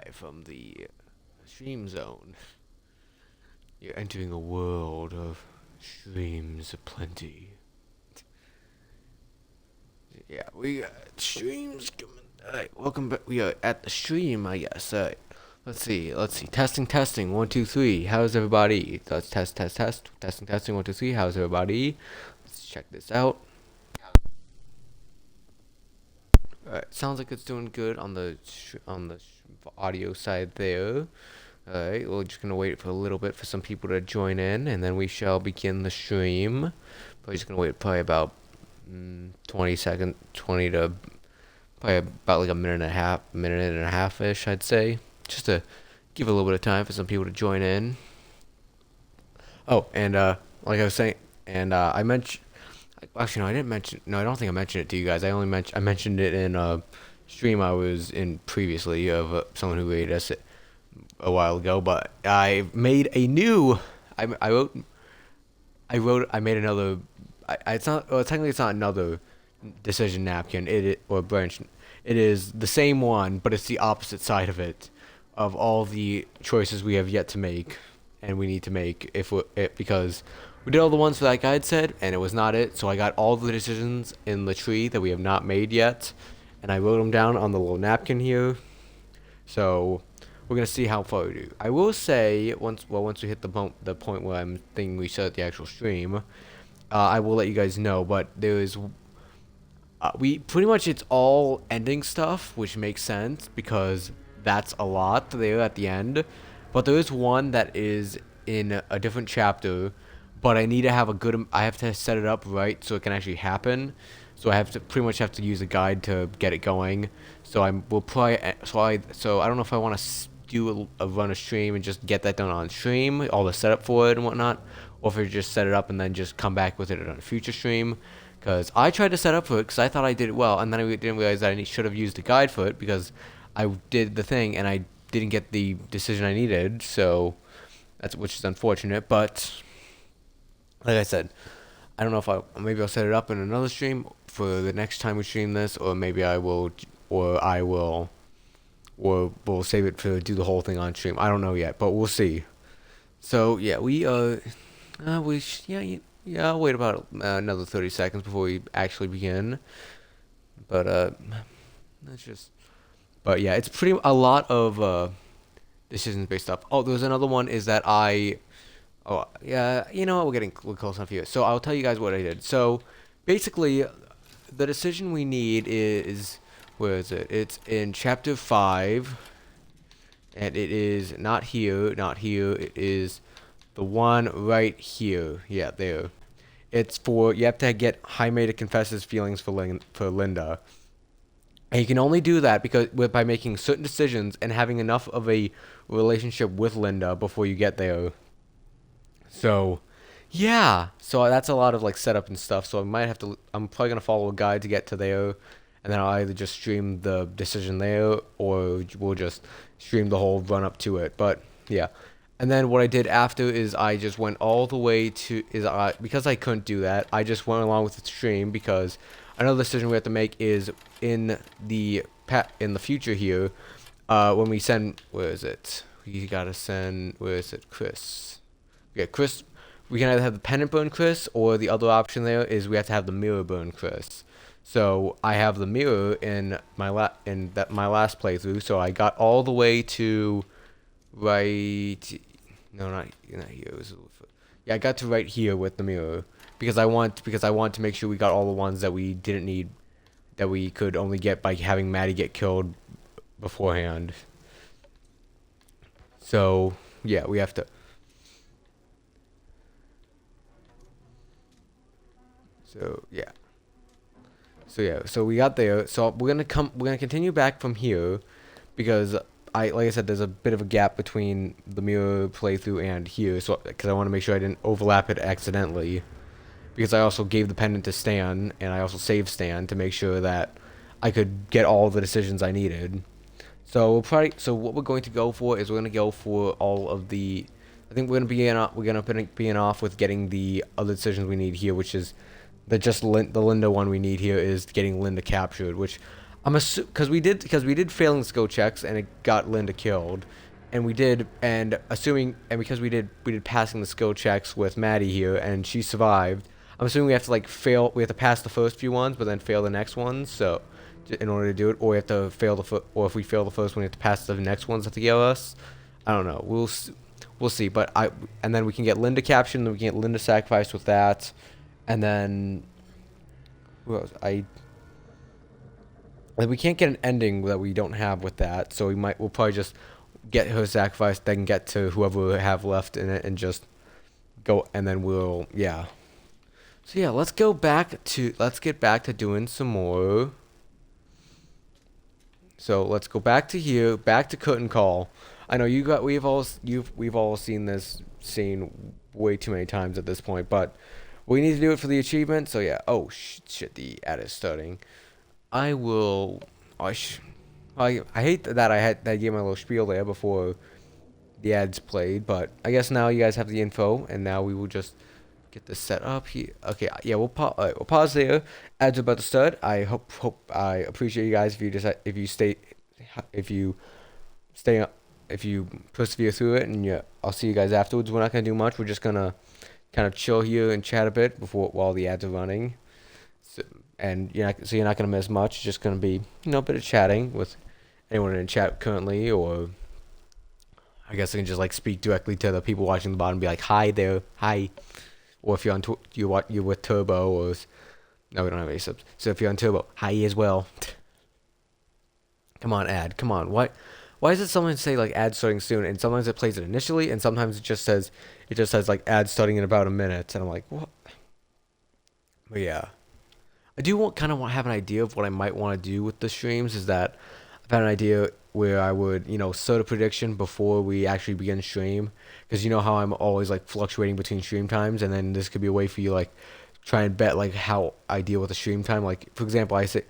live from the stream zone. You're entering a world of streams aplenty. Yeah, we got streams coming. Alright, welcome back. We are at the stream, I guess. Alright, let's see. Testing. 1, 2, 3. How's everybody? Let's test. Testing. 1, 2, 3. How's everybody? Let's check this out. Alright, sounds like it's doing good on the audio side there. Alright, we're just gonna wait for a little bit for some people to join in, and then we shall begin the stream. Probably just gonna wait probably about 20 seconds, 20 to probably about like a minute and a half ish, I'd say, just to give a little bit of time for some people to join in. Oh, and like I was saying, and I mentioned. Actually, no, I didn't mention. No, I don't think I mentioned it to you guys. I mentioned it in a stream I was in previously of someone who rated us a while ago. But I made a new. I made another. It's not. Well, technically, it's not another decision napkin. Or branch. It is the same one, but it's the opposite side of it, of all the choices we have yet to make, and we need to make because. We did all the ones for that guide said, and it was not it. So I got all the decisions in the tree that we have not made yet, and I wrote them down on the little napkin here. So we're gonna see how far we do. I will say once we hit the point where I'm thinking we start the actual stream, I will let you guys know. But there is we pretty much it's all ending stuff, which makes sense because that's a lot there at the end. But there is one that is in a different chapter. But I need to have I have to set it up right so it can actually happen. So I have to pretty much have to use a guide to get it going. So I don't know if I want to do run a stream and just get that done on stream, all the setup for it and whatnot, or if I just set it up and then just come back with it on a future stream. Because I tried to set up for it because I thought I did it well, and then I didn't realize that I should have used a guide for it because I did the thing and I didn't get the decision I needed. So which is unfortunate, but. Like I said, I don't know if maybe I'll set it up in another stream for the next time we stream this, or maybe we'll save it to do the whole thing on stream. I don't know yet, but we'll see. So yeah, I'll wait about another 30 seconds before we actually begin. But but yeah, it's pretty a lot of decisions based stuff. Oh, there's another one is that Oh, yeah, you know what, we're close enough here. So I'll tell you guys what I did. So, basically, the decision we need is, where is it? It's in chapter 5, and it is not here, it is the one right here. Yeah, there. It's you have to get Jaime to confess his feelings for Linda. And you can only do that by making certain decisions and having enough of a relationship with Linda before you get there. So, yeah. So that's a lot of like setup and stuff. So I'm probably gonna follow a guide to get to there, and then I'll either just stream the decision there, or we'll just stream the whole run up to it. But yeah. And then what I did after is I just went all the way to because I couldn't do that. I just went along with the stream because another decision we have to make is in the future here. When we send, where is it? We gotta send. Where is it, Chris? Yeah, Chris, we can either have the pendant burn Chris, or the other option there is we have to have the mirror burn Chris. So I have the mirror in my last playthrough, so I got all the way to right. No, not here. Yeah, I got to right here with the mirror because I want to make sure we got all the ones that we didn't need, that we could only get by having Maddie get killed beforehand. So yeah, we have to. So we got there. So we're gonna continue back from here because like I said, there's a bit of a gap between the mirror playthrough and here. So because I want to make sure I didn't overlap it accidentally, because I also gave the pendant to Stan and I also saved Stan to make sure that I could get all the decisions I needed. So what we're going to go for is we're gonna go for all of the. I think we're gonna begin off with getting the other decisions we need here, which is the Linda one we need here is getting Linda captured, which because we did failing skill checks and it got Linda killed, and because we did passing the skill checks with Maddie here and she survived. I'm assuming we have to pass the first few ones, but then fail the next ones. So in order to do it, or we have to or if we fail the first one, we have to pass the next ones that to give us. I don't know. We'll see. And then we can get Linda captured, and then we can get Linda sacrificed with that, and then who else? Like, we can't get an ending that we don't have with that, so we'll probably just get her sacrificed, then get to whoever we have left in it, and just go, and then yeah. So yeah, let's get back to doing some more. So let's go back to here, back to curtain call. I know we've all seen this scene way too many times at this point, but we need to do it for the achievement. So yeah. Oh shit, the ad is starting. I will. I hate that I gave my little spiel there before the ads played, but I guess now you guys have the info, and now we will just get this set up here. Okay, yeah, we'll pause there. Ads are about to start. I appreciate you guys if you stay if you persevere through it, and yeah, I'll see you guys afterwards. We're not gonna do much. We're just gonna kind of chill here and chat a bit while the ads are running. And you're not gonna miss much. It's just gonna be a bit of chatting with anyone in chat currently, or I guess I can just speak directly to the people watching the bottom and be like, hi there, hi. Or if you're on you're with Turbo, or no, we don't have any subs. So if you're on Turbo, hi as well. Come on, ad, come on. Why does it sometimes say ad starting soon, and sometimes it plays it initially, and sometimes it just says ad starting in about a minute, and I'm like, what? But yeah. I do have an idea of what I might want to do with the streams. Is that I've had an idea where I would, set a prediction before we actually begin stream, because you know how I'm always fluctuating between stream times, and then this could be a way for you try and bet how I deal with the stream time. For example, I say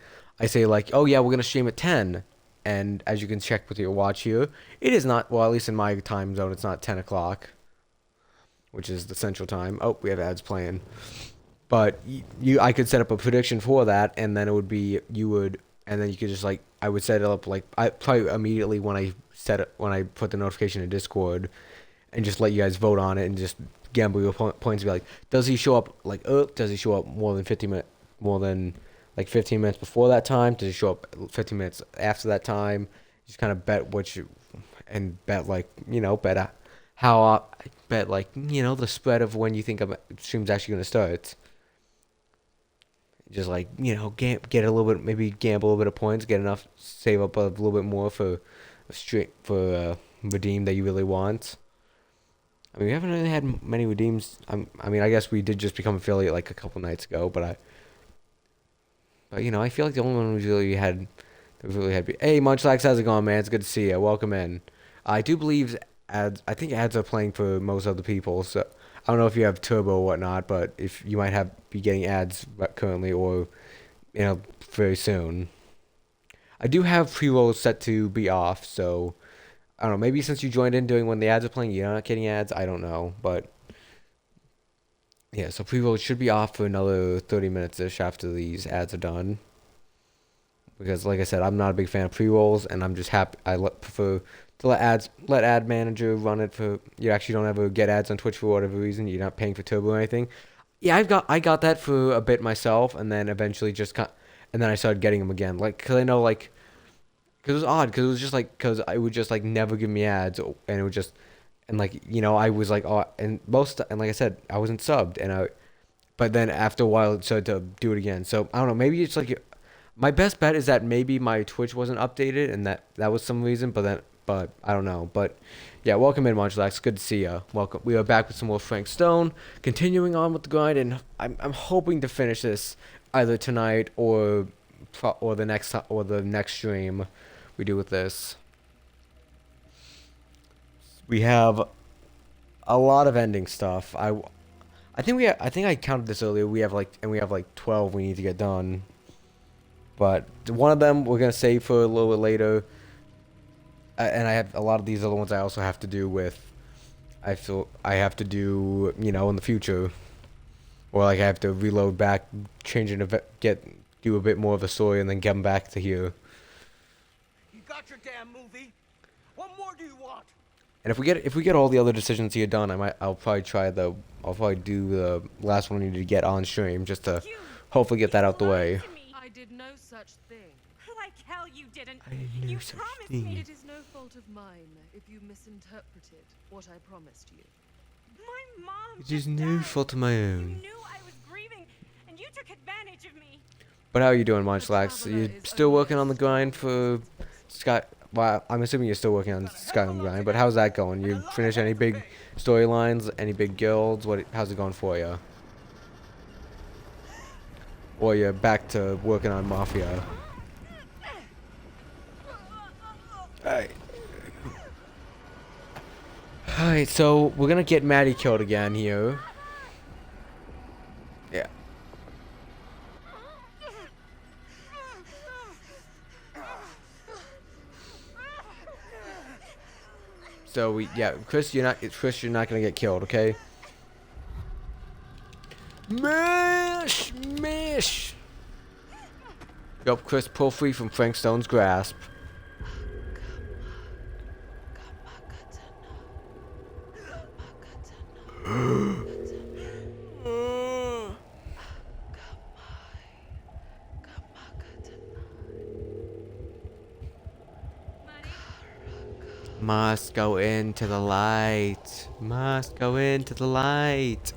oh yeah, we're gonna stream at 10, and as you can check with your watch here, it is not, well, at least in my time zone, it's not 10 o'clock, which is the central time. Oh, we have ads playing. But I could set up a prediction for that, and then it would be and then you could just I would set it up I probably immediately when I put the notification in Discord, and just let you guys vote on it and just gamble your points. Be like, does he show up does he show up more than 15 minutes before that time? Does he show up 15 minutes after that time? Just kind of bet bet how bet the spread of when you think a stream's actually gonna start. Just get a little bit, maybe gamble a little bit of points, get enough, save up a little bit more for redeem that you really want. I mean, we haven't really had many redeems. I mean, I guess we did just become affiliate a couple nights ago, but I feel like the only one we really had Hey, Munchlax, how's it going, man? It's good to see you. Welcome in. I do believe ads. I think ads are playing for most other people, so I don't know if you have Turbo or whatnot, but if you might be getting ads currently, or very soon. I do have pre-rolls set to be off, so I don't know. Maybe since you joined in during when the ads are playing, you're not getting ads. I don't know, but yeah. So pre-rolls should be off for another 30 minutes ish after these ads are done. Because, like I said, I'm not a big fan of pre-rolls, and I'm just happy. Prefer to let ad manager run it for. You actually don't ever get ads on Twitch for whatever reason. You're not paying for Turbo or anything. Yeah, I got that for a bit myself, and then eventually and then I started getting them again. Cause I know cause it was odd, cause it was just cause I would just never give me ads, and it would just, and I was oh, and like I said, I wasn't subbed, but then after a while it started to do it again. So I don't know, maybe it's my best bet is that maybe my Twitch wasn't updated, and that was some reason, but I don't know. But yeah, welcome in, Munchlax. Good to see ya. Welcome. We are back with some more Frank Stone, continuing on with the grind, and I'm hoping to finish this either tonight or the next stream we do with this. We have a lot of ending stuff. I think I counted this earlier. We have 12 we need to get done. But one of them we're going to save for a little bit later. And I have a lot of these other ones I also have to do with. I have to do, in the future. Or I have to reload back, change an event, do a bit more of a story and then get back to here. You got your damn movie. What more do you want? And if we get all the other decisions here done, I'll probably do the last one we need to get on stream just to hopefully get that out the way. I did no such thing. Like hell you didn't. I didn't know You such promised thing. me It is no fault of mine if you misinterpreted what I promised you. my mom. It is just no died. fault of my You own. knew I was grieving, and you took advantage of me. But how are you doing, Munchlax? Are you traveler is still only working a on the grind for Sky? Well, I'm assuming you're still working on Skyrim grind, but how's that going? You finish any big storylines, any big guilds? How's it going for you? Or you're back to working on Mafia? Alright. Alright, so we're gonna get Maddie killed again here. Yeah. So Chris, you're not gonna get killed, okay? Mish! Yup, Chris, pull free from Frank Stone's grasp. Must go into the light. Must go into the light.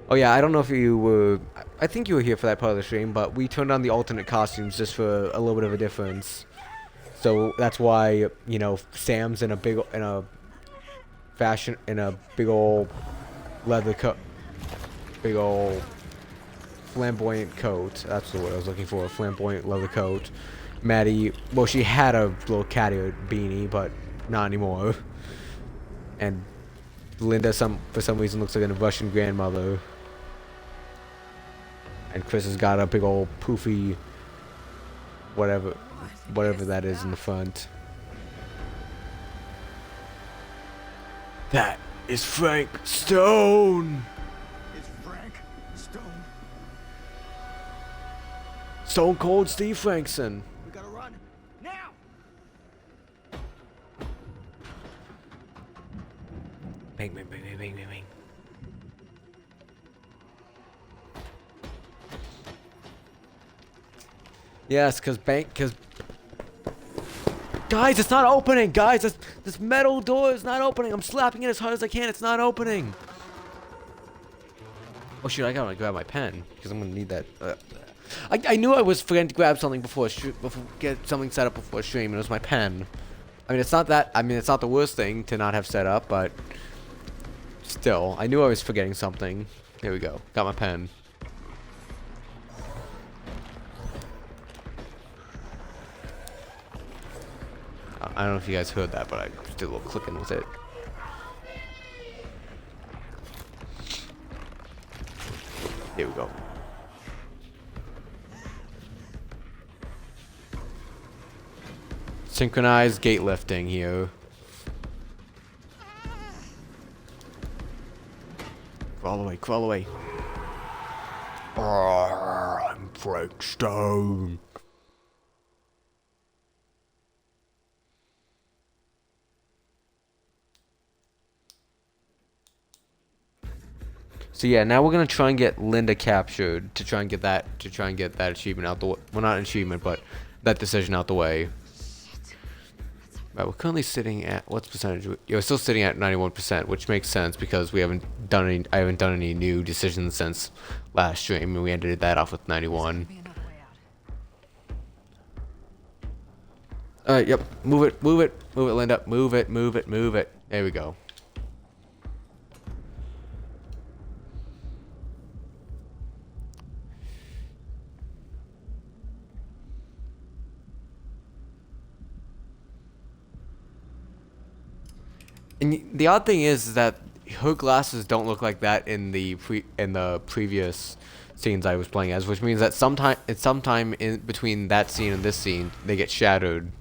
Oh yeah, I don't know if you were... I think you were here for that part of the stream, but we turned on the alternate costumes just for a little bit of a difference. So that's why, you know, Sam's in a big old leather coat, big old flamboyant coat. That's the word I was looking for, a flamboyant leather coat. Maddie, well, she had a little cat ear beanie, but not anymore. And Linda, for some reason, looks like a Russian grandmother. And Chris has got a big old poofy, whatever that is in the front. That is Frank Stone. It's Frank Stone. Stone Cold Steve Frankson. We gotta run now. Bang, bang, bang, bang, bang, bang, bang. Yes, cause guys, it's not opening. Guys, this metal door is not opening. I'm slapping it as hard as I can. It's not opening. Oh shoot! I gotta grab my pen because I'm gonna need that. I knew I was forgetting to grab something before get something set up before stream, and it was my pen. I mean, it's not that. I mean, it's not the worst thing to not have set up, but still, I knew I was forgetting something. There we go. Got my pen. I don't know if you guys heard that, but I did a little clicking with it. Here we go. Synchronized gate lifting here. Crawl away, crawl away. I'm Frank Stone. So yeah, now we're gonna try and get Linda captured to try and get that achievement out the way. Well, not an achievement, but that decision out the way. Right, we're currently sitting at what's percentage? We're still sitting at 91%, which makes sense because I haven't done any new decisions since last stream, and we ended that off with 91. All right, yep, move it, Linda, move it. There we go. And the odd thing is that her glasses don't look like that in the previous scenes I was playing as, which means that sometime in between that scene and this scene, they get shattered.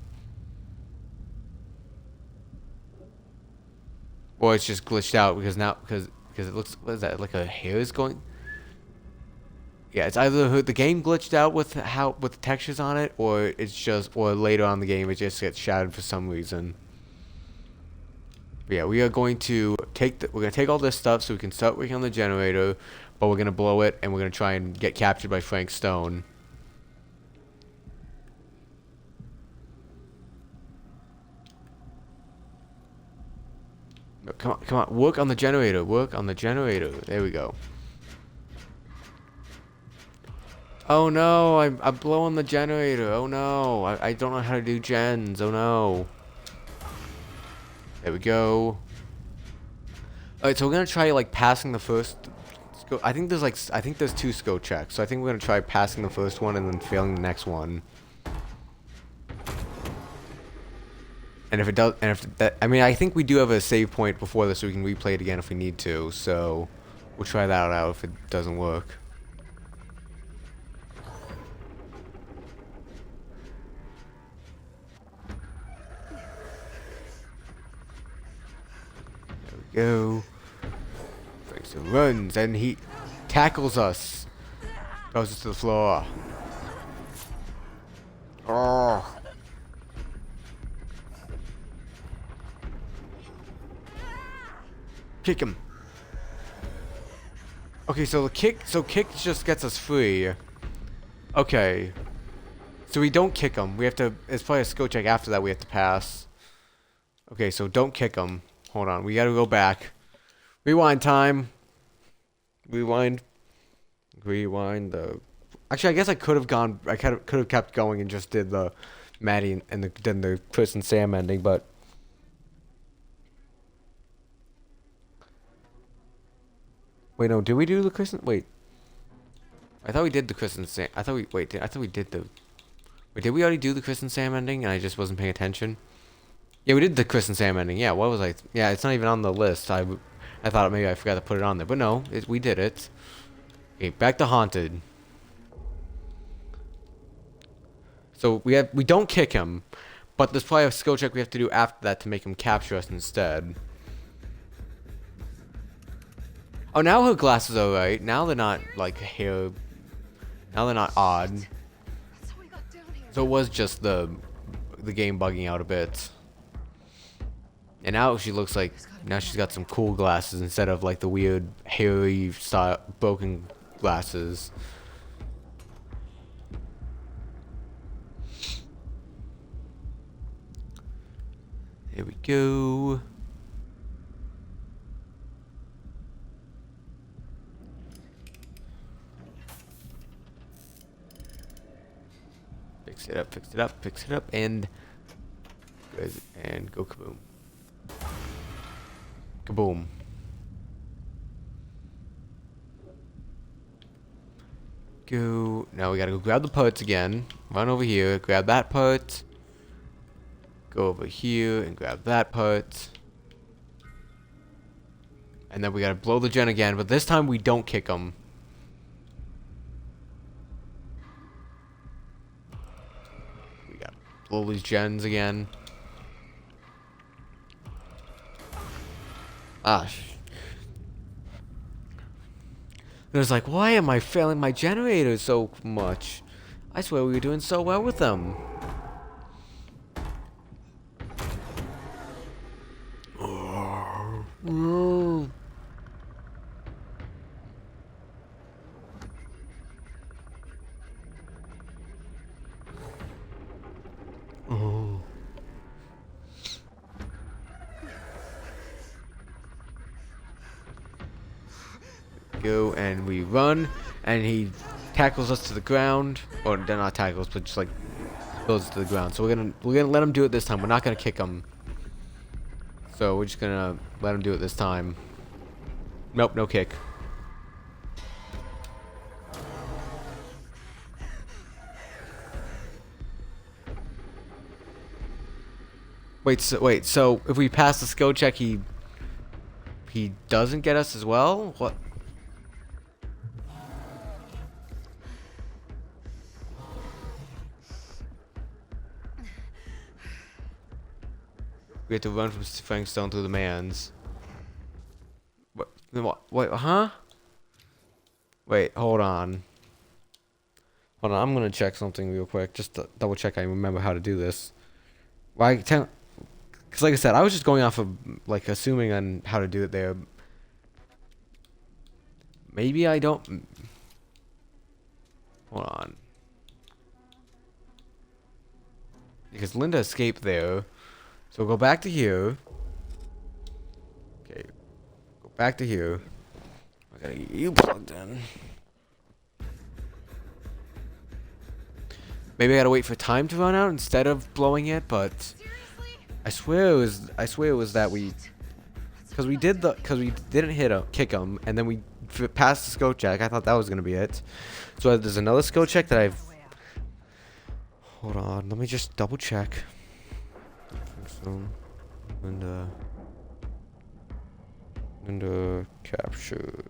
Or it's just glitched out because it looks, what is that, like a hair is going? Yeah, it's either the game glitched out with with the textures on it, or or later on in the game it just gets shattered for some reason. But yeah, we are going to we're gonna take all this stuff so we can start working on the generator, but we're gonna blow it and we're gonna try and get captured by Frank Stone. No, come on, come on, work on the generator, work on the generator. There we go. Oh no, I'm blowing the generator. Oh no, I don't know how to do gens. Oh no. There we go. Alright, so we're gonna try like passing the first. I think there's 2 skill checks. So I think we're gonna try passing the first one and then failing the next one. And if it does, and if that, I mean, I think we do have a save point before this, so we can replay it again if we need to. So we'll try that out if it doesn't work. Go. Frankston runs and he tackles us. Throws us to the floor. Oh. Kick him. Okay, so kick just gets us free. Okay. So we don't kick him. We have to, it's probably a skill check after that we have to pass. Okay, so don't kick him. Hold on, we gotta go back. Rewind time. Rewind. Rewind the. Actually, I guess I could have gone. I could have kept going and just did the Maddie and then the Chris and Sam ending, but. Wait, no. Did we do the Chris and wait? I thought we did the Chris and Sam. I thought we wait. I thought we did the. Wait, did we already do the Chris and Sam ending? And I just wasn't paying attention. Yeah, we did the Chris and Sam ending. Yeah, what was I? Yeah, it's not even on the list. I thought maybe I forgot to put it on there, but no, we did it. Okay, back to Haunted. So we don't kick him, but there's probably a skill check we have to do after that to make him capture us instead. Oh, now her glasses are right. Now they're not like hair. Now they're not odd. That's how we got down here. So it was just the game bugging out a bit. And now she looks like, now she's got some cool glasses instead of like the weird hairy style broken glasses. Here we go. Fix it up, fix it up, fix it up, and go kaboom. Kaboom. Go. Now we gotta go grab the parts again. Run over here, grab that part. Go over here and grab that part. And then we gotta blow the gen again, but this time we don't kick them. We gotta blow these gens again. Ah. It was like, why am I failing my generators so much? I swear we were doing so well with them. Go and we run, and he tackles us to the ground, or not tackles, but just like builds us to the ground. So we're gonna let him do it this time. We're not gonna kick him. So we're just gonna let him do it this time. Nope, no kick. Wait, so if we pass the skill check, he doesn't get us as well? What? We have to run from Frank Stone through the mans. What? Wait, huh? Wait, hold on. Hold on, I'm gonna check something real quick, just to double check I remember how to do this. Why? Because like I said, I was just going off of like assuming on how to do it there. Maybe I don't. Hold on. Because Linda escaped there. So go back to here. Okay. Go back to here. I gotta get you plugged in. Maybe I gotta wait for time to run out instead of blowing it, but I swear it was that we, because we didn't kick him, and then we passed the skill check. I thought that was gonna be it. So there's another skill check that I've. Hold on, let me just double check. So, Linda captured.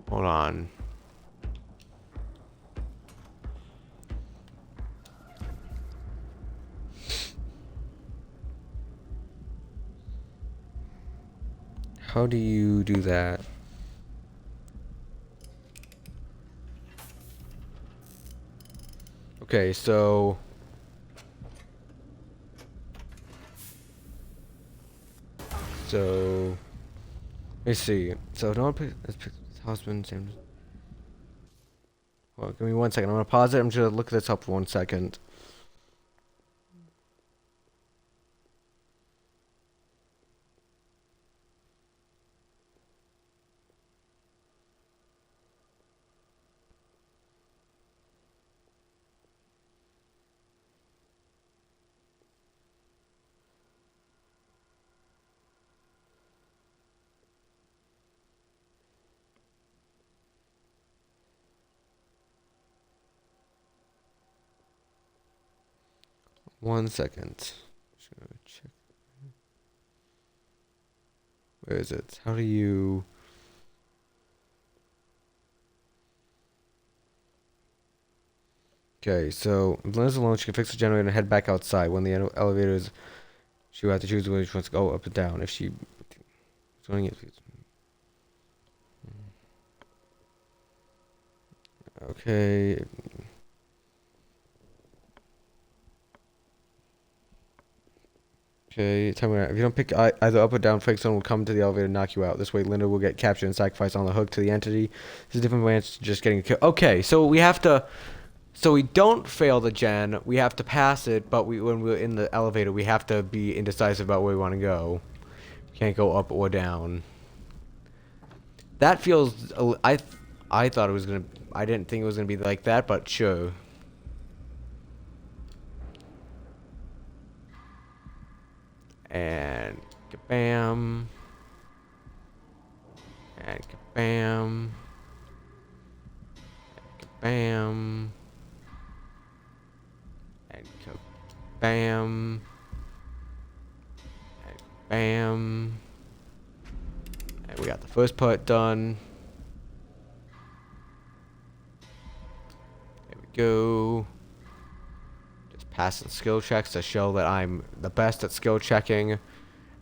Hold on. How do you do that? Okay, so let me see. So don't pick husband James. Well, give me 1 second. I'm gonna pause it. I'm just gonna look this up for 1 second. One second. Just gonna check. Where is it? How do you? Okay, so if Linda's alone, she can fix the generator and head back outside. When the elevator is, she will have to choose which ones to go up and down. If she, going it. Okay. Okay, tell me if you don't pick either up or down, fake someone will come to the elevator and knock you out. This way, Linda will get captured and sacrificed on the hook to the entity. This is a different branch to just getting killed. Okay, so we have to. So we don't fail the gen. We have to pass it, but when we're in the elevator, we have to be indecisive about where we want to go. We can't go up or down. That feels. I thought it was gonna. I didn't think it was gonna be like that, but sure. And kabam. And kabam. And kabam. And kabam. And bam. And we got the first part done. There we go. Passing skill checks to show that I'm the best at skill checking,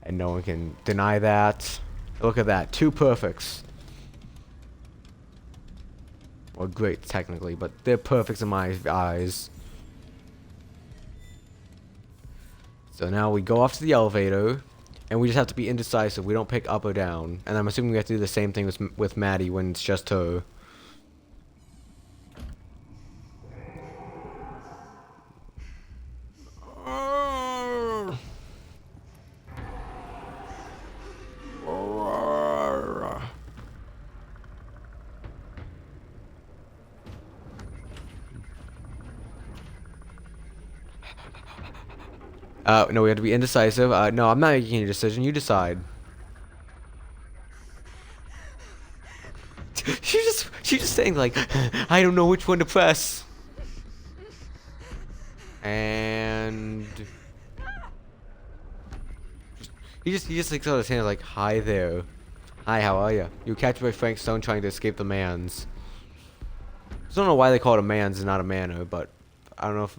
and no one can deny that. Look at that, 2 perfects. Well, great technically, but they're perfects in my eyes. So now we go off to the elevator, and we just have to be indecisive. We don't pick up or down, and I'm assuming we have to do the same thing with Maddie when it's just her. No, we have to be indecisive. No, I'm not making any decision. You decide. she's just saying like, I don't know which one to press. And he just like out his hand like, hi there. Hi, how are you? You were captured by Frank Stone trying to escape the mans. I don't know why they call it a mans and not a manor, but I don't know if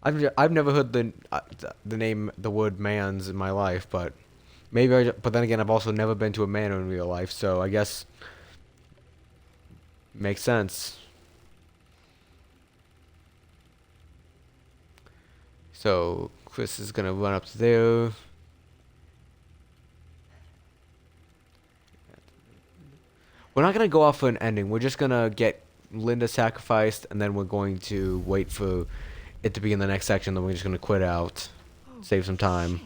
I've never heard the name the word man's in my life, but maybe but then again I've also never been to a man in real life, so I guess makes sense. So Chris is gonna run up to there. We're not gonna go off for an ending. We're just gonna get Linda sacrificed, and then we're going to wait for it to be in the next section. Then we're just gonna quit out, save some time,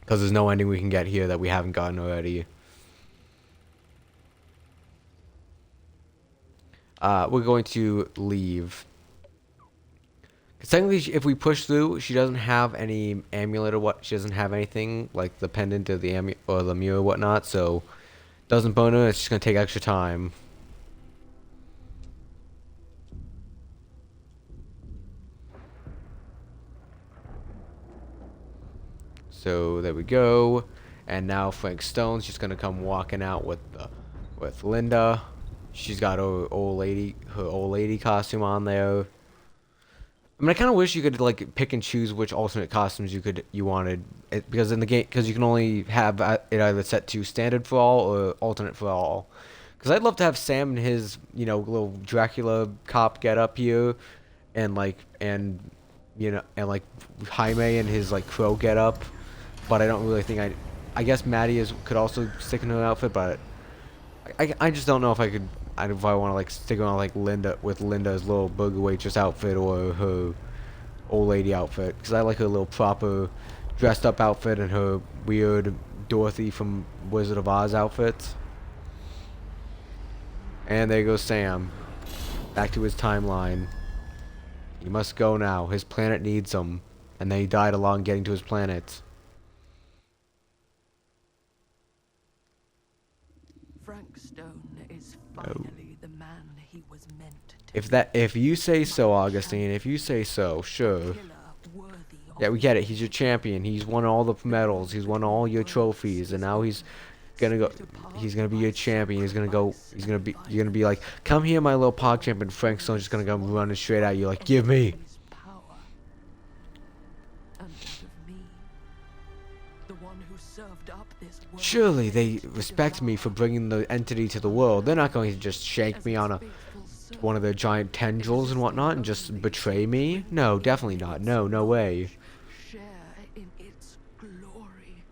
because there's no ending we can get here that we haven't gotten already. We're going to leave. 'Cause technically, if we push through, she doesn't have any amulet or what. She doesn't have anything like the pendant or the or the mirror or whatnot. So doesn't burn her. It's just gonna take extra time. So there we go. And now Frank Stone's just gonna come walking out with Linda. She's got her old lady costume on there. I mean, I kind of wish you could like pick and choose which alternate costumes you wanted, because in the game, because you can only have it either set to standard for all or alternate for all. Because I'd love to have Sam and his little Dracula cop get up here, and like Jaime and his like crow get up, but I don't really think I guess Maddie could also stick in her outfit, but I just don't know if if I want to like stick around like Linda's little burger waitress outfit or her old lady outfit, because I like her little proper dressed up outfit and her weird Dorothy from Wizard of Oz outfit. And there goes Sam, back to his timeline. He must go now. His planet needs him, and then he died along getting to his planet. Frank Stone is finally the man he was meant to If you say so, Augustine, if you say so, sure. killer worthy of Yeah, we get it. He's your champion. He's won all the medals. He's won all your trophies, and now he's gonna go. He's gonna be your champion. He's gonna go. You're gonna be like, come here, my little pog champion. Frank Stone's just gonna come running straight at you, like, give me. his power. And what of me? The one who served up this world. Surely they respect me for bringing the entity to the world. They're not going to just shank me on one of their giant tendrils and whatnot and just betray me. No, definitely not. No, no way. Share in its glory.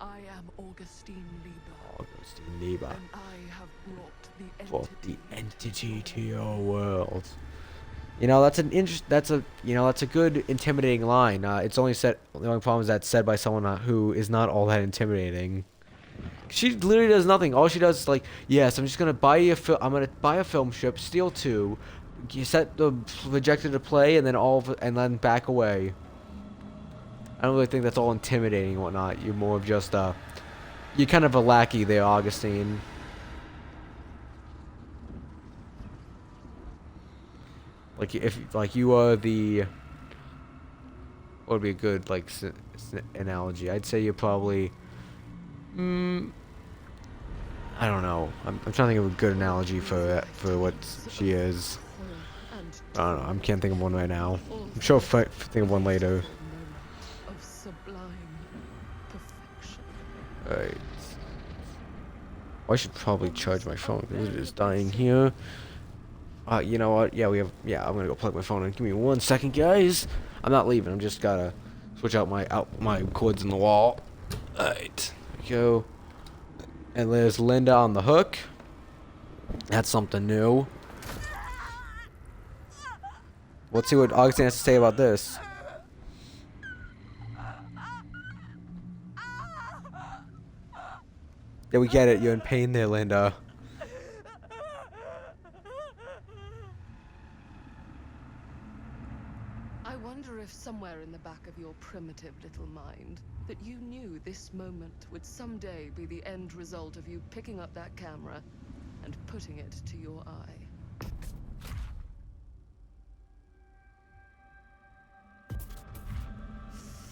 I am Augustine Lieber, Augustine Lieber. and I have Brought the entity to your world. That's a good intimidating line. It's only said. The only problem is that it's said by someone who is not all that intimidating. She literally does nothing. All she does is like, yes, I'm gonna buy a film strip, steal two, you set the projector to play, and then back away. I don't really think that's all intimidating and whatnot. You're more of just you're kind of a lackey there, Augustine. Like if you are what would be a good like analogy? I'd say you're probably I don't know. I'm trying to think of a good analogy for what she is. I don't know. I can't think of one right now. I'm sure I'll think of one later. of sublime perfection. Alright. I should probably charge my phone because it is dying here. You know what? Yeah, I'm gonna go plug my phone in. Give me 1 second, guys. I'm not leaving. I'm just gotta switch out my cords in the wall. Alright. There we go. And there's Linda on the hook. That's something new. Let's see what Augustine has to say about this. Yeah, we get it. You're in pain there, Linda. I wonder if somewhere in the back of your primitive little mind that you knew this moment would someday be the end result of you picking up that camera and putting it to your eye.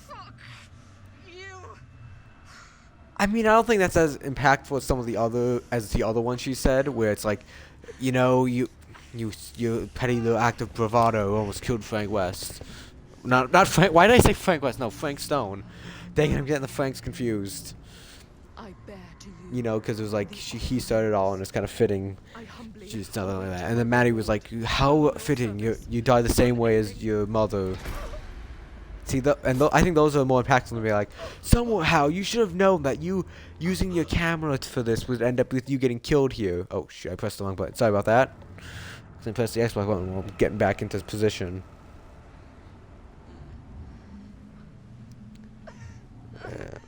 Fuck you. I mean, I don't think that's as impactful as the other ones she said, where it's like, you Your petty little act of bravado almost killed Frank West. Not Frank. Why did I say Frank West? No, Frank Stone. Dang it, I'm getting the Franks confused. I bear to you. You know, because it was like he started it all, and it's kind of fitting. I humbly Just something like that. And then Maddie was like, "How fitting! You die the same way as your mother." See, I think those are more impactful to be like, somehow you should have known that you using your camera for this would end up with you getting killed here. Oh shit! I pressed the wrong button. Sorry about that. Then press the Xbox button while getting back into position. Yeah.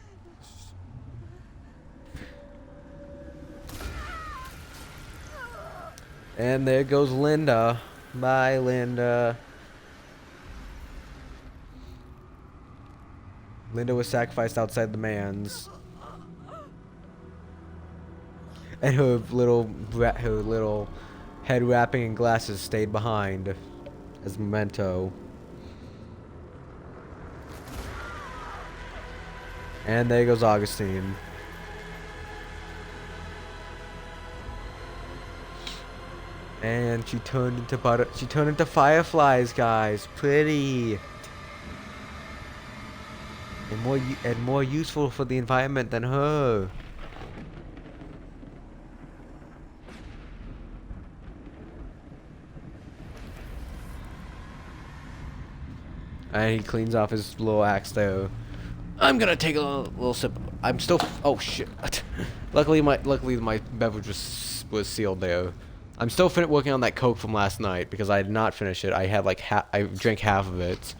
And there goes Linda. Bye, Linda. Linda was sacrificed outside the man's. And her little head wrapping and glasses stayed behind as memento. And there goes Augustine. And she turned into butter. She turned into fireflies, guys. Pretty. And more useful for the environment than her. And he cleans off his little axe there. I'm gonna take a little sip. I'm still. Oh shit! luckily my beverage was sealed there. I'm still working on that Coke from last night because I did not finish it. I had like I drank half of it.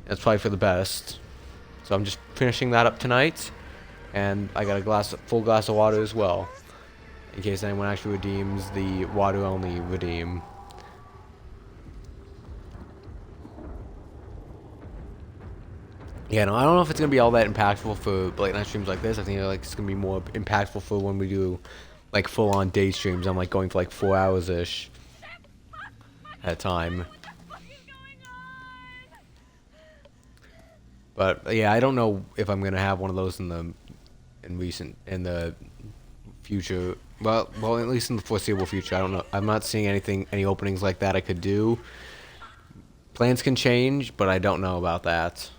That's probably for the best. So I'm just finishing that up tonight, and I got a full glass of water as well, in case anyone actually redeems the water only redeem. Yeah, no, I don't know if it's gonna be all that impactful for late night streams like this. I think like it's gonna be more impactful for when we do like full on day streams. I'm like going for like 4 hours ish at a time. But yeah, I don't know if I'm gonna have one of those in the future. Well, at least in the foreseeable future. I don't know. I'm not seeing any openings like that I could do. Plans can change, but I don't know about that.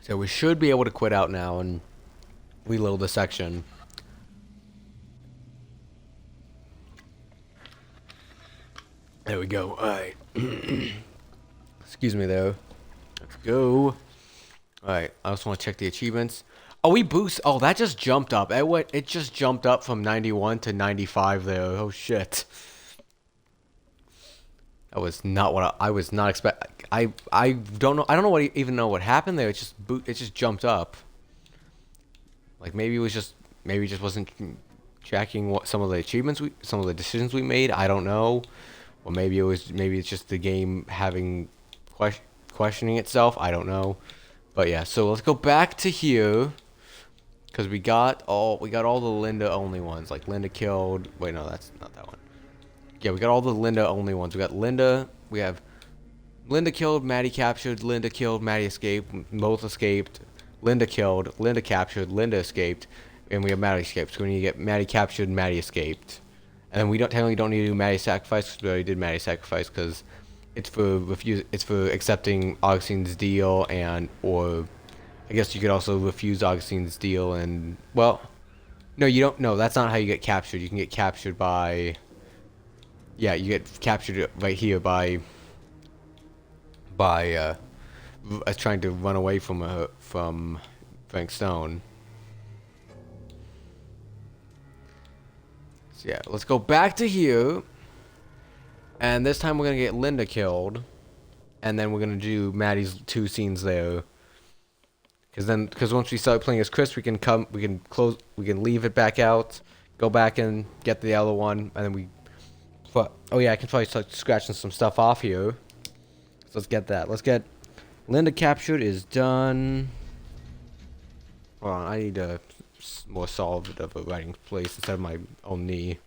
So we should be able to quit out now and reload the section. There we go. Alright. Excuse me though. Let's go. Alright, I just want to check the achievements. Oh, we boost. Oh, that just jumped up. It just jumped up from 91 to 95 there. Oh shit. That was not what I was not expect. I don't know. I don't know even know what happened there. It just jumped up. Like maybe it just wasn't tracking what some of the achievements some of the decisions we made. I don't know. Or maybe it's just the game having questioning itself. I don't know. But yeah, so let's go back to here. Cause we got all the Linda only ones. Like Linda killed. Wait, no, that's not that one. Yeah, we got all the Linda only ones. We got Linda. We have Linda killed, Maddie captured, Linda killed, Maddie escaped, both escaped. Linda killed, Linda captured, Linda escaped, and we have Maddie escaped. So we need to get Maddie captured, Maddie escaped. And then we technically don't need to do Maddie sacrifice because we already did Maddie sacrifice because it's for accepting Augustine's deal or I guess you could also refuse Augustine's deal and well, no, you don't. No, that's not how you get captured. You can get captured by. Yeah, you get captured right here by trying to run away from Frank Stone. So yeah, let's go back to here, and this time we're gonna get Linda killed, and then we're gonna do Maddie's 2 scenes there. Because once we start playing as Chris, we can leave it back out, go back and get the other one, and then we. Oh yeah, I can probably start scratching some stuff off here. So let's get that. Let's get Linda captured is done. Hold on, I need a more solid of a writing place instead of my own knee.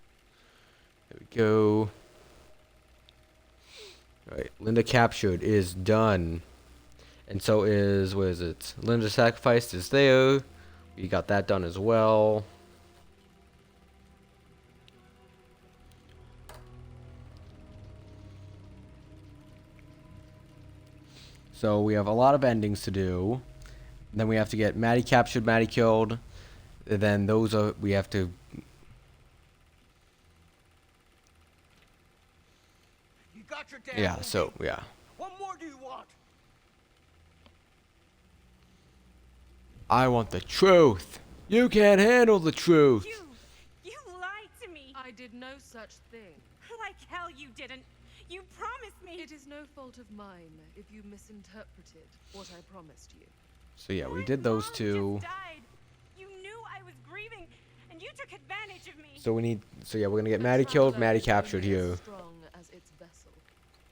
There we go. Alright, Linda captured is done. And so is, where is it? Linda sacrificed is there. We got that done as well. So we have a lot of endings to do. Then we have to get Maddie captured, Maddie killed. And then those are we have to. You got your damn Yeah. movie. So yeah. What more do you want? I want the truth. You can't handle the truth. You lied to me. I did no such thing. Like hell you didn't. You promised me. It is no fault of mine if you misinterpreted what I promised you. So yeah, we My did those mom two. just died. You knew I was grieving, and you took advantage of me. So we need. So yeah, we're gonna get The Maddie killed, traveler Maddie is captured only as here. strong as its vessel.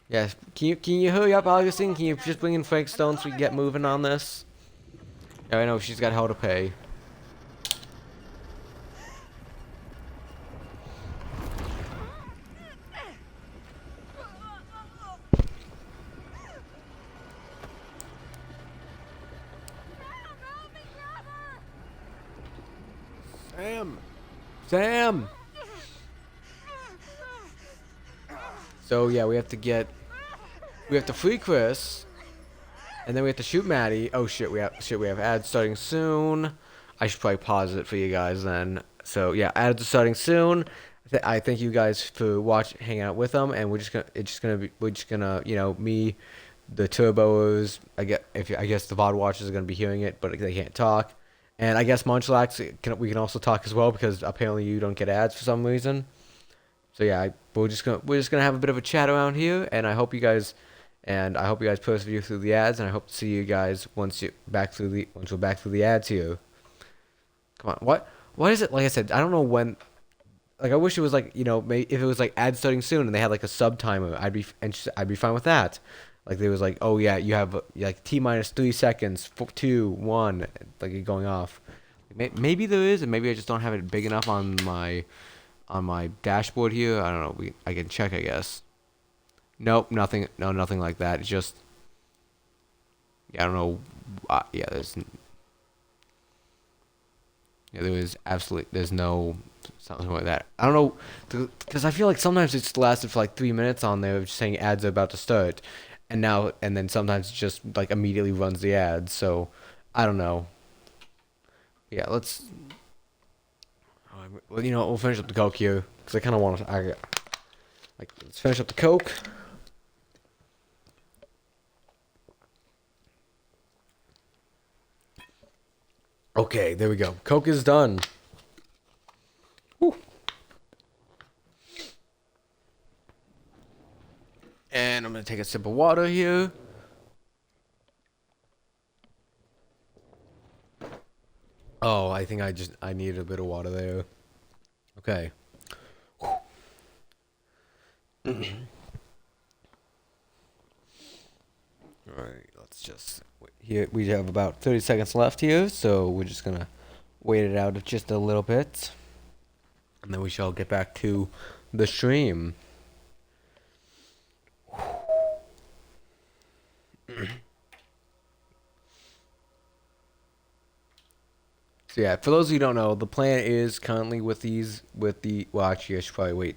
Yes. Can you hurry up, Augustine? Can you just bring in Frank Stone so we can get moving on this? Yeah, I know she's got hell to pay. Sam. So yeah, we have to free Chris, and then we have to shoot Maddie. Oh shit, we have ads starting soon. I should probably pause it for you guys then. So yeah, ads are starting soon. I thank you guys for hanging out with them, and we're just gonna me, the turbos. I guess the VOD watchers are gonna be hearing it, but they can't talk. And I guess Munchlax, we can also talk as well because apparently you don't get ads for some reason. So yeah, we're just gonna have a bit of a chat around here, and I hope you guys persevere through the ads, and I hope to see you guys once we're back through the ads here. Come on, what is it? Like I said, I don't know when. Like I wish it was like if it was like ads starting soon and they had like a sub timer, I'd be fine with that. Like there was like, oh yeah, you have like T minus 3 seconds, 2, 1, like it going off. Maybe there is, and maybe I just don't have it big enough on my dashboard here. I don't know. I can check, I guess. Nope, nothing. No, nothing like that. It's just, yeah, I don't know. Yeah, there's no something like that. I don't know, because I feel like sometimes it's lasted for like 3 minutes on there, just saying ads are about to start, and then sometimes it just like immediately runs the ads. So I don't know. Yeah, let's. Well, we'll finish up the Coke here because I kind of want to. Let's finish up the Coke. Okay, there we go. Coke is done. Whew. And I'm gonna take a sip of water here. Oh, I think I needed a bit of water there. Okay. Alright, let's just wait here. We have about 30 seconds left here, so we're just gonna wait it out just a little bit. And then we shall get back to the stream. So yeah, for those of you who don't know, the plan is currently well actually I should probably wait.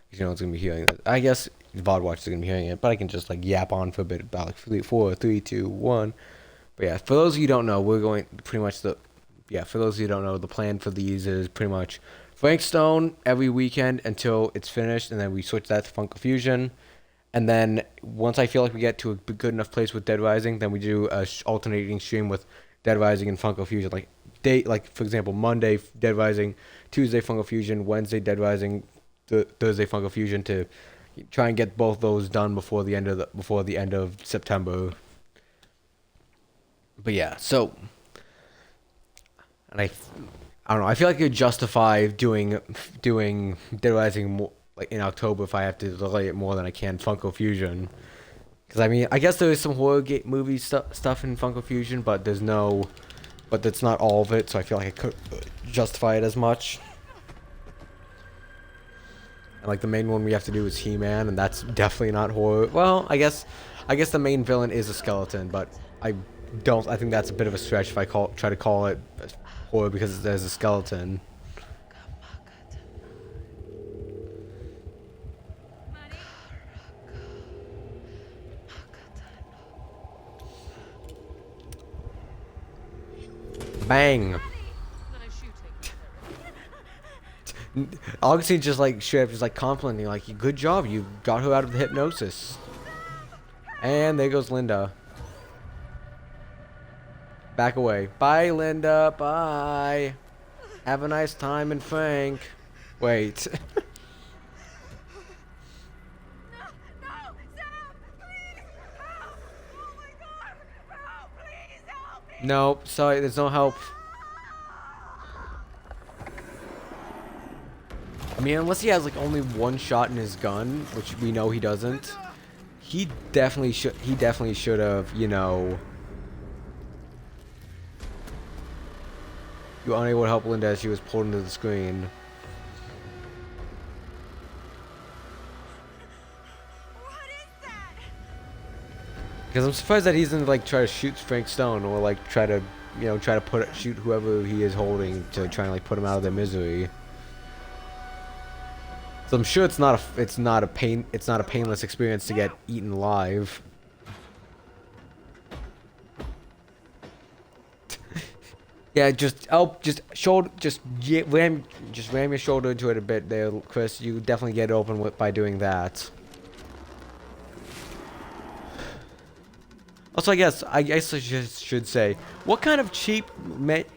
Because it's gonna be hearing it. I guess the VOD watchers are gonna be hearing it, but I can just like yap on for a bit about like 4, 3, 2, 1. But yeah, for those of you who don't know, we're going pretty much for those of you who don't know, the plan for these is pretty much Frank Stone every weekend until it's finished, and then we switch that to Funko Fusion. And then once I feel like we get to a good enough place with Dead Rising, then we do a alternating stream with Dead Rising and Funko Fusion. Like for example, Monday Dead Rising, Tuesday Funko Fusion, Wednesday Dead Rising, Thursday Funko Fusion, to try and get both those done before the end of September. But yeah, so, and I don't know. I feel like it justify doing Dead Rising more, like in October if I have to delay it more than I can Funko Fusion. Because I mean, I guess there is some horror movie stuff in Funko Fusion, but that's not all of it. So I feel like I could justify it as much. And like the main one we have to do is He-Man, and that's definitely not horror. Well, I guess the main villain is a skeleton, but I think that's a bit of a stretch if I try to call it horror because there's a skeleton. Bang. Nice shooting. Augustine just like straight up just like complimenting, like, good job, you got her out of the hypnosis. And there goes Linda. Back away. Bye, Linda. Bye. Have a nice time in Frank. Wait. No, Sam, please help! Oh my God, help! Please help me! Nope. Sorry, there's no help. I mean, unless he has like only one shot in his gun, which we know he doesn't. He definitely should. He definitely should have. You know. You were unable to help Linda as she was pulled into the screen. What is that? Because I'm surprised that he doesn't like try to shoot Frank Stone or like try to, you know, shoot whoever he is holding to try and like put him out of their misery. So I'm sure it's not a painless experience to get eaten alive. Yeah, just ram your shoulder into it a bit there, Chris. You definitely get it open by doing that. Also, I guess I should say, what kind of cheap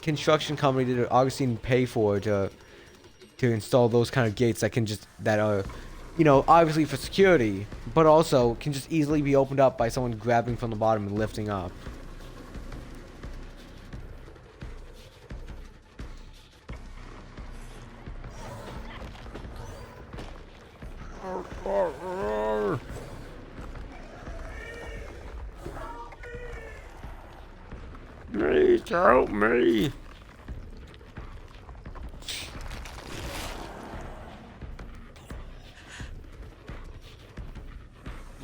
construction company did Augustine pay for to install those kind of gates that are, you know, obviously for security, but also can just easily be opened up by someone grabbing from the bottom and lifting up? Please help me.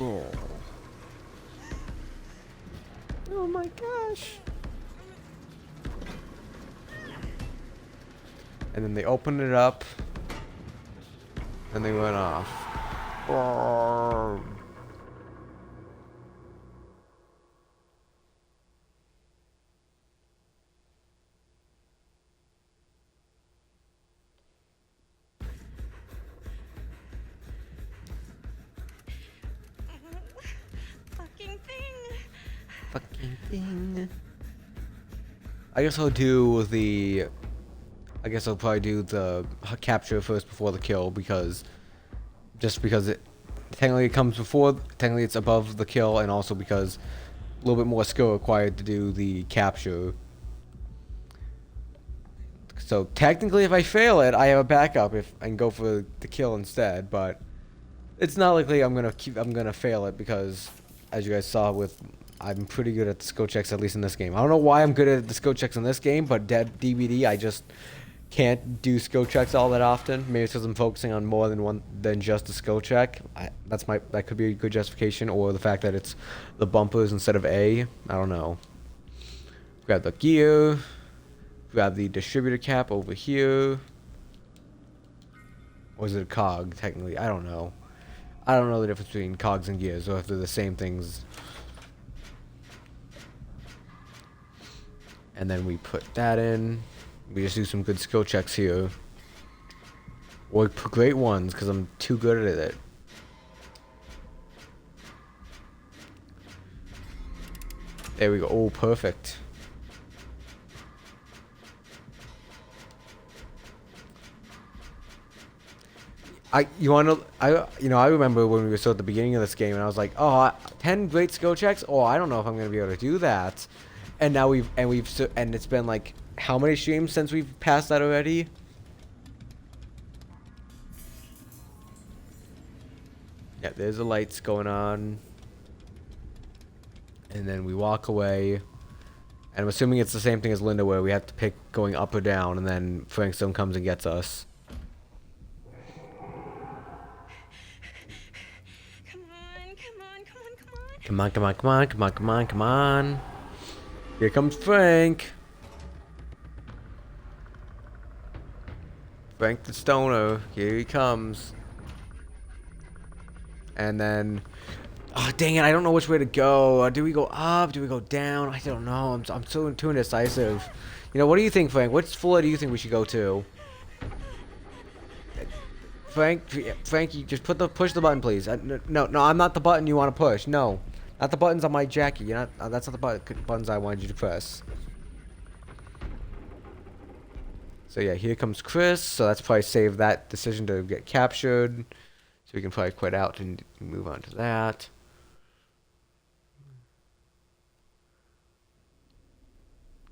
Oh. Oh my gosh. And then they opened it up and they went off. Oh. Fucking thing. Fucking thing. I guess I'll do the. I guess I'll probably do the capture first before the kill because it technically comes before, technically it's above the kill, and also because a little bit more skill required to do the capture. So technically, if I fail it, I have a backup and go for the kill instead. But it's not likely I'm gonna fail it because, as you guys saw, I'm pretty good at the skill checks, at least in this game. I don't know why I'm good at the skill checks in this game, but Dead DVD, I just can't do skill checks all that often. Maybe it's because I'm focusing on more than just a skill check. That could be a good justification, or the fact that it's the bumpers instead of A. I don't know. Grab the gear. Grab the distributor cap over here. Or is it a cog, technically? I don't know. I don't know the difference between cogs and gears, or if they're the same things. And then we put that in. We just do some good skill checks here. Or great ones, because I'm too good at it. There we go. Oh, perfect. I remember when we were still at the beginning of this game, and I was like, oh, 10 great skill checks? Oh, I don't know if I'm gonna be able to do that. And now it's been like how many streams since we've passed that already? Yeah, there's the lights going on. And then we walk away. And I'm assuming it's the same thing as Linda, where we have to pick going up or down, and then Frank Stone comes and gets us. Come on, come on, come on, come on, come on, come on. Here comes Frank. Frank the Stoner. Here he comes. And then Oh, dang it, I don't know which way to go. Do we go up? Do we go down? I don't know. I'm so too indecisive. You know, what do you think, Frank? Which floor do you think we should go to? Frank, Frankie, just push the button, please. No, I'm not the button you want to push. No, not the buttons on my jacket. You're not. That's not the buttons I wanted you to press. So yeah, here comes Chris. So let's probably save that decision to get captured. So we can probably quit out and move on to that.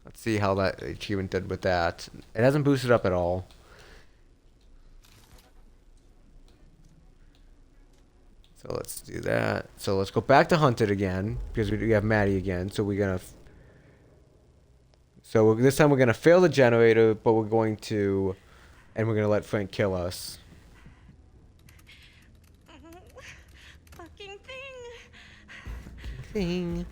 Let's see how that achievement did with that. It hasn't boosted up at all. So let's do that. So let's go back to Hunted again because we have Maddie again. So we're gonna. So this time we're gonna fail the generator, but we're going to, and we're gonna let Frank kill us. Fucking thing. Thing.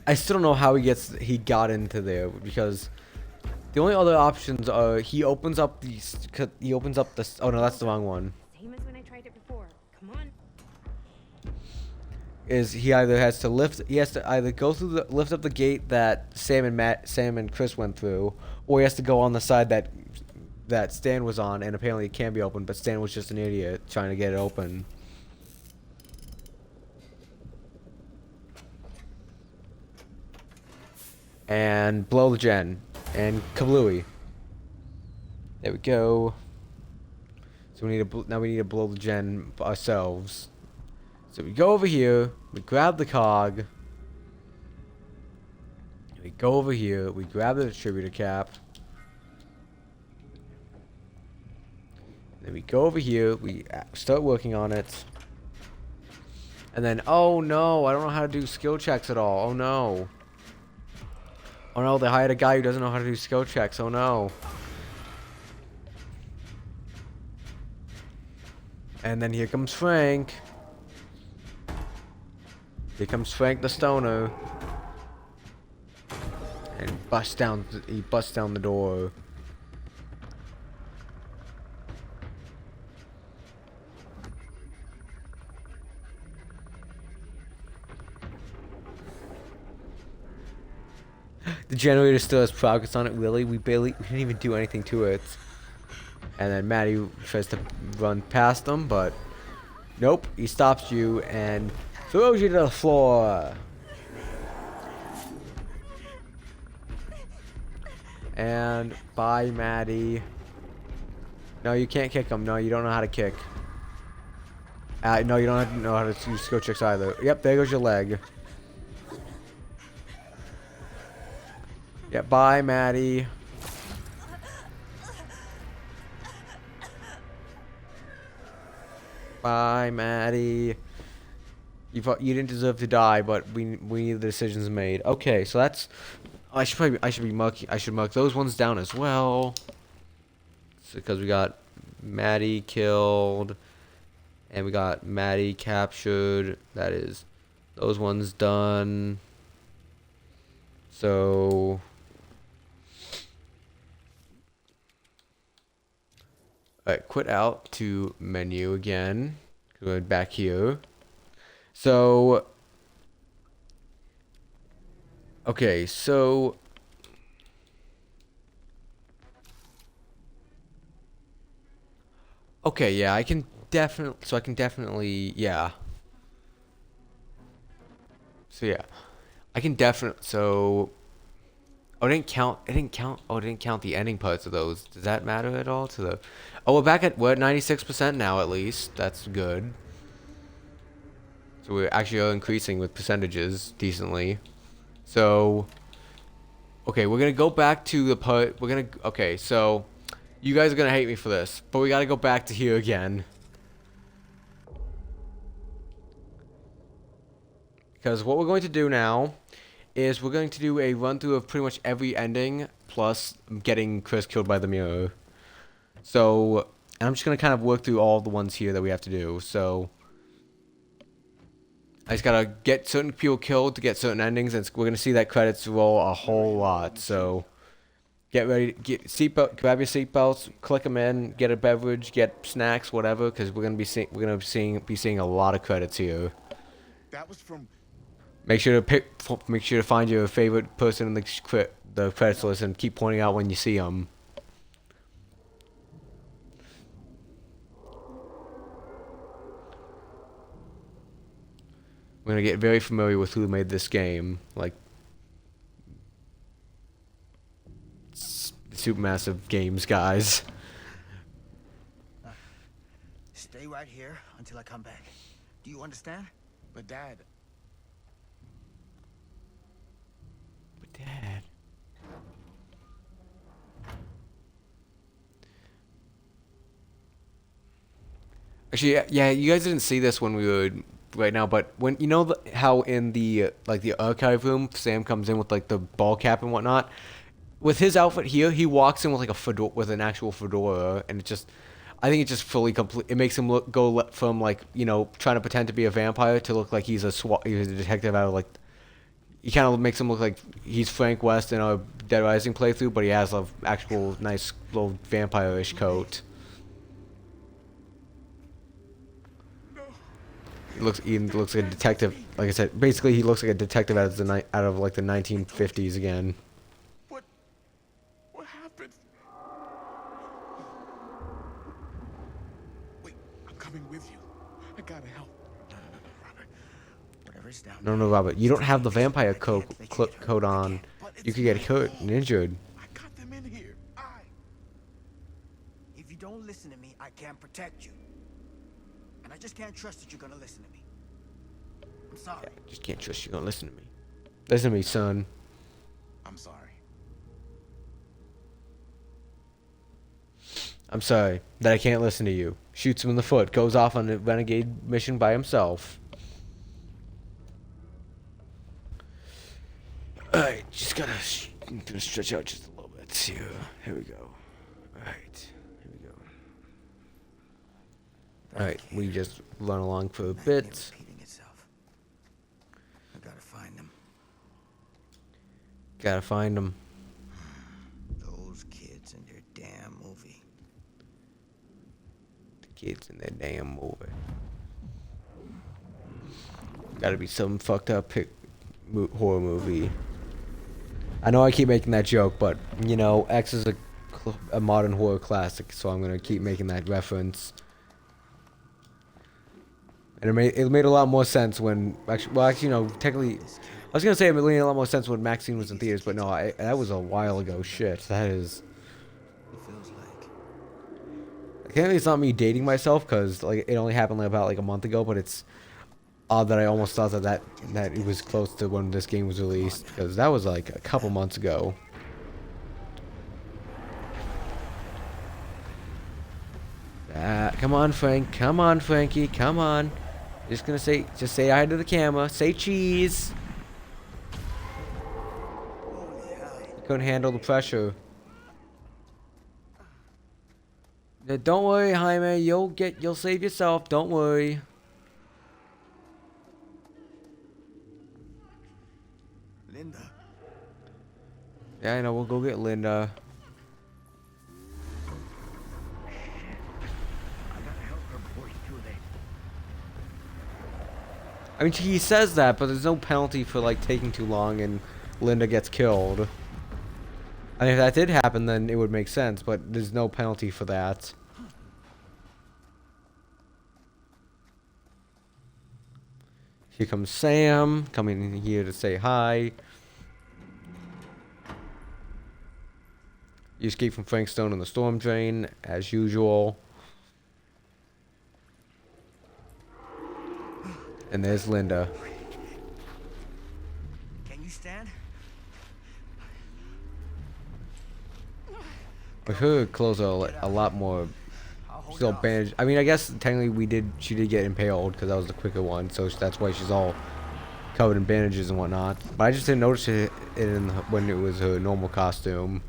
I still don't know how he got into there because the only other options are he opens up the. Oh no, that's the wrong one. Same as when I tried it before. Come on. Is he either has to either go through lift up the gate that Sam and Chris went through, or he has to go on the side that Stan was on, and apparently it can be open, but Stan was just an idiot trying to get it open. And blow the gen. And kablooey. There we go. So now we need to blow the gen ourselves. So we go over here, we grab the cog. We go over here, we grab the distributor cap. Then we go over here, we start working on it. And then, oh no, I don't know how to do skill checks at all. Oh no. Oh no, they hired a guy who doesn't know how to do skill checks. Oh no. And then here comes Frank. Here comes Frank the Stoner. And he busts down the door. The generator still has progress on it, really. We didn't even do anything to it. And then Maddie tries to run past them, but nope, he stops you and throws you to the floor. And bye, Maddie. No, you can't kick him. No, you don't know how to kick. No, you don't know how to use skill checks either. Yep, there goes your leg. Yeah, bye, Maddie. Bye, Maddie. You didn't deserve to die, but we need the decisions made. Okay, so that's. I should mark those ones down as well. Because we got Maddie killed, and we got Maddie captured. That is, those ones done. So. Alright, quit out to menu again. Going back here. So. Okay, so. Okay, yeah, I can definitely, yeah. So yeah. I can definitely, so. Oh, it didn't count the ending parts of those. Does that matter at all to the... Oh, we're back at, we're at 96% now at least. That's good. So we actually are increasing with percentages decently. So, okay, we're gonna go back to the part, okay, so, you guys are gonna hate me for this, but we gotta go back to here again. Because what we're going to do now is we're going to do a run through of pretty much every ending, plus getting Chris killed by the mirror. So, and I'm just going to kind of work through all the ones here that we have to do. So, I just got to get certain people killed to get certain endings, and we're going to see that credits roll a whole lot. So, Get ready. Get seatbelt. Grab your seatbelts. Click them in. Get a beverage. Get snacks. Whatever. Because be seeing a lot of credits here. That was from. Make sure to Make sure to find your favorite person in the credits list and keep pointing out when you see them. We're gonna get very familiar with who made this game, like Supermassive Games guys. Stay right here until I come back. Do you understand? But Dad. But Dad. Actually, yeah, you guys didn't see this when we were right now, but when you know how in the like the archive room, Sam comes in with like the ball cap and whatnot. With his outfit here, he walks in with like a fedora, with an actual fedora, and I think it just fully complete. It makes him from like trying to pretend to be a vampire to look like he's he's a detective out of like. He kind of makes him look like he's Frank West in a Dead Rising playthrough, but he has a actual nice little vampire-ish coat. He looks like a detective. Like I said, basically he looks like a detective out of like the 1950s again. What happened? Wait, I'm coming with you. I gotta help. No, Robert. Whatever's down No, Robert. You don't have the vampire coat on. You could get hurt and injured. I got them in here. If you don't listen to me, I can't protect you. And I just can't trust that you're gonna listen to me. I'm sorry. Yeah, I just can't trust you. Gonna listen to me. Listen to me, son. I'm sorry. I'm sorry that I can't listen to you. Shoots him in the foot. Goes off on a renegade mission by himself. Alright, just gotta stretch out just a little bit. Here we go. Alright, here we go. Alright, we just run along for a bit. Repeating itself. I gotta find them. Gotta find them. Those kids in their damn movie. The kids in their damn movie. Gotta be some fucked up horror movie. I know I keep making that joke, but X is a modern horror classic, so I'm gonna keep making that reference. And it made a lot more sense when technically, I was gonna say it made a lot more sense when Maxine was in theaters, but no, that was a while ago. Shit, that is. It feels like. Apparently, it's not me dating myself because like it only happened about a month ago, but it's odd that I almost thought that it was close to when this game was released because that was like a couple months ago. Come on, Frank. Come on, Frankie. Come on. Just say hi to the camera. Say cheese. You couldn't handle the pressure. Don't worry, Jaime. You'll save yourself. Don't worry. Linda. Yeah, I know. We'll go get Linda. I mean, he says that, but there's no penalty for like taking too long and Linda gets killed. I mean, if that did happen, then it would make sense, but there's no penalty for that. Here comes Sam, coming in here to say hi. You escape from Frank Stone in the storm drain, as usual. And there's Linda. Can you stand? Her clothes are a lot more still bandaged. I mean, I guess technically she did get impaled because that was the quicker one, so that's why she's all covered in bandages and whatnot. But I just didn't notice it when it was her normal costume.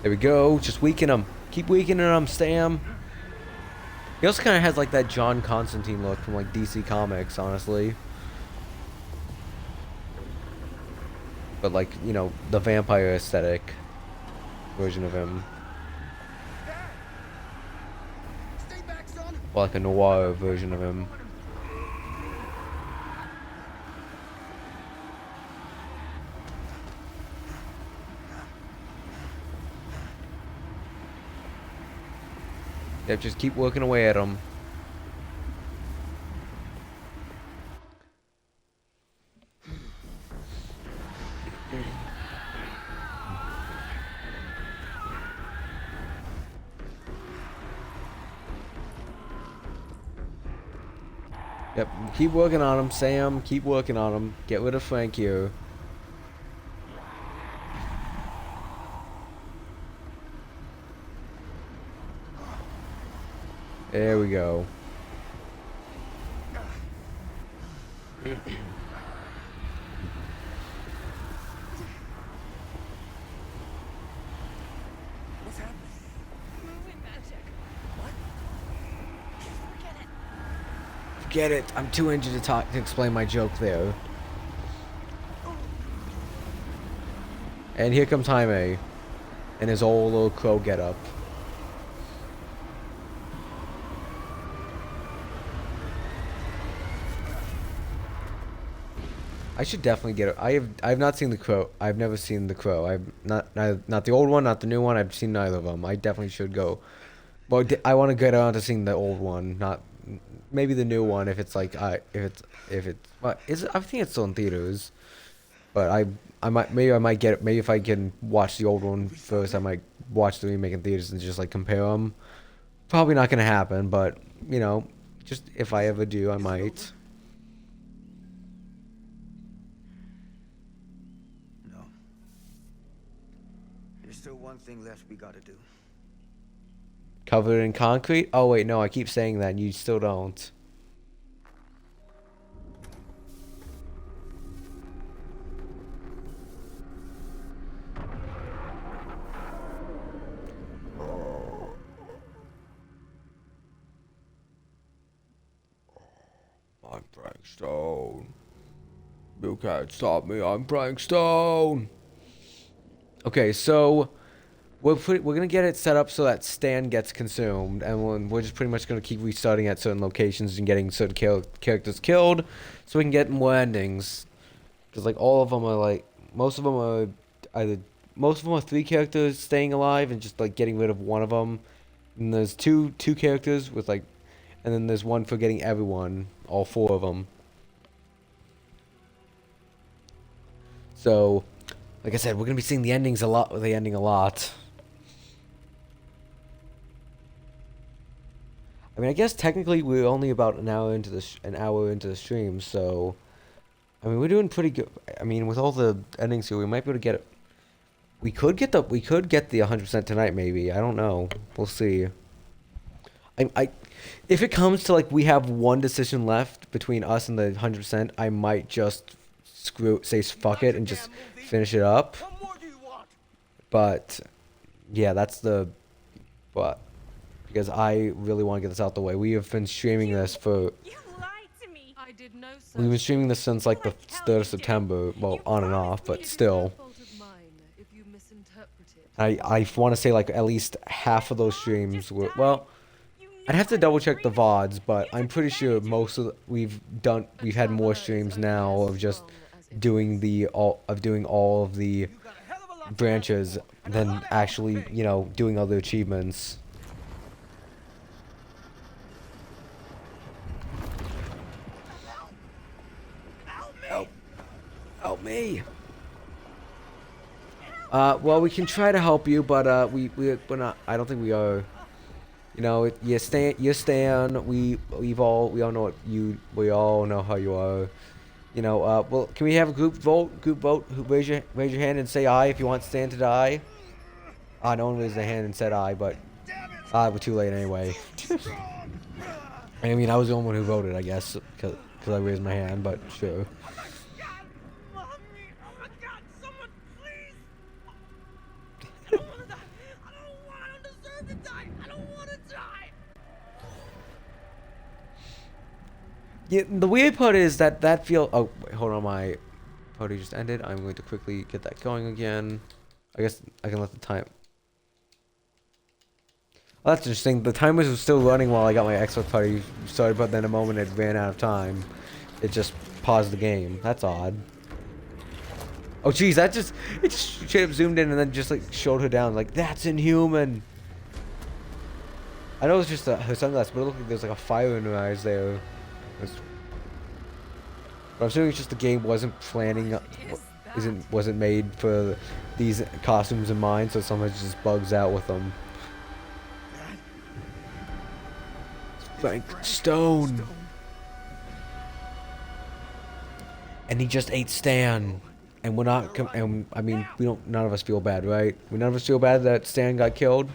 There we go. Just weaken them. Keep weakening them, Sam. He also kind of has like that John Constantine look from like DC Comics, honestly. But like, you know, the vampire aesthetic version of him. Stay back, son. Or like a noir version of him. Yep, just keep working away at him. Yep, keep working on him, Sam. Keep working on him. Get rid of Frank here. There we go. What's happening? Moving magic. What? Forget it. Get it. I'm too injured to talk to explain my joke there. And here comes Jaime in his old little crow getup. I should definitely get it. I've not seen the Crow. I've never seen the Crow. I've not the old one, not the new one. I've seen neither of them. I definitely should go. Well, I want to get around to seeing the old one, not maybe the new one if it's like if it's what is it? I think it's still in theaters. But I might get it. Maybe if I can watch the old one first, I might watch the remake in theaters and just like compare them. Probably not gonna happen, but you know, just if I ever do, I might. No. There's still one thing left we gotta do. Covered in concrete? Oh wait, no, I keep saying that and you still don't. I'm Frank Stone. You can't stop me, I'm Frank Stone. Okay, so we're gonna get it set up so that Stan gets consumed, and we're just pretty much gonna keep restarting at certain locations and getting certain characters killed, so we can get more endings. Cause like all of them are like most of them are 3 characters staying alive and just like getting rid of one of them. And there's two characters with like, and then there's one for getting everyone, all 4 of them. So, like I said, we're gonna be seeing the endings a lot. The ending a lot. I mean, I guess technically we're only about an hour into the stream, so I mean we're doing pretty good. I mean, with all the endings here, we might be able to get it. We could get the 100% tonight, maybe. I don't know. We'll see. If it comes to like we have one decision left between us and the 100%, I might just say fuck it and just finish it up. What more do you want? But yeah, that's the but because I really want to get this out the way. We have been streaming this for You lied to me. I did no such we've been streaming this since like the 3rd of September. Well, on and off, but still. fault of mine if you misinterpreted. I want to say like at least half of those streams were well. I'd have to double check the VODs, but I'm pretty sure most of we've had more streams now of just doing all of the branches than actually, you know, doing other achievements. Help me. Well, we can try to help you, but we're not. I don't think we are. You know, you Stan. We all know we all know how you are. You know, well, can we have a group vote? Raise your hand and say aye if you want Stan to die. No one raised their hand and said aye, but we're too late anyway. I mean, I was the only one who voted, I guess, because I raised my hand, but sure. Mommy, oh my God, someone, please. I don't want to die. I don't want to deserve to die. I don't want to die. Yeah, the weird part is that feel. Oh, wait, hold on, my party just ended. I'm going to quickly get that going again. I guess I can let the time. Well, that's interesting. The timer was still running while I got my Xbox party started, but then the moment it ran out of time, it just paused the game. That's odd. Oh, jeez, it just straight up zoomed in and then just like showed her down. Like, that's inhuman. I know it's just her sunglasses, but it looked like there's like a fire in her eyes there. But I'm assuming it's just the game wasn't planning, wasn't made for these costumes in mind, so sometimes it just bugs out with them. Frank Stone. And he just ate Stan. And we're not, and I mean, none of us feel bad, right? None of us feel bad that Stan got killed.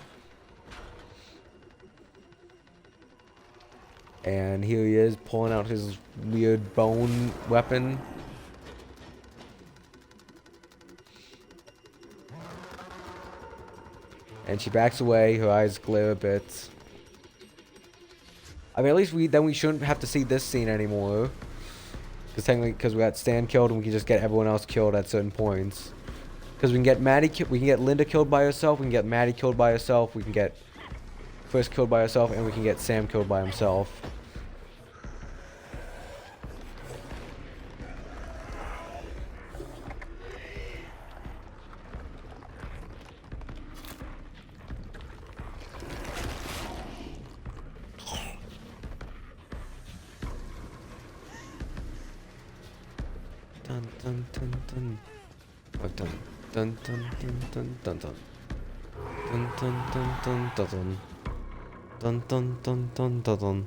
And here he is, pulling out his weird bone weapon. And she backs away, her eyes glare a bit. I mean, at least we shouldn't have to see this scene anymore. Because technically, because we got Stan killed and we can just get everyone else killed at certain points. Because we can get we can get Linda killed by herself, we can get Maddie killed by herself, we can get Chris killed by herself, and we can get Sam killed by himself. Dun dun dun dun. Oh, dun dun dun dun dun dun dun. Dun dun dun dun dun dun. Dun dun dun dun dun dun.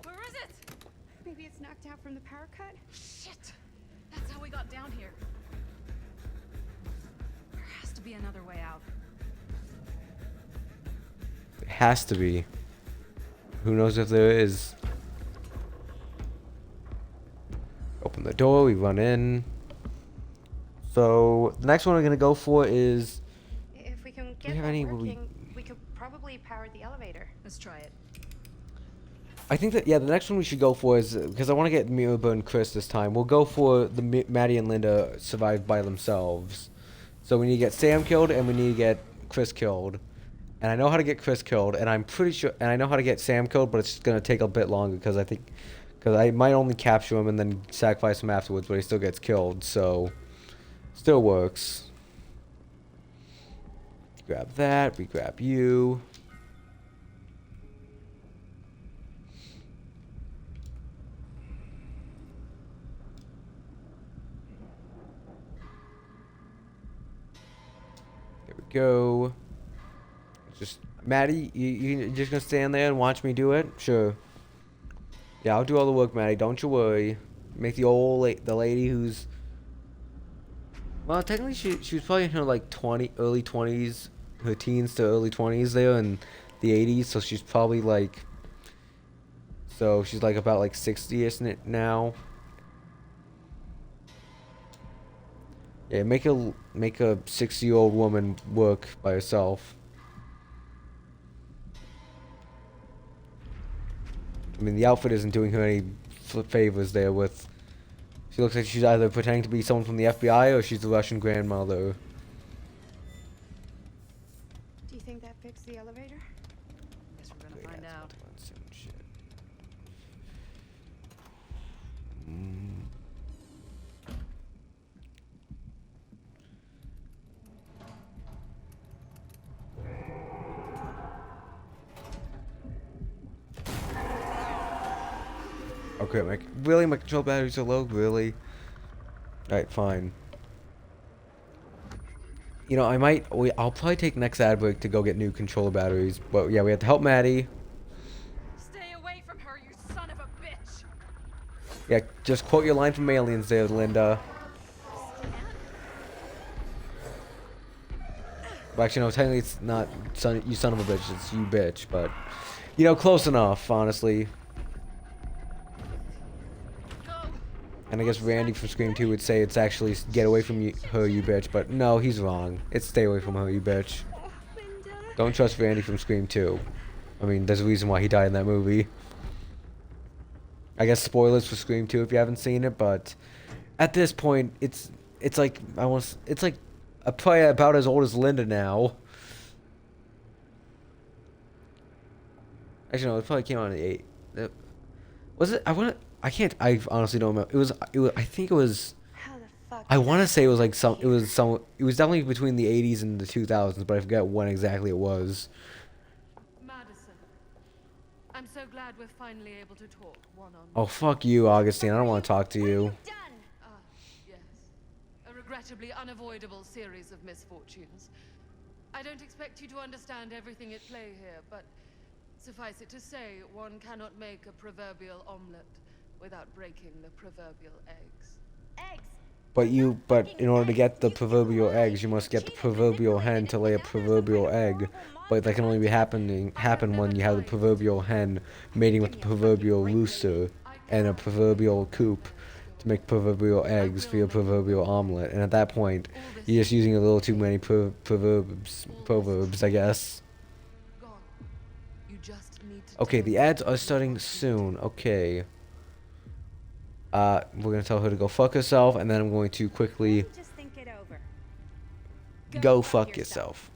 Where is it? Maybe it's knocked out from the power cut? Shit! That's how we got down here. There has to be another way out. It has to be. Who knows if there is? Open the door, we run in. So the next one we're gonna go for is. If we can we get have that any- working, we could probably power the elevator. Let's try it. I think that, yeah, the next one we should go for is, because I want to get Mirabel and Chris this time, we'll go for the Maddie and Linda survived by themselves. So we need to get Sam killed and we need to get Chris killed. And I know how to get Chris killed, and I'm pretty sure, and I know how to get Sam killed, but it's going to take a bit longer because I might only capture him and then sacrifice him afterwards, but he still gets killed, so still works. Grab that, we grab you. There we go. Just, Maddie, you just gonna stand there and watch me do it? Sure. Yeah, I'll do all the work, Maddie. Don't you worry. Make the the lady who's, well, technically she was probably in her like early 20s, her teens to early 20s there in the 80s, so she's probably like, so she's like about like 60, isn't it now? Yeah, make a 60-year-old woman work by herself. I mean, the outfit isn't doing her any favors there with... She looks like she's either pretending to be someone from the FBI or she's the Russian grandmother. Do you think that fixed the elevator? Guess we're gonna find out. Shit. Okay, really? My control batteries are low? Really? Alright, fine. You know, I'll probably take next ad break to go get new controller batteries. But yeah, we have to help Maddie. Stay away from her, you son of a bitch! Yeah, just quote your line from Aliens there, Linda. Well, actually, no, technically it's not you son of a bitch, it's you bitch, but... You know, close enough, honestly. Go! And I guess Randy from Scream 2 would say it's actually get away from her, you bitch. But no, he's wrong. It's stay away from her, you bitch. Linda. Don't trust Randy from Scream 2. I mean, there's a reason why he died in that movie. I guess spoilers for Scream 2 if you haven't seen it, but at this point, it's like it's like probably about as old as Linda now. Actually, no, it probably came out in the was it? I honestly don't remember. It was. I think it was. How the fuck? I did want that to say it was like get some. It here? was some. It was definitely between the 80s and the 2000s, but I forget when exactly it was. Madison, I'm so glad we're finally able to talk one-on-one. Oh fuck you, Augustine. I don't want to talk to you. Done. Ah, yes. A regrettably unavoidable series of misfortunes. I don't expect you to understand everything at play here, but suffice it to say, one cannot make a proverbial omelette without breaking the proverbial eggs. Eggs. But in order to get the proverbial eggs, you must get the proverbial hen to lay a proverbial egg. But that can only happen when you have the proverbial hen mating with the proverbial rooster and a proverbial coop to make proverbial eggs for your proverbial omelet. And at that point, you're just using a little too many proverbs, I guess. Gone. You just need to Okay, tell the me ads are what starting you soon. Okay. We're gonna tell her to go fuck herself, and then I'm going to quickly Just think it over. go fuck yourself.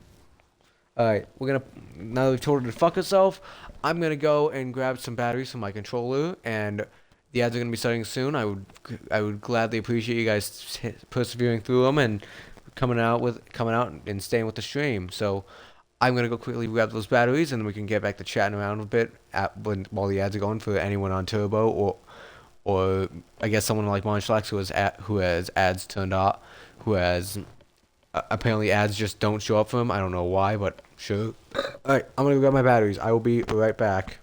Alright, now that we've told her to fuck herself, I'm gonna go and grab some batteries from my controller, and the ads are gonna be starting soon. I would gladly appreciate you guys persevering through them and coming out and staying with the stream. So I'm gonna go quickly grab those batteries, and then we can get back to chatting around a bit while the ads are going for anyone on Turbo or I guess someone like Monchlax who has ads turned off, who has apparently ads just don't show up for him. I don't know why, but sure. Alright, I'm gonna go grab my batteries. I will be right back.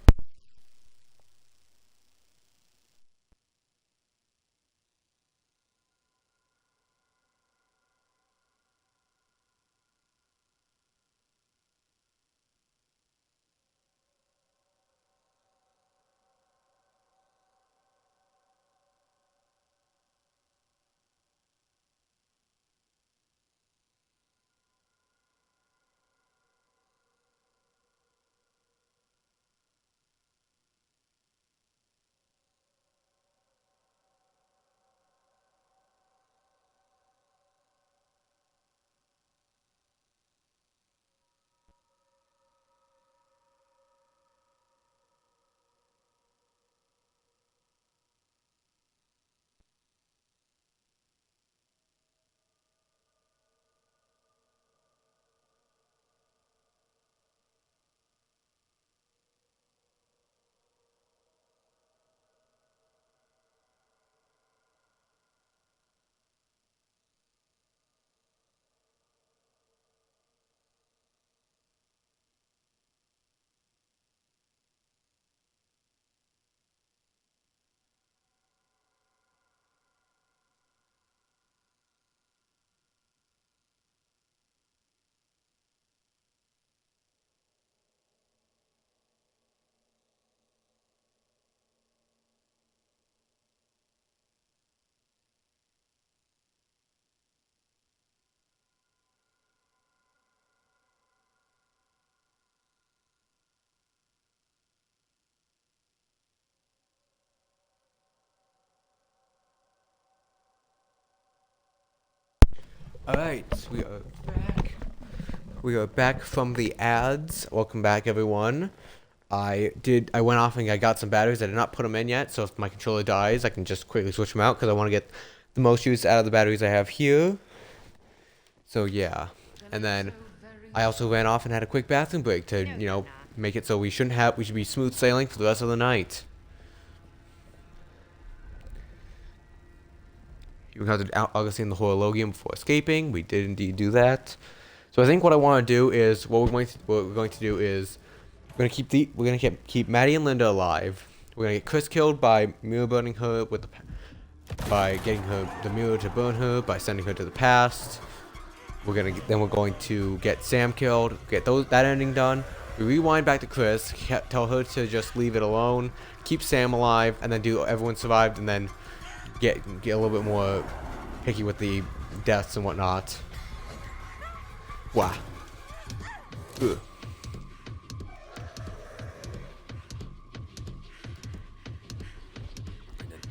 Alright, we are back. We are back from the ads. Welcome back, everyone. I went off and I got some batteries. I did not put them in yet, so if my controller dies, I can just quickly switch them out because I want to get the most use out of the batteries I have here. So yeah, and then I also ran off and had a quick bathroom break to, make it so we should be smooth sailing for the rest of the night. You encountered Augustine the Horologium before escaping. We did indeed do that. So I think what I want to do is we're going to keep Maddie and Linda alive. We're gonna get Chris killed by mirror burning her by getting the mirror to burn her by sending her to the past. We're going to get Sam killed, get that ending done. We rewind back to Chris, tell her to just leave it alone, keep Sam alive, and then do everyone survived, and then get a little bit more picky with the deaths and whatnot. Wow. Ugh.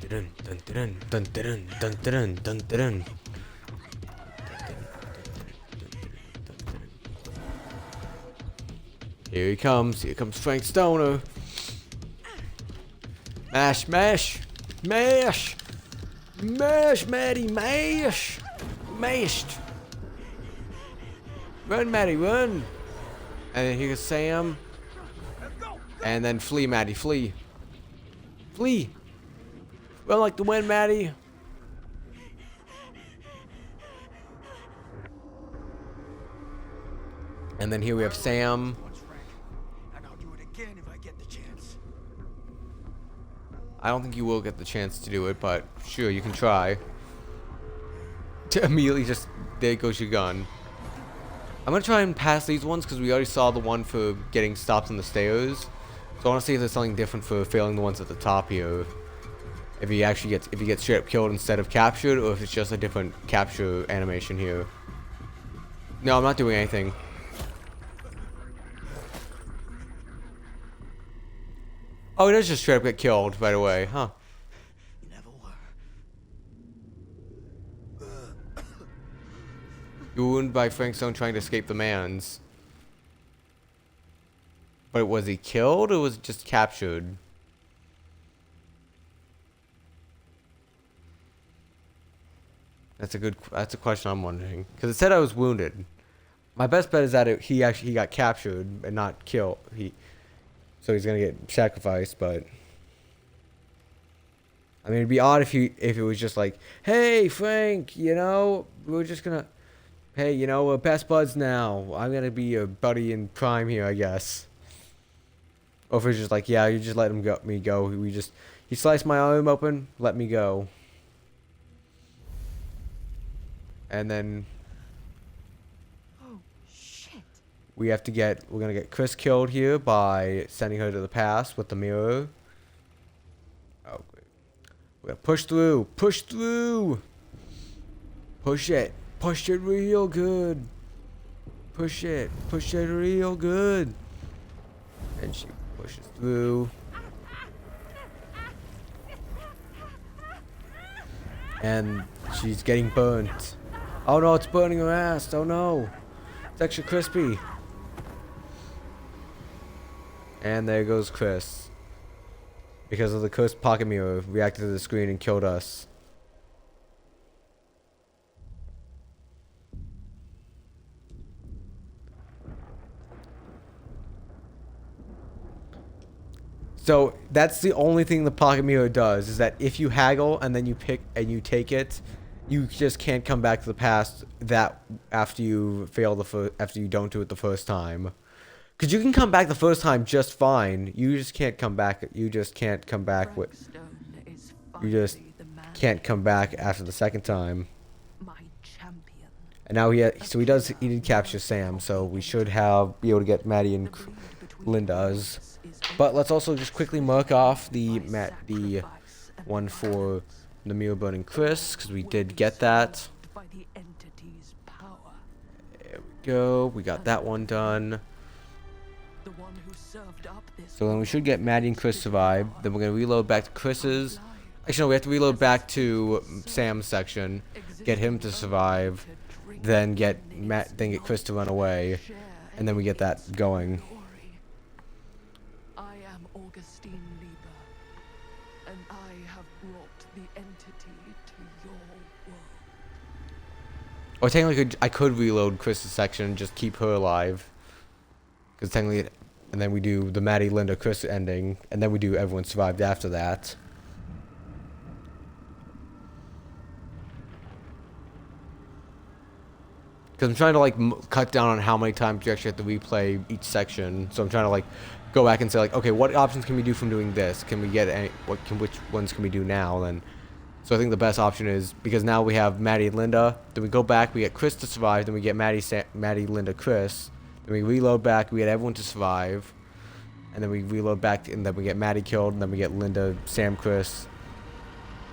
Dun dun dun dun dun dun dun dun dun. Here he comes. Here comes Frank Stoner. Mash, mash, mash, mash, Maddie, mash, mashed. Run, Maddie, run. And then here's Sam. And then flee, Maddie, flee. Flee. Run like the wind, Maddie. And then here we have Sam. Once, Frank, and I'll do it again if I get the chance. I don't think you will get the chance to do it, but sure, you can try. To immediately just, there goes your gun. I'm gonna try and pass these ones because we already saw the one for getting stopped on the stairs. So I want to see if there's something different for failing the ones at the top here. If he actually gets, if he gets straight up killed instead of captured, or if it's just a different capture animation here. No, I'm not doing anything. Oh, he does just straight up get killed right away, huh? You never were. You were wounded by Frank Stone trying to escape the mans. But was he killed or was he just captured? That's a question I'm wondering. Because it said I was wounded. My best bet is that he got captured and not killed. So he's gonna get sacrificed, but I mean it'd be odd if it was just like, hey Frank, you know, we're just gonna, hey, you know, we're best buds now. I'm gonna be your buddy in crime here, I guess. Or if it's just like, yeah, you just let me go. He sliced my arm open, let me go. And then Oh, shit. we're gonna get Chris killed here by sending her to the past with the mirror. Oh, great. We're gonna push through, push through. Push it real good. Push it real good. And she pushes through. And she's getting burnt. Oh no, it's burning her ass. Oh no. It's extra crispy. And there goes Chris. Because of the cursed pocket mirror, reacted to the screen and killed us. So that's the only thing the pocket mirror does, is that if you haggle and then you pick and you take it, you just can't come back to the past that after you fail after you don't do it the first time. Because you can come back the first time just fine. You just can't come back. You just can't come back Frank with. Stone is You just finally the man, can't come back after the second time. my champion. And now he did capture Sam, so we should be able to get Maddie and Linda's. But let's also just quickly mark off the one for the mirror burning Chris, because we did get that. By the entity's power. There we go. We got that one done. The one who served up this So then we should get Maddie and Chris survive. Then we're gonna reload back to Chris's. Actually, no, we have to reload back to Sam's section, get him to survive, then get Chris to run away, and then we get that going. I am Augustine Lieber, and I have brought the entity to your world. Or technically, I could reload Chris's section and just keep her alive. Because technically, and then we do the Maddie, Linda, Chris ending, and then we do everyone survived after that. Because I'm trying to like cut down on how many times you actually have to replay each section. So I'm trying to like go back and say like, okay, what options can we do from doing this? Can we get which ones can we do now? Then, so I think the best option is, because now we have Maddie and Linda. Then we go back, we get Chris to survive. Then we get Maddie, Linda, Chris. Then we reload back, we get everyone to survive. And then we reload back, and then we get Maddie killed, and then we get Linda, Sam, Chris.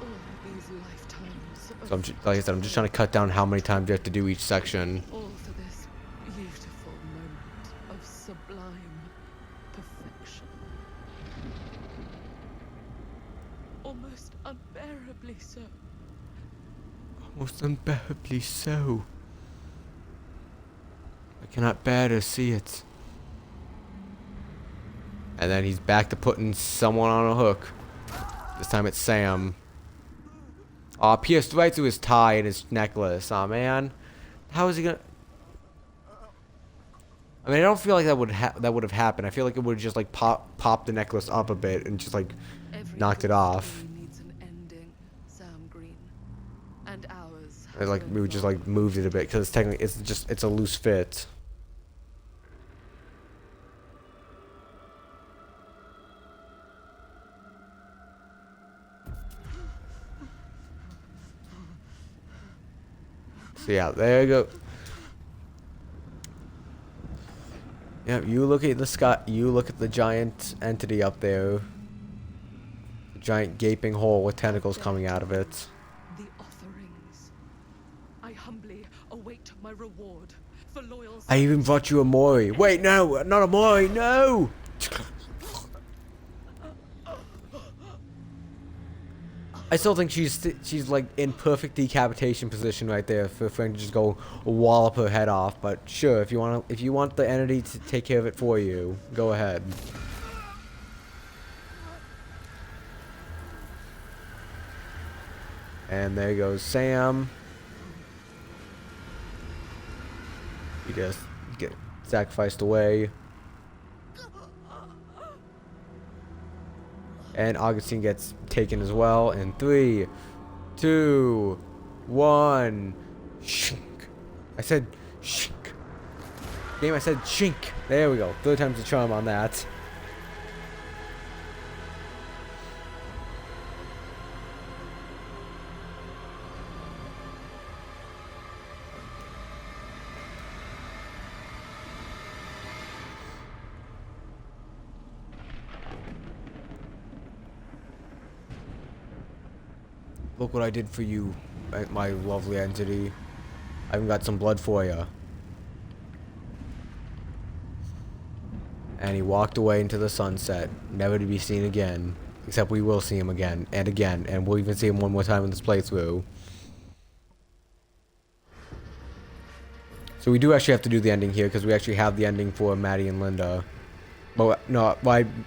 All these So like I said, I'm just trying to cut down how many times you have to do each section. All for this beautiful moment of sublime perfection. Almost unbearably so. Most unbearably so. I cannot bear to see it. And then he's back to putting someone on a hook. This time it's Sam. Aw, pierced right through his tie and his necklace. Aw, man. How is he gonna... I mean, I don't feel like that would have happened. I feel like it would just like pop the necklace up a bit and just like Every knocked it good off. story needs an ending, Sam Green. And ours And, like we just like moved it a bit because technically it's a loose fit. So yeah, there you go. Yeah, you look at the sky. You look at the giant entity up there. The giant gaping hole with tentacles coming out of it. The offerings. I humbly await my reward for loyal. I even brought you a Mori. Wait, no, not a Mori. No. I still think she's like in perfect decapitation position right there for Frank to just go wallop her head off. But sure, if you want the entity to take care of it for you, go ahead. And there goes Sam. He just get sacrificed away. And Augustine gets taken as well. In 3, 2, 1. Shink. I said shink. Game, I said shink. There we go. 3rd time's the charm on that. Look what I did for you, my lovely entity. I even got some blood for you. And he walked away into the sunset, never to be seen again. Except we will see him again, and we'll even see him one more time in this playthrough. So we do actually have to do the ending here, because we actually have the ending for Maddie and Linda. But no,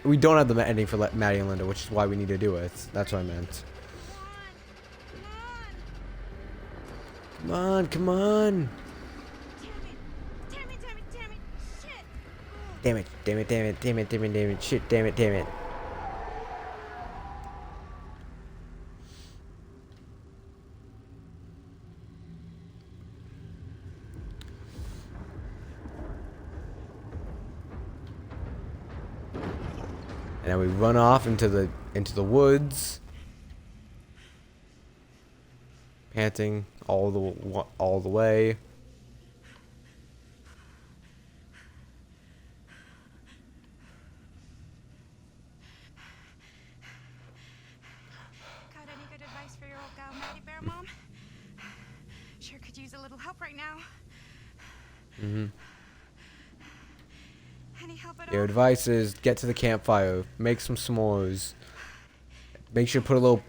we don't have the ending for Maddie and Linda, which is why we need to do it. That's what I meant. Come on, come on. Damn it, shit. Damn it, damn it, damn it, damn it, damn it, damn it, shit, damn it, damn it. And then we run off into the woods, panting all the way. Got any good advice for your old gal, Maddie Bear Mom? Sure could use a little help right now. Any help at Your all? advice is get to the campfire, make some s'mores. Make sure to put a little,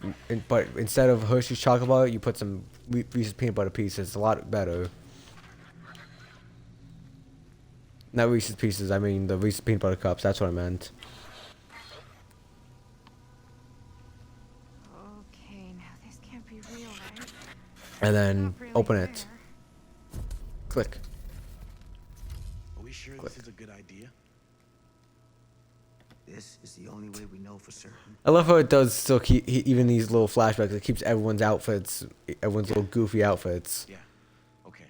but instead of Hershey's chocolate bar, you put some Reese's peanut butter pieces. It's a lot better. Not Reese's pieces, I mean the Reese's peanut butter cups. That's what I meant. Okay, now this can't be real, right? And then Not really open it. fair. Click. Are we sure Click. this is a good idea? This is the only way we know for certain. I love how it does still keep even these little flashbacks. It keeps everyone's outfits, everyone's little goofy outfits. Yeah. Okay.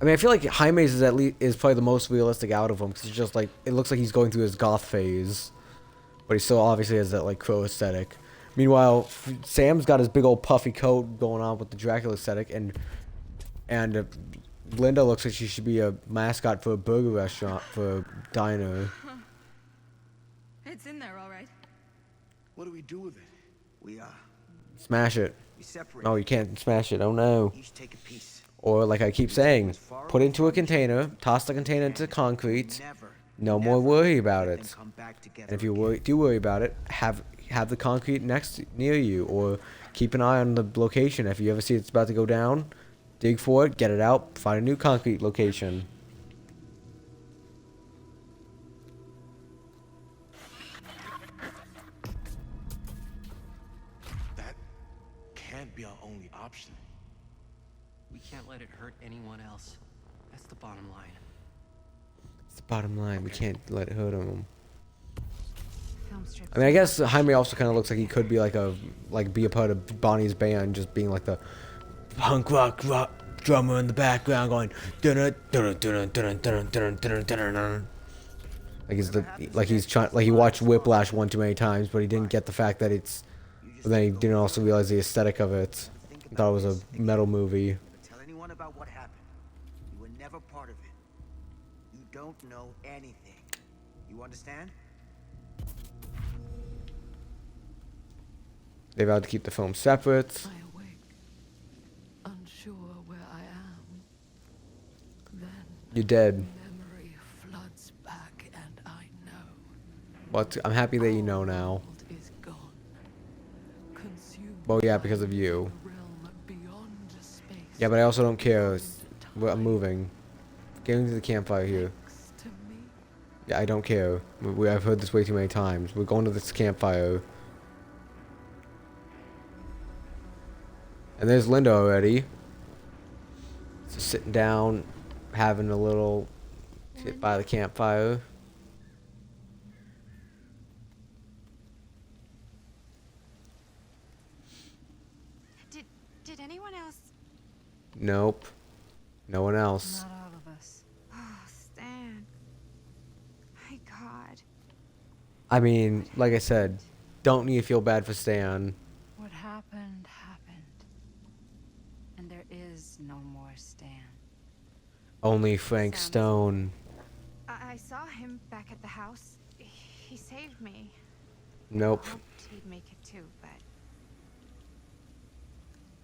I mean, I feel like Jaime's is probably the most realistic out of them because it's just like it looks like he's going through his goth phase, but he still obviously has that like crow aesthetic. Meanwhile, Sam's got his big old puffy coat going on with the Dracula aesthetic, and Linda looks like she should be a mascot for a burger restaurant, for a diner. It's in there, all right. What do we do with it? We Smash it. We separate. Oh, you can't smash it. Oh no. Each take a piece. Or like I keep saying, put it into a container, toss the container into concrete. Never. No more worry about let them it. come back together And if you again. do worry about it, have the concrete near you, or keep an eye on the location. If you ever see it's about to go down, dig for it, get it out, find a new concrete location. That can't be our only option. We can't let it hurt anyone else. That's the bottom line. It's the bottom line. We can't let it hurt him. Film strip. I mean, I guess Jaime also kind of looks like he could be be a part of Bonnie's band, just being like the punk rock drummer in the background going dun dun dun dun dun dun dun dun. Like he's trying, like he watched Whiplash one too many times, but he didn't get the fact that it's. But then he didn't also realize the aesthetic of it. He thought it was a metal movie. But tell anyone about what happened. You were never part of it. You don't know anything. You understand? They vowed to keep the film separate. I awake, unsure where I am. Then You're dead. memory floods back, and I know. But I'm happy that you know now. All is gone, consumed Well, yeah, by because of you. the realm beyond space. Yeah, but I also don't care. and I'm time. moving. Getting to the campfire here. Thanks to me. Yeah, I don't care. I've heard this way too many times. We're going to this campfire. And there's Linda already. So sitting down, having a little sit by the campfire. Did anyone else? Nope. No one else. Not all of us. Oh, Stan. My God. I mean, like I said, don't need to feel bad for Stan. What happened, happened. And there is no more Stan. Only Frank Sounds- Stone. I saw him back at the house. He saved me. Nope. Hoped he'd make it too, but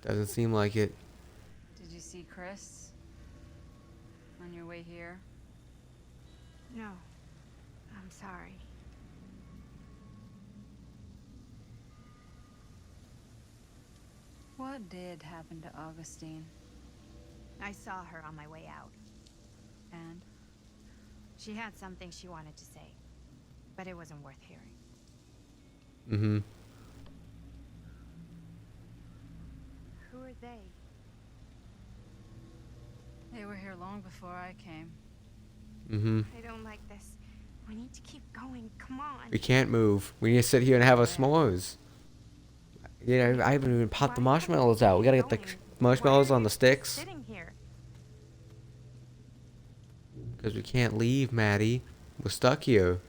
Doesn't seem like it. Did you see Chris? On your way here? no. I'm sorry. What did happen to Augustine? I saw her on my way out. And? She had something she wanted to say, but it wasn't worth hearing. Mm-hmm. Who are they? They were here long before I came. Mm-hmm. I don't like this. We need to keep going. Come on. We can't move. We need to sit here and have our s'mores. Yeah, I haven't even popped the Why haven't marshmallows we out. We gotta kept get the going? marshmallows Why are on you the sticks. Sitting here. Because we can't leave, Maddie. We're stuck here.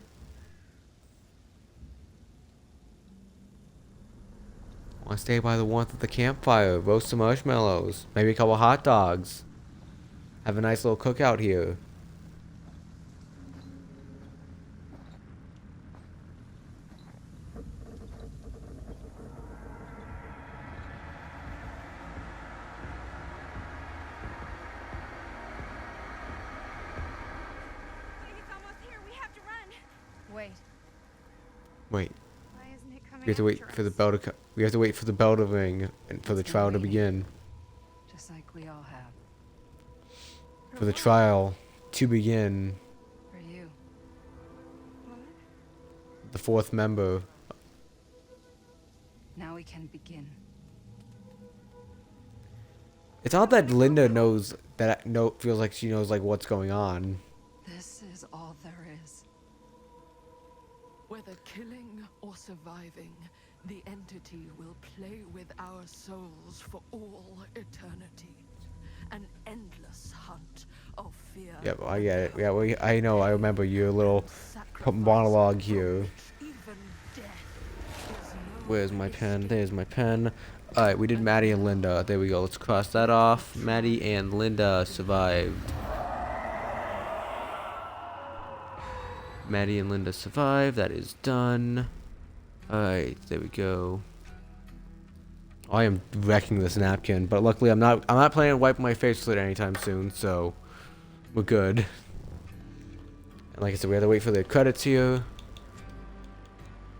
Want to stay by the warmth of the campfire. Roast some marshmallows. Maybe a couple hot dogs. Have a nice little cookout here. It's almost here. We have to run. Wait. Why Wait. isn't it coming We have to wait after for the us? bell to we have to wait for the bell to ring and for the It's been trial to waiting. begin. Just like we all have. For the trial to begin. For you. What? The fourth member. Now we can begin. It's odd that Linda knows that feels like she knows like what's going on. This is all there is. Whether killing or surviving, the entity will play with our souls for all eternity. An endless hunt of fear. Yep, I get it. Yeah, well, I know. I remember your little Sacrifice monologue from here. which even death is no Where's my escape. pen? There's my pen. Alright, we did Maddie and Linda. There we go. Let's cross that off. Maddie and Linda survived. Maddie and Linda survived. That is done. Alright, there we go. I am wrecking this napkin, but luckily I'm not. I'm not planning on wiping my face with it anytime soon, so we're good. And like I said, we have to wait for the credits here.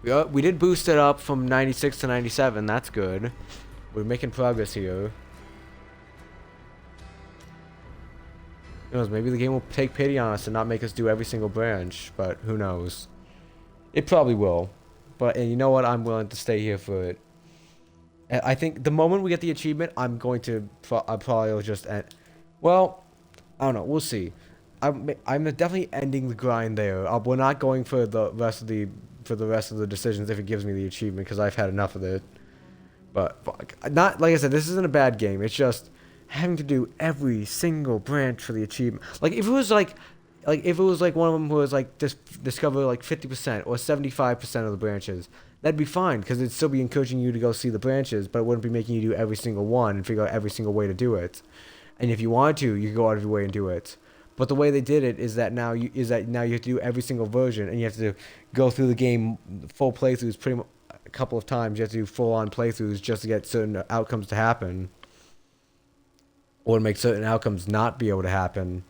We did boost it up from 96 to 97. That's good. We're making progress here. Who knows? Maybe the game will take pity on us and not make us do every single branch, but who knows? It probably will. But and you know what? I'm willing to stay here for it. I think the moment we get the achievement, I'm going to. I probably will just end. Well, I don't know. We'll see. I'm definitely ending the grind there. We're not going for the rest of the decisions if it gives me the achievement because I've had enough of it. But not like I said, this isn't a bad game. It's just having to do every single branch for the achievement. Like if it was like if it was like one of them who was like discover like 50% or 75% of the branches, that'd be fine because it'd still be encouraging you to go see the branches, but it wouldn't be making you do every single one and figure out every single way to do it. And if you wanted to, you could go out of your way and do it. But the way they did it is that now you have to do every single version and you have to go through the game full playthroughs pretty much a couple of times. You have to do full on playthroughs just to get certain outcomes to happen, or to make certain outcomes not be able to happen.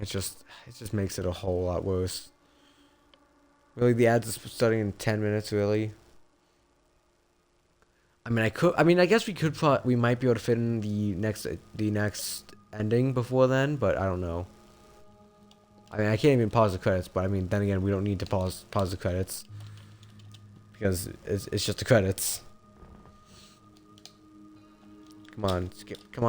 It just makes it a whole lot worse. Really, the ads are starting in 10 minutes. Really. I mean, I guess we might be able to fit in the next ending before then, but I don't know. I mean, I can't even pause the credits, but I mean, then again, we don't need to pause the credits because it's just the credits. Come on, come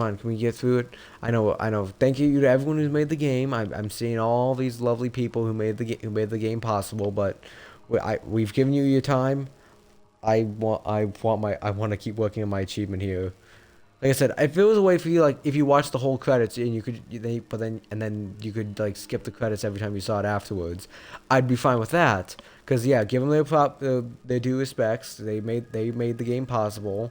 on, can we get through it? I know. Thank you to everyone who's made the game. I'm seeing all these lovely people who made the game possible, but we've given you your time. I want to keep working on my achievement here. Like I said, if it was a way for you, like if you watch the whole credits and you could, then you could like skip the credits every time you saw it afterwards, I'd be fine with that. Cause yeah, give them their due respects. They made the game possible,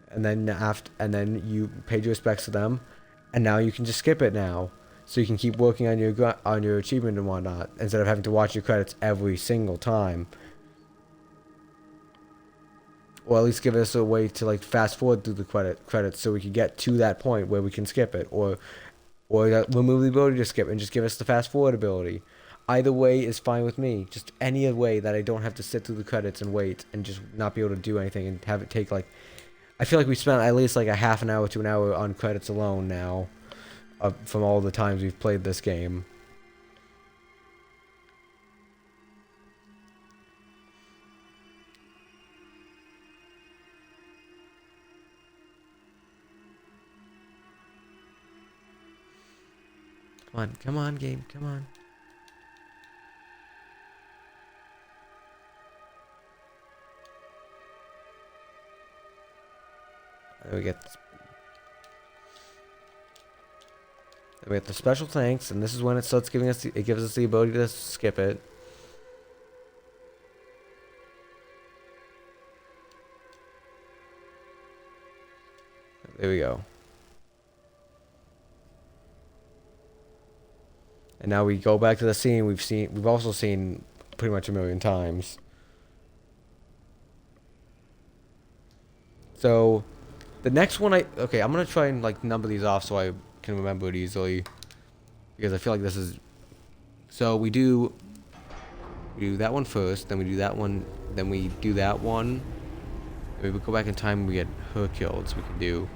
and then you paid your respects to them, and now you can just skip it now, so you can keep working on your achievement and whatnot instead of having to watch your credits every single time. Or at least give us a way to like fast forward through the credits so we can get to that point where we can skip it, or remove the ability to skip and just give us the fast forward ability. Either way is fine with me. Just any way that I don't have to sit through the credits and wait and just not be able to do anything and have it take like. I feel like we spent at least like a half an hour to an hour on credits alone now, from all the times we've played this game. Come on, game, come on. Then we get the special thanks, and this is when it starts giving us it gives us the ability to skip it. There we go. And now we go back to the scene we've also seen pretty much a million times. So the next one I'm gonna try and like number these off so I can remember it easily, because I feel like this is. So we do that one first, then we do that one, then we do that one. Maybe we go back in time and we get her killed, so we can do.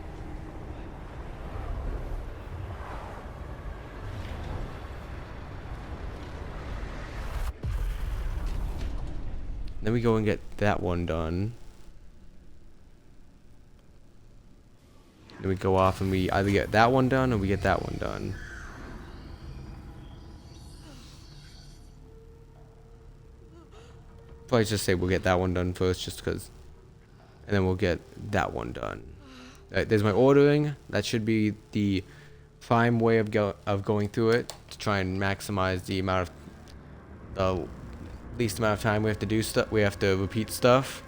Then we go and get that one done. Then we go off and we either get that one done or we get that one done. Probably just say we'll get that one done first just because. And then we'll get that one done. There's my ordering. That should be the prime way of going through it to try and maximize the least amount of time we have to do stuff. We have to repeat stuff.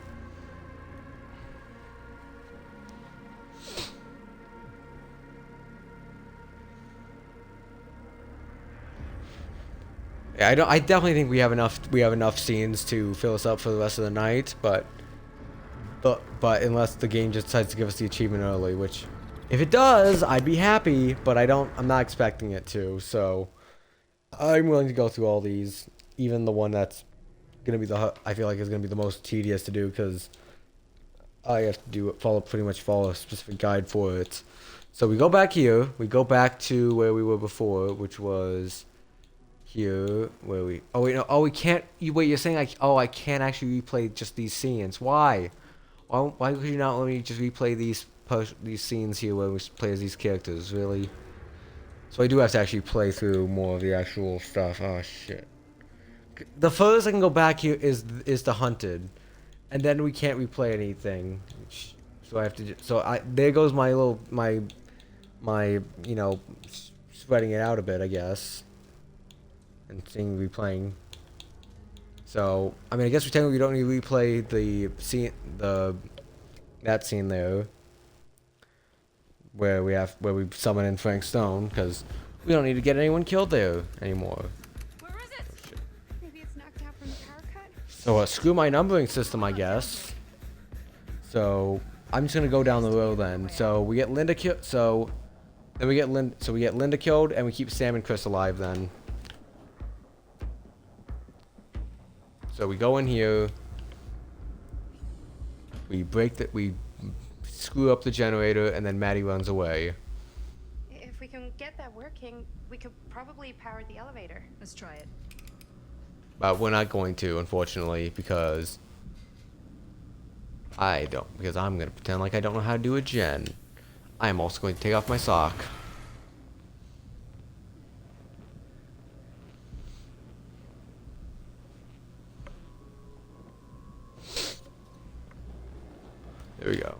Yeah, I definitely think we have enough scenes to fill us up for the rest of the night, but unless the game just decides to give us the achievement early, which if it does, I'd be happy, but I'm not expecting it to, so I'm willing to go through all these, even the one that's gonna be I feel like is gonna be the most tedious to do because I have to pretty much follow a specific guide for it. So we go back here, we go back to where we were before, which was here, where we, oh wait, no, oh we can't, wait, you're saying I can't actually replay just these scenes, why could you not let me just replay these scenes here where we play as these characters, really? So I do have to actually play through more of the actual stuff. Oh shit. The furthest I can go back here is the hunted, and then we can't replay anything. So I have to. There goes my little you know, spreading it out a bit, I guess, and seeing replaying. So I mean, I guess we don't need to replay that scene there where we summon in Frank Stone because we don't need to get anyone killed there anymore. Where is it? Maybe it's knocked out from the power cut? So screw my numbering system, I guess. So I'm just gonna go down the road then. So we get Linda killed. So we get Linda killed, and we keep Sam and Chris alive then. So we go in here. We screw up the generator, and then Maddie runs away. If we can get that working, we could probably power the elevator. Let's try it. But we're not going to, unfortunately, because I'm gonna pretend like I don't know how to do a gen. I am also going to take off my sock. There we go.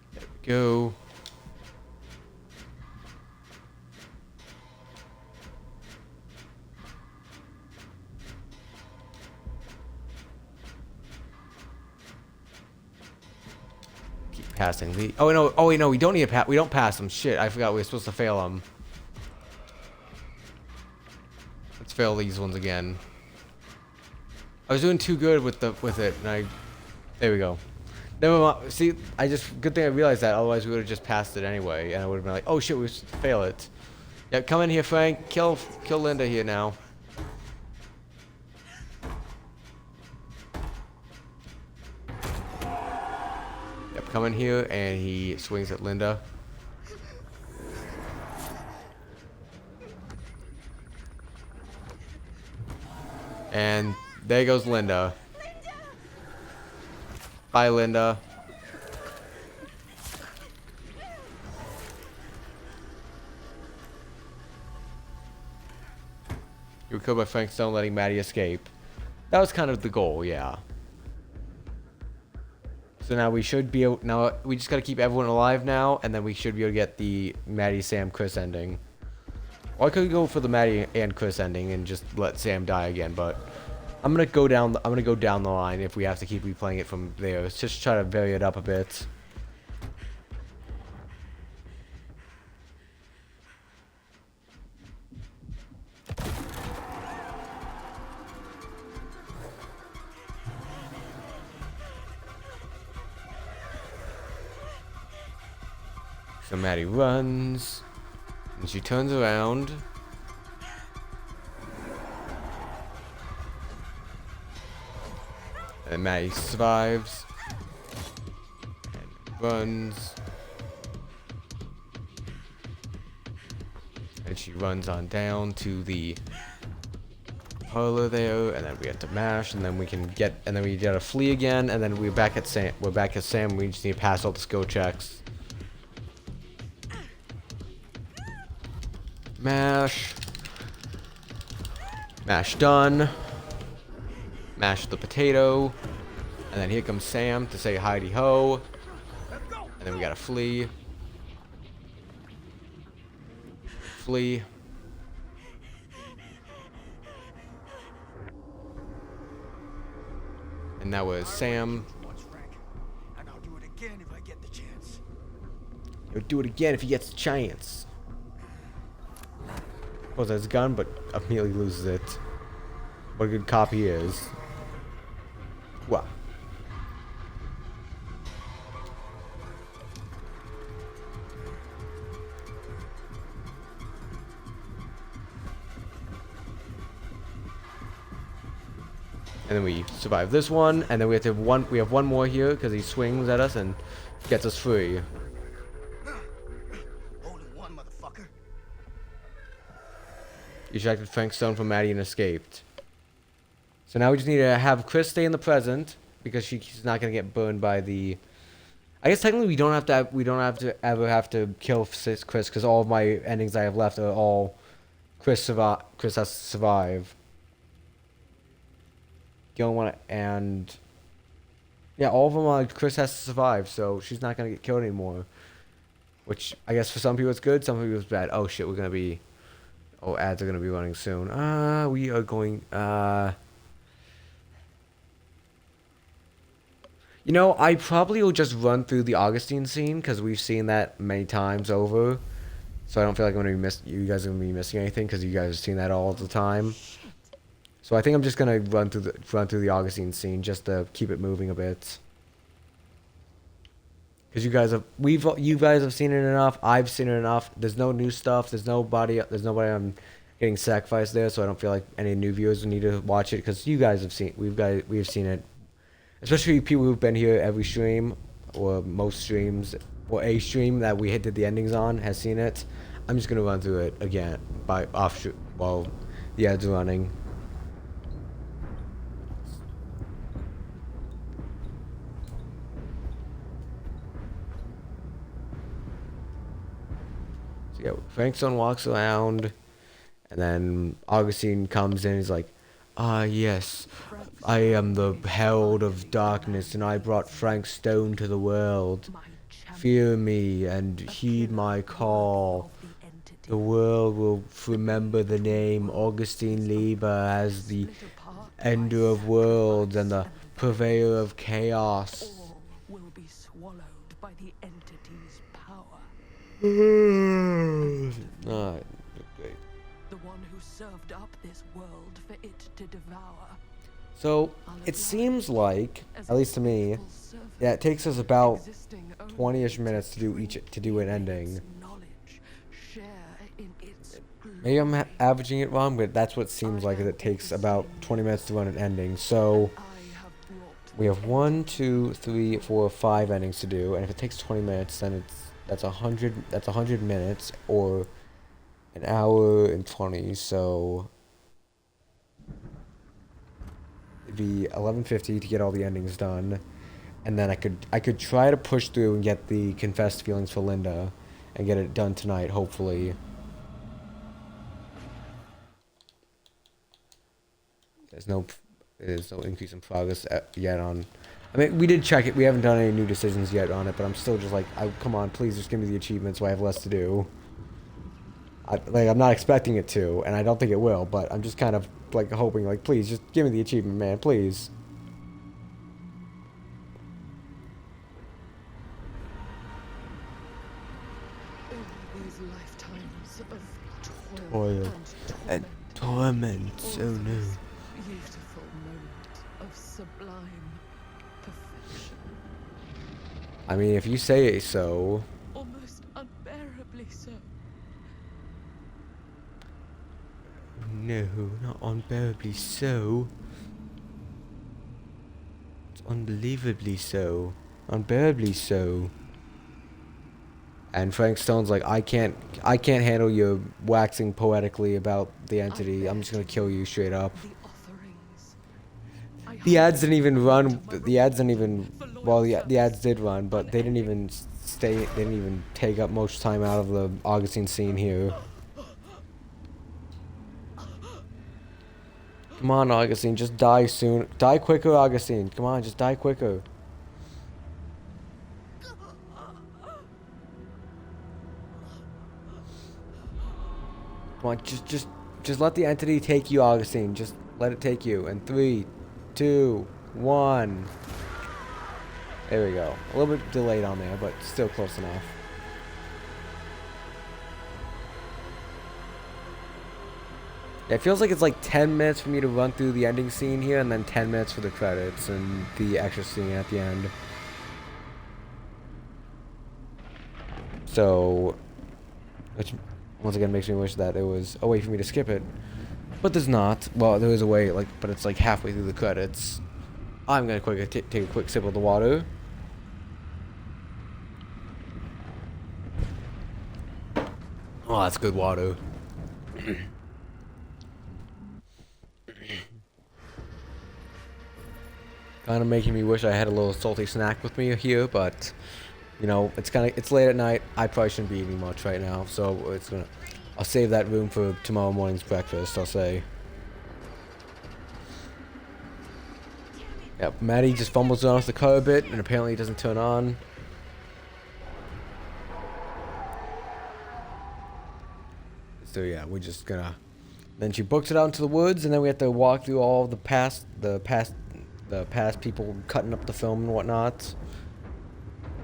There we go. Passing the. Oh no! Oh wait, no, we don't need a pass. We don't pass them. Shit, I forgot we were supposed to fail them. Let's fail these ones again. I was doing too good with it, and there we go. Never mind. See, good thing I realized that. Otherwise, we would have just passed it anyway, and I would have been like, oh shit, we fail it. Yeah, come in here, Frank. Kill Linda here now. Come in here, and he swings at Linda. And there goes Linda. Bye, Linda. You were killed by Frank Stone, letting Maddie escape. That was kind of the goal, yeah. So now we should be able, now we just gotta keep everyone alive now, and then we should be able to get the Maddie, Sam, Chris ending. Or I could go for the Maddie and Chris ending and just let Sam die again, but I'm gonna go down the line if we have to keep replaying it from there. Let's just try to vary it up a bit. So Maddie runs, and she turns around. And Maddie survives, and runs. And she runs on down to the parlor there, and then we have to mash, and then we gotta flee again, and then we're back at Sam. We just need to pass all the skill checks. Mash. Mash done. Mash the potato. And then here comes Sam to say hidey ho. And then we gotta flee. Flee. And that was Sam. Once, Frank, and I'll do it again if I get the chance. He'll do it again if he gets a chance. Pulls out his gun, but immediately loses it. What a good cop he is. Wow. And then we survive this one, and then we have one more here because he swings at us and gets us free. Only one, motherfucker. He extracted Frank Stone from Maddie and escaped. So now we just need to have Chris stay in the present because she's not gonna get burned by the. I guess technically we don't have to ever have to kill Chris because all of my endings I have left are all Chris has to survive. You don't want to, and yeah, all of them are Chris has to survive, so she's not gonna get killed anymore. Which I guess for some people it's good, some people it's bad. Oh shit, ads are gonna be running soon. We are going. You know, I probably will just run through the Augustine scene because we've seen that many times over. So I don't feel like I'm gonna be you guys are gonna be missing anything because you guys have seen that all the time. So I think I'm just gonna run through the Augustine scene just to keep it moving a bit. Because you guys have seen it enough. I've seen it enough. There's no new stuff. There's nobody I'm getting sacrificed there. So I don't feel like any new viewers need to watch it because you guys have seen. We've seen it. Especially people who've been here every stream or most streams or a stream that we did the endings on has seen it. I'm just gonna run through it again while the ads are running. So yeah, Frank Stone walks around, and then Augustine comes in. He's like, "Ah, yes, I am the herald of darkness, and I brought Frank Stone to the world. Fear me and heed my call. The world will remember the name Augustine Lieber as the ender of worlds and the purveyor of chaos." All will be swallowed by the entity's power. Alright, great. The one who served up this world for it to devour. So it seems like, at least to me, yeah, it takes us about 20-ish minutes to do an ending. Maybe I'm averaging it wrong, but that's what it seems like. Is it takes about 20 minutes to run an ending. So we have 1, 2, 3, 4, 5 endings to do, and if it takes 20 minutes, then that's 100 minutes or an hour and 20. So it'd be 11:50 to get all the endings done, and then I could try to push through and get the confessed feelings for Linda and get it done tonight, hopefully. There's no increase in progress yet on. I mean, we did check it. We haven't done any new decisions yet on it, but I'm still just like, come on, please just give me the achievements so I have less to do. I'm not expecting it to, and I don't think it will, but I'm just kind of like hoping, like, please just give me the achievement, man, please. All these lifetimes of Toil and torment, oh no. Beautiful moment of sublime perfection. I mean, if you say it so. Almost unbearably so. No, not unbearably so. It's unbelievably so. Unbearably so. And Frank Stone's like, I can't handle your waxing poetically about the entity. I'm just gonna kill you straight up. The ads didn't even run. The ads didn't even. Well, the ads did run, but they didn't even stay. They didn't even take up much time out of the Augustine scene here. Come on, Augustine, just die soon. Die quicker, Augustine. Come on, just die quicker. Come on, just let the entity take you, Augustine. Just let it take you. And 3, 2, 1. There we go. A little bit delayed on there, but still close enough. Yeah, it feels like it's like 10 minutes for me to run through the ending scene here, and then 10 minutes for the credits and the extra scene at the end. So, which once again makes me wish that there was a way for me to skip it. But there's not. Well, there is a way, like, but it's like halfway through the credits. I'm gonna take a quick sip of the water. Oh, that's good water. Kind of making me wish I had a little salty snack with me here, but you know, it's late at night. I probably shouldn't be eating much right now, so I'll save that room for tomorrow morning's breakfast, I'll say. Yep, Maddie just fumbles off the car a bit, and apparently it doesn't turn on. So yeah, we're just gonna. Then she books it out into the woods, and then we have to walk through all the past people cutting up the film and whatnot.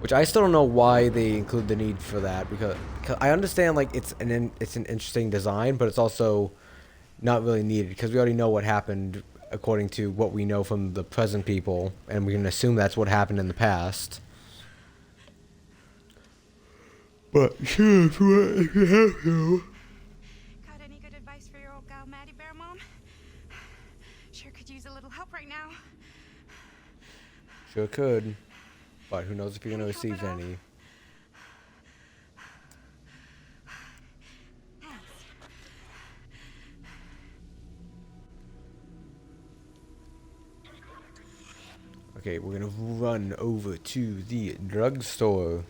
Which I still don't know why they include the need for that, because I understand like it's an interesting design, but it's also not really needed because we already know what happened according to what we know from the present people, and we can assume that's what happened in the past. But sure, if you have to. Got any good advice for your old gal Maddie Bear, Mom? Sure could use a little help right now. Sure could. But who knows if you're going to Can you help receive at all? any. Thanks. Okay, we're going to run over to the drugstore.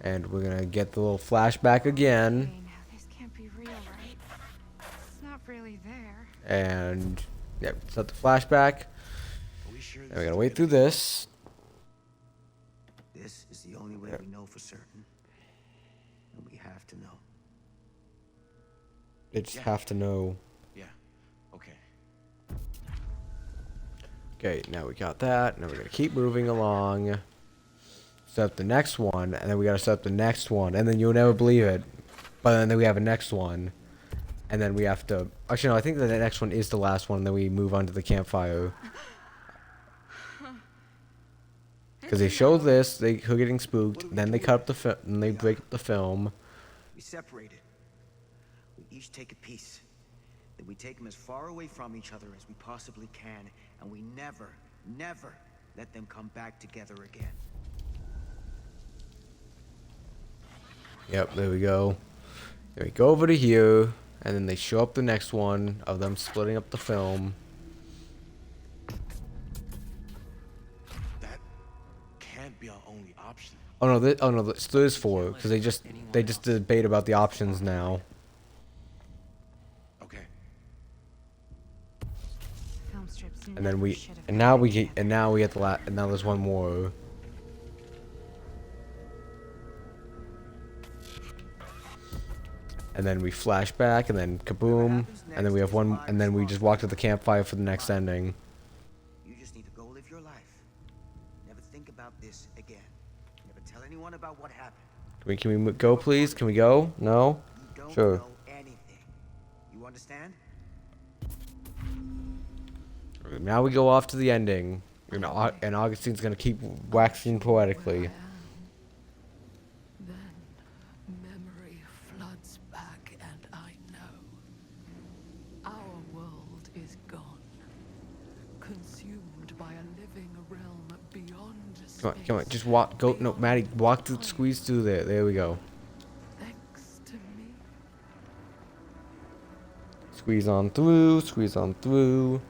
And we're going to get the little flashback again. Okay, now this can't be real, right? It's not really there. And, yeah, set the flashback. Are we sure And this we're is going to the wait way through to go? this. This is the only way we know for certain. And we have to know. They just Yeah. have to know. Yeah. Okay. Okay, now we got that. Now we're going to keep moving along. Set up the next one. And then we got to set up the next one. And then you'll never believe it. But then we have a next one. And then we have to... Actually, no, I think that the next one is the last one. And then we move on to the campfire. Because they show this, they're getting spooked. Then they cut up the film. And they break up the film. We separate it. We each take a piece. Then we take them as far away from each other as we possibly can. And we never, never let them come back together again. Yep, there we go. Then we go over to here. And then they show up the next one of them splitting up the film. That can't be our only option. Oh no, there's 4 because they just debate about the options now. Okay. Film strips And then never we should have and come now we together. get and now we get and now there's one more. And then we flash back and then kaboom, and then we have one, and then we just walk to the campfire for the next ending. You just need to go live your life. Never think about this again. Never tell anyone about what happened. Can we go, please? Can we go? No? You don't Sure. know anything. You understand? Now we go off to the ending. And Augustine's gonna keep waxing poetically. Then memory floods back, and I know our world is gone, consumed by a living realm beyond space. Come on, just walk. Go. No, Maddie, walk through, squeeze through there. There we go. Thanks to me. Squeeze on through. Squeeze on through.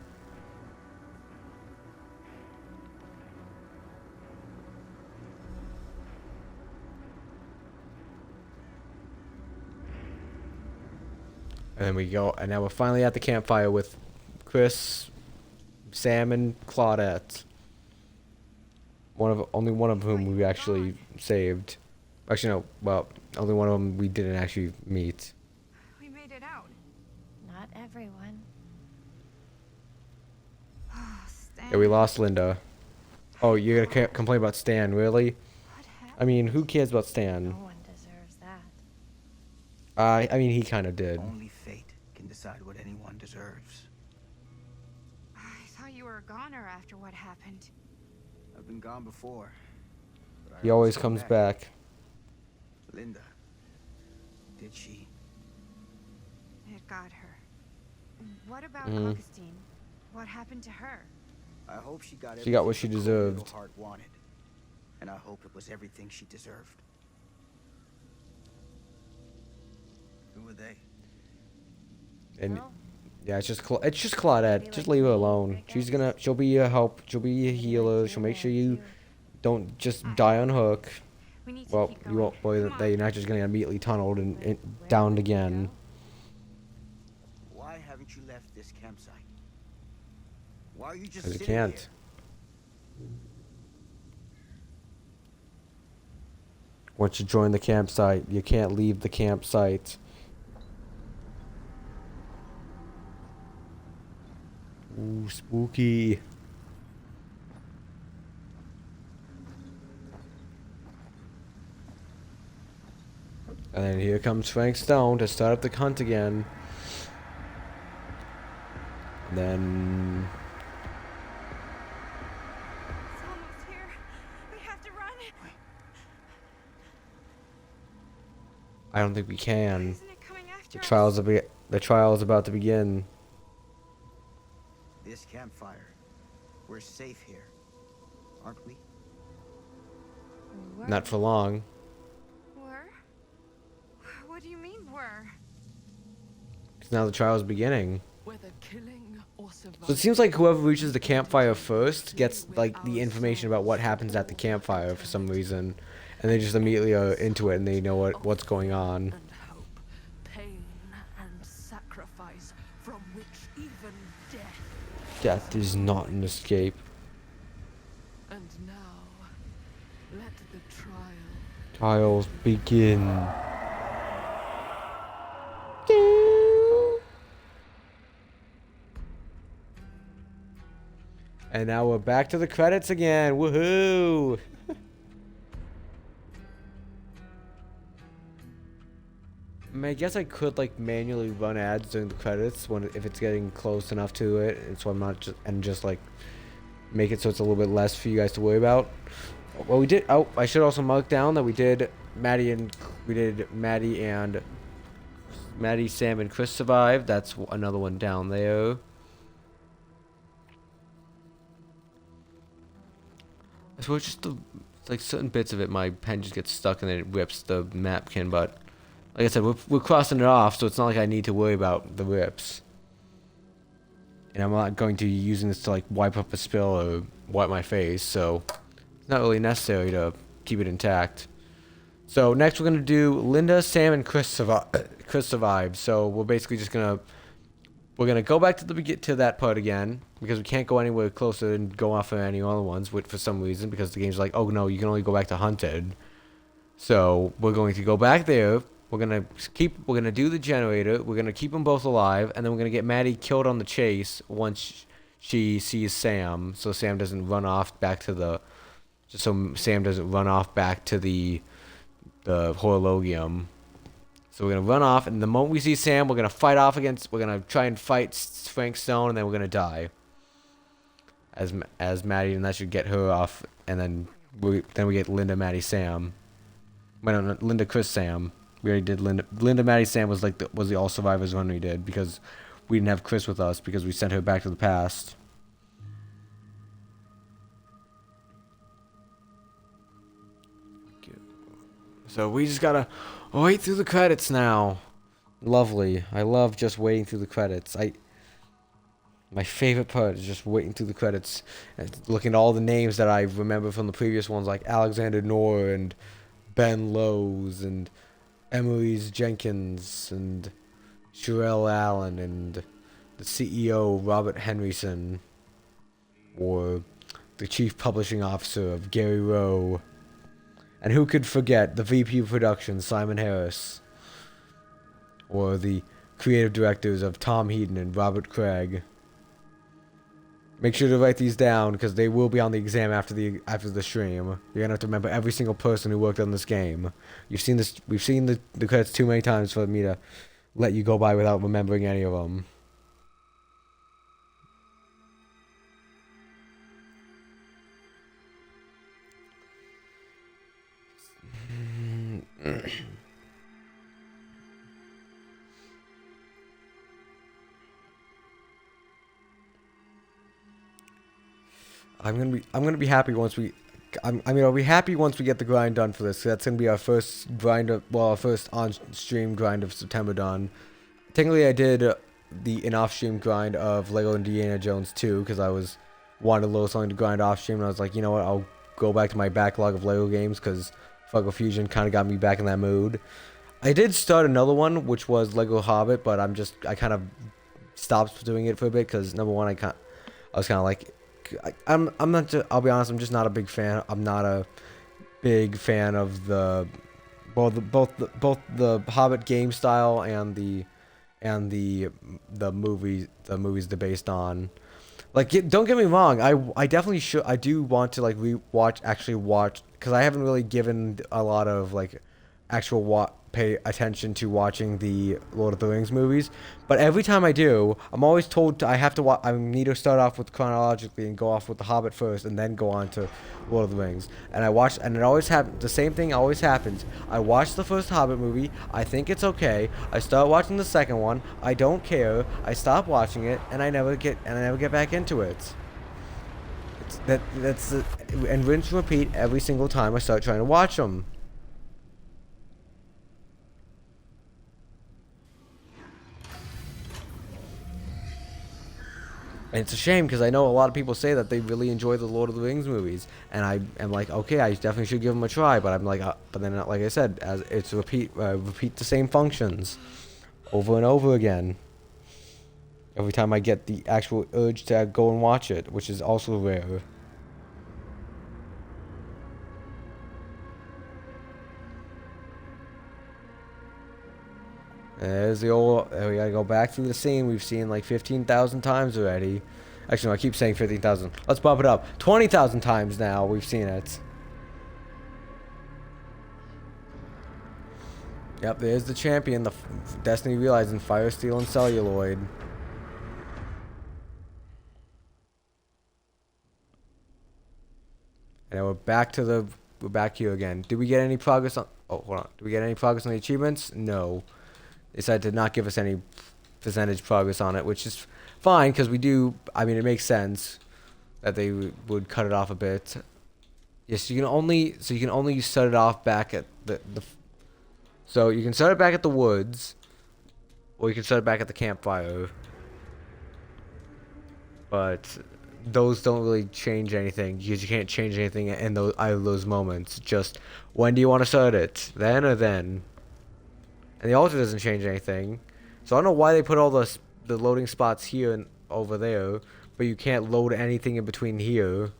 And then we go, and now we're finally at the campfire with Chris, Sam, and Claudette. Only one of whom we actually saved. Actually, no. Well, only one of them we didn't actually meet. We made it out. Not everyone. Yeah, we lost Linda. Oh, you're gonna complain about Stan, really? What happened? I mean, who cares about Stan? No one deserves that. I mean, he kind of did. Only fate can decide what anyone deserves. I thought you were a goner after what happened. I've been gone before. But I He always comes back. Linda. Did she? It got her. What about Mhm. Augustine? What happened to her? I hope she got She got what everything she her cold little deserved. heart wanted. And I hope it was everything she deserved. Who were they? And Well, yeah, it's just Claudette. Just leave her alone. She'll be your help. She'll be your healer. She'll make sure you don't just die on hook. we need to Well, keep you going. won't. Boy, Come that you're on. not just gonna get immediately tunneled and Where downed would we again. go? Why haven't you left this campsite? Why are you just Because you sitting can't. here? Once you join the campsite, you can't leave the campsite. Ooh, spooky. And then here comes Frank Stone to start up the hunt again. And then It's almost here. We have to run. I don't think we can. Isn't it coming after The us? trial is about to begin. This campfire. We're safe here. Aren't we? Were? Not for long. Were? What do you mean, were? 'Cause now the trial is beginning. Whether killing or surviving. So it seems like whoever reaches the campfire first gets like the information about what happens at the campfire for some reason, and they just immediately are into it and they know what's going on. And hope, pain and sacrifice, from which even death. Death is not an escape. And now, let the trial. Trials begin. And now we're back to the credits again. Woohoo! I mean, I guess I could like manually run ads during the credits if it's getting close enough to it, and so I'm not just like make it so it's a little bit less for you guys to worry about. Well, we did. Oh, I should also mark down that we did Maddie, Sam, and Chris survived. That's another one down there. So it's just like certain bits of it, my pen just gets stuck and then it rips the napkin. But like I said, we're crossing it off, so it's not like I need to worry about the rips. And I'm not going to be using this to like wipe up a spill or wipe my face, so it's not really necessary to keep it intact. So next we're gonna do Linda, Sam, and Chris survive. So we're basically just gonna go back to that part again because we can't go anywhere closer and go off of any other ones for some reason because the game's like, oh no, you can only go back to Hunted. So we're going to go back there. We're gonna do the generator. We're gonna keep them both alive, and then we're gonna get Maddie killed on the chase once she sees Sam, so Sam doesn't run off back to the horologium. So we're gonna run off, and the moment we see Sam, we're gonna try and fight Frank Stone, and then we're gonna die as Maddie, and that should get her off, and then we get Linda, Maddie, Sam. Well, no, Linda, Chris, Sam. We already did Linda, Maddie, Sam was the All Survivors one we did because we didn't have Chris with us because we sent her back to the past. So we just gotta wait through the credits now. Lovely. I love just waiting through the credits. My favorite part is just waiting through the credits and looking at all the names that I remember from the previous ones, like Alexander Knorr and Ben Lowe's and Emery's Jenkins and Sherelle Allen and the CEO Robert Henryson, or the Chief Publishing Officer of Gary Rowe. And who could forget the VP of Production, Simon Harris, or the creative directors of Tom Heaton and Robert Craig. Make sure to write these down because they will be on the exam after the stream. You're gonna have to remember every single person who worked on this game. You've seen this. We've seen the credits too many times for me to let you go by without remembering any of them. I'm gonna be happy once we. I mean, I'll be happy once we get the grind done for this. That's gonna be our first grind of, well, our first on-stream grind of September done. Technically, I did an off-stream grind of Lego Indiana Jones 2 because I wanted a little something to grind off-stream, and I was like, you know what, I'll go back to my backlog of Lego games because Funko Fusion kind of got me back in that mood. I did start another one, which was Lego Hobbit, but I kind of stopped doing it for a bit because number one, I was kind of like. I'm not. I'll be honest. I'm just not a big fan. I'm not a big fan of both the Hobbit game style and the movies they're based on. Like, don't get me wrong. I definitely should. I do want to like actually watch because I haven't really given a lot of like actual pay attention to watching the Lord of the Rings movies, but every time I do, I'm always told I have to watch. I need to start off with chronologically and go off with the Hobbit first, and then go on to Lord of the Rings. And I watch, and it always the same thing always happens. I watch the first Hobbit movie. I think it's okay. I start watching the second one. I don't care. I stop watching it, and I never get back into it. And rinse and repeat every single time I start trying to watch them. And it's a shame because I know a lot of people say that they really enjoy the Lord of the Rings movies, and I am like, okay, I definitely should give them a try. But I'm like, but then like I said, as it's repeat the same functions over and over again. Every time I get the actual urge to go and watch it, which is also rare. There's the old. We gotta go back through the scene we've seen like 15,000 times already. Actually, no, I keep saying 15,000. Let's bump it up. 20,000 times now we've seen it. Yep, there's the champion, the Destiny realizing Fire, Steel, and Celluloid. And we're back here again. Did we get any progress on? Oh, hold on. Did we get any progress on the achievements? No. They decided to not give us any percentage progress on it, which is fine because we do. I mean, it makes sense that they would cut it off a bit. Yes, you can only set it off back at the. So you can set it back at the woods, or you can set it back at the campfire. But those don't really change anything because you can't change anything in either of those moments. Just when do you want to start it? Then or then? And the altar doesn't change anything. So I don't know why they put all the loading spots here and over there, but you can't load anything in between here.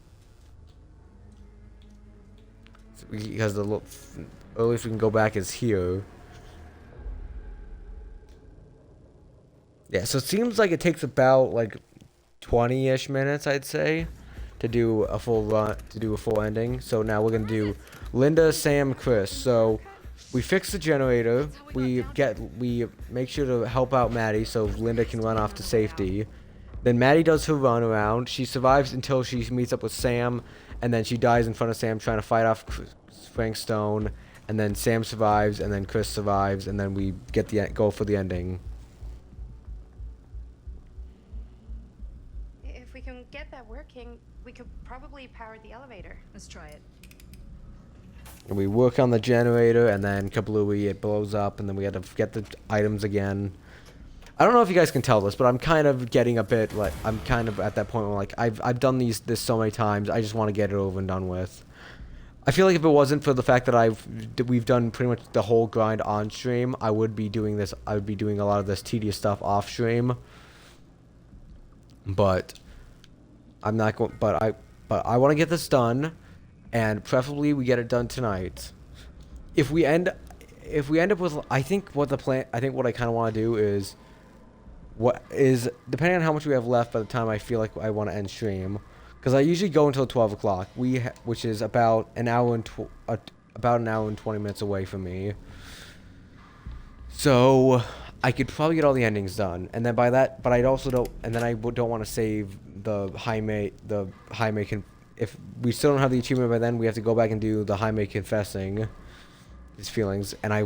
Because the earliest we can go back is here. Yeah, so it seems like it takes about like 20-ish minutes, I'd say, to do a full run, to do a full ending. So now we're gonna do Linda, Sam, Chris. So we fix the generator. We make sure to help out Maddie so Linda can run off to safety. Then Maddie does her run around. She survives until she meets up with Sam, and then she dies in front of Sam trying to fight off Frank Stone. And then Sam survives, and then Chris survives, and then we go for the ending. If we can get that working, we could probably power the elevator. Let's try it. And we work on the generator, and then kablooey, it blows up, and then we had to get the items again. I don't know if you guys can tell this, but I'm kind of getting a bit like I'm kind of at that point where like I've done this so many times. I just want to get it over and done with. I feel like if it wasn't for the fact that we've done pretty much the whole grind on stream, I would be doing this. I would be doing a lot of this tedious stuff off stream. But I'm not going. But I want to get this done. And preferably we get it done tonight. If we end up with, I think what I kind of want to do is what is depending on how much we have left by the time I feel like I want to end stream, because I usually go until 12 o'clock. Which is about an hour and about an hour and 20 minutes away from me. So I could probably get all the endings done, and then by that, but I also don't, and then I don't want to save the Jaime if we still don't have the achievement by then, we have to go back and do the Jaime confessing his feelings, and I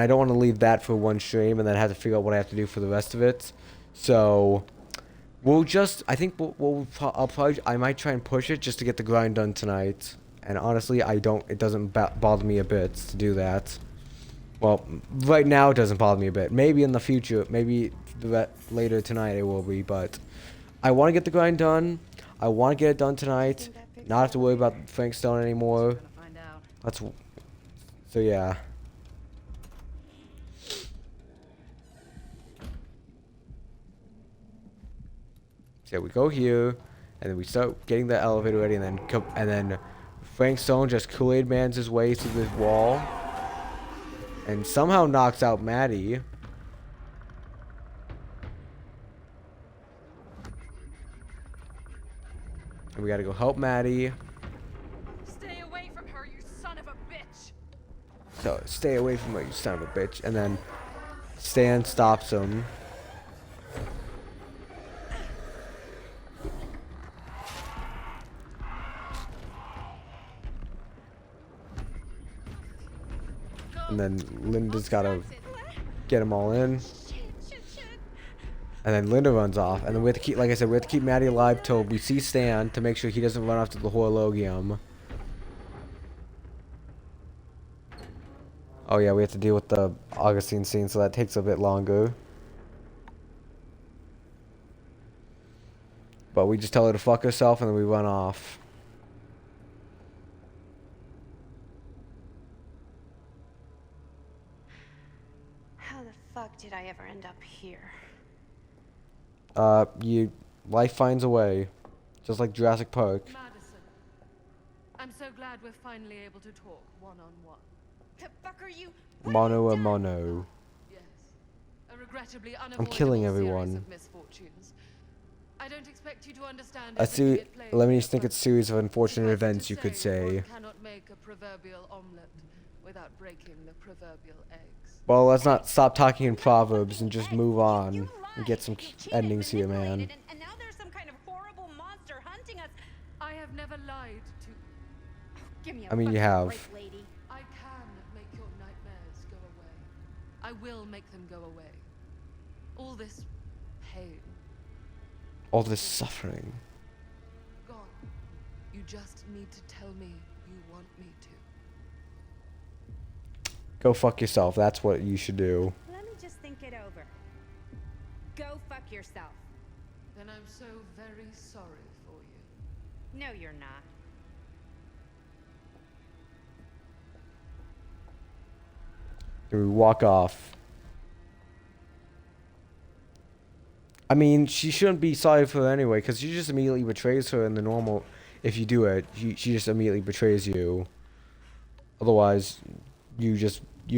don't want to leave that for one stream and then have to figure out what I have to do for the rest of it. So I think I might try and push it just to get the grind done tonight. And honestly, it doesn't bother me a bit to do that. Well, right now it doesn't bother me a bit. Maybe in the future, maybe later tonight it will be, but I want to get the grind done. I want to get it done tonight. Not have to worry about Frank Stone anymore. So yeah. So we go here, and then we start getting the elevator ready, and then Frank Stone just Kool-Aid Mans his way through this wall, and somehow knocks out Maddie. And we gotta go help Maddie. Stay away from her, you son of a bitch! So stay away from her, you son of a bitch. And then Stan stops him. And then Linda's gotta get them all in. And then Linda runs off. And then we have to keep, like I said, we have to keep Maddie alive till we see Stan to make sure he doesn't run off to the Horologium. Oh yeah, we have to deal with the Augustine scene, so that takes a bit longer. But we just tell her to fuck herself and then we run off. How the fuck did I ever end up here? Life finds a way. Just like Jurassic Park. Madison, I'm so glad we're finally able to talk one-on-one. The fuck are you? Mono a mono. Yes. A regrettably unavoidable killing series everyone. of misfortunes. I don't expect you to understand Let me think it's a series of unfortunate events, you could say. One cannot make a proverbial omelette without breaking the proverbial eggs. Well, let's not stop talking in proverbs and just move on and get some endings here, man. And now there's some kind of horrible monster hunting us. I have never lied to. Give me a I mean, you fucking have. break, lady. I can make your nightmares go away. I will make them go away. All this pain, All this suffering. gone. You just need to tell me you want me to. Go fuck yourself. That's what you should do. Let me just think it over. Go fuck yourself. Then I'm so very sorry for you. No, you're not. Then we walk off. I mean, she shouldn't be sorry for her anyway, because she just immediately betrays her in the normal... If you do it, she just immediately betrays you. Otherwise, you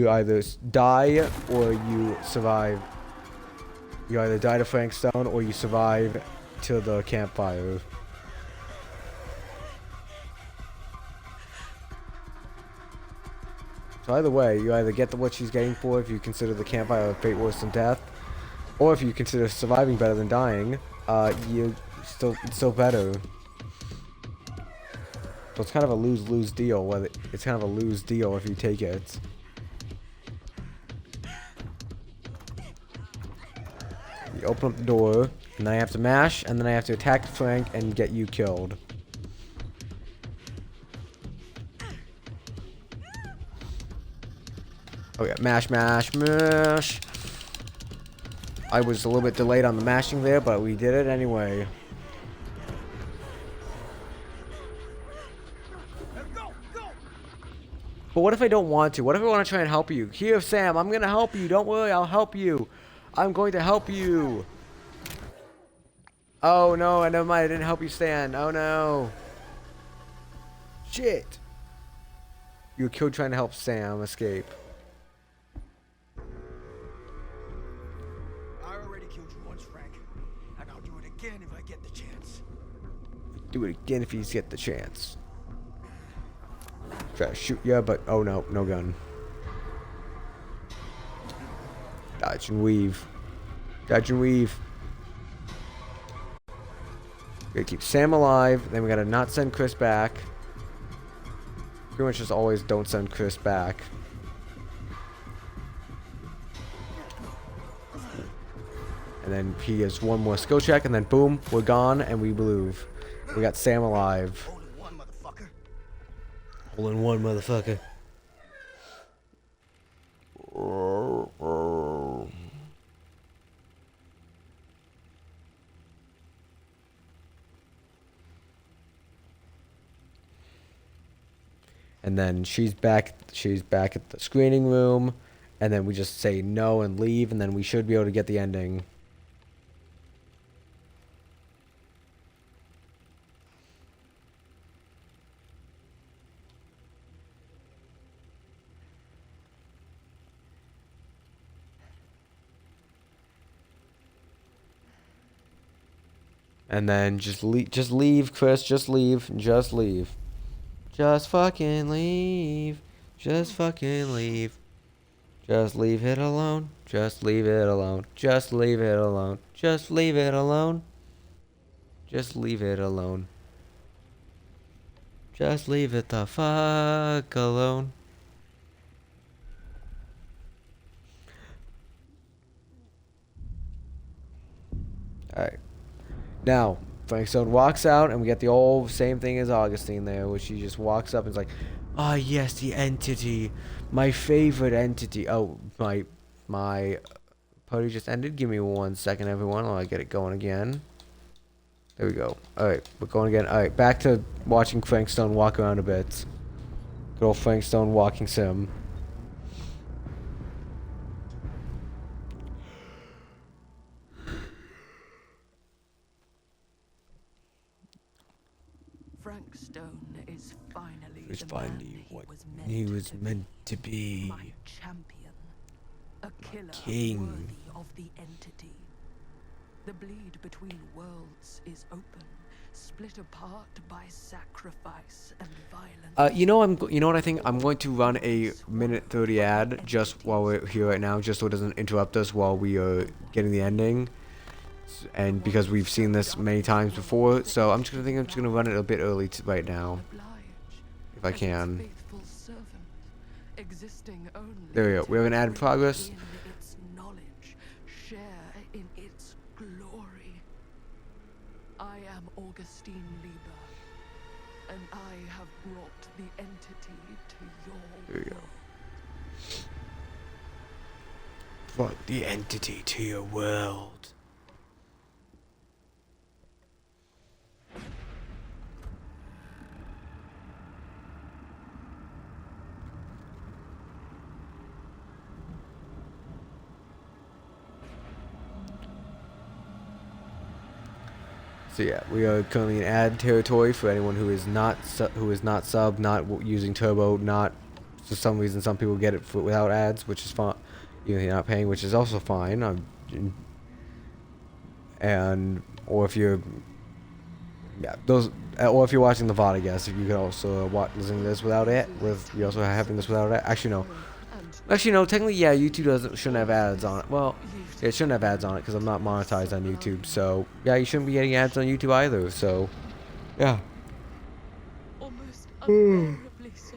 either die or you survive. You either die to Frank Stone or you survive to the campfire. So either way, you either get what she's getting for if you consider the campfire a fate worse than death, or if you consider surviving better than dying, it's still better. So it's kind of a lose-lose deal. It's kind of a lose deal if you take it. You open up the door, and then I have to mash, and then I have to attack Frank and get you killed. Oh yeah, mash, mash, mash. I was a little bit delayed on the mashing there, but we did it anyway. But what if I don't want to? What if I want to try and help you? Here, Sam, I'm going to help you. Don't worry, I'll help you. I'm going to help you. Oh, no, never mind. I didn't help you stand. Oh, no. Shit. You were killed trying to help Sam escape. I already killed you once, Frank. Do it again if you get the chance. Try to shoot ya, but oh no, no gun. Dodge and weave. Dodge and weave. We gotta keep Sam alive. Then we gotta not send Chris back. Pretty much just always don't send Chris back. And then he has one more skill check, and then boom, we're gone, and we move. We got Sam alive. Hole in one, motherfucker. Hole in one, motherfucker. And then she's back at the screening room, and then we just say no and leave, and then we should be able to get the ending. And then just leave, Chris, just leave. Just fucking leave. Just fucking leave. Just leave it alone. Just leave it alone. Just leave it alone. Just leave it alone. Just leave it alone. Just leave it the fuck alone. Alright. Now, Frankstone walks out, and we get the old same thing as Augustine there, where she just walks up and is like, "Ah, yes, the entity. My favorite entity." Oh, my party just ended. Give me 1 second, everyone, while I get it going again. There we go. Alright, we're going again. Alright, back to watching Frankstone walk around a bit. Good old Frankstone walking sim. Frank Stone is finally He was the finally man what he he was was meant to be. My champion. A killer king. worthy of the entity. The bleed between worlds is open, split apart by sacrifice and violence. You know what I think? I'm going to run a minute 30 ad just while we're here right now, just so it doesn't interrupt us while we are getting the ending. And because we've seen this many times before, so I'm just gonna run it a bit early right now, if I can. There we go. We have an ad in progress. In its knowledge, share in its glory. I am Augustine Lieber, and I have brought the entity to your There we go. world. Brought the entity to your world. So yeah, we are currently in ad territory for anyone who is not sub, not using turbo, not for some reason some people get it without ads, which is fine. You're not paying, which is also fine. Or if you're or if you're watching the VOD, I guess if you could also listen to this without it. You also having this without it. Actually no. Technically, yeah, YouTube shouldn't have ads on it. Well, it shouldn't have ads on it because I'm not monetized on YouTube. So yeah, you shouldn't be getting ads on YouTube either. So yeah. Almost unbearably so.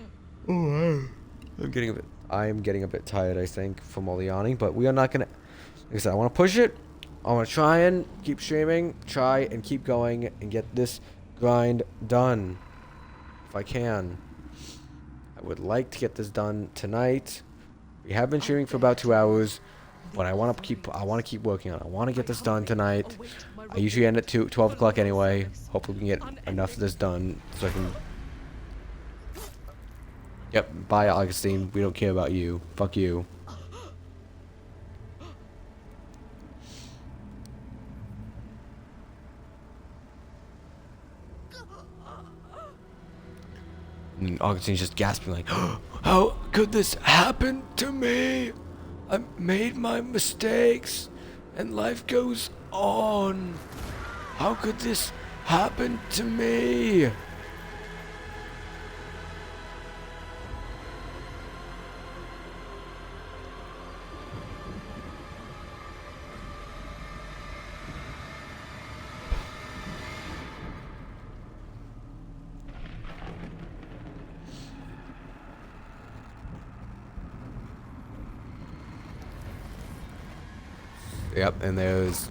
I am getting a bit tired, I think, from all the yawning. But we are not gonna. Like I said, I want to push it. I want to try and keep streaming. Try and keep going and get this grind done, if I can. I would like to get this done tonight. We have been streaming for about 2 hours, but I want to keep working on it. I want to get this done tonight. I usually end at 12 o'clock anyway. Hopefully we can get enough of this done so I can. Yep, bye Augustine. We don't care about you. Fuck you. And Augustine's just gasping like, "How could this happen to me? I made my mistakes, and life goes on. How could this happened to me? Yep, and there's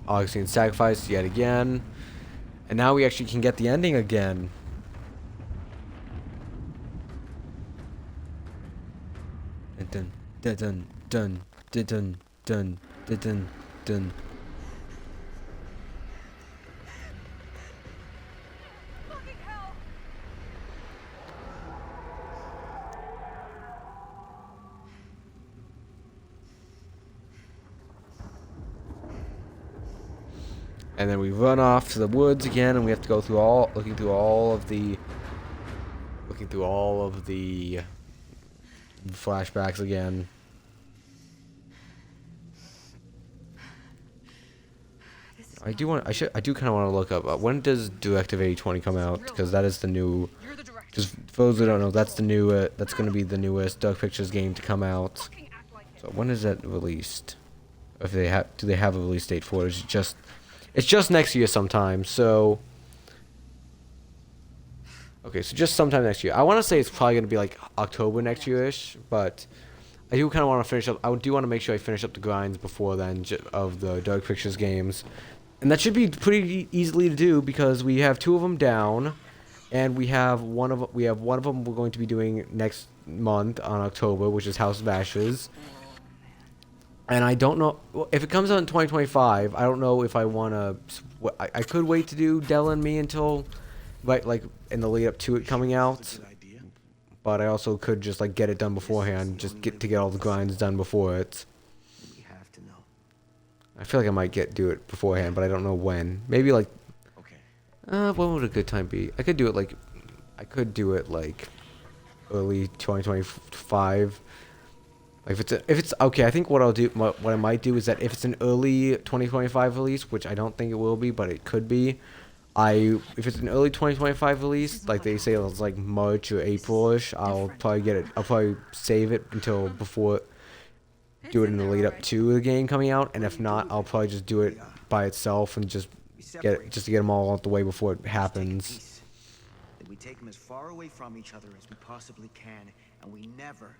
Augustine's sacrifice yet again. And now we actually can get the ending again. Dun dun dun dun dun dun dun dun dun. Fucking hell! And then we run off to the woods again, and we have to go through looking through all of the flashbacks again. I do kind of want to look up when does Directive 8020 come out, because that is the new. Just for those who don't know, that's the new. That's going to be the newest Dark Pictures game to come out. So when is that released? If they do they have a release date for it? It's just next year sometime. So okay, so just sometime next year. I want to say it's probably going to be like October next year-ish, but I do kind of want to finish up. I do want to make sure I finish up the grinds before then of the Dark Pictures games. And that should be pretty easily to do because we have 2 of them down, and we have one of them we're going to be doing next month on October, which is House of Ashes. And I don't know if it comes out in 2025. I don't know if I want to. I could wait to do Dell and Me until, like in the lead up to it coming out. But I also could just like get it done beforehand, just get all the grinds done before it. We have to know. I feel like I might do it beforehand, but I don't know when. Maybe like. Okay. When would a good time be? I could do it like early 2025. Like if it's okay, I think what I might do is that if it's an early 2025 release, which I don't think it will be, but it could be. If it's an early 2025 release, like they say it's like March or April-ish, I'll probably save it until before. Do it in the lead up to the game coming out, and if not, I'll probably just do it by itself and just to get them all out the way before it happens. That we take them as far away from each other as we possibly can, and we never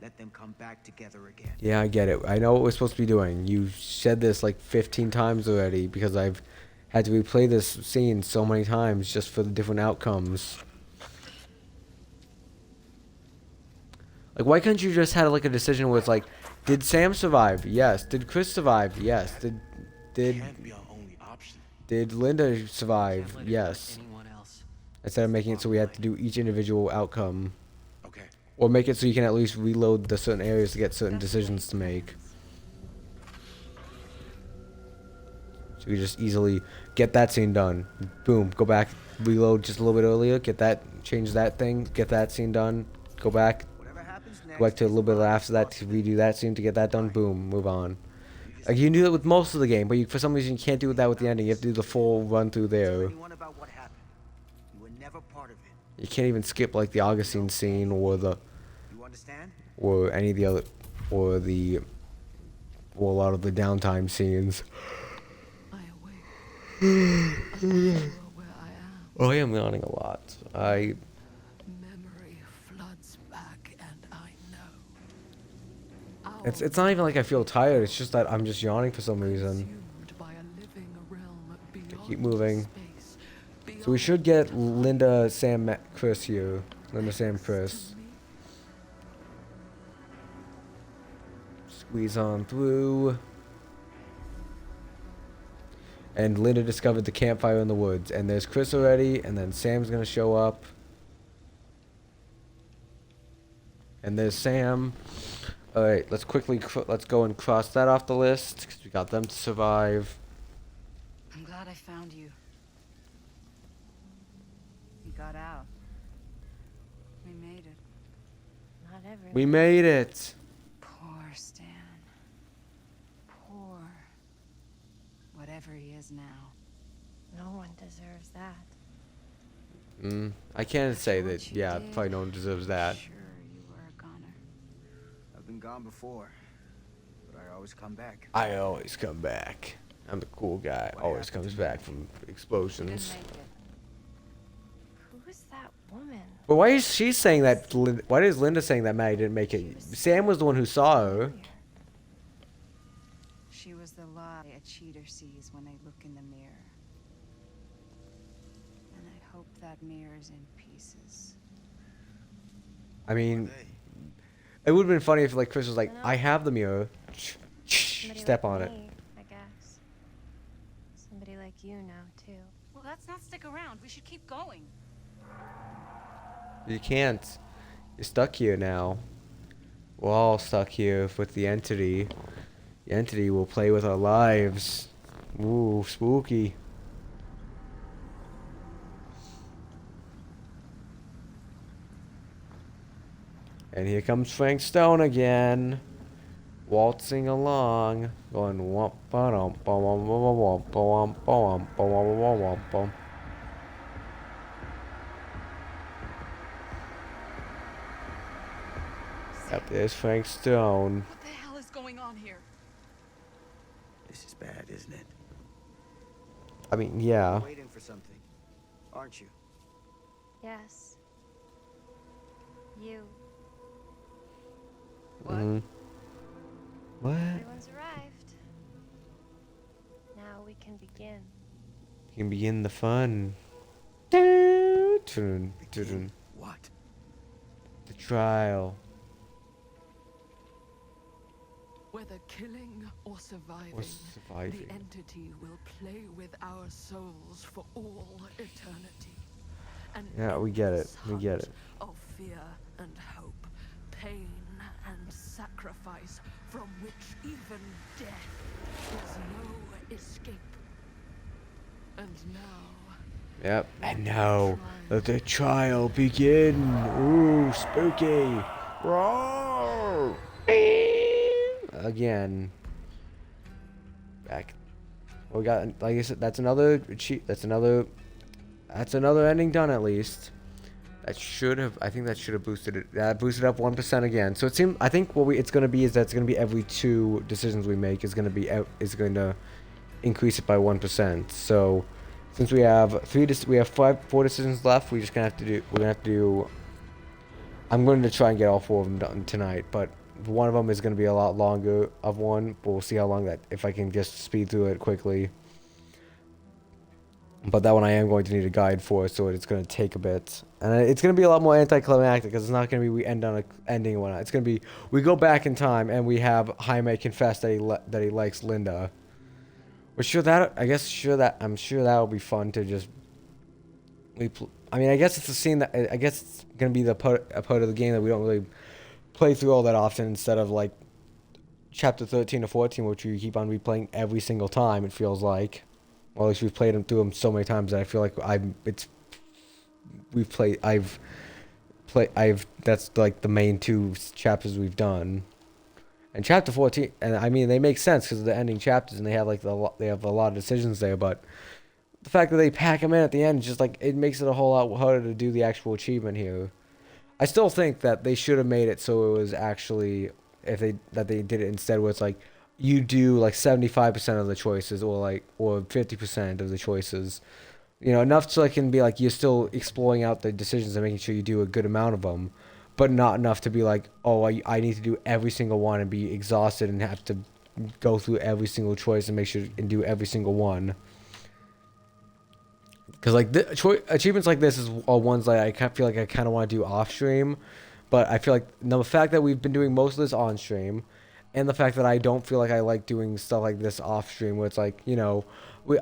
let them come back together again. Yeah, I get it. I know what we're supposed to be doing. You said this like 15 times already because I've had to replay this scene so many times just for the different outcomes. Like, why couldn't you just have like a decision where it's like, did Sam survive? Yes. Did Chris survive? Yes. Can't be our only option. Did Linda survive? Can't let it hurt Yes. anyone else. Instead of making it so we had to do each individual outcome. Okay. Or make it so you can at least reload the certain areas to get certain decisions to make. So you just easily get that scene done. Boom. Go back. Reload just a little bit earlier. Get that. Change that thing. Get that scene done. Go back. Whatever happens next. Go back to a little bit after that to redo that scene to get that done. Boom. Move on. Like you can do that with most of the game, but for some reason you can't do that with the ending. You have to do the full run through there. Anyone about what happened. You were never part of it. You can't even skip like the Augustine scene or You understand? or any of the other or a lot of the downtime scenes. I awake. I'm not sure where I am. Oh, I am yawning a lot. Memory floods back, and I know. It's not even like I feel tired. It's just that I'm just yawning for some reason. Consumed by a living realm beyond Keep moving. space, So we beyond should get time. Linda, Sam, Chris here. Linda, Sam, Chris. Squeeze on through. And Linda discovered the campfire in the woods. And there's Chris already. And then Sam's gonna show up. And there's Sam. Alright, let's go and cross that off the list. Because we got them to survive. I'm glad I found you. You got out. We made it. Not everyone. We made it. Poor Stan. Poor. Whatever he is now. No one deserves that. I can't say What that. you Yeah, did, probably no one deserves that. Sure, you were a goner. I've been gone before, but I always come back. I always come back. I'm the cool guy. What Always happened comes to me? back from You didn't explosions. make it. Who is that woman? But why is she saying that? Why is Linda saying that Maddie didn't make it? Sam was the one who saw her. She was the lie a cheater sees when they look in the mirror. And I hope that mirror's in pieces. I mean, it would have been funny if like Chris was like, know. "I have the mirror." Somebody Step like on it. me, I guess. Somebody like you now, too. Well, let's not stick around. We should keep going. You can't. You're stuck here now. We're all stuck here with the entity. The entity will play with our lives. Ooh, spooky. And here comes Frank Stone again, waltzing along, going womp ba-dum ba-wum ba-wum ba-wum ba-wum ba-wum ba-wum ba-wum. Yep, there's Frank Stone. What the hell is going on here? This is bad, isn't it? I mean, yeah. You're waiting for something, aren't you? Yes. You. Mhm. What? Everyone's arrived. Now we can begin. You can begin the fun. Dun, dun, dun. What? The trial. Whether killing or surviving, surviving. the entity will play with our souls for all eternity. An Yeah, we get it. endless We get hunt it. of fear and hope, pain and sacrifice, from which even death is no escape. And now, Yep. And now, let the trial begin. Ooh, spooky. Roar. Again. Back. We got, like I said, that's another cheat. That's another ending done at least. That should have, I think that should have boosted it. That boosted up 1% again. So it seemed, I think what it's going to be is that it's going to be every 2 decisions we make is going to increase it by 1%. So since we have 4 decisions left, we're gonna have to do. I'm going to try and get all 4 of them done tonight, but one of them is going to be a lot longer of one. But we'll see how long if I can just speed through it quickly. But that one I am going to need a guide for, so it's going to take a bit. And it's going to be a lot more anticlimactic, because it's not going to be we end on an ending and whatnot. It's going to be we go back in time and we have Jaime confess that he likes Linda. I'm sure that'll be fun to just. I mean, I guess it's a scene that I guess it's going to be a part of the game that we don't really play through all that often, instead of like chapter 13 or 14, which we keep on replaying every single time. It feels like. Well, at least we've played through them so many times that I feel like that's like the main 2 chapters we've done. And chapter 14, and I mean, they make sense because of the ending chapters, and they have they have a lot of decisions there, but the fact that they pack them in at the end, just like, it makes it a whole lot harder to do the actual achievement here. I still think that they should have made it so it was actually, they did it instead where it's like, you do like 75% of the choices, or 50% of the choices, enough so it can be like you're still exploring out the decisions and making sure you do a good amount of them, but not enough to be like, oh, I need to do every single one and be exhausted and have to go through every single choice and make sure and do every single one. Because like achievements like this are ones like I feel like I kind of want to do off stream, but I feel like the fact that we've been doing most of this on stream, and the fact that I don't feel like I like doing stuff like this off stream, where it's like, we've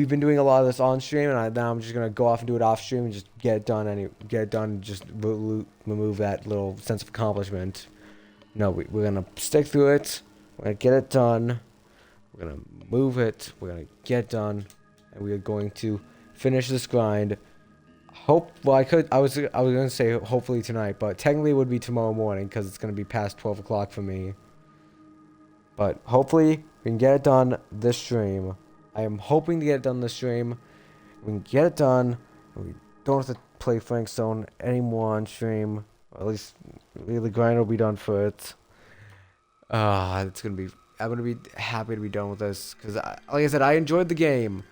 been doing a lot of this on stream, and now I'm just gonna go off and do it off stream and just get it done, just remove that little sense of accomplishment. No, we're gonna stick through it. We're gonna get it done. We're gonna move it. We're gonna get it done, and we are going to finish this grind. I was gonna say hopefully tonight, but technically it would be tomorrow morning because it's gonna be past 12 o'clock for me. But hopefully we can get it done this stream. I am hoping to get it done this stream. We can get it done. And we don't have to play Frank Stone anymore on stream. Or at least the grind will be done for it. It's gonna be. I'm gonna be happy to be done with this because, like I said, I enjoyed the game,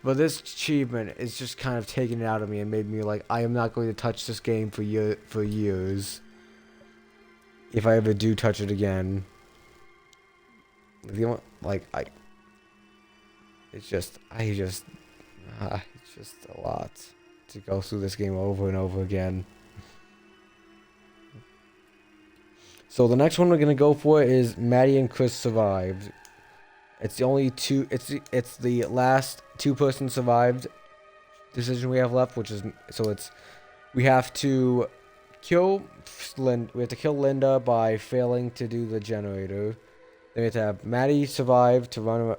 but this achievement is just kind of taking it out of me and made me like I am not going to touch this game for years. If I ever do touch it again, it's just it's just a lot to go through this game over and over again. So the next one we're gonna go for is Maddie and Chris survived. It's the only two. It's the last two-person survived decision we have left, which is we have to kill Linda by failing to do the generator. Then we have to have Maddie survive to run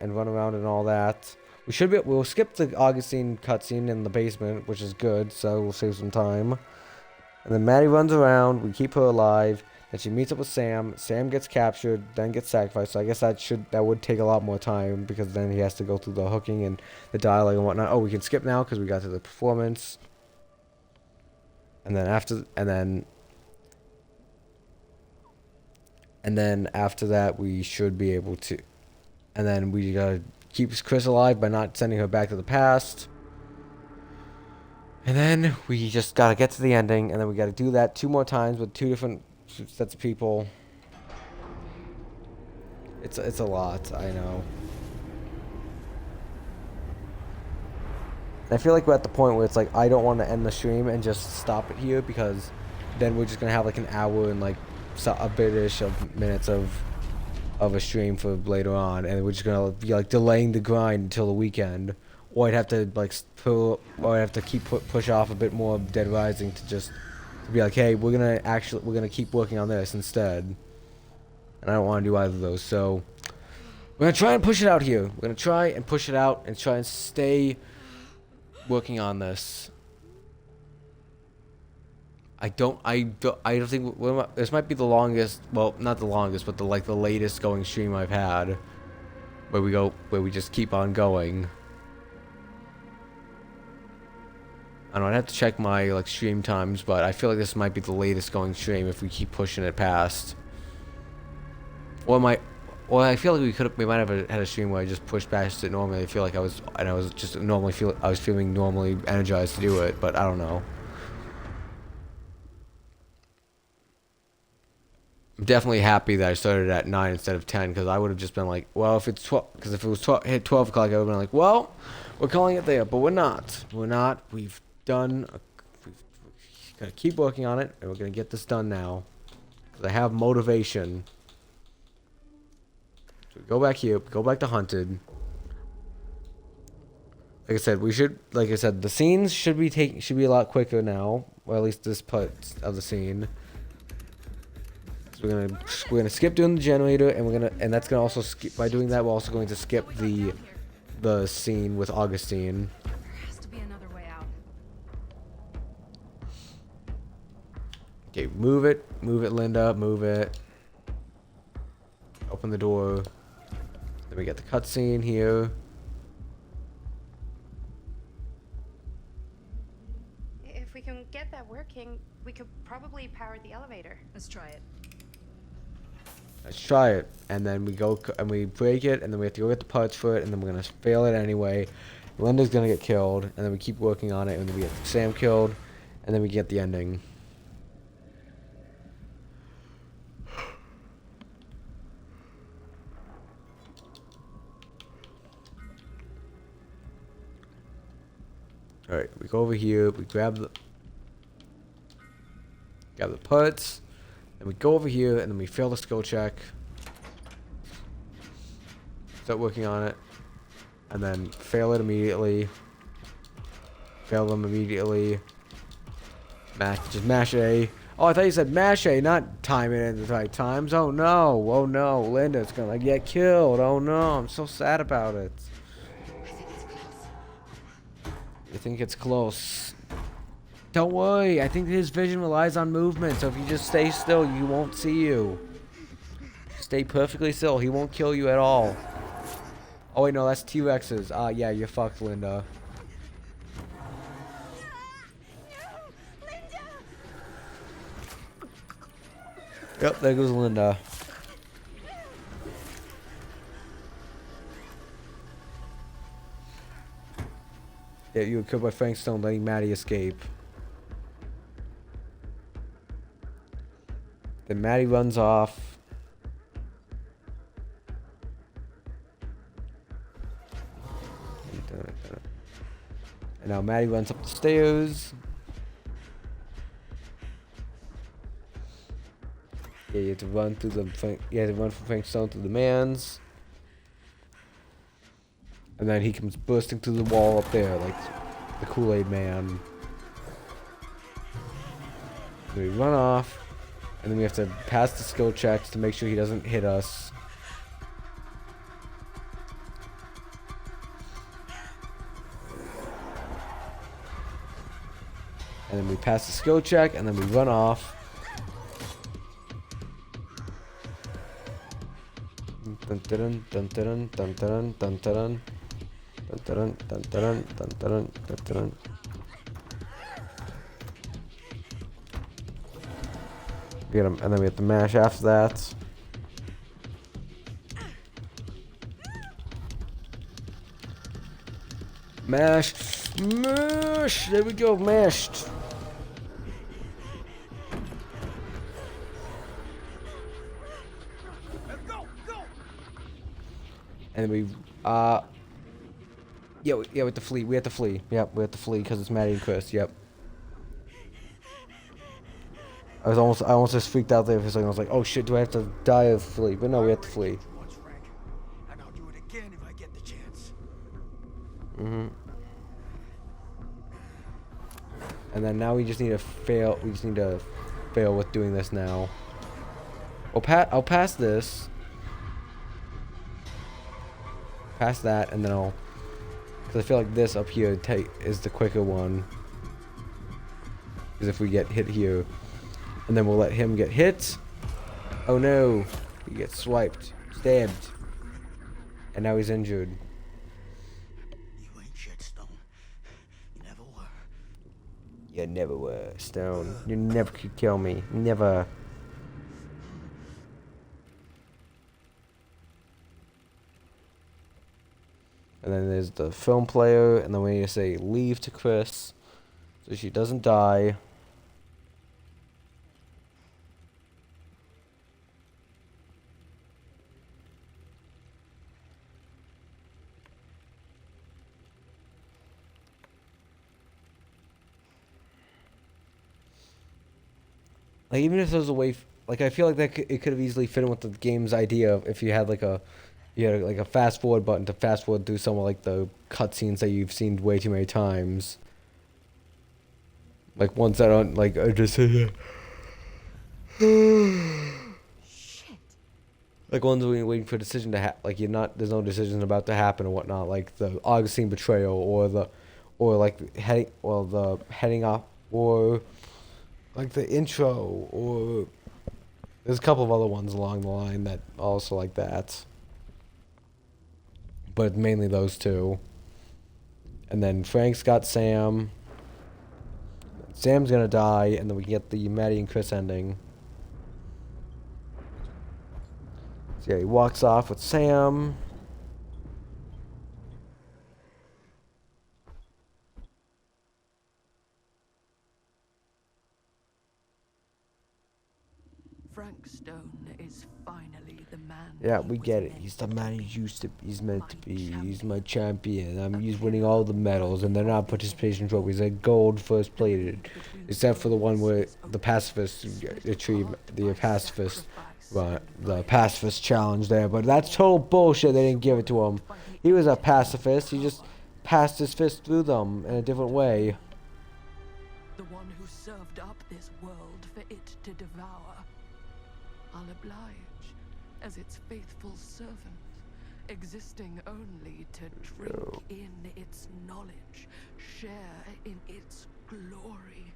around and all that. We'll skip the Augustine cutscene in the basement, which is good, so we'll save some time. And then Maddie runs around. We keep her alive. Then she meets up with Sam. Sam gets captured, then gets sacrificed. So I guess that would take a lot more time because then he has to go through the hooking and the dialogue and whatnot. Oh, we can skip now because we got to the performance. And then after that we should be able to. And then we gotta keep Chris alive by not sending her back to the past. And then we just gotta get to the ending, and then we gotta do that 2 more times with 2 different sets of people. It's a lot, I know. I feel like we're at the point where it's like I don't want to end the stream and just stop it here because then we're just gonna have like an hour and like a bit-ish of minutes of a stream for later on, and we're just gonna be like delaying the grind until the weekend, or I'd have to push off a bit more of Dead Rising to be like, hey, we're gonna keep working on this instead, and I don't want to do either of those. So we're gonna try and push it out here. We're gonna try and push it out and try and stay working on this. I don't think this might be the longest. Well, not the longest, but the latest going stream I've had, where we just keep on going. I don't know, I'd have to check my stream times, but I feel like this might be the latest going stream if we keep pushing it past. Or I feel like we might have had a stream where I just pushed past it normally. I feel like I was feeling normally energized to do it, but I don't know. I'm definitely happy that I started at 9 instead of 10, because I would have just been like, well, if it's 12, because if it was hit 12 o'clock, I would have been like, well, we're calling it there, but we're not. We're not. We've got to keep working on it, and we're going to get this done now, because I have motivation. So we go back here, we go back to Hunted. Like I said, the scenes should be a lot quicker now, or at least this part of the scene. We're gonna skip doing the generator, and that's gonna also skip. By doing that, we're also going to skip the scene with Augustine. There has to be another way out. Okay, move it, Linda, move it. Open the door. Then we get the cutscene here. If we can get that working, we could probably power the elevator. Let's try it. Let's try it, and then we go and we break it, and then we have to go get the parts for it, and then we're gonna fail it anyway. Linda's gonna get killed, and then we keep working on it, and then we get Sam killed, and then we get the ending. All right, we go over here, we grab the parts. Then we go over here, and then we fail the skill check. Start working on it. And then fail it immediately. Fail them immediately. Just mash A. Oh, I thought you said mash A, not time it in the right times. Oh no, Linda's gonna get killed. Oh no, I'm so sad about it. I think it's close. Don't worry, I think his vision relies on movement, so if you just stay still, he won't see you. Stay perfectly still, he won't kill you at all. Oh wait, no, that's T-Rexes. Ah, yeah, you're fucked, Linda. Yep, there goes Linda. Yeah, you were killed by Frank Stone, letting Maddie escape. Then Maddie runs off. And now Maddie runs up the stairs. Yeah, you have to run through the you have to run from Frank Stone through the man's. And then he comes bursting through the wall up there, like the Kool-Aid man. Then we run off, and then we have to pass the skill checks to make sure he doesn't hit us. And then we pass the skill check, and then we run off. Dun dun dun dun dun dun dun dun dun dun dun dun dun dun dun. Get him, and then we have to mash after that. Mash, mash. There we go, mashed. And we, yeah, we have to flee. We have to flee. Yep, we have to flee because it's Maddie and Chris. Yep. I almost just freaked out there for a second. I was like, oh shit, do I have to die or flee? But no, we have to flee. Once, Frank, and I'll do it again if I get the chance. And then now we just need to fail. We just need to fail with doing this now. I'll pass this. Pass that, and then because I feel like this up here is the quicker one. Because if we get hit here, and then we'll let him get hit. Oh no, he gets swiped, stabbed, and now he's injured. You ain't shit, Stone. You never were. You never were, Stone. You never could kill me. Never. And then there's the film player, and then we need to say leave to Chris, so she doesn't die. Like, even if there's a way, like, I feel like it could have easily fit in with the game's idea of if you had like a fast forward button to fast forward through some of like the cutscenes that you've seen way too many times. Like ones that aren't like I just Shit. like ones when you're waiting for a decision to like there's no decision about to happen or whatnot, like the Augustine betrayal or the heading up or like the intro, or there's a couple of other ones along the line that also like that. But mainly those two. And then Frank's got Sam. Sam's gonna die, and then we get the Maddie and Chris ending. So yeah, he walks off with Sam. Frank Stone is finally the man. Yeah, he we was get it. meant He's the to man be. he's meant to My be. He's champion. my champion. A He's winning hero all the who medals, and they're not fought participation against trophies. They're gold first plated, between except for the one where voices the only pacifist split achieve apart the by pacifist, sacrifice and the violence. pacifist challenge there. But that's total bullshit. They didn't give it to him. He was a pacifist. He just passed his fist through them in a different way. The one who served up this world for it to devour. I'll oblige as its faithful servant, existing only to drink in its knowledge, share in its glory.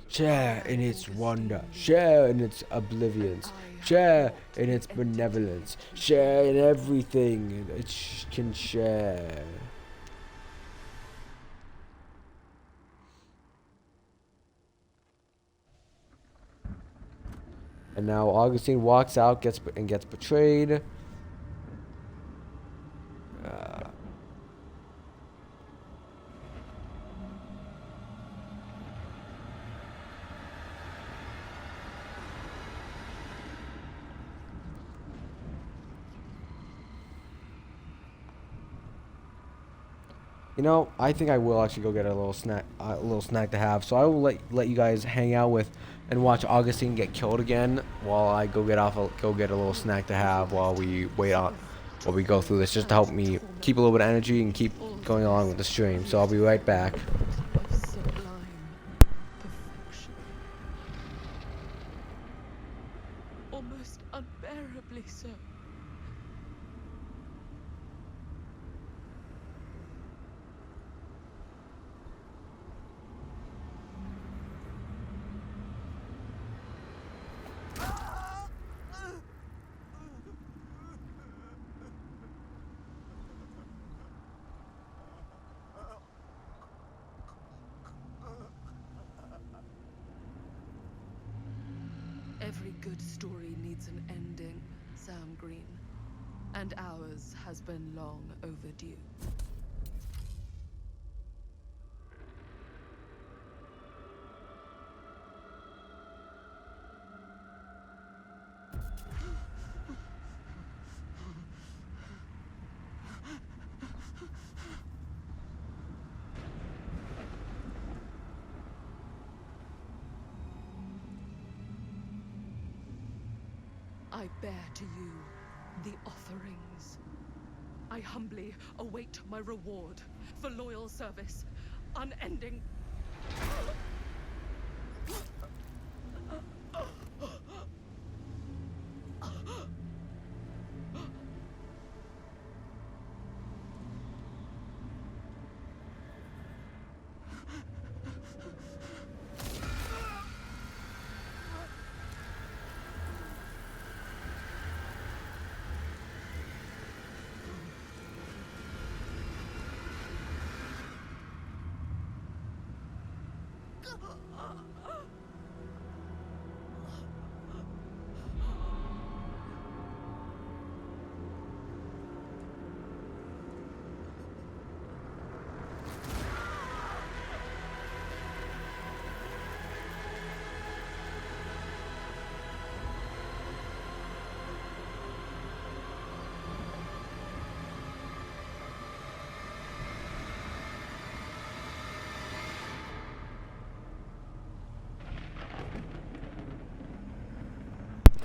Share in its wonder. Share in its oblivions. Share in its benevolence. Share in everything it can share. And now Augustine walks out, gets betrayed. You know, I think I will actually go get a little snack to have. So I will let you guys hang out with and watch Augustine get killed again while I go get a little snack to have while we while we go through this, just to help me keep a little bit of energy and keep going along with the stream. So I'll be right back. Of sublime perfection. Almost unbearably so. Every good story needs an ending, Sam Green. And ours has been long overdue. I bear to you the offerings. I humbly await my reward for loyal service, unending.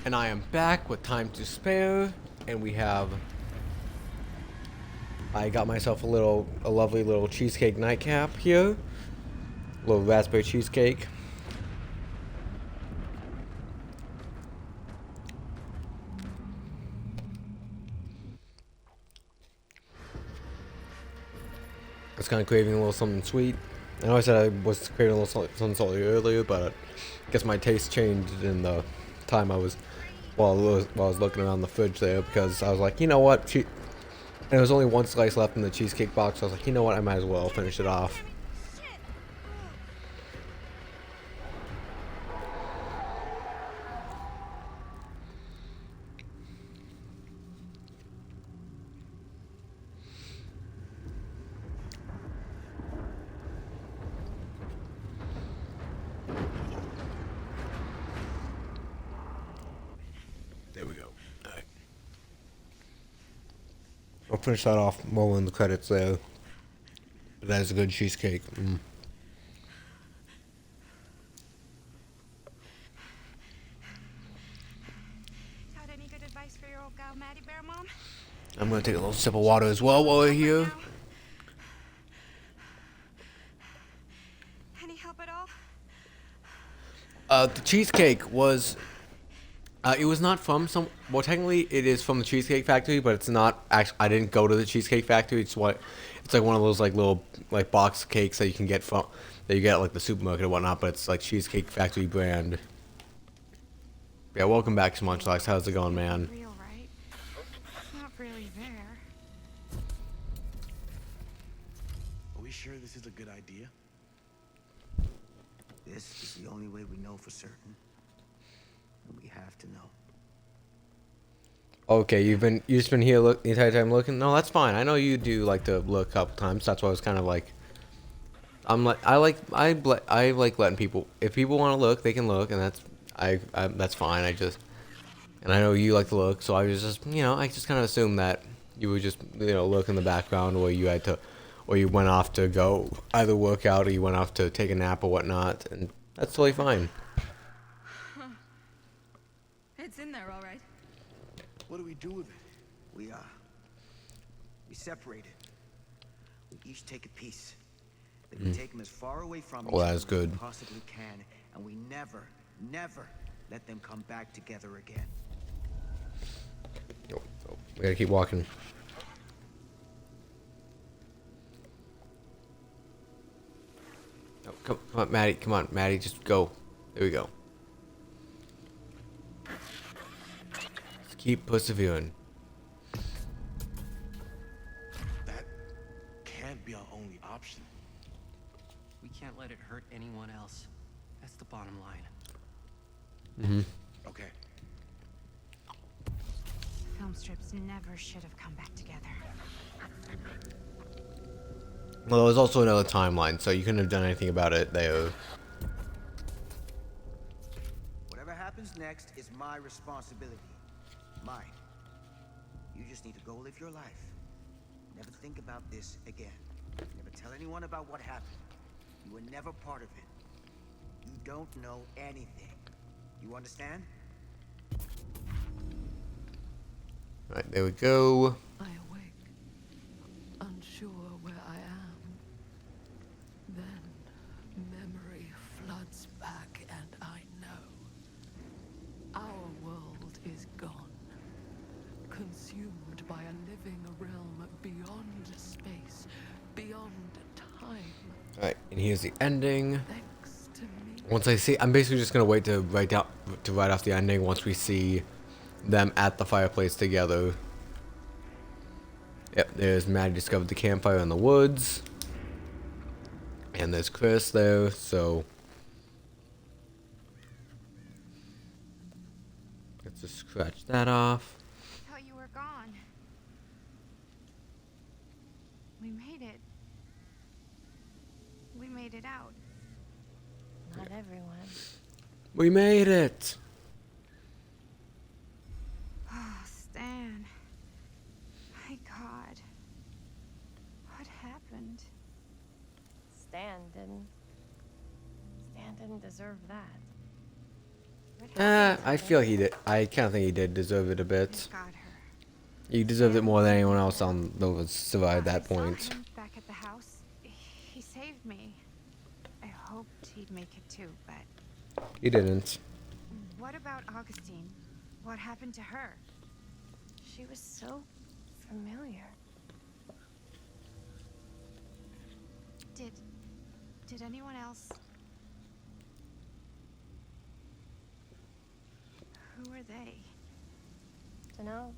And I am back with time to spare, and I got myself a lovely little cheesecake nightcap here, a little raspberry cheesecake. I was kind of craving a little something sweet. I know I said I was craving a little something salty earlier, but I guess my taste changed in the time while I was looking around the fridge there, because I was like, you know what, and there was only one slice left in the cheesecake box, so I was like, you know what, I might as well finish it off. There we go. All right. I'll finish that off rolling the credits there. But that is a good cheesecake. Had any good advice for your old gal, Maddie Bear Mom? I'm gonna take a little sip of water as well while we're here. Any help at all? The cheesecake was It was not from some. Well, technically, it is from the Cheesecake Factory, but it's not. Actually, I didn't go to the Cheesecake Factory. It's what. It's like one of those like little like box cakes that you can get from that you get at like the supermarket or whatnot. But it's like Cheesecake Factory brand. Yeah, welcome back to Munchlax. How's it going, man? Real, right? It's not really there. Are we sure this is a good idea? This is the only way we know for certain. And we have to know. Okay, you just been here the entire time looking. No, that's fine. I know you do like to look a couple times. That's why I was kind of like. I like letting people. If people want to look, they can look, and that's fine. And I know you like to look, so I was just, I just kind of assumed that you would just, look in the background, or or you went off to go either work out, or you went off to take a nap or whatnot, and that's totally fine. It's in there, all right. What do we do with it? We separate it. We each take a piece. Then we take them as far away from each Well, other that's as good. we possibly can, and we never, never let them come back together again. Oh, we gotta keep walking. Oh, come on, Maddie. Come on, Maddie. Just go. There we go. Just keep persevering. That can't be our only option. We can't let it hurt anyone else. That's the bottom line. Okay. Film strips never should have come back together. Well, there was also another timeline, so you couldn't have done anything about it there. Whatever happens next is my responsibility. Mine. You just need to go live your life. Never think about this again. Never tell anyone about what happened. You were never part of it. You don't know anything. You understand? Right, there we go. I awake, unsure where I am. Then memory floods back, and I know our world is gone, consumed by a living realm beyond space, beyond time. Alright, and here's the ending. Thanks to me. Once I see, I'm basically just gonna wait to write off the ending once we see them at the fireplace together. Yep, there's Maddie discovered the campfire in the woods, and there's Chris there. So let's just scratch that off. I thought you were gone. We made it. We made it out. Not everyone. We made it. Oh, Stan. My God. What happened? Stan didn't deserve that. I feel he did. I kind of think he did deserve it a bit. Got her. He deserved it more than anyone else on those survived I that saw point. him back at the house. He saved me. I hoped he'd make it too, but He didn't. what about Augustine? What happened to her? She was so familiar. Did anyone else? Who are they? Dunno.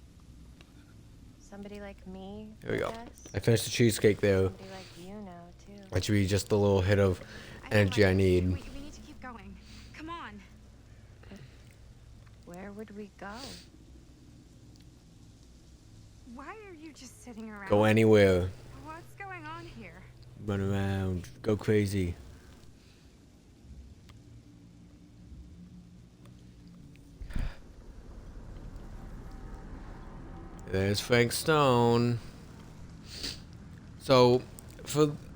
Somebody like me. Here we go. I guess. I finished the cheesecake there. Somebody like you now too. That should be just a little hit of don't energy like I this. need. We need to keep going. Come on. Where would we go? Why are you just sitting around? Go anywhere. What's going on here? Run around. Go crazy. There's Frank Stone. So,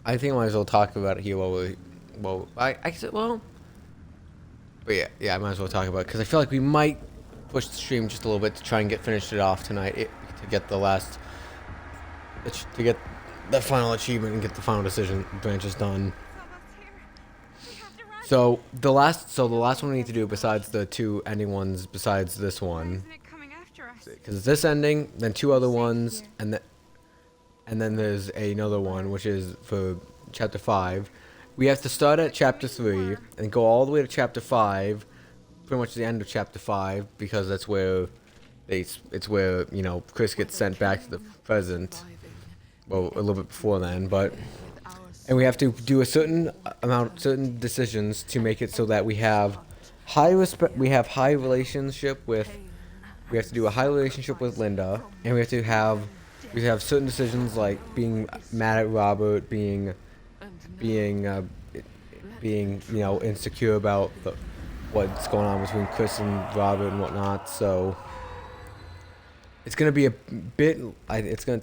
I think I might as well talk about it here I said, but yeah, I might as well talk about it because I feel like we might push the stream just a little bit to try and finish it off tonight to get to get the final achievement and get the final decision branches done. It's almost here. We have to run. So the last one we need to do besides the two ending ones, besides this Why one, isn't it coming after us? because this ending, then two other Safe ones, here. and then there's another one which is for chapter 5. We have to start at chapter 3 and go all the way to chapter 5, pretty much the end of chapter 5, because that's where it's where, you know, Chris gets sent back to the present. Well, a little bit before then, but and we have to do a certain certain decisions to make it so that we have high relationship with, we have to do a high relationship with Linda, and we have certain decisions like being mad at Robert, being being, you know, insecure about what's going on between Chris and Robert and whatnot. So it's gonna be a bit. That's gonna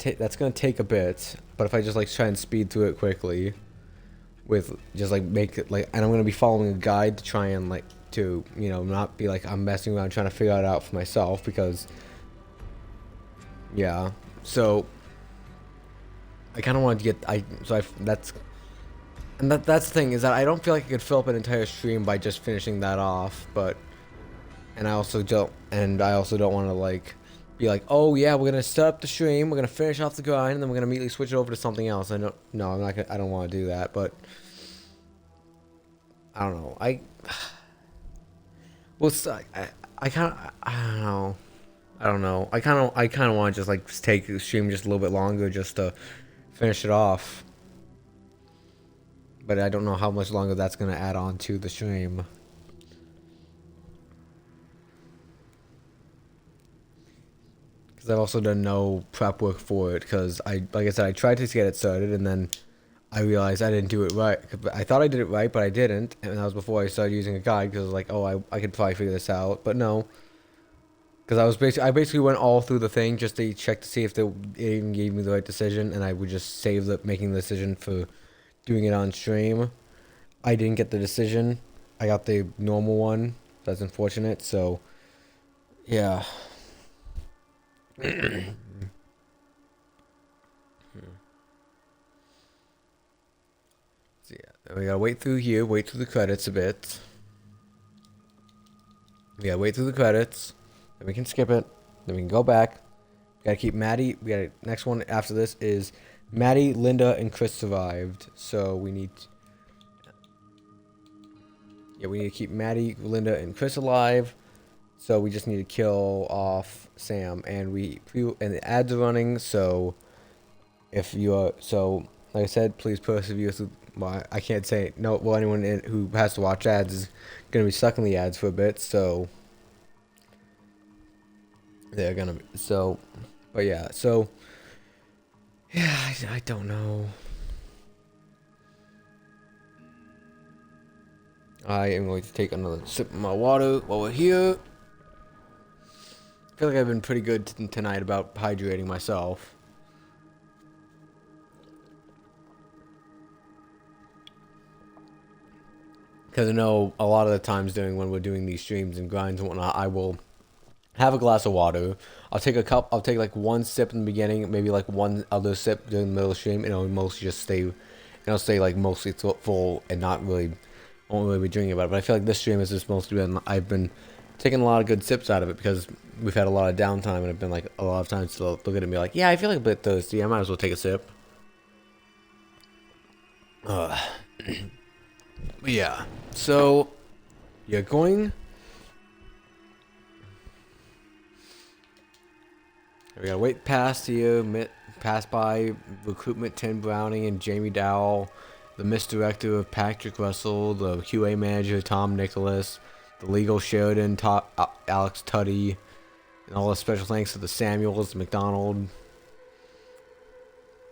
take a bit. But if I just like try and speed through it quickly, with just like make it like, and I'm gonna be following a guide to try and like to, you know, not be like I'm messing around trying to figure it out for myself, because yeah. So I kind of want to get that's. And that's the thing, is that I don't feel like I could fill up an entire stream by just finishing that off, but I also don't want to like be like, oh yeah, we're gonna start up the stream, we're gonna finish off the grind, and then we're gonna immediately switch it over to something else. I don't want to do that, but I don't know. I kind of, I don't know. I kind of want to just like take the stream just a little bit longer just to finish it off. But I don't know how much longer that's going to add on to the stream. Because I've also done no prep work for it. Because like I said, I tried to get it started, and then I realized I didn't do it right. I thought I did it right, but I didn't. And that was before I started using a guide, because I was like, oh, I could probably figure this out. But no. Because I basically went all through the thing just to check to see if it even gave me the right decision, and I would just save making the decision for doing it on stream. I didn't get the decision. I got the normal one. That's unfortunate. So, yeah. So yeah, we gotta wait through here. Wait through the credits a bit. We gotta wait through the credits. Then we can skip it. Then we can go back. We gotta keep Maddie. Next one after this is Maddie, Linda, and Chris survived. So we need. Yeah, we need to keep Maddie, Linda, and Chris alive. So we just need to kill off Sam, and and the ads are running. So if you are, so like I said, please persevere through. Well, I can't say no. Well, anyone who has to watch ads is gonna be stuck in the ads for a bit. So they're gonna be so. But yeah, so yeah, I don't know. I am going to take another sip of my water while we're here. I feel like I've been pretty good tonight about hydrating myself. Because I know a lot of the times when we're doing these streams and grinds and whatnot, I will have a glass of water. I'll take like one sip in the beginning, maybe like one other sip during the middle of the stream, and it'll mostly just stay like mostly full and won't really be drinking about it. But I feel like this stream has just mostly been, I've been taking a lot of good sips out of it because we've had a lot of downtime, and I've been like a lot of times to look at it and be like, yeah, I feel like a bit thirsty. I might as well take a sip. Yeah. So you're going. We gotta wait past here, pass by recruitment Tim Browning and Jamie Dowell, the misdirector of Patrick Russell, the QA manager Tom Nicholas, the legal Sheridan Alex Tuddy, and all the special thanks to the Samuels, McDonald,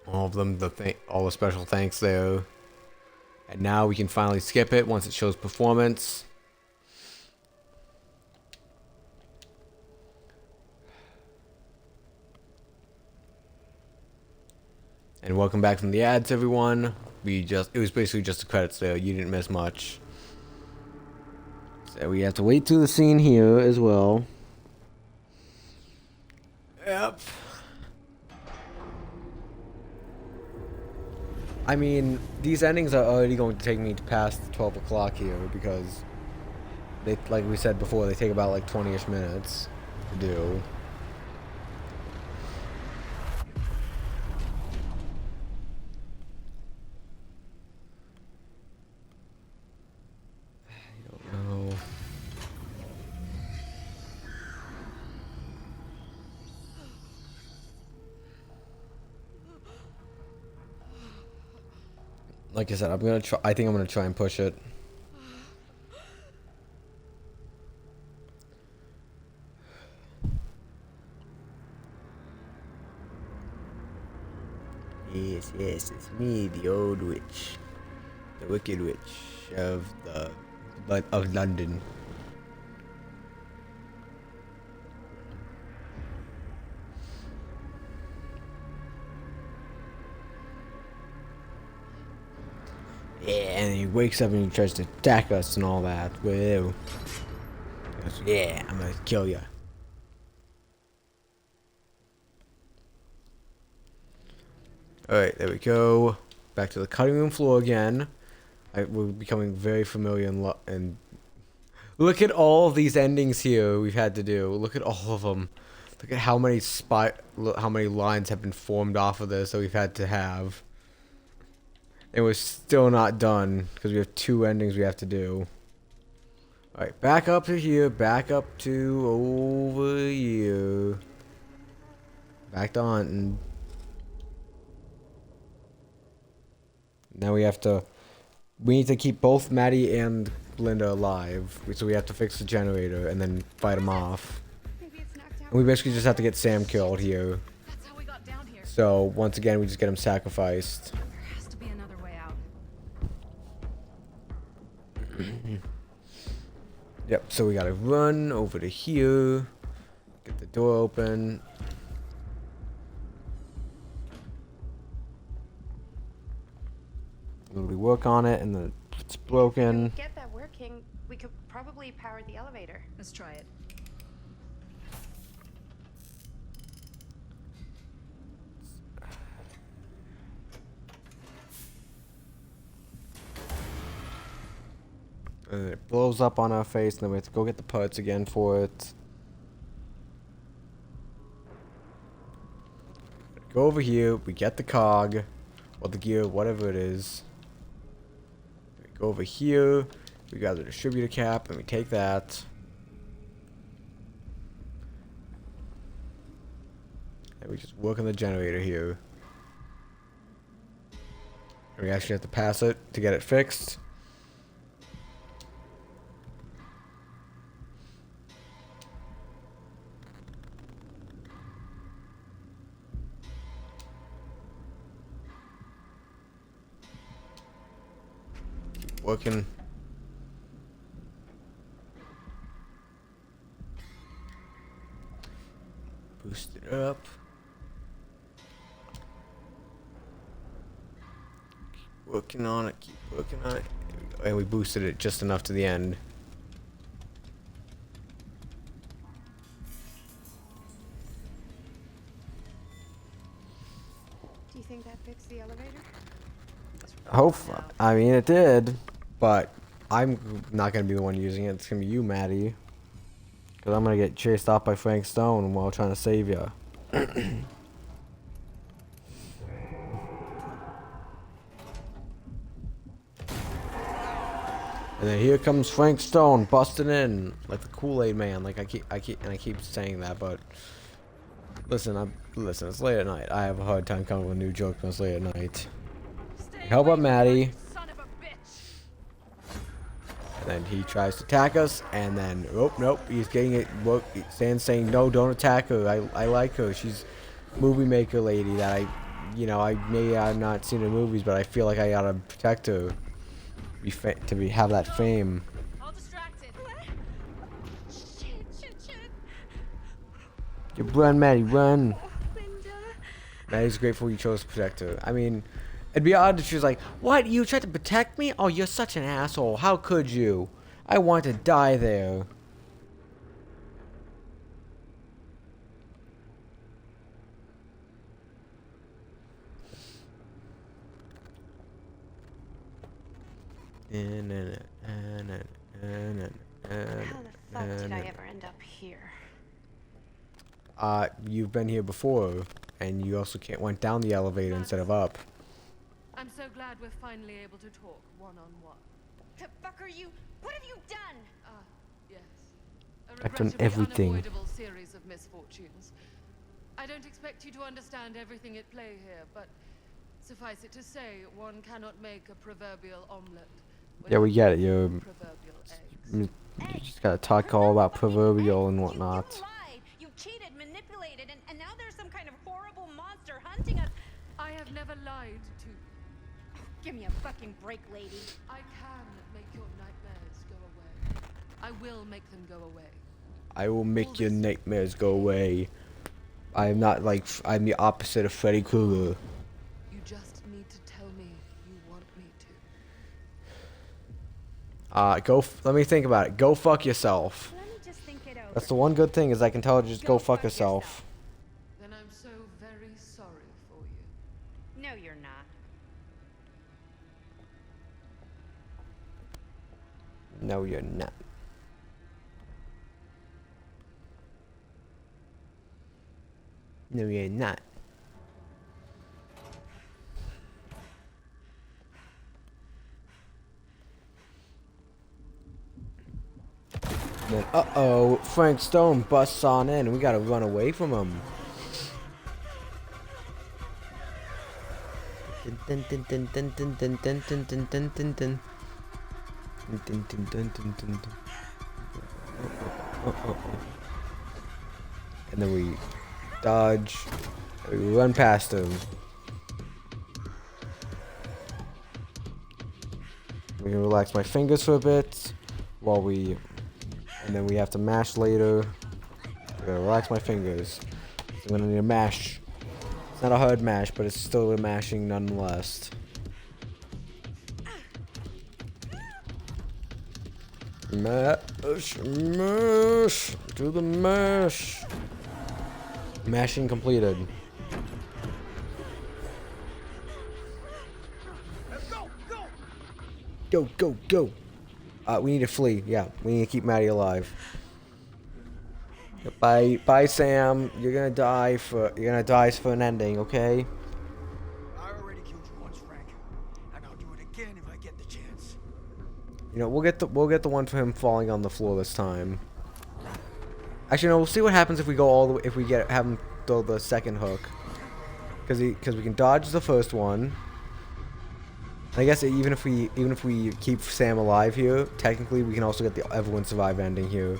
all of them, all the special thanks there. And now we can finally skip it once it shows performance. And welcome back from the ads, everyone. It was basically just the credits there. You didn't miss much. So we have to wait through the scene here as well. Yep. I mean, these endings are already going to take me to past 12 o'clock here because they, like we said before, they take about like 20-ish minutes to do. I don't know. Like I said, I'm gonna try. I think I'm gonna try and push it. Yes, yes, it's me, the old witch, the wicked witch of London. Yeah, and he wakes up and he tries to attack us and all that. Woo. He goes, yeah, I'm gonna kill you. Alright, there we go. Back to the cutting room floor again. We're becoming very familiar and look at all of these endings here we've had to do. Look at all of them. Look at how many how many lines have been formed off of this that we've had to have. And we're still not done because we have 2 endings we have to do. Alright, back up to here, back up to over here. Back to hunting. Now we need to keep both Maddie and Linda alive. So we have to fix the generator and then fight them off. Maybe it's knocked out. And we basically just have to get Sam killed here. That's how we got down here. So once again, we just get him sacrificed. There has to be another way out. Yep, so we gotta run over to here. Get the door open. We work on it and then it's If we broken. get that working, we could probably power the elevator. Let's try it. And it blows up on our face and then we have to go get the parts again for it. Go over here, we get the cog, or the gear, whatever it is. We go over here, we got the distributor cap, and we take that. And we just work on the generator here. And we actually have to pass it to get it fixed. Working. Boost it up. Keep working on it, keep working on it. And we boosted it just enough to the end. Do you think that fixed the elevator? I mean, it did, but I'm not gonna be the one using it. It's gonna be you, Maddie, because I'm gonna get chased off by Frank Stone while trying to save you. And then here comes Frank Stone busting in like the Kool-Aid man. Like I keep saying that, but listen, it's late at night. I have a hard time coming up with new jokes when it's late at night. Help out Maddie. And then he tries to attack us, and then nope, he's getting it. Saying no, don't attack her. I like her. She's movie maker lady that I may have not seen in movies, but I feel like I gotta protect her. Have that fame. All distracted. Shit. You run, Maddie, run. Linda. Maddie's grateful you chose to protect her. I mean, it'd be odd if she was like, "What? You tried to protect me? Oh, you're such an asshole. How could you? I want to die there." How the fuck did I ever end up here? You've been here before, and you also went down the elevator instead of up. I'm so glad we're finally able to talk one-on-one. The fuck are you? What have you done? Yes. A I've done regrettably everything. unavoidable series of misfortunes. I don't expect you to understand everything at play here, but suffice it to say, one cannot make a proverbial omelet. Yeah, we get it. You're Proverbial eggs. you just gotta talk all about proverbial and whatnot. You lied. You cheated, manipulated, and now there's some kind of horrible monster hunting us. I have never lied to you. Give me a fucking break, lady. I can make your nightmares go away. I will make them go away. I will make your nightmares go away. I am not like I'm the opposite of Freddy Krueger. You just need to tell me you want me to. Let me think about it. Go fuck yourself. Let me just think it over. That's the one good thing is I can tell her to just go fuck yourself. Then I'm so very sorry for you. No, you're not. No, you're not. No, you're not. Then, uh-oh, Frank Stone busts on in. We gotta run away from him. Dun, dun, dun, dun, dun, dun, dun, dun, dun, dun, dun, dun. Dun, dun, dun, dun, dun, dun, dun. And then we dodge. We run past him. We can relax my fingers for a bit while we, and then we have to mash later. I gotta relax my fingers. So I'm gonna need a mash. It's not a hard mash, but it's still a mashing nonetheless. Mash, mash, do the mash. Mashing completed. Go, go, go. We need to flee. Yeah, we need to keep Maddie alive. Bye, bye, Sam. You're gonna die for an ending, okay? I already killed you once, Frank, and I'll do it again if I get the chance. You know, we'll get the one for him falling on the floor this time. Actually, no, we'll see what happens if we go all the way, if we have him throw the second hook, because we can dodge the first one. I guess even if we keep Sam alive here, technically we can also get the everyone survive ending here.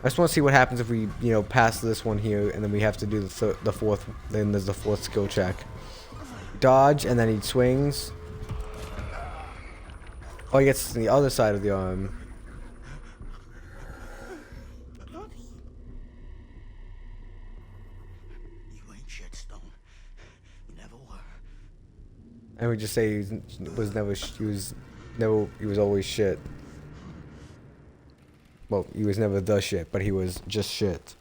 I just want to see what happens if we, you know, pass this one here and then we have to do the fourth. Then there's the fourth skill check. Dodge and then he swings. Oh, he gets to the other side of the arm. You ain't shit, Stone. You never were. And we just say he was always shit. Well, he was never the shit, but he was just shit.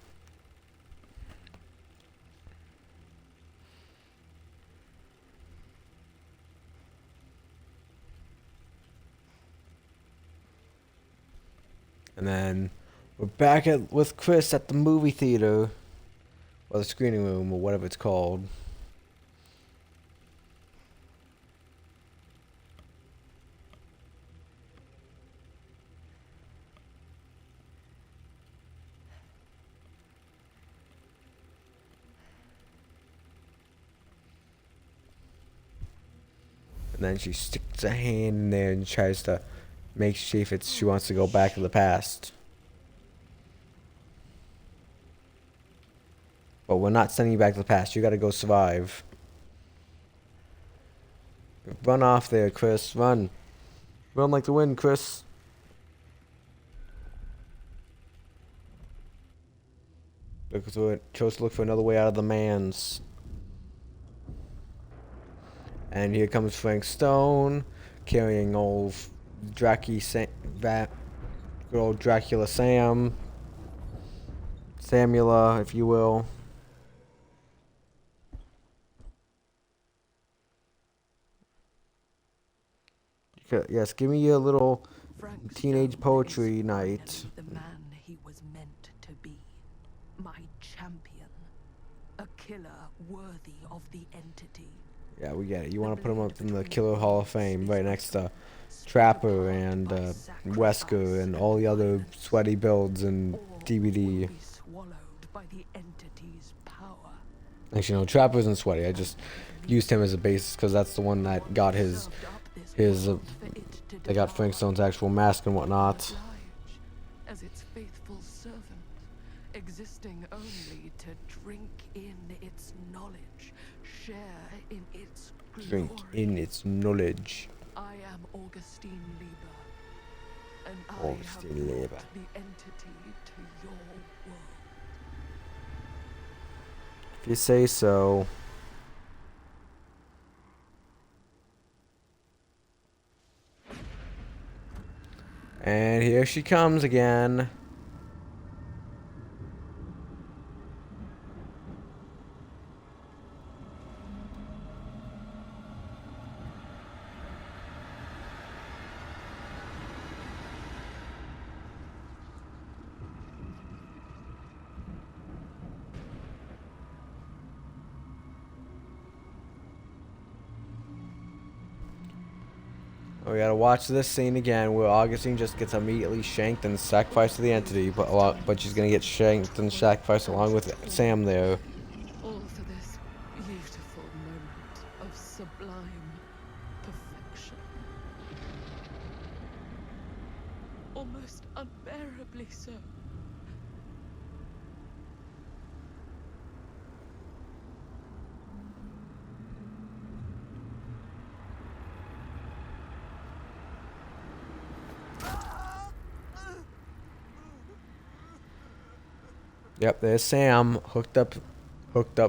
And then we're back with Chris at the movie theater, or the screening room, or whatever it's called. And then she sticks a hand in there and tries to see if she wants to go back to the past. But we're not sending you back to the past. You gotta go survive. Run off there, Chris. Run. Run like the wind, Chris. Chose to look for another way out of the man's. And here comes Frank Stone, carrying old good old Dracula Samula, if you will. Yes, give me a little Frank teenage Stone poetry is night. finally the man he was meant to be. My champion. A killer worthy of the entity. Yeah, we get it. You The want to put him blade up in the between Killer Hall of blades Fame, is right my next to own, split Trapper apart and by Wesker sacrifice and all the other violence. sweaty builds and All will DVD. be swallowed by the entity's power. Actually, no, Trapper isn't sweaty. I just used him as a basis because that's the one that got his they got Frank Stone's actual mask and whatnot. As its faithful servant, existing only to drink in its knowledge, share in its Drink glory. in its knowledge. I am Augustine Lieber, and Augustine I have Lieber. brought the entity to your world. If you say so. And here she comes again. We gotta watch this scene again where Augustine just gets immediately shanked and sacrificed to the entity, but she's gonna get shanked and sacrificed along with Sam there. All for this beautiful moment of sublime perfection. Almost unbearably so. Yep, there's Sam hooked up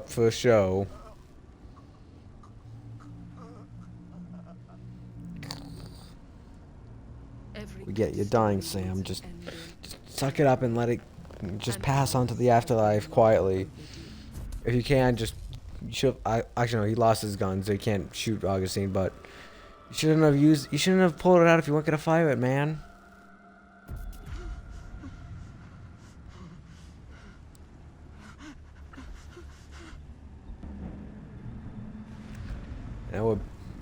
for a show. We get you dying, Sam. Just suck it up and let it just pass on to the afterlife quietly. If you can, just shoot. Actually, no, he lost his gun, so he can't shoot Augustine. But you shouldn't have pulled it out if you weren't gonna fire it, man.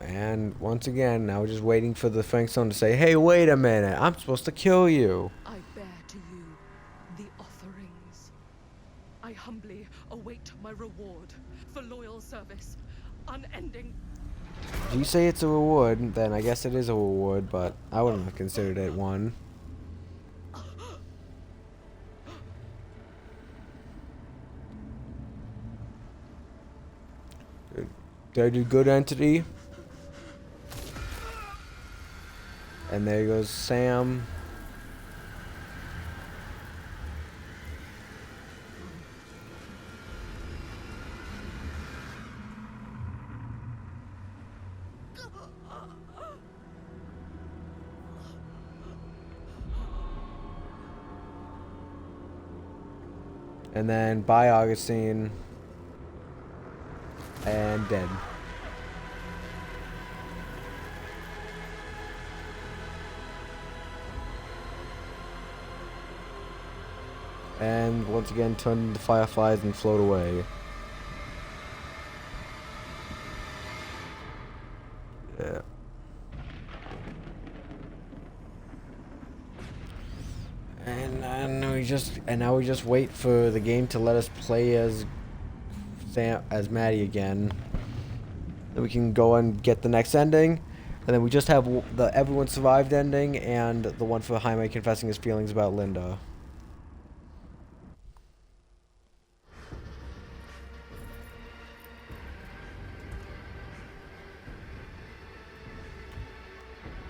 And once again, now we're just waiting for the Frank Stone to say, "Hey, wait a minute! I'm supposed to kill you." I bear to you the offerings. I humbly await my reward for loyal service, unending. If you say it's a reward, then I guess it is a reward, but I wouldn't have considered it one. Did I do good, entity? And there goes Sam. And then bye, Augustine. And dead. And once again turn into fireflies and float away. Yeah. And now we just wait for the game to let us play as Maddie again. Then we can go and get the next ending. And then we just have the everyone survived ending and the one for Jaime confessing his feelings about Linda.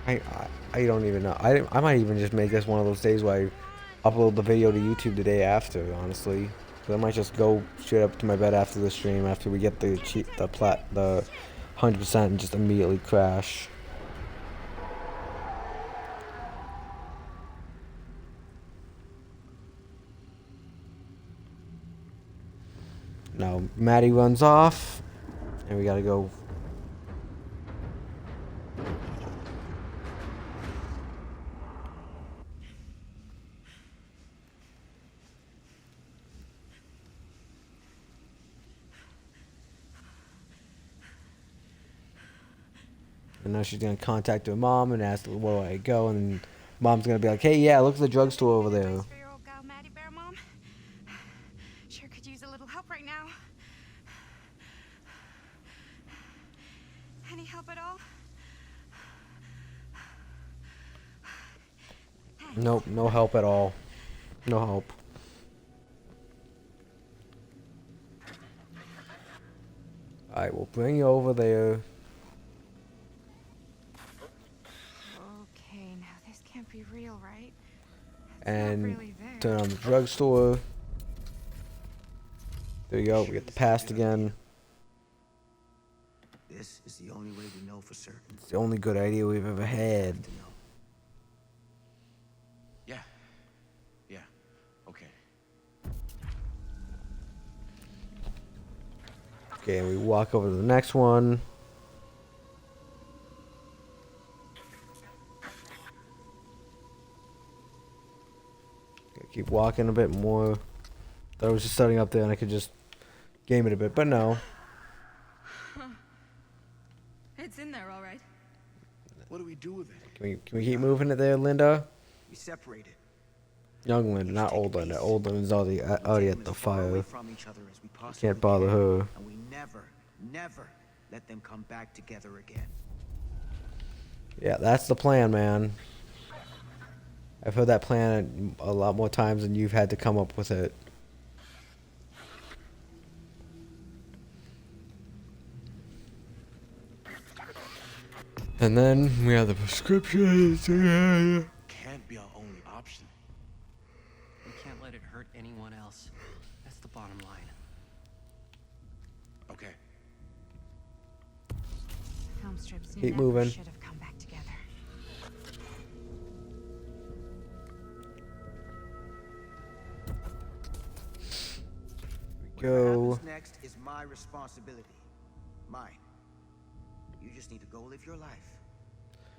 I don't even know. I might even just make this one of those days where I upload the video to YouTube the day after, honestly. 'Cause I might just go straight up to my bed after the stream after we get the 100% and just immediately crash. Now Maddie runs off, and we gotta go. And now she's gonna contact her mom and ask where do I go, and mom's gonna be like, hey, yeah, look at the drugstore over there. For your old gal Maddie Bear, Mom? Sure could use a little help right now. Any help at all? Nope, no help at all. No help. Alright, we'll bring you over there. Okay, now this can't be real, right? It's And not really there. turn on the drugstore. There you go, we get the past again. This is the only way we know for certain. It's the only good idea we've ever had. Yeah. Yeah. Okay. Okay, we walk over to the next one. Okay, keep walking a bit more. Thought I was just starting up there and I could just game it a bit, but no. It's in there, all right. What do we do with it? Can we keep moving it there, Linda? We separated. Young Linda, not old Linda. Old Linda's already at the fire. From each other as we possibly Can't bother can, her. And we never let them come back together again. Yeah, that's the plan, man. I've heard that plan a lot more times than you've had to come up with it. And then we have the prescriptions. Can't be our only option. We can't let it hurt anyone else. That's the bottom line. Okay. Film strips Keep never moving. should have come back together. Whatever Go. happens next is my responsibility. Mine. You just need to go live your life.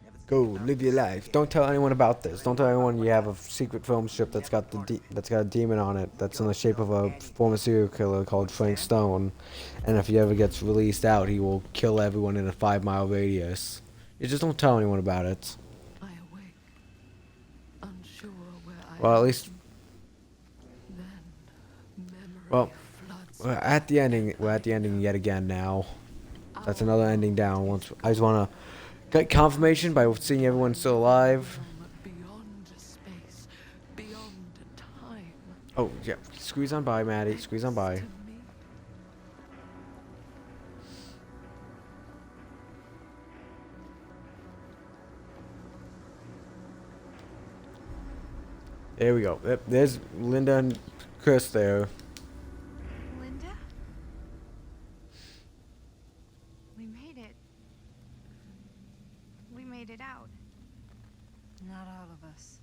Never think Go about live your this life. again. Don't tell anyone about this. Don't tell anyone you have a secret film strip that's got that's got a demon on it. That's in the shape of a former serial killer called Frank Stone. And if he ever gets released out, he will kill everyone in a 5-mile radius. You just don't tell anyone about it. I awake, unsure where I Well, at am. least Then memory Well, floods we're at the ending. We're at the ending yet again now. That's another ending down. Once I just wanna get confirmation by seeing everyone still alive. beyond space, beyond time. Oh yeah, squeeze on by, Maddie. Squeeze on by. To me, There we go. Yep, there's Linda and Chris there. Linda? We made it. We made it out. Not all of us.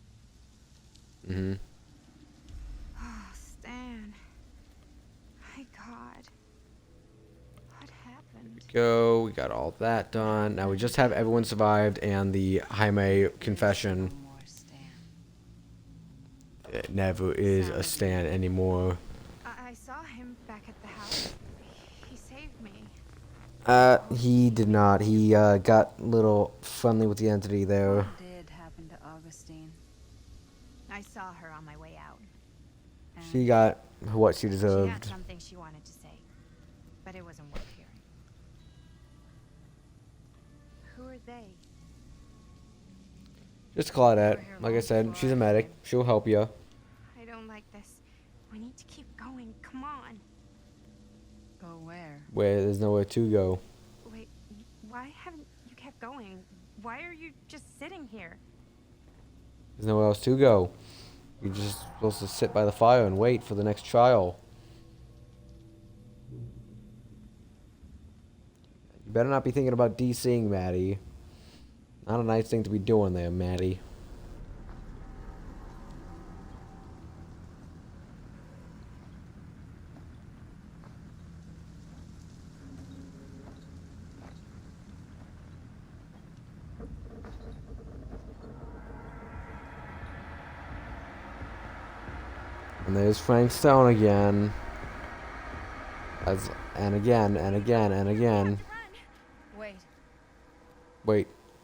Mhm. Oh, Stan. My God. What happened? Go. We got all that done. Now we just have everyone survived and the Jaime confession. No more Stan. It never is a stand anymore. I saw him back at the house. He saved me. He did not. He got a little friendly with the entity there. What did happen to Augustine? I saw her on my way out. And She got what she She had deserved. something she wanted to say, but it wasn't worth hearing. Who are they? Just Claudette. Like I said, she's a medic. She'll help you. I don't like this. We need to keep going. Come on. go where? Where there's nowhere to go. Wait, why haven't you kept going? Why are you just sitting here? There's nowhere else to go. You're just supposed to sit by the fire and wait for the next trial. You better not be thinking about DCing, Maddie. Not a nice thing to be doing there, Maddie. And there's Frank Stone again. And again, and again, and again. Wait. Wait,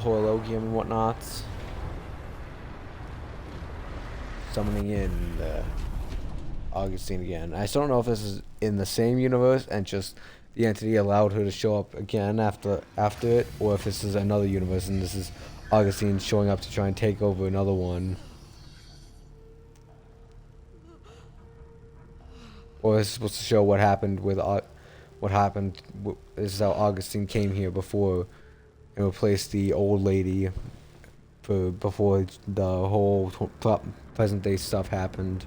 horologium and whatnot. Summoning in Augustine again. I still don't know if this is in the same universe and just the entity allowed her to show up again after it, or if this is another universe and this is Augustine showing up to try and take over another one. Or it's supposed to show what happened with this is how Augustine came here before and replaced the old lady before the whole present day stuff happened.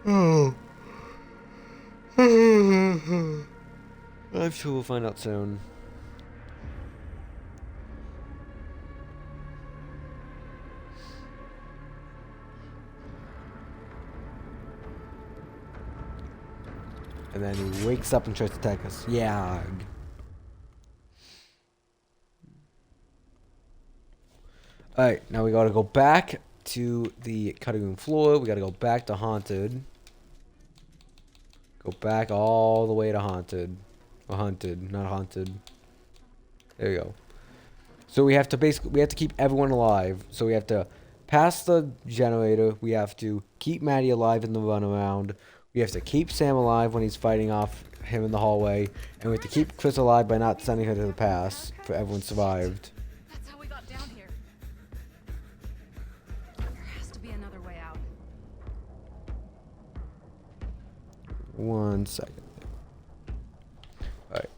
Oh. I'm sure we'll find out soon. And then he wakes up and tries to attack us. Yeah. Alright, now we gotta go back to the cutting room floor. We gotta go back to Haunted. Go back all the way to Haunted. Or Hunted, not Haunted. There you go. So we have to keep everyone alive. So we have to pass the generator. We have to keep Maddie alive in the runaround. We have to keep Sam alive when he's fighting off him in the hallway. And we have to keep Chris alive by not sending her to the pass for everyone survived. That's how we got down here. There has to be another way out. 1 second. Alright.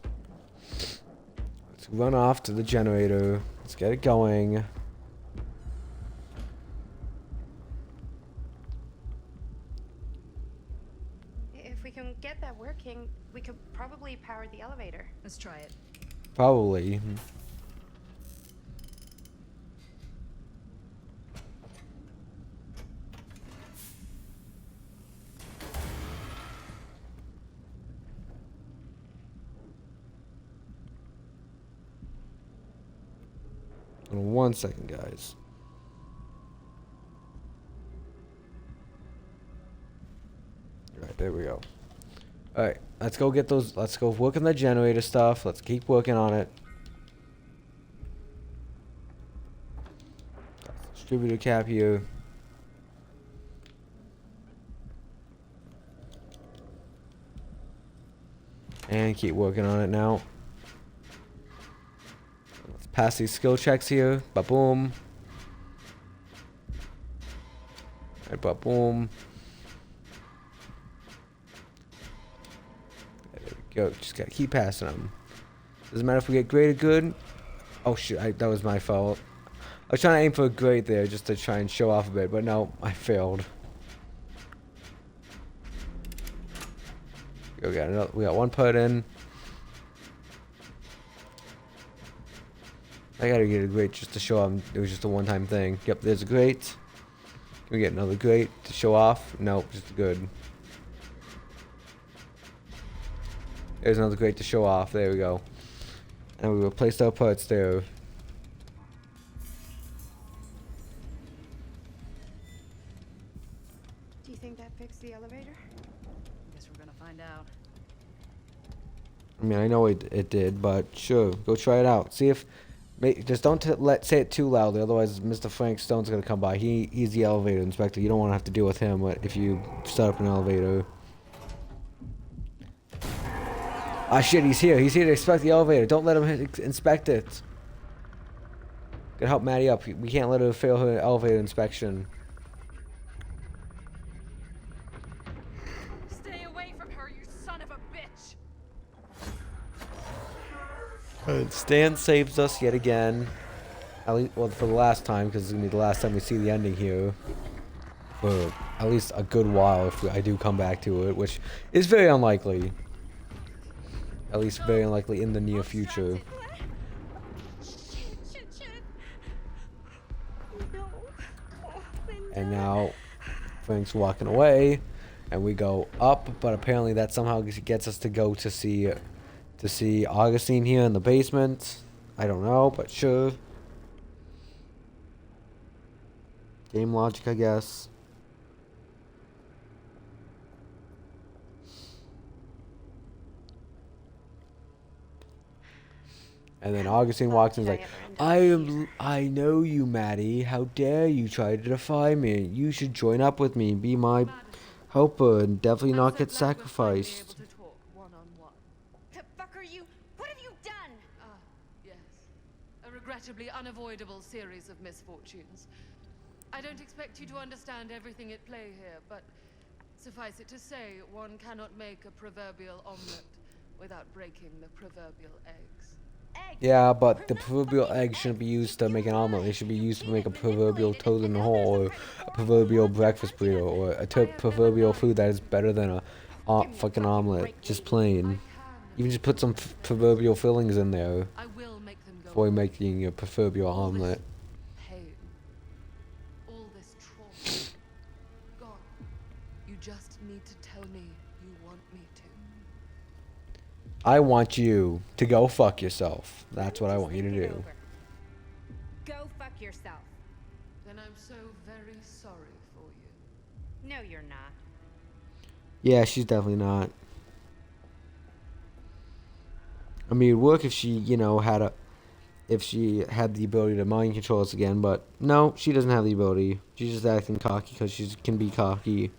Let's run off to the generator. Let's get it going. If we can get that working, we could probably power the elevator. Let's try it. Probably. In 1 second, guys. Alright, there we go. Alright, let's go get those. Let's go work on the generator stuff. Let's keep working on it. Distributor cap here. And keep working on it now. Let's pass these skill checks here. Ba-boom. Alright, ba-boom. There we go. Just gotta keep passing them. Doesn't matter if we get graded good. Oh shit, that was my fault. I was trying to aim for a grade there just to try and show off a bit, but no, I failed. We got one put in. I gotta get a grate just to show them it was just a one-time thing. Yep, there's a grate. Can we get another grate to show off? Nope, just good. There's another grate to show off. There we go. And we replaced our parts there. Do you think that fixed the elevator? Guess we're gonna find out. I mean, I know it did, but sure, go try it out. See if, just don't say it too loudly, otherwise Mr. Frank Stone's gonna come by. He's the elevator inspector. You don't want to have to deal with him if you start up an elevator. Ah shit, he's here. He's here to inspect the elevator. Don't let him inspect it. Gotta help Maddie up. We can't let her fail her elevator inspection. Stay away from her, you son of a bitch! Stan saves us yet again. At least, well, for the last time, because it's gonna be the last time we see the ending here. For at least a good while, if I do come back to it, which is very unlikely. At least very unlikely in the near future. And now Frank's walking away, and we go up, but apparently that somehow gets us to go to see Augustine here in the basement. I don't know, but sure. Game logic, I guess. And then Augustine walks in and is like, I know you, Maddie. How dare you try to defy me? You should join up with me, be my helper, and definitely not get sacrificed. The fuck are you? What have you done? Yes. A regrettably unavoidable series of misfortunes. I don't expect you to understand everything at play here, but suffice it to say, one cannot make a proverbial omelet without breaking the proverbial eggs. Eggs. Yeah, but the We're not proverbial fucking egg shouldn't be eggs. used to make an omelet. They should be used to make a proverbial Manipulated, toad in and the now hole, or there's some a kind of proverbial horrible breakfast monster burrito, or a I have proverbial never food lied. that is better than a Give me a fucking fucking omelet. break, Just lady. plain. Even just put some proverbial fillings in there I will make them go before away. making your proverbial All this omelet. pain, all this trauma. God, you just need to tell me you want me to. I want you to go fuck yourself. That's what I Just want you to think it do. over. Go fuck yourself. Then I'm so very sorry for you. No, you're not. Yeah, she's definitely not. I mean, it'd work if she, if she had the ability to mind control us again, but no, she doesn't have the ability. She's just acting cocky because she can be cocky.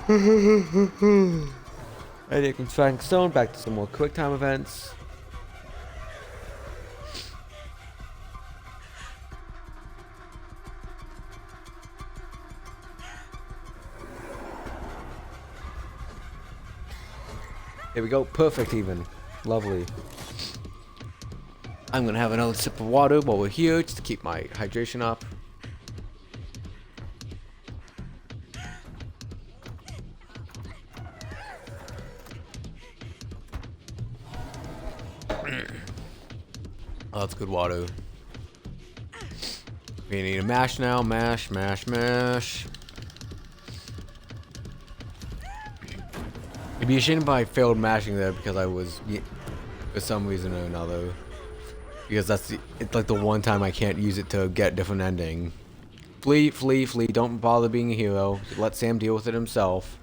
And it comes Frank Stone back to some more quick time events. Here we go, perfect even. Lovely. I'm gonna have another sip of water while we're here just to keep my hydration up. Oh, that's good water. We need a mash now. Mash, mash, mash. It'd be a shame if I failed mashing there because I was, for some reason or another. Because it's like the one time I can't use it to get a different ending. Flee, flee, flee. Don't bother being a hero. Let Sam deal with it himself.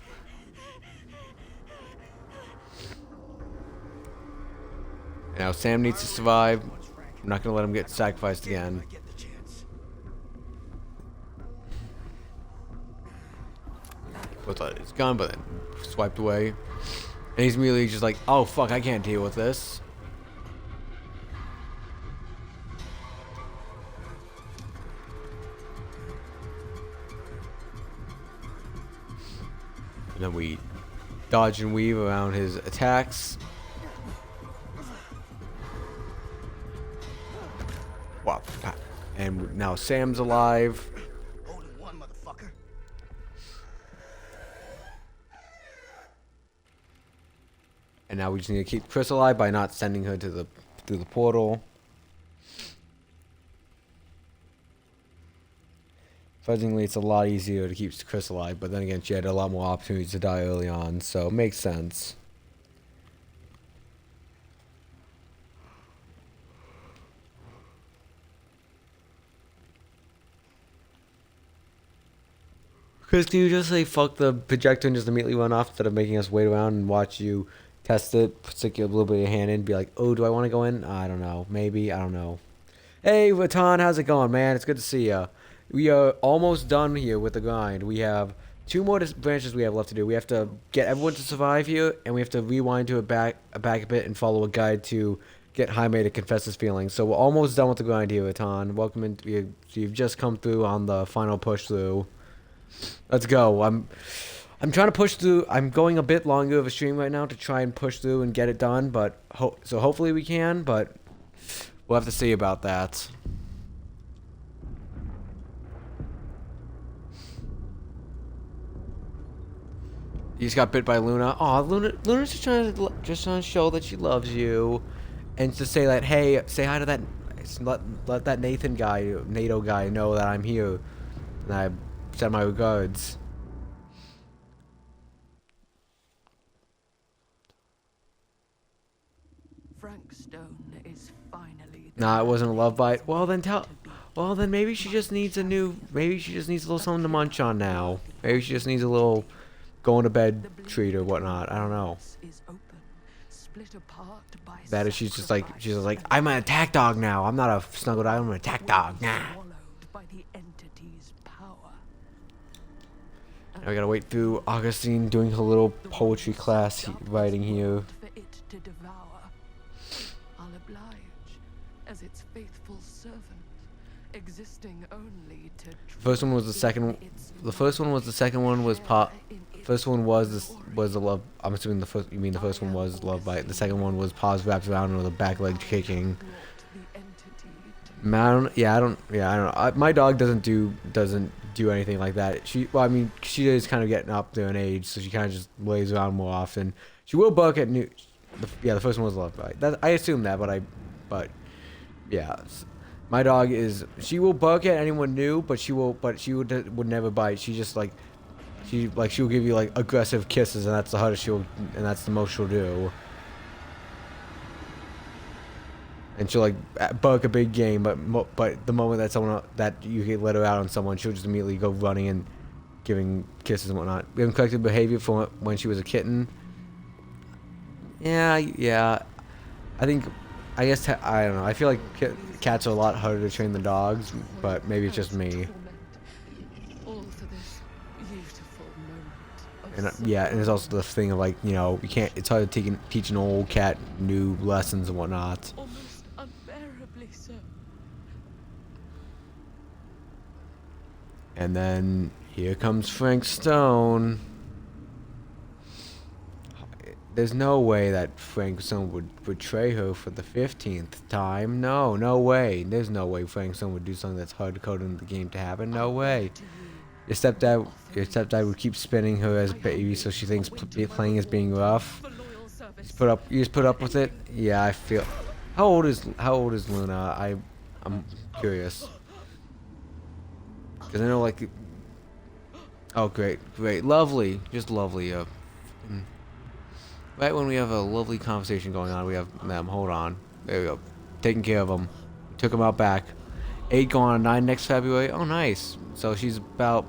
Now Sam needs to survive. I'm not gonna let him get sacrificed again. But it's gone, but then swiped away. And he's immediately just like, oh fuck, I can't deal with this. And then we dodge and weave around his attacks. Wow. And now Sam's alive. Hold in one, motherfucker. And now we just need to keep Chris alive by not sending her to through the portal. Surprisingly, it's a lot easier to keep Chris alive, but then again, she had a lot more opportunities to die early on, so it makes sense. Chris, can you just say fuck the projector and just immediately run off instead of making us wait around and watch you test it, stick a little bit of your hand in, be like, oh, do I want to go in? I don't know. Maybe. I don't know. Hey, Ratan, how's it going, man? It's good to see ya. We are almost done here with the grind. We have 2 more branches we have left to do. We have to get everyone to survive here, and we have to rewind to back a bit and follow a guide to get Jaime to confess his feelings. So we're almost done with the grind here, Ratan. Welcome in. You've just come through on the final push through. Let's go. I'm trying to push through. I'm going a bit longer of a stream right now to try and push through and get it done, but so hopefully we can, but we'll have to see about that. You just got bit by Luna. Oh, Luna's just trying to show that she loves you, and to say that, hey, say hi to that, let that NATO guy know that I'm here, and I send my regards. Frank Stone is finally Nah, it wasn't a love bite. Well, then Well, then maybe she just needs a new. Maybe she just needs a little something to munch on now. Maybe she just needs a little going to bed treat or whatnot. I don't know. That is, she's just like I'm an attack dog now. I'm not a snuggle dog. I'm an attack dog. Nah. Now we gotta wait through Augustine doing her little poetry class writing here. I'll oblige as its faithful servant, existing only to First one was the second. The first one was the second one was pop. First one was the love. I'm assuming the first. You mean the first one was love bite. The second one was paws wrapped around with a back leg kicking. I don't know. My dog doesn't do anything like that. Well, I mean, she is kind of getting up there in age, so she kind of just lays around more often. She will bark at new. The first one was love bite. I assume that, but yeah. My dog is. She will bark at anyone new, but she would never bite. She just she'll give you like aggressive kisses, and that's the hardest and that's the most she'll do. And she'll like bark a big game, but the moment that you can let her out on someone, she'll just immediately go running and giving kisses and whatnot. We have corrective behavior from when she was a kitten. Yeah. I guess I don't know. I feel like cats are a lot harder to train than dogs, but maybe it's just me. all for this beautiful moment. And yeah, and there's also the thing of like, you know, you can't. It's hard to teach an old cat new lessons and whatnot. Almost unbearably so. And then here comes Frank Stone. There's no way that Frank Stone would betray her for the 15th time. No way. There's no way Frank Stone would do something that's hard-coded in the game to happen. No way. Your stepdad would keep spinning her as baby, so she thinks playing is being rough. You just put up with it. Yeah, I feel. How old is Luna? I'm curious. Cause I know like. Oh great, lovely, just lovely. Right when we have a lovely conversation going on, we have them. Hold on. There we go. Taking care of them. Took them out back. 8 going on 9 next February. Oh, nice. So she's about...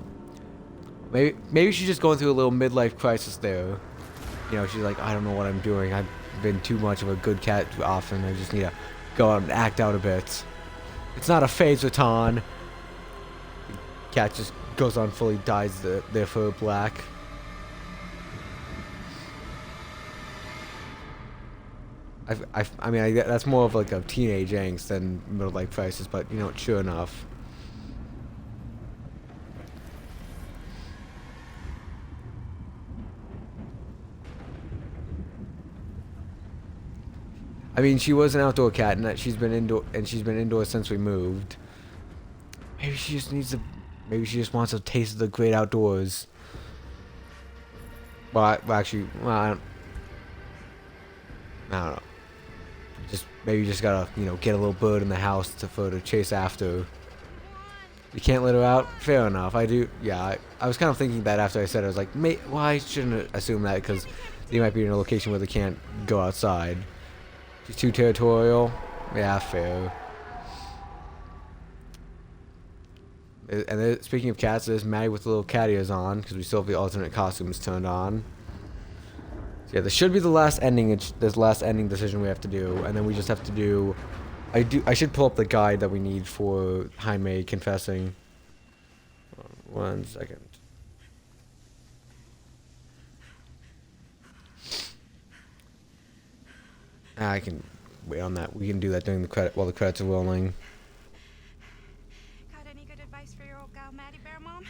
Maybe she's just going through a little midlife crisis there. You know, she's like, I don't know what I'm doing. I've been too much of a good cat too often. I just need to go out and act out a bit. It's not a phase Ratan. Cat just goes on fully dyes their fur black. I mean, that's more of like a teenage angst than middle life crisis, but you know, sure enough. I mean, she was an outdoor cat, and that she's been indoors since we moved. Maybe she just wants a taste of the great outdoors. Well, I don't know. Maybe you just gotta, you know, get a little bird in the house for her to chase after. You can't let her out? Fair enough. I do. Yeah, I was kind of thinking that after I said it. I was like, well, I shouldn't assume that because they might be in a location where they can't go outside. She's too territorial. Yeah, fair. And speaking of cats, there's Maddie with the little cat ears on because we still have the alternate costumes turned on. So yeah, this should be the last ending. This last ending decision we have to do, and then we just have to do. I should pull up the guide that we need for Jaime confessing. 1 second. I can wait on that. We can do that during the credit while the credits are rolling. Got any good advice for your old gal, Maddie Bear Mom?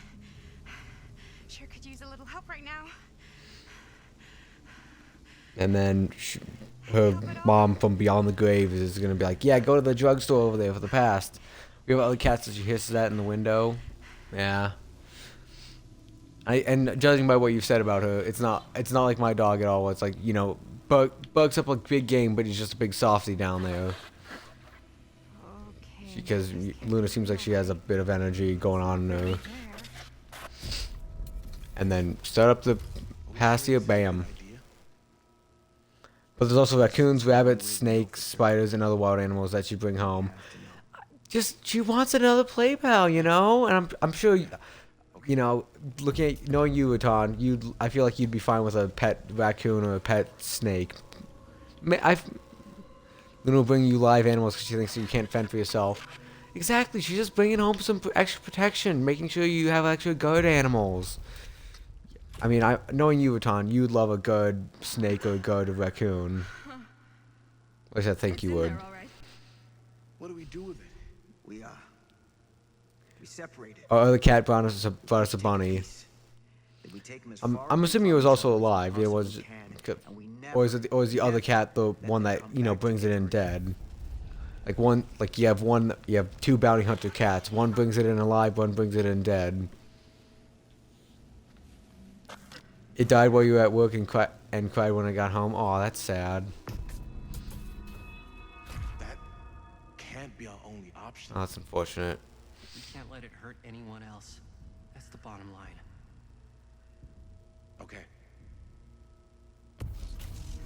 Sure could use a little help right now. And then her mom from beyond the grave is going to be like, yeah, go to the drugstore over there for the past. We have other cats that she hisses at in the window. Yeah. And judging by what you've said about her, it's not like my dog at all. It's like, you know, bugs up a big game, but he's just a big softie down there. Okay. Because Luna seems like she has a bit of energy going on in her. And then start up the pasture, bam. But there's also raccoons, rabbits, snakes, spiders, and other wild animals that you bring home. Just she wants another play pal, you know. And I'm sure, you know, looking at knowing you, Atan, I feel like you'd be fine with a pet raccoon or a pet snake. Luna will bring you live animals because she thinks that you can't fend for yourself. Exactly. She's just bringing home some extra protection, making sure you have extra good animals. I mean, knowing you, Atan, you'd love a good snake or a good raccoon. At least I think you would. What do we do with it? We separated. Or the cat brought us a bunny. I'm assuming it was also alive. It was, or is the other cat the one that, you know, brings it in dead? Like you have two bounty hunter cats. One brings it in alive, one brings it in dead. It died while you were at work and cried when I got home. Oh, that's sad. That can't be our only option. Oh, that's unfortunate. We can't let it hurt anyone else. That's the bottom line. Okay.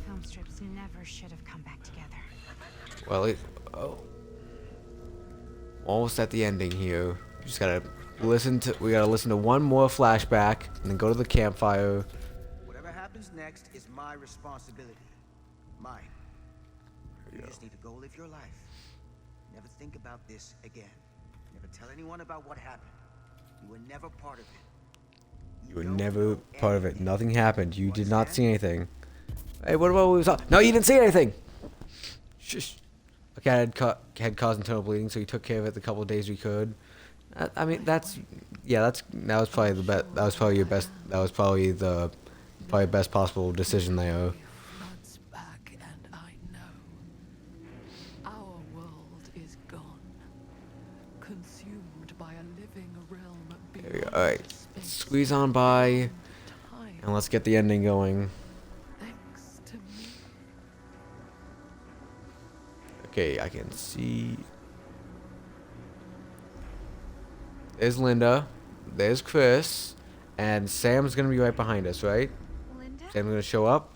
Film strips never should have come back together. Well, almost at the ending here. We gotta listen to one more flashback and then go to the campfire. Whatever happens next is my responsibility. Mine. You just need to go live your life. Never think about this again. Never tell anyone about what happened. You were never part of it. You were never part of it. Nothing happened. You did not see anything. Hey, what about what we saw? No, you didn't see anything. Shush. A cat had caused internal bleeding, so he took care of it the couple of days we could. I mean, that was probably the best. That was probably your best. That was probably the best possible decision there. Floods back, and I know our world is gone, consumed by a living realm There we go. beyond All right, space squeeze on by, time. and let's get the ending going. Thanks to me. Okay, I can see. There's Linda. There's Chris. And Sam's gonna be right behind us, right? Linda? Sam's gonna show up.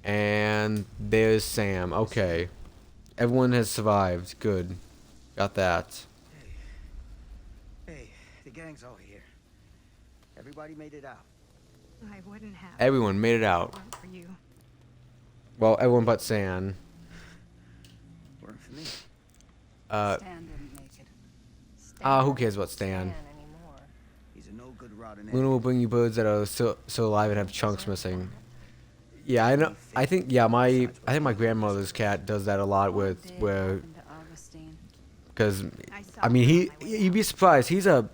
And there's Sam. Okay. Everyone has survived. Good. Got that. Hey, the gang's all here. Everybody made it out. I wouldn't have. Everyone made it out. If it weren't for you. Well, everyone but Sam. Weren't for me. Uh, Stan didn't make it. who cares about Stan? Anymore. He's a no good rotten Luna will bring you birds that are still alive and have chunks missing. Yeah, I know. I think my grandmother's cat does that a lot with because I mean you'd be surprised. He's a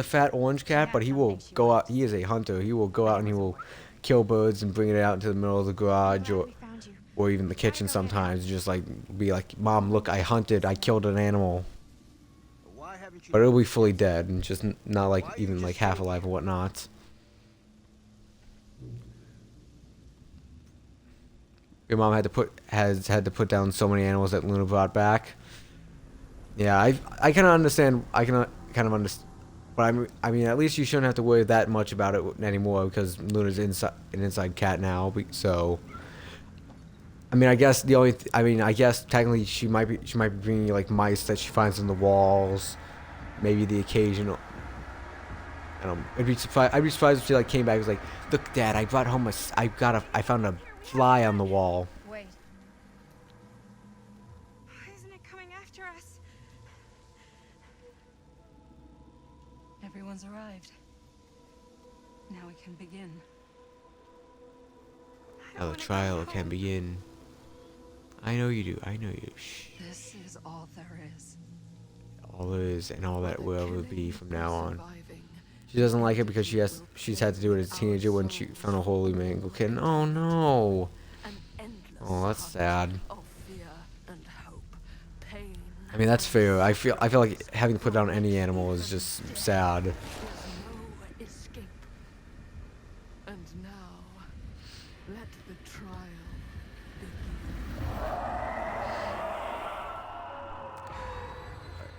fat orange cat, but he will go out. He is a hunter. He will go out and he will kill birds and bring it out into the middle of the garage or even the kitchen sometimes. Just like be like, Mom, look, I hunted. I killed an animal. Why haven't you? But it'll be fully dead and just not like even like half alive or whatnot. Your mom has had to put down so many animals that Luna brought back. Yeah, I can understand. I can kind of understand. But I mean, at least you shouldn't have to worry that much about it anymore because Luna's an inside cat now. So, I mean, I guess I guess technically she might be bringing you like mice that she finds in the walls, maybe the occasional. I don't know. I'd be surprised if she like came back and was like, "Look, Dad, I brought home I found a fly on the wall." Wait. Isn't it coming after us? Everyone's arrived. Now we can begin. Now the trial can begin. I know you do. I know you. Shh. This is all there is. All there is and all that The will killing be from or now on. surviving. She doesn't like it because she's had to do it as a teenager when she found a holy mango kitten. Oh no. An endless Oh, that's sad. of fear and hope, pain. I mean, that's fair. I feel like having to put down any animal is just sad. There's no escape. And now, let the trial begin.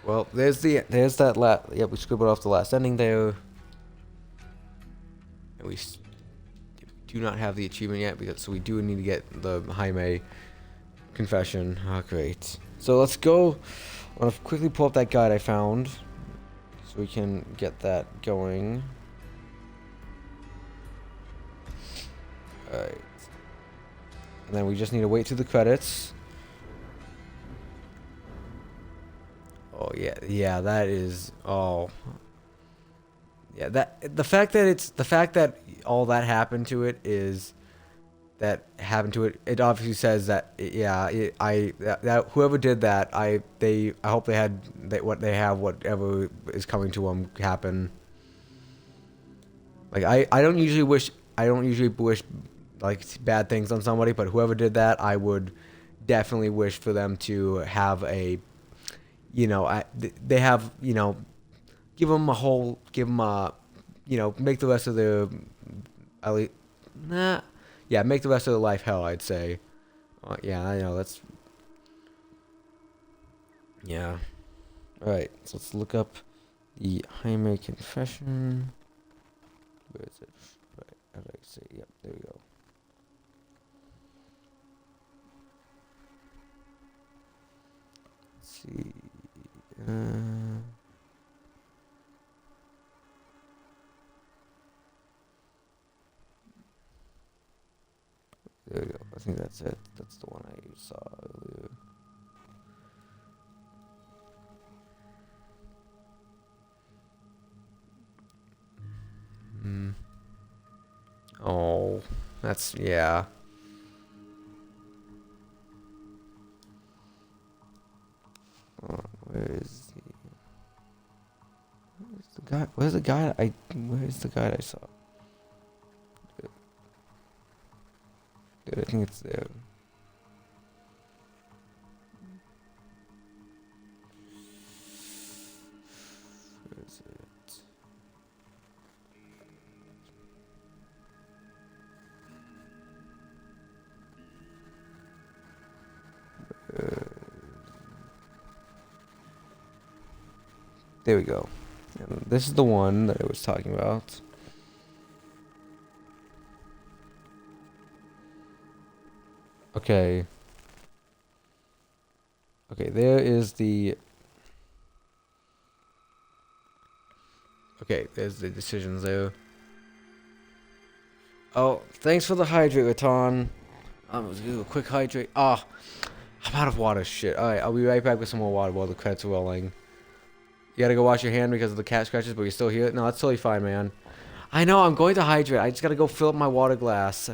Well, there's that yeah, we scribbled off the last ending there. And we do not have the achievement yet so we do need to get the Jaime confession. Oh, great. So let's go. I want to quickly pull up that guide I found, so we can get that going. Alright. And then we just need to wait through the credits. Oh yeah, yeah, that is, oh. Yeah, the fact that all that happened to it is it obviously says that, yeah, that whoever did that, I hope they had whatever is coming to them happen. Like I don't usually wish like bad things on somebody, but whoever did that, I would definitely wish for them to have a, they have, give them make the rest of their, at least, yeah, make the rest of their life hell, I'd say. Yeah, I know, that's, yeah. Alright, so let's look up the Jaime confession. Where is it? Right, how did I say? Yep, there we go. Let's see. There we go. I think that's it. That's the one I saw earlier. Oh, that's, yeah. Where's the guy? Where's the guy I saw? Dude, I think it's there. Where is it? There we go. And this is the one that I was talking about. Okay. Okay, there is the... Okay, there's the decisions there. Oh, thanks for the hydrate, Raton. Let's do a quick hydrate. Ah, I'm out of water. Shit. Alright, I'll be right back with some more water while the credits are rolling. You gotta go wash your hand because of the cat scratches, but you're still here? No, that's totally fine, man. I know, I'm going to hydrate. I just gotta go fill up my water glass.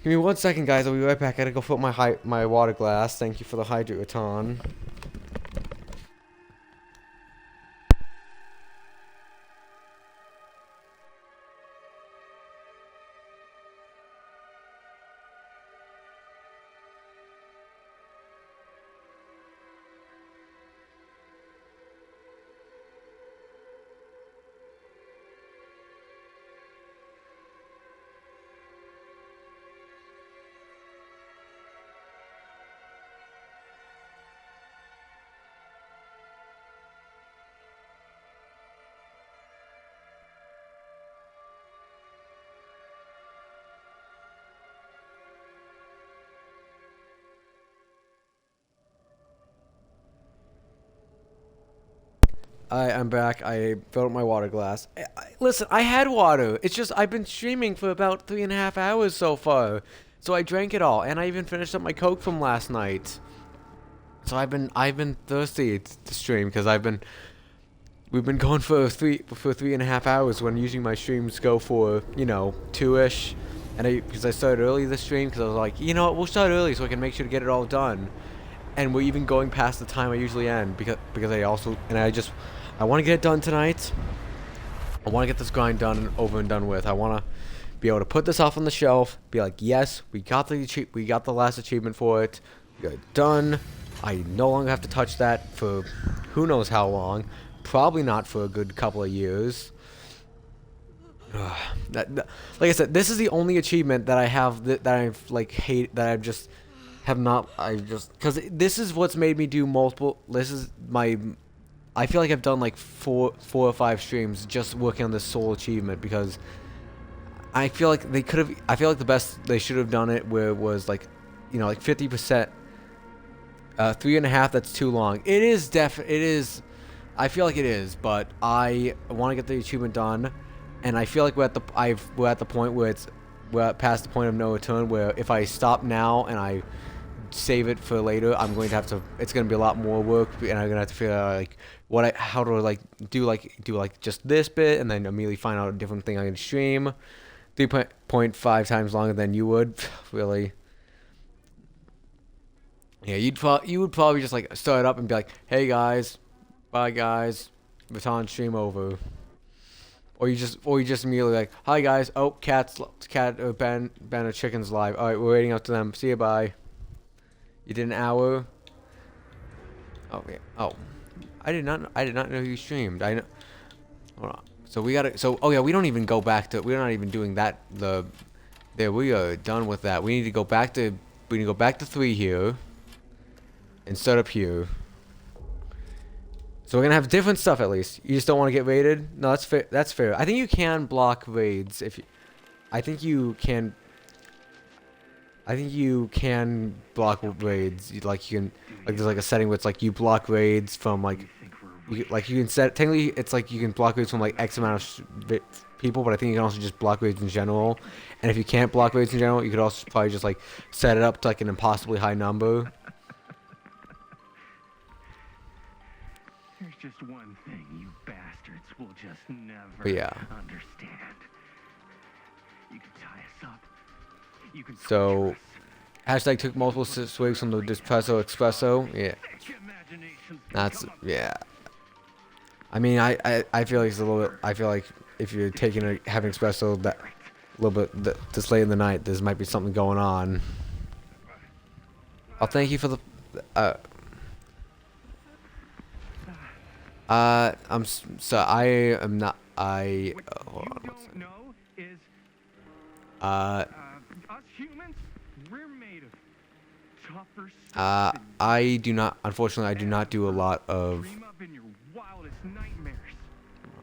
Give me 1 second, guys. I'll be right back. I gotta go fill up my water glass. Thank you for the hydrate, Raton. I'm back. I filled up my water glass. Listen, I had water. It's just I've been streaming for about 3.5 hours so far. So I drank it all, and I even finished up my Coke from last night. So I've been thirsty to stream because we've been going for 3.5 hours when usually my streams go for 2ish, and because I started early this stream because I was like, you know what, we'll start early so I can make sure to get it all done. And we're even going past the time I usually end because I want to get it done tonight. I want to get this grind done over and done with. I want to be able to put this off on the shelf, be like, yes, we got the last achievement for it. We got it done. I no longer have to touch that for who knows how long. Probably not for a good couple of years. Like I said, this is the only achievement that I have that I've like hate that I've just have not. Because this is what's made me do multiple. This is my. I feel like I've done like four or five streams just working on this sole achievement because I feel like they could have. I feel like the best they should have done it where it was like, like 50%. 3.5. That's too long. It is It is. I feel like it is, but I want to get the achievement done, and I feel like we're at the point where we're past the point of no return. Where if I stop now and I save it for later, I'm going to have to. It's going to be a lot more work, and I'm going to have to figure out like how to do just this bit, and then immediately find out a different thing I can stream. 3.5 times longer than you would, really. Yeah, you would probably just like start up and be like, "Hey guys, bye guys, baton stream over," or you just immediately like, "Hi guys, oh Ben or Chicken's live. All right, we're waiting up to them. See you, bye." You did an hour. Oh yeah. Oh, I did not know you streamed. I know. Hold on. So we gotta. So oh yeah, we don't even go back to. We're not even doing that. There we are done with that. We need to go back to. We need to go back to 3 here. And start up here. So we're gonna have different stuff at least. You just don't want to get raided? No, that's fair. That's fair. I think you can block raids if you. I think you can. I think you can block raids. Like you can. Like there's like a setting where it's like you block raids from like. You can set. Technically, it's like you can block raids from like X amount of people, but I think you can also just block raids in general. And if you can't block raids in general, you could also probably just like set it up to like an impossibly high number. There's just one thing you bastards will just never understand. You can tie us up. You can So, hashtag took multiple swigs from the Dispresso Espresso. Yeah. That's, yeah. I mean, I feel like it's a little bit, I feel like if you're having espresso that a little bit this late in the night, there might be something going on. I'll thank you for the, I am not. Hold on. What you don't know is, us humans, we're made of tougher I do not. Unfortunately, I do not do a lot of. Dream up in your wildest nightmares.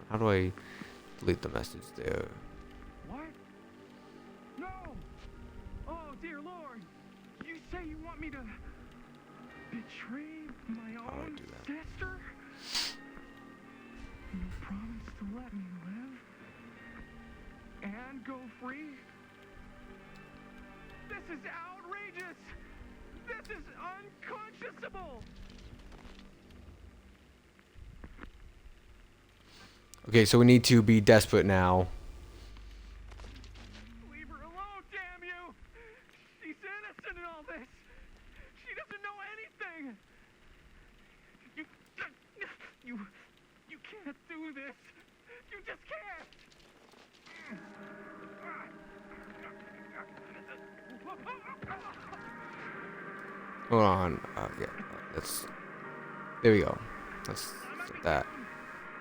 How do I delete the message there? What? No! Oh dear Lord! You say you want me to betray my own sister? You promise to let me live and go free? This is outrageous! This is unconscionable! Okay, so we need to be desperate now. Leave her alone, damn you! She's innocent in all this! She doesn't know anything! You can't do this! You just can't! Hold on. Yeah. That's. There we go. Let's set that.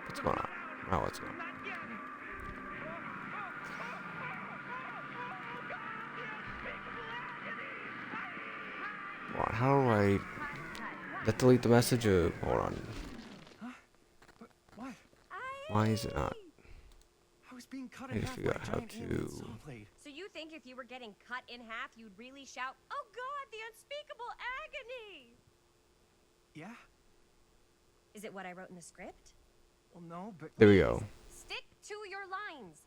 What's going on? Oh, what's going on? What? How do I? Let delete the message or hold on. What? Why is it not? I was being cut I in need to half figure by a out how giant alien to. saw blade. So you think if you were getting cut in half, you'd really shout, "Oh God, the unspeakable agony"? Yeah? Is it what I wrote in the script? Well, no, but There we go. Stick to your lines.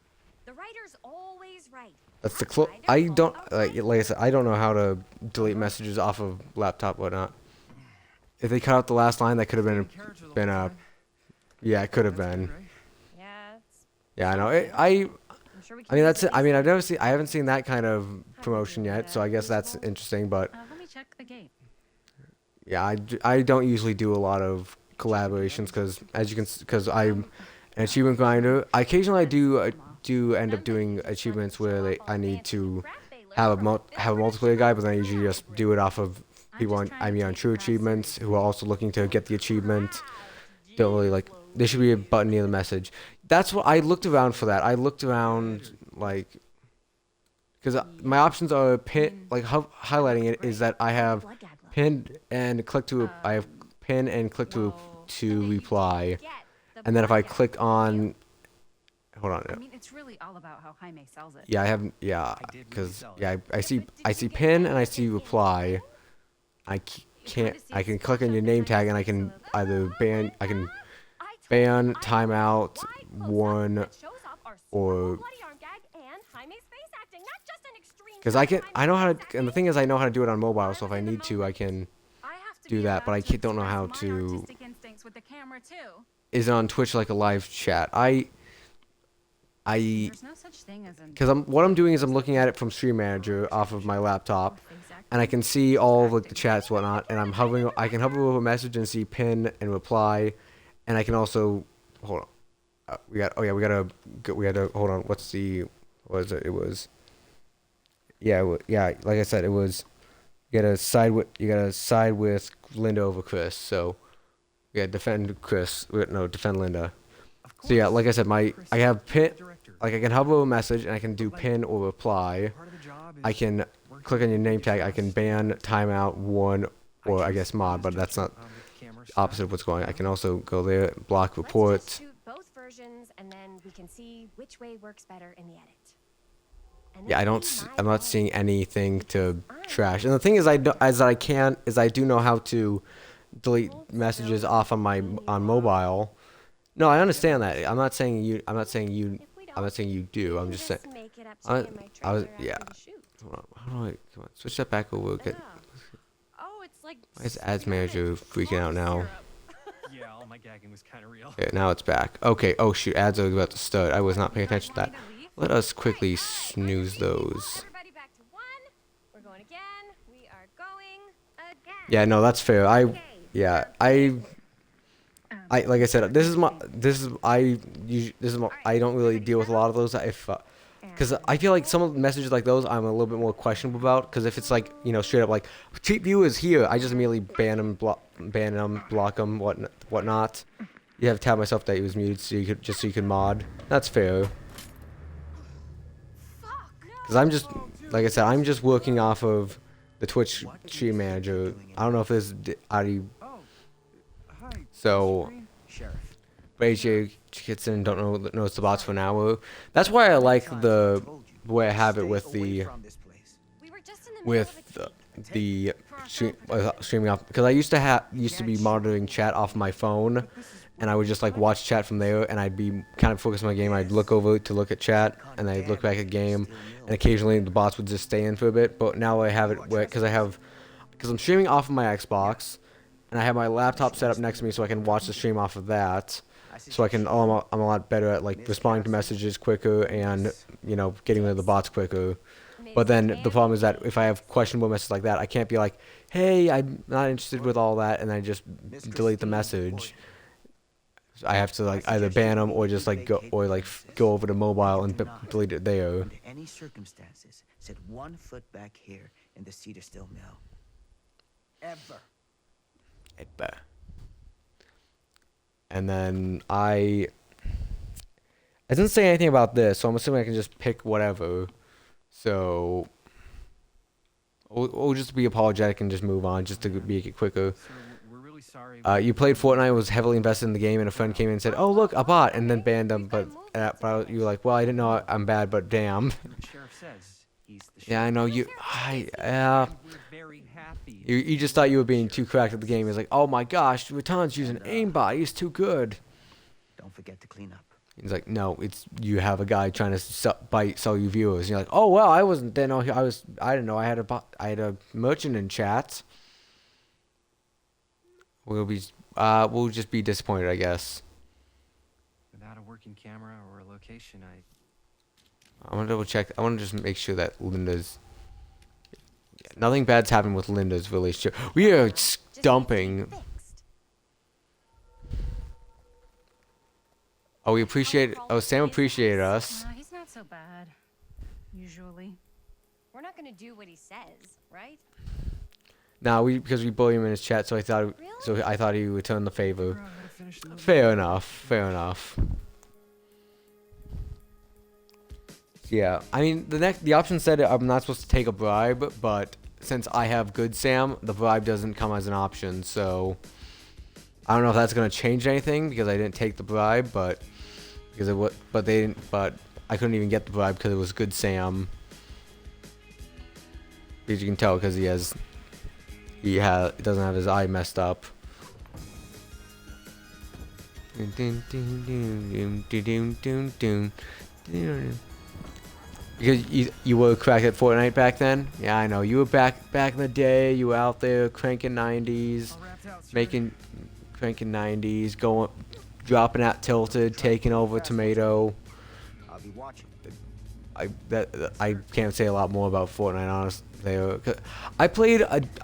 The writer's always right. That's the I don't like I said. I don't know how to delete messages off of laptop, whatnot. If they cut out the last line, that could have been a. Yeah, it could have been. Yeah. Yeah, I know. I mean, that's it. I mean, I haven't seen that kind of promotion yet, so I guess that's interesting. But Let me check the gate. yeah, I don't usually do a lot of collaborations because I'm an achievement grinder. Occasionally I do end up doing achievements where I need to have a multiplayer guy, but then I usually just do it off of people on True Achievements who are also looking to get the achievement. Don't really like. There should be a button near the message. That's what I looked around for. That I looked around like because my options are highlighting it is that I have pinned and click to I have pin and click to reply, and then if I click on, hold on. I mean, it's really all about how Jaime sells it. Yeah, I haven't. Yeah, because I see pin and I see reply. can't. I can click on your name tag and I can either ban. I can ban, timeout, one, or because I can. I know how to. And the thing is, I know how to do it on mobile. So if I need to, I can do that. But I don't know how to. Is it on Twitch like a live chat? There's no such thing as Because what I'm doing is I'm looking at it from Stream Manager off of my laptop, and I can see all of like the chats and whatnot. And I'm hovering. I can hover over a message and see pin and reply, and I can also hold on. We got. Oh yeah, we gotta hold on. What's the? What was it? It was. Yeah. Yeah. Like I said, it was. You gotta side with. You gotta side with Linda over Chris. So, we gotta defend Chris. No, defend Linda. So yeah, like I said, I have pin. Like I can hover over a message and I can do pin or reply. I can click on your name tag. I can ban, timeout, one, or I guess mod, but that's not opposite of what's going on. I can also go there, block reports. Both versions, and then we can see which way works better in the edit. Yeah, I'm not seeing anything to trash. And the thing is, I do know how to delete messages off on mobile. No, I understand that. I'm not saying you do. I'm just saying. Yeah. Hold on. How do I come on? Switch that back over. Why is Ads Manager freaking out now? Yeah, all my gagging was kind of real. Okay, now it's back. Okay. Oh shoot, ads are about to start. I was not paying attention to that. Let us quickly snooze those. We're going again. We are going again. Yeah, no, that's fair. Like I said, I don't really deal with a lot of those. Because I feel like some of the messages like those I'm a little bit more questionable about. Because if it's like, straight up like, cheat viewers here, I just immediately ban them, block them, whatnot. You have to tell myself that he was muted so you could mod. That's fair. Because I'm just, like I said, I'm just working off of the Twitch Stream Manager. I don't know if this so, AJ gets in, don't notice the bots for an hour. That's why I like the way I have it with the streaming off, because I used to be monitoring chat off my phone, and I would just like watch chat from there, and I'd be kind of focused on my game. I'd look over to look at chat, and I'd look back at game, and occasionally the bots would just stay in for a bit. But now I have it where because I'm streaming off of my Xbox. And I have my laptop set up next to me so I can watch the stream off of that. So I'm a lot better at like responding to messages quicker and, getting rid of the bots quicker. But then the problem is that if I have questionable messages like that, I can't be like, hey, I'm not interested with all that, and I just delete the message. So I have to like either ban them or just like go over to mobile and delete it there. Under any circumstances, set 1 foot back here in the Cedar Still mill. Ever. And then it doesn't say anything about this, so I'm assuming I can just pick whatever. So we'll just be apologetic and just move on, just to make it quicker. We're really sorry. You played Fortnite, was heavily invested in the game, and a friend came in and said, "Oh look, a bot," and then banned them. But you were like, "Well, I didn't know I'm bad, but damn." Yeah, I know you. You just thought you were being too correct at the game. He's like, oh my gosh, Ratan's using aimbot. He's too good. Don't forget to clean up. He's like, no, you have a guy trying to sell you viewers. And you're like, oh well, I didn't know I had a merchant in chat. We'll just be disappointed, I guess. Without a working camera or a location, I want to double check. I want to just make sure that Linda's. Nothing bad's happened with Linda's relationship. We are dumping. Oh, we appreciate. Oh, Sam appreciated us. He's not so bad. Usually. We're not gonna do what he says, right? Nah, because we bully him in his chat, so I thought he would return the favor. Fair enough. Fair enough. Yeah, I mean the option said I'm not supposed to take a bribe, but since I have Good Sam, the bribe doesn't come as an option. So I don't know if that's gonna change anything because I didn't take the bribe, but I couldn't even get the bribe because it was Good Sam. As you can tell, because he he doesn't have his eye messed up. Because you were cracked at Fortnite back then? Yeah, I know. You were back in the day. You were out there cranking 90s, cranking 90s, dropping out Tilted, taking over Tomato. I'll be watching. I can't say a lot more about Fortnite, honestly.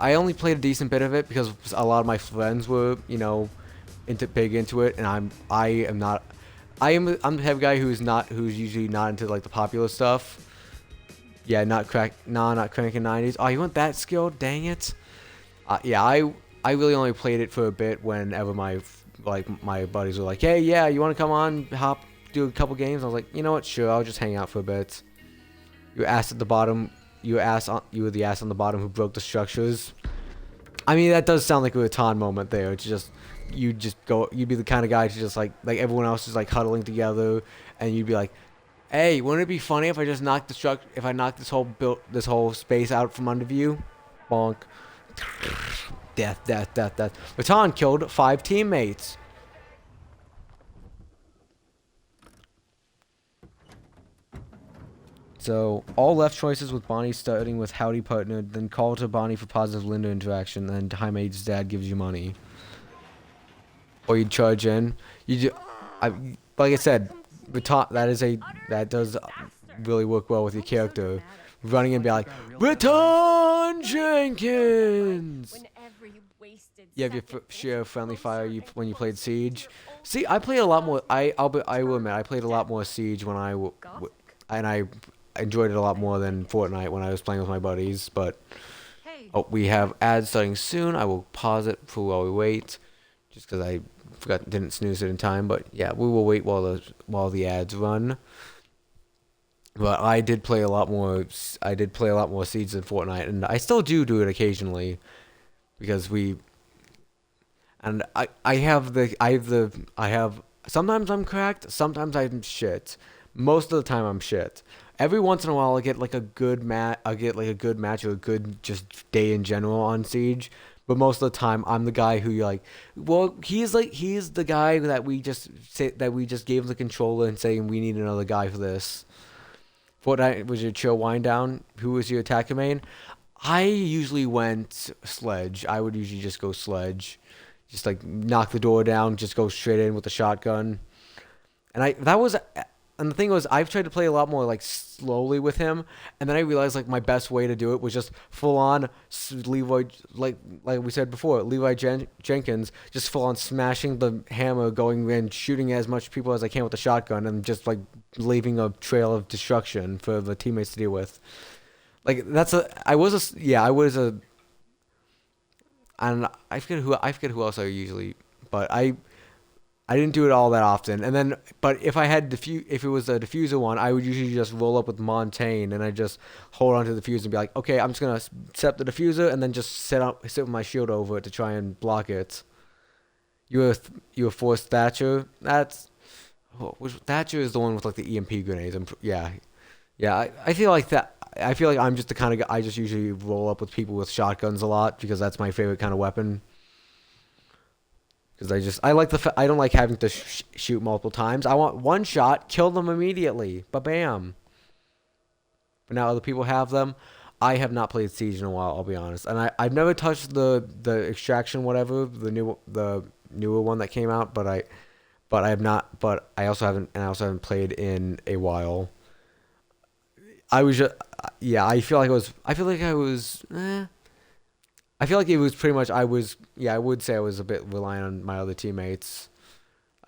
I only played a decent bit of it because a lot of my friends were, you know, big into it, and I'm the type of guy who's usually not into like the popular stuff. Yeah, not cranking 90s. Oh, you want that skill? Dang it. Yeah, I really only played it for a bit whenever my buddies were like, hey, yeah, you want to come on, do a couple games? I was like, you know what? Sure, I'll just hang out for a bit. You ass at the bottom. You were the ass on the bottom who broke the structures. I mean, that does sound like a Ratan moment there. It's just you'd be the kind of guy to just like everyone else is like huddling together, and you'd be like, hey, wouldn't it be funny if I just knocked this whole space out from under you? Bonk. Death. Ratan killed 5 teammates. So, all left choices with Bonnie starting with howdy partner, then call to Bonnie for positive Linda interaction, then Jaime's dad gives you money. Or you charge in. Like I said, that does really work well with your character. Running in and be like, Ratan Jenkins! You have your share of friendly fire when you played Siege. See, I played a lot more. I will admit, I played a lot more Siege when I enjoyed it a lot more than Fortnite when I was playing with my buddies. But we have ads starting soon. I will pause it for while we wait, just because I didn't snooze it in time. But yeah, we will wait while the ads run. But I did play a lot more. I did play a lot more Siege than Fortnite, and I still do it occasionally, because and I have sometimes I'm cracked, sometimes I'm shit. Most of the time I'm shit. Every once in a while I get like a good match or a good just day in general on Siege. But most of the time I'm the guy who you're like, well, he's the guy that we just gave him the controller and saying we need another guy for this. Fortnite was your chill wind down. Who was your attacker main? I usually went Sledge. I would usually just go Sledge. Just like knock the door down, just go straight in with the shotgun. And the thing was, I've tried to play a lot more like slowly with him, and then I realized like my best way to do it was just full on Levi, like we said before, Jenkins, just full on smashing the hammer, going in, shooting as much people as I can with the shotgun, and just like leaving a trail of destruction for the teammates to deal with. Like and I forget who else I usually, but I didn't do it all that often. And then, but if it was a diffuser one, I would usually just roll up with Montaigne, and I just hold on to the diffuser and be like, okay, I'm just gonna set the diffuser and then just sit with my shield over it to try and block it. You were forced Thatcher. Thatcher is the one with like the EMP grenades. Yeah. I feel like that. I feel like I'm just the kind of guy. I just usually roll up with people with shotguns a lot because that's my favorite kind of weapon. Because I don't like having to shoot multiple times. I want one shot, kill them immediately, bam. But now other people have them. I have not played Siege in a while, I'll be honest, and I've never touched the Extraction whatever, the newer one that came out, but I have not. But I also haven't played in a while. I was just I feel like it was pretty much, I would say I was a bit reliant on my other teammates.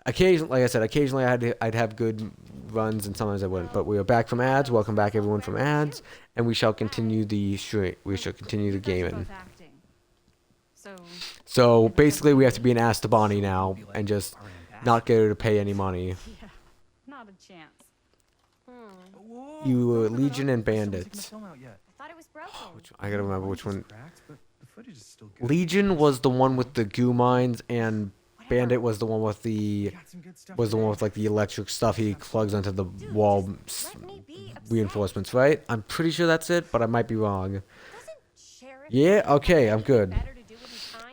Occasionally, I'd have good runs, and sometimes I wouldn't. But we are back from ads. Welcome back, everyone, from ads, and we shall continue the stream. We shall continue the gaming. So basically, we have to be an ass to Bonnie now, and just not get her to pay any money. Yeah, not a chance. You were Legion and Bandit. I thought it was broken. I gotta remember which one. Legion was the one with the goo mines, and Bandit was the one with like the electric stuff he plugs onto the wall reinforcements, right? I'm pretty sure that's it, but I might be wrong. Yeah, okay, I'm good.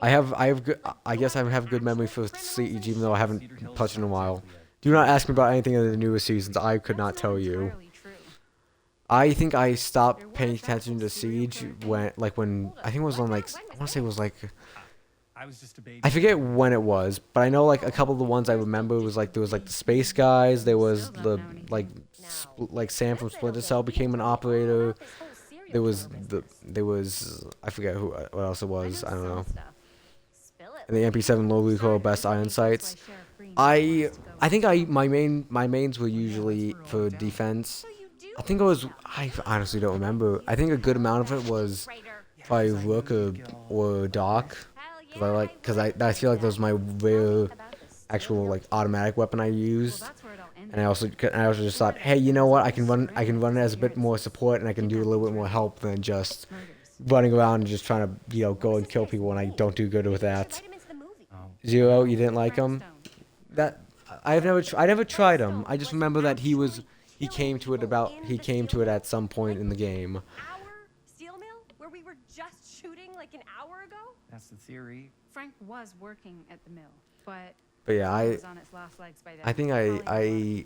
good, I guess I have good memory for Siege, even though I haven't touched it in a while. Do not ask me about anything in the newest seasons. I could not tell you. I think I stopped paying attention to Siege when I think it was on like I want to say it was like I was just a baby. I forget when it was, but I know like a couple of the ones I remember was like there was like the space guys. There was the like Sam from Splinter Cell became an operator. There was I forget what else it was. I don't know. And the MP7 low recoil best iron sights. I think my mains were usually for defense. I think it was I honestly don't remember. I think a good amount of it was probably Rook or Doc. Cause I feel like that was my real actual like automatic weapon I used. And I also just thought, hey, you know what? I can run it as a bit more support, and I can do a little bit more help than just running around and just trying to go and kill people when I don't do good with that. Zero, you didn't like him? That I never tried him. I just remember that he came to it at some point in the game. Our steel mill, where we were just shooting like an hour ago? That's the theory. Frank was working at the mill, but yeah, it was on its last legs by then. I think I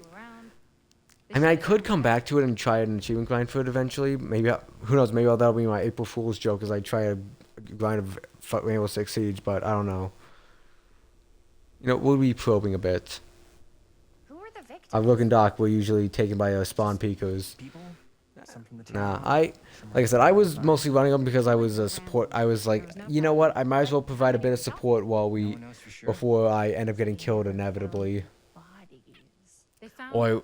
mean, I could come back to it and try an achievement grind for it eventually. Maybe who knows? Maybe that'll be my April Fool's joke as I try to grind a Rainbow Six Siege, but I don't know. You know, we'll be probing a bit. Who are the victims? Rook and Doc were usually taken by spawn peekers. Nah, like I said, I was mostly running them because I was a support. I was like, you know what? I might as well provide a bit of support before I end up getting killed inevitably. Or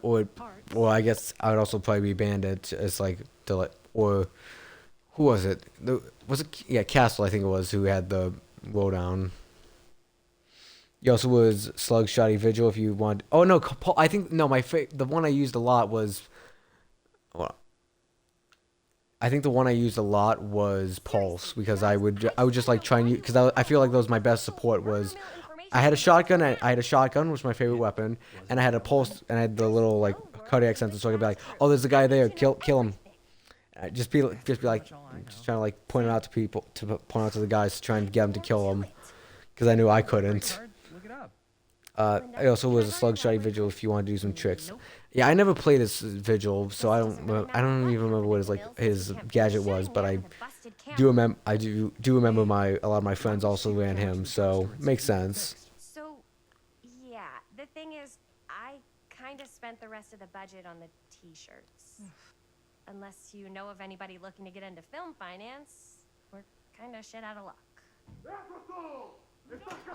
I guess I would also probably be Bandit as like or who was it? Castle I think it was who had the lowdown. He also was Slug, Shoddy, Vigil if you want. Oh no, I think no. The one I used a lot was. Well, I think the one I used a lot was Pulse because I would just like try and use because I feel like that was my best support was. I had a shotgun. I had a shotgun, which was my favorite weapon, and I had a pulse, and I had the little like cardiac sensor, so I could be like, "Oh, there's a guy there. Kill him." Just be like, just trying to like point it out to people, point out to the guys, to try and get them to kill him, because I knew I couldn't. I also was a Slug, Shoddy, Vigil if you want to do some tricks. Yeah, I never played as Vigil, so I don't even remember what his gadget was, but I do remember a lot of my friends also ran him, so makes sense. So, yeah, the thing is, I kind of spent the rest of the budget on the t-shirts. Unless you know of anybody looking to get into film finance, we're kind of shit out of luck.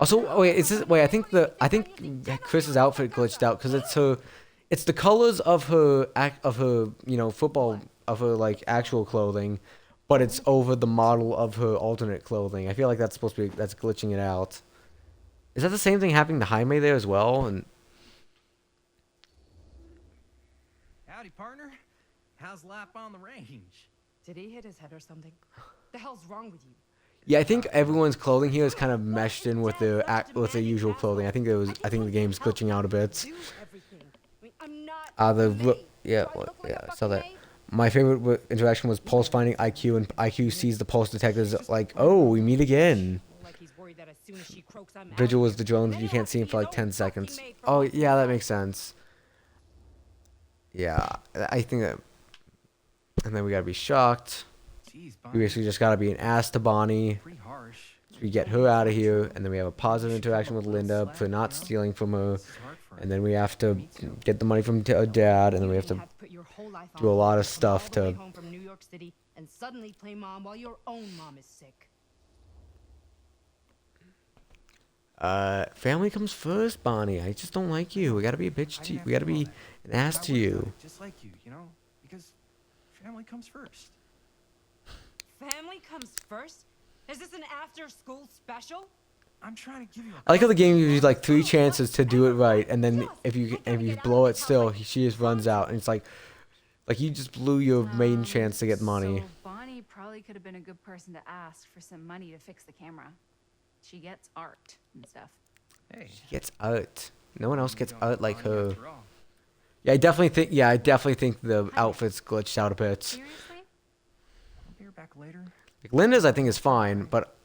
Also, I think Chris's outfit glitched out because it's the colors of her football of her like actual clothing, but it's over the model of her alternate clothing. I feel like that's glitching it out. Is that the same thing happening to Jaime there as well? And Howdy, partner. How's lap on the range? Did he hit his head or something? The hell's wrong with you? yeah, I think everyone's clothing here is kind of meshed in with the usual clothing. I think the game's glitching out a bit. I saw that. My favorite interaction was Pulse finding IQ, and IQ sees the Pulse detectors like, oh, we meet again. Vigil was the drone, you can't see him for like 10 seconds. Oh, yeah, that makes sense. Yeah, I think that. And then we gotta be shocked. We basically just gotta be an ass to Bonnie. So we get her out of here, and then we have a positive interaction with Linda for not stealing from her. And then we have to get the money from her dad, and then we have to do a lot of stuff to. Home from New York City and suddenly play mom while your own mom is sick. Family comes first, Bonnie. I just don't like you. We gotta be a bitch to you. We gotta be an ass to you. Just like you, because family comes first. Family comes first? Is this an after-school special? I'm trying to give you I like how the game gives you like 3 chances to do it right, and then if you blow it still, she just runs out, and it's like you just blew your main chance to get money. So Bonnie probably could have been a good person to ask for some money to fix the camera. She gets art and stuff. Hey, She gets art. No one else gets art like her. Yeah, I definitely think the outfit's glitched out a bit. Seriously? I'll be back later. Like Linda's, I think, is fine, but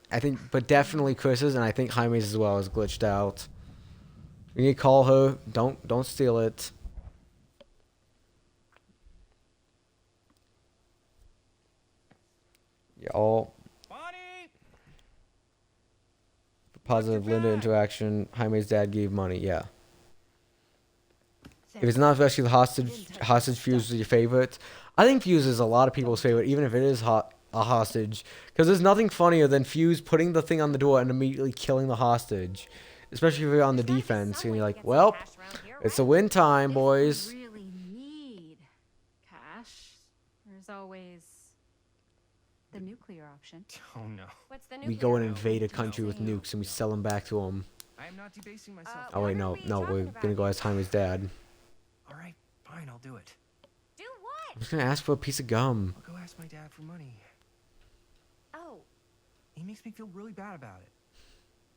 but definitely Chris's, and I think Jaime's as well is glitched out. We need to call her. Don't steal it. Yeah, all Bonnie! positive Look, you're Linda back. interaction. Jaime's dad gave money. Yeah. If it's not especially the hostage fuse is your favorite, I think Fuse is a lot of people's favorite, even if it is a hostage, because there's nothing funnier than Fuse putting the thing on the door and immediately killing the hostage, especially if you're on the defense and you're like, well, it's a win time, boys. If you really need cash, there's always the nuclear option. Oh no. What's the We go and nuclear? invade a country with nukes and we sell them back to them. I am not debasing myself. Oh wait, no, we're gonna go as Jaime's dad. All right, fine, I'll do it. Do I'm what? just gonna ask for a piece of gum. I'll go ask my dad for money. Oh, He makes me feel really bad about it.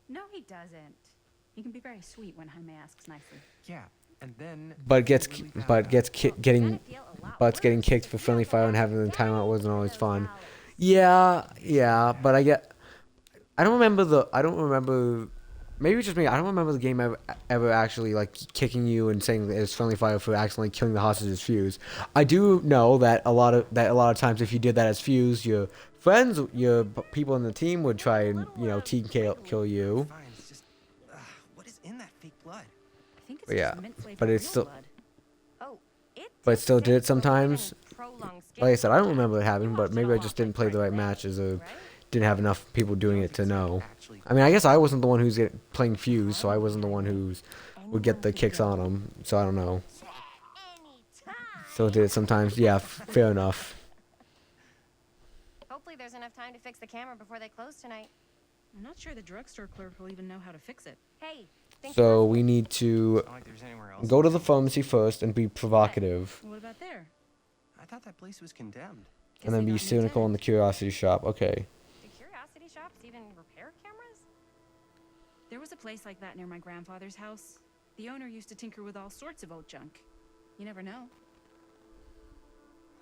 No, he doesn't. He can be very sweet when Jaime asks nicely. Yeah, and then. But I gets feel really bad but about gets it. getting but getting kicked for friendly fire and having the timeout wasn't always fun. Yeah, but I don't remember. Maybe it's just me. I don't remember the game ever actually like kicking you and saying that it's friendly fire for accidentally killing the hostage's Fuse. I do know that a lot of times if you did that as Fuse, your friends, your people in the team would try and team kill you. Fine, it's just. What is in that fake blood? I think it's But yeah, just mint-flavored but it's real still- blood. Oh, it But still takes did it safe located sometimes. and prolonged Like I skin said, I don't contact. remember it happening, You but watched it maybe a I lot, just didn't like play the right Breaking Bad, matches or right? didn't have enough people doing it to know. Actually, I mean, I guess I wasn't the one who's playing Fuse, so I wasn't the one who's would get the kicks on him. So I don't know. So did it sometimes. Yeah, fair enough. Hopefully there's enough time to fix the camera before they close tonight. I'm not sure the drugstore clerk will even know how to fix it. Hey, think So fast. we need to it's not like there's anywhere else. go to the pharmacy first and be provocative, What about there? I thought that place was condemned. and then be cynical in the curiosity shop. Okay. Do curiosity shops even repair cameras? There was a place like that near my grandfather's house. The owner used to tinker with all sorts of old junk. You never know.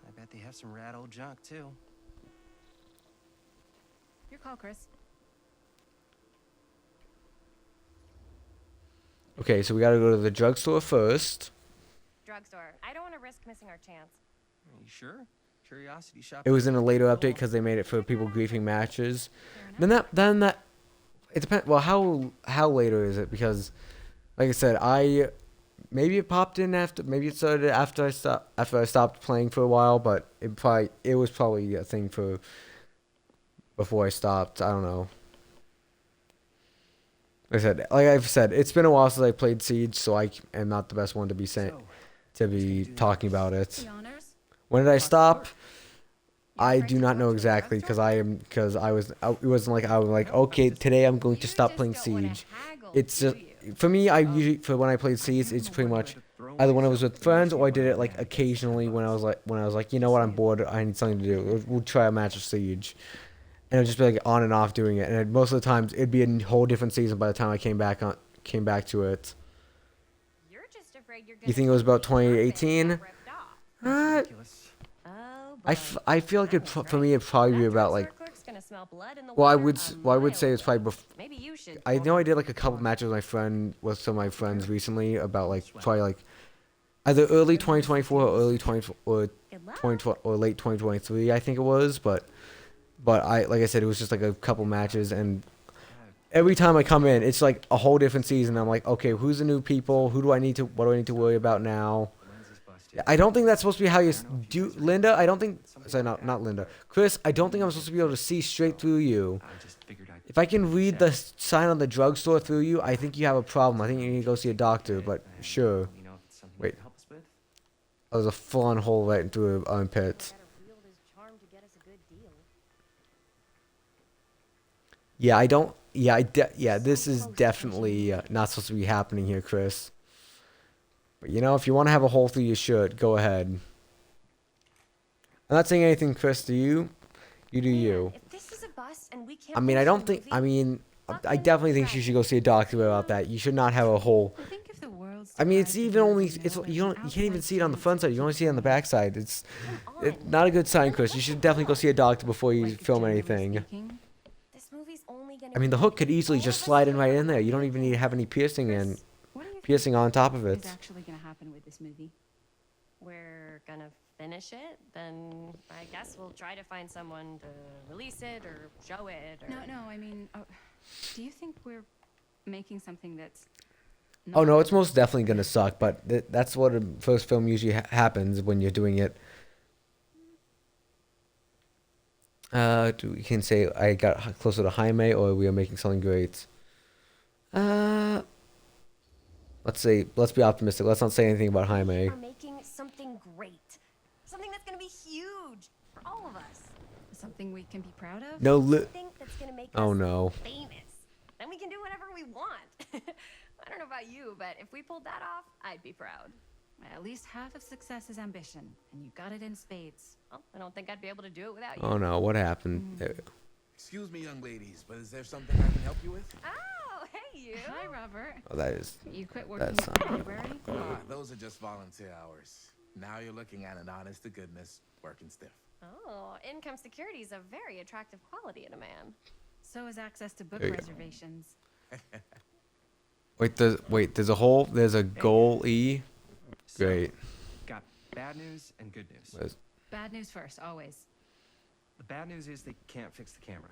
I bet they have some rad old junk too. Your call, Chris. Okay, so we gotta go to the drugstore first. Drugstore. I don't want to risk missing our chance. Are you sure? Curiosity shop. It was in a later update because they made it for people griefing matches. Then that it depends. Well, how later is it? Because, like I said, maybe it popped in after. Maybe it started after I stopped playing for a while. But it was probably a thing for before I stopped. I don't know. Like I've said, it's been a while since I played Siege, so I am not the best one to be talking about it. The honors? When did I stop? I do not know exactly because it wasn't like I was like, okay, today I'm going to stop playing Siege. It's just for me. I usually when I played Siege, it's pretty much either when I was with friends or I did it like occasionally when I was like, you know what, I'm bored, I need something to do. We'll try a match of Siege, and it would just be like on and off doing it. And most of the times it'd be a whole different season by the time I came back to it. You're just afraid you're You think it was about 2018? Ridiculous. I feel like for me it'd probably be about like. Well, I would say it's probably before. Maybe you should. I know I did like a couple matches with some of my friends recently about like probably like either early 2024 or early 20 or 20 or late 2023 I think it was, but like I said, it was just like a couple matches, and every time I come in it's like a whole different season. I'm like, okay, who's the new people? What do I need to worry about now? I don't think that's supposed to be how you do, Linda. I don't think. Sorry, not Linda. Chris, I don't think I'm supposed to be able to see straight through you. I just figured I'd If I can read the sign on the drugstore through you, I think you have a problem. I think you need to go see a doctor. But sure. You know if it's something Wait. you can help us with? That was a full-on hole right into a pit. Gotta wield his charm to get us a good deal. Yeah, I don't. Yeah, this is definitely not supposed to be happening here, Chris. But if you want to have a hole through your shirt, go ahead. I'm not saying anything, Chris. Do you? You do you. If this is a bust and we can't I mean, I finish don't the think. movie, I mean, I definitely think you should go see a doctor about that. You should not have a hole. I think if the world's I mean, it's divided even into only. now, It's there's you an don't. You can't even outside see it on the chance front that side. You only see it on the back side. It's come on. not a good sign, Chris. You should definitely go see a doctor before you Like, film generally anything. speaking, This movie's only I mean, the hook could easily just slide in right in there. You don't even need to have any piercing and What do you think piercing on top of is it. actually gonna happen with this movie? We're gonna finish it, then I guess we'll try to find someone to release it or show it or... No, I mean, do you think we're making something that's Oh no, it's most definitely gonna suck. But that's what a first film usually happens when you're doing it. We can say I got closer to Jaime, or we are making something great. Let's be optimistic. Let's not say anything about Jaime. We're making something great. Something that's gonna be huge for all of us. something we can be proud of? No, Something that's gonna make oh us no. famous. Then we can do whatever we want. I don't know about you, but if we pulled that off, I'd be proud. At least half of success is ambition, and you got it in spades. Well, I don't think I'd be able to do it without you. Oh no, what happened? Excuse me, young ladies, but is there something I can help you with? Oh, hey you. Hi, Robert. Oh, that is. You quit working That's in not. February? Ah, those are just volunteer hours. Now you're looking at an honest to goodness working stiff. Oh, income security is a very attractive quality in a man. So is access to book There you go. reservations. There's a goal E. So, Great. got bad news and good news. Where's- Bad news first, always. The bad news is they can't fix the camera.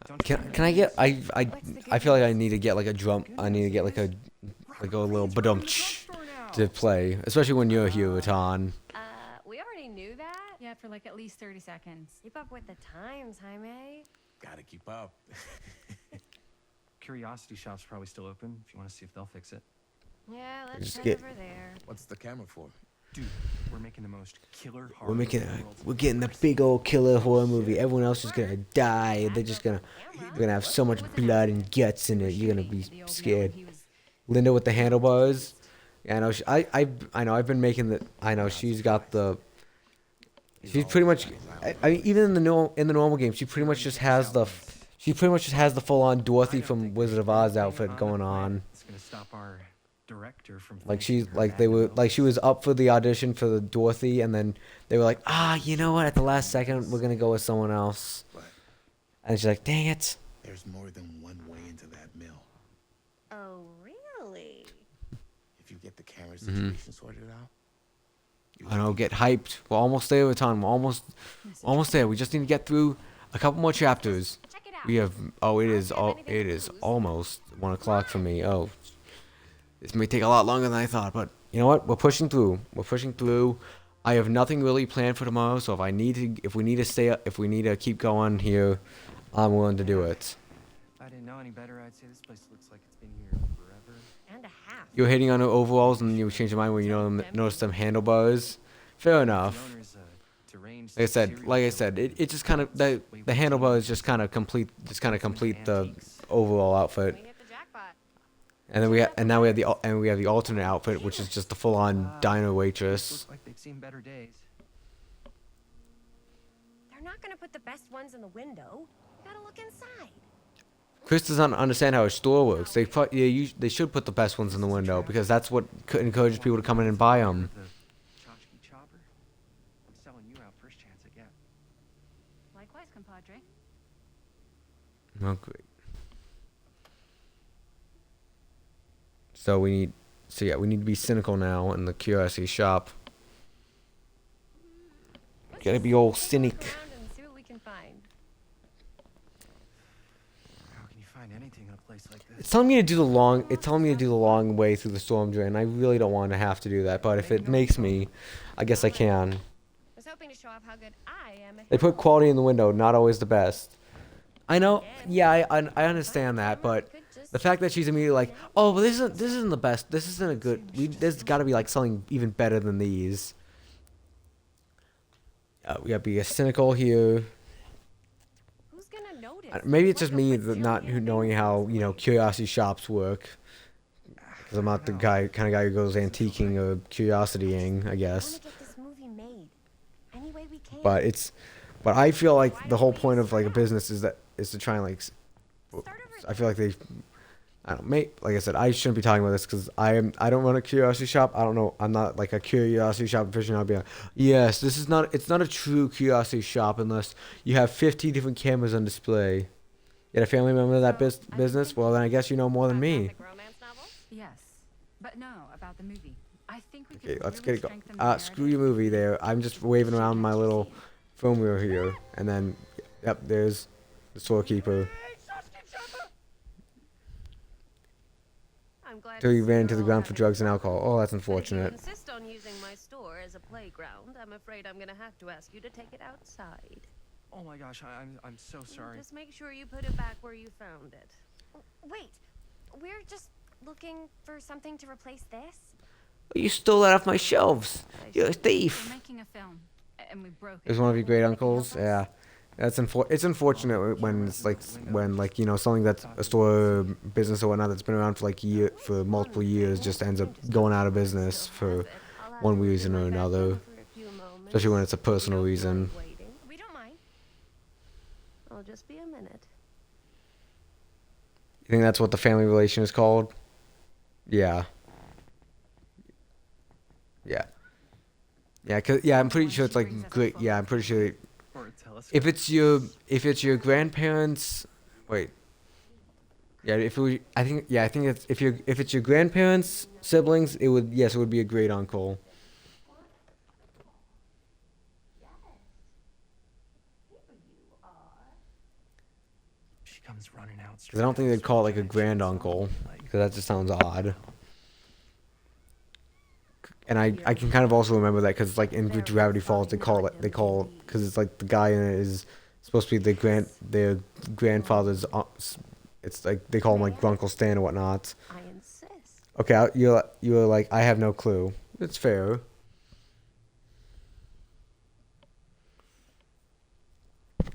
Don't Can try can I get I feel like I need to get like a drum. I need to get like a little badumch to play, especially when you're here, Ratan. We already knew that. Yeah, for like at least 30 seconds. Keep up with the times, Jaime. Gotta keep up. Curiosity Shop's probably still open if you want to see if they'll fix it. Yeah, let's Just head get- over there. What's the camera for? Dude, we're making the most killer horror We're making movie in the world. we're getting the big old killer horror movie. Everyone else is gonna die. They're just gonna We're gonna have so much blood and guts in it. You're gonna be The old scared. man, he was Linda with the handlebars. Yeah, I know. I know. I've been making the. I know she's got the. She's pretty much. I mean, even in the normal game, she pretty much just has the. She pretty much just has the full-on Dorothy from Wizard of Oz outfit going on. It's gonna stop our director from Like finishing she's her like they were magnum like she was up for the audition for the Dorothy, and then they were like, you know what? At the last second, we're gonna go with someone else. But And she's like, dang it. there's more than one way into that mill. Oh, really? If you get the camera situation sorted out, you I know. Get hyped. We're almost there, Ratan. We're almost there. We just need to get through a couple more chapters. Check it out. We have. Oh, it is. I'll give It anything is to lose. almost 1 o'clock for me. Oh, this may take a lot longer than I thought, but you know what? We're pushing through. We're pushing through. I have nothing really planned for tomorrow, so if we need to keep going here, I'm willing to do it. If I didn't know any better, I'd say this place looks like it's been here forever. And a half. You're hating on the overalls, and you change your mind when you notice them handlebars. Fair The enough. owner's a deranged Like I serial said, killer. it just kind of the handlebars just kind of complete the overall outfit. We hit the jackpot. And then now we have the alternate outfit, which is just the full-on diner waitress. Looks like they've seen better days. They're not gonna put the best ones in the window. Gotta look inside. Chris doesn't understand how a store works. They should put the best ones in the window because that's what encourages people to come in and buy them. The tchotchke chopper. I'm selling you out first chance I get. Likewise, compadre. Oh, great. So we need to be cynical now in the curiosity shop. Gotta be all cynic. Look around and see what we can find. How can you find anything in a place like this? It's telling me to do the long way through the storm drain. I really don't want to have to do that, but if it makes me, I guess I can. I was hoping to show off how good I am at They put handling. quality in the window, not always the best. I know. Yeah, I understand that, but the fact that she's immediately like, oh, but this isn't the best. This isn't a good. There's got to be like something even better than these. We gotta be cynical here. Who's gonna notice? Maybe it's just What me the that not material knowing is how like? curiosity shops work. Because I'm not the kind of guy who goes antiquing or curiositying, I I guess. wanna get this movie made. Any way we can. But I feel like the whole point of like a business is to try and like. Start over I feel like I don't know. Like I said, I shouldn't be talking about this because I don't run a curiosity shop. I don't know. I'm not like a curiosity shop aficionado. I'll be like, yes, this is not. It's not a true curiosity shop unless you have 50 different cameras on display. You had a family member in that business? Well, then I guess you know more than me. Romance novels? Yes, but no, about the movie. I think we Okay, could let's really get it strengthen going. the Screw your movie there. I'm just waving around my little phone wheel here. And then, yep, there's the storekeeper. I'm glad Till to he see ran you're into the all ground for having drugs and fun. alcohol. Oh, that's But if you unfortunate. insist on using my store as a playground, I'm afraid I'm gonna have to ask you to take it outside. Oh my gosh, I'm so sorry. Just make sure you put it back where you found it. Wait, we're just looking for something to replace this? You stole that off my shelves. You're a We're thief. making a film, and we broke it. Is one of your great Can you uncles? help us? Yeah. It's unfortunate when it's like you know, something that's a store business or whatnot that's been around for for multiple years just ends up going out of business for one reason or another. Especially when it's a personal reason. We don't mind. I'll just be a minute. You think that's what the family relation is called? Yeah. Yeah. Yeah, I'm pretty sure it's like great. Yeah, I'm pretty sure Or a telescope. if it's your grandparents, wait. Yeah, I think it's if it's your grandparents, siblings, it would be a great uncle. She comes running out. Because I don't think they'd call it like a grand uncle, because that just sounds odd. And I can kind of also remember that because like in Gravity Falls because it's like the guy in it is supposed to be their grandfather's. It's like they call him like Grunkle Stan or whatnot. I insist. Okay, you're like, I have no clue. It's fair.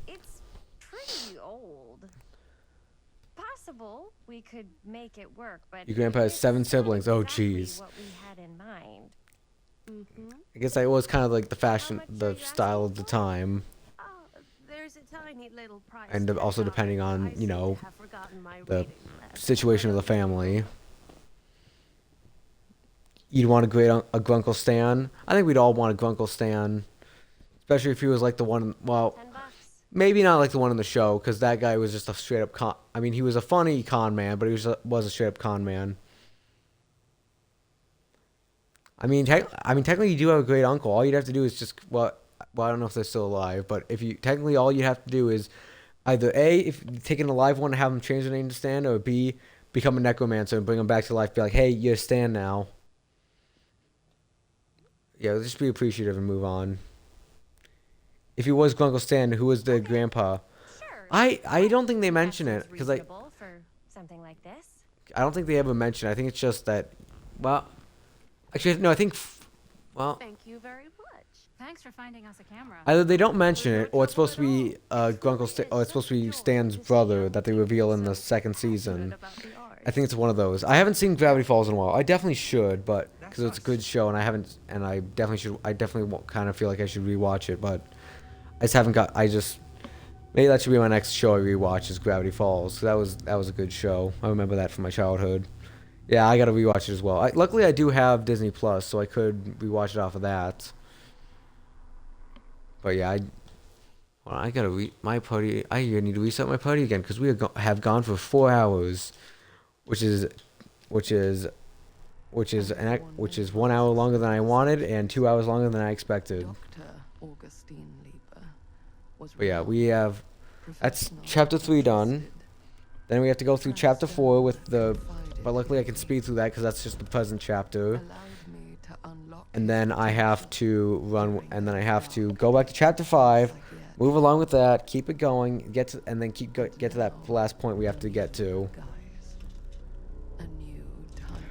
It's pretty old. Possible we could make it work, but Your grandpa has it's 7 not siblings. Oh, exactly jeez. what we had in mind. I guess that was kind of like the fashion, the style of the time, Oh, there's a tiny little price and tag also on it. depending I on, you seem to know, have forgotten my the reading last situation of the family. You'd want a Grunkle Stan. I think we'd all want a Grunkle Stan, especially if he was like the one. Well, $10. maybe not like the one in the show, because that guy was just a straight up con. I mean, he was a funny con man, but he was a straight up con man. I mean, technically, you do have a great uncle. All you'd have to do is just well, I don't know if they're still alive, but if you technically all you have to do is either A, if you take an alive one and have him change their name to Stan, or B, become a necromancer and bring him back to life. Be like, hey, you're Stan now. Yeah, just be appreciative and move on. If he was Grunkle Stan, who was the grandpa? Sure. I don't think they mention That it seems because reasonable for something like this. I don't think they ever mention it. I think it's just that. Well, actually, no. I think. Well, Thank you very much. Thanks for finding us a camera. either they don't mention it, or it's supposed to be or it's supposed to be Stan's brother that they reveal in the second season. About the art. I think it's one of those. I haven't seen Gravity Falls in a while. I definitely should, but because it's a good show, and I definitely should. I definitely kind of feel like I should rewatch it, but I just haven't got. Maybe that should be my next show I rewatch is Gravity Falls. That was a good show. I remember that from my childhood. Yeah, I gotta rewatch it as well. Luckily, I do have Disney Plus, so I could rewatch it off of that. But yeah, I gotta my party. I need to reset my party again because we have gone for 4 hours, which is 1 hour longer than I wanted and 2 hours longer than I expected. Dr. Augustine Lieber was But yeah, we renowned have that's professional chapter 3 done. trusted. Then we have to go through chapter 4 with the. Confided But luckily, I can speed through that because that's just the present chapter. allowed me to unlock And his then I have to run, during and then I the have to dark go back to chapter 5, forget move along with that, keep it going, get to that last point we have to get to. guise. A new timeline.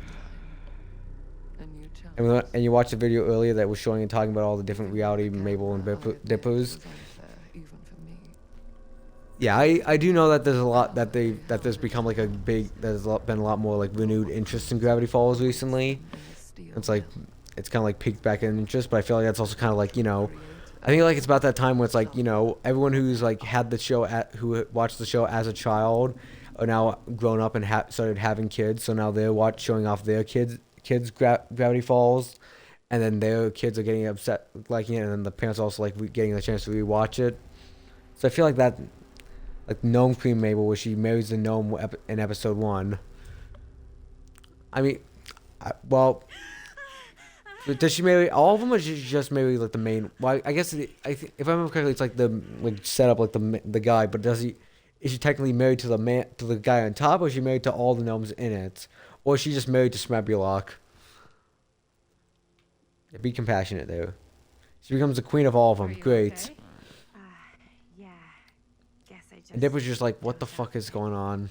A new chance. And you watched the video earlier that was showing and talking about all the different reality Mabel and Dippers. Was unfair, even for me. Yeah, I do know that there's a lot that there's become like been a lot more like renewed interest in Gravity Falls recently. It's like it's kind of like peaked back in interest, but I feel like that's also kind of like, you know, I think like it's about that time where it's like, you know, everyone who's like had the show who watched the show as a child are now grown up and started having kids, so now they're showing off their kids Gravity Falls, and then their kids are getting upset liking it, and then the parents also like getting the chance to rewatch it. So I feel like that's like Gnome Queen Mabel, where she marries the gnome in episode 1. I mean, well, does she marry all of them, or does she just marry like the main? Well, I guess if I remember correctly, it's like the like set up like the guy, but does he? Is she technically married to the guy on top, or is she married to all the gnomes in it, or is she just married to Smebulok? Be compassionate there. She becomes the queen of all of them. Great. Okay? Yeah. Guess I just. And Dip was just like, what the fuck is going on?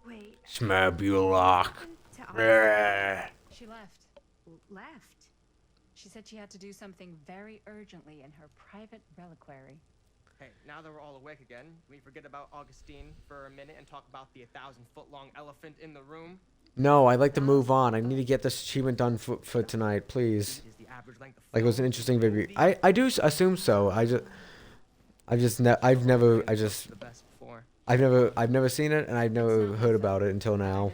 Wait. Smebulok. She left. Left. She said she had to do something very urgently in her private reliquary. Hey, now that we're all awake again, can we forget about Augustine for a minute and talk about the 1,000-foot-long elephant in the room? No, I'd like to move on. I need to get this achievement done for tonight, please. Like, it was an interesting video. I do assume so. I've never seen it, and I've never heard about it until now.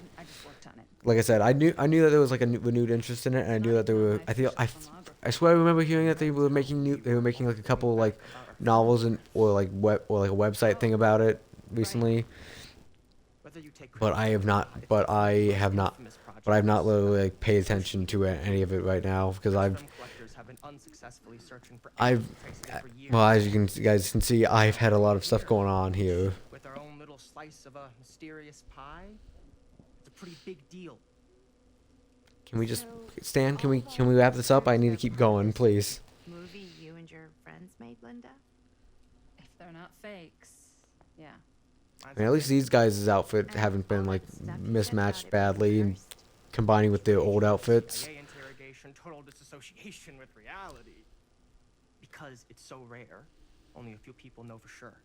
Like I said, I knew that there was like a renewed interest in it, and I knew that there were. I swear I remember hearing that they were making like a couple like novels or like a website thing about it recently. But I have not literally like paid attention to any of it right now because well, as you guys can see, I've had a lot of stuff going on here. With our own little slice of a mysterious pie, it's a pretty big deal. Can we just Stan? Can we wrap this up? I need to keep going, please. Movie you and your friends made, Linda? If they're not fakes, yeah. I mean, at least these guys' outfit haven't been like mismatched badly and combining with their old outfits. Interrogation, total disassociation with reality. Because it's so rare, only a few people know for sure.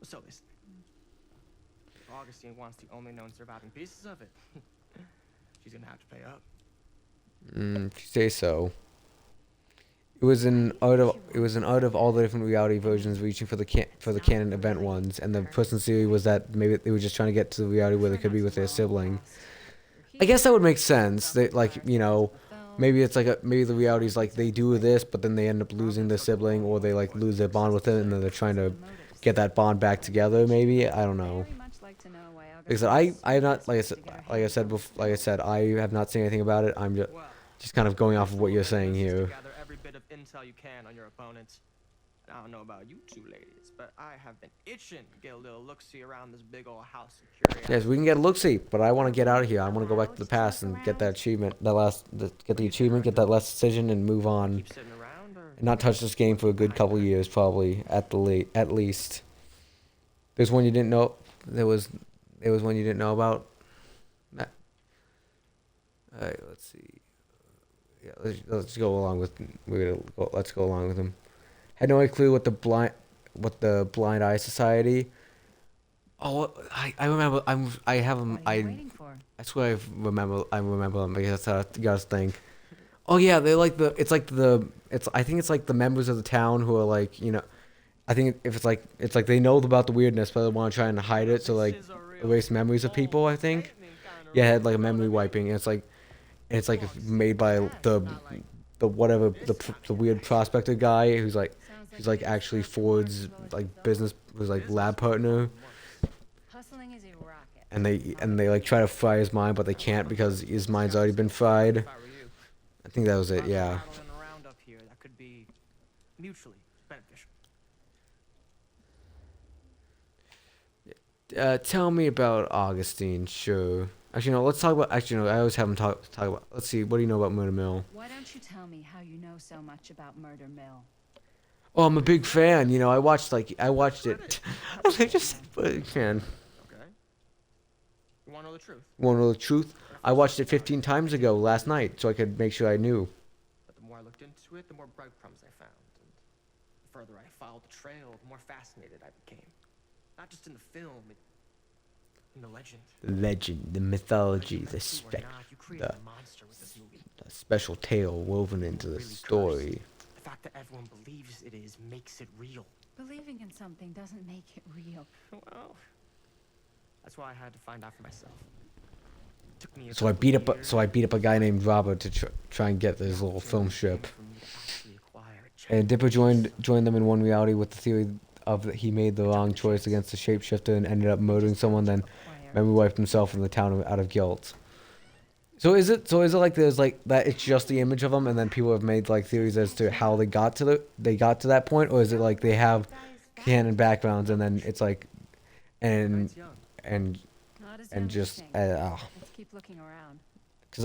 So listen, Augustine wants the only known surviving pieces of it. She's gonna have to pay up. If you say so. It was an art of all the different reality versions reaching for the canon event ones, and the person's theory was that maybe they were just trying to get to the reality where they could be with their sibling. I guess that would make sense. They maybe it's like maybe the reality is like they do this, but then they end up losing their sibling, or they like lose their bond with it, and then they're trying to get that bond back together. Maybe I don't know. Like I have not like I said I have not seen anything about it. I'm just kind of going off of what you're saying here. Gather every bit of intel you can on your opponents. I don't know about you two ladies, but I have been itching to get a little look-see around this big old house of curiosity. Yes, we can get a look-see, but I want to get out of here. I want to go back to the past and get that achievement, get the achievement, get that last decision, and move on. And not touch this game for a good couple years, probably at least. There's one you didn't know. There was one you didn't know about. All right, let's see. Yeah, let's go along with. Let's go along with him. Had no clue what the Blind Eye Society. Oh, I remember. I have them. I swear I remember them because that's how you guys think. Oh yeah, they're like I think it's like the members of the town who are like, I think if it's like they know about the weirdness but they want to try and hide it, so like erase memories of people. I think. Yeah, it had like a memory wiping, and it's like made by the weird prospector guy who's like actually Ford's like business was like lab partner. Hustling is a rocket. And they like try to fry his mind, but they can't because his mind's already been fried. I think that was it. Yeah. That could be mutually beneficial. Tell me about Augustine. Sure. Actually, no. Let's talk about. Actually, no. I always have him talk about. Let's see. What do you know about Murder Mill? Why don't you tell me how you know so much about Murder Mill? Oh, I'm a big fan. I watched it. I just big fan. Okay. You want to know the truth? You want to know the truth? I watched it 15 times ago last night, so I could make sure I knew. But the more I looked into it, the more breadcrumbs I found, and the further I followed the trail, the more fascinated I became. Not just in the film, in the legend. The legend, the mythology, the special tale woven into the story. The fact that everyone believes it is makes it real. Believing in something doesn't make it real. Well, that's why I had to find out for myself. Took me So I beat up a guy named Robert to try and get this little film strip. And Dipper joined them in one reality with the theory he made the wrong choice against the shapeshifter and ended up murdering someone, then memory wiped himself in the town out of guilt. So is it like there's like that it's just the image of them and then people have made like theories as to how they got to that point, or is it like they have canon backgrounds and then it's like and and and just Let's keep looking around. cause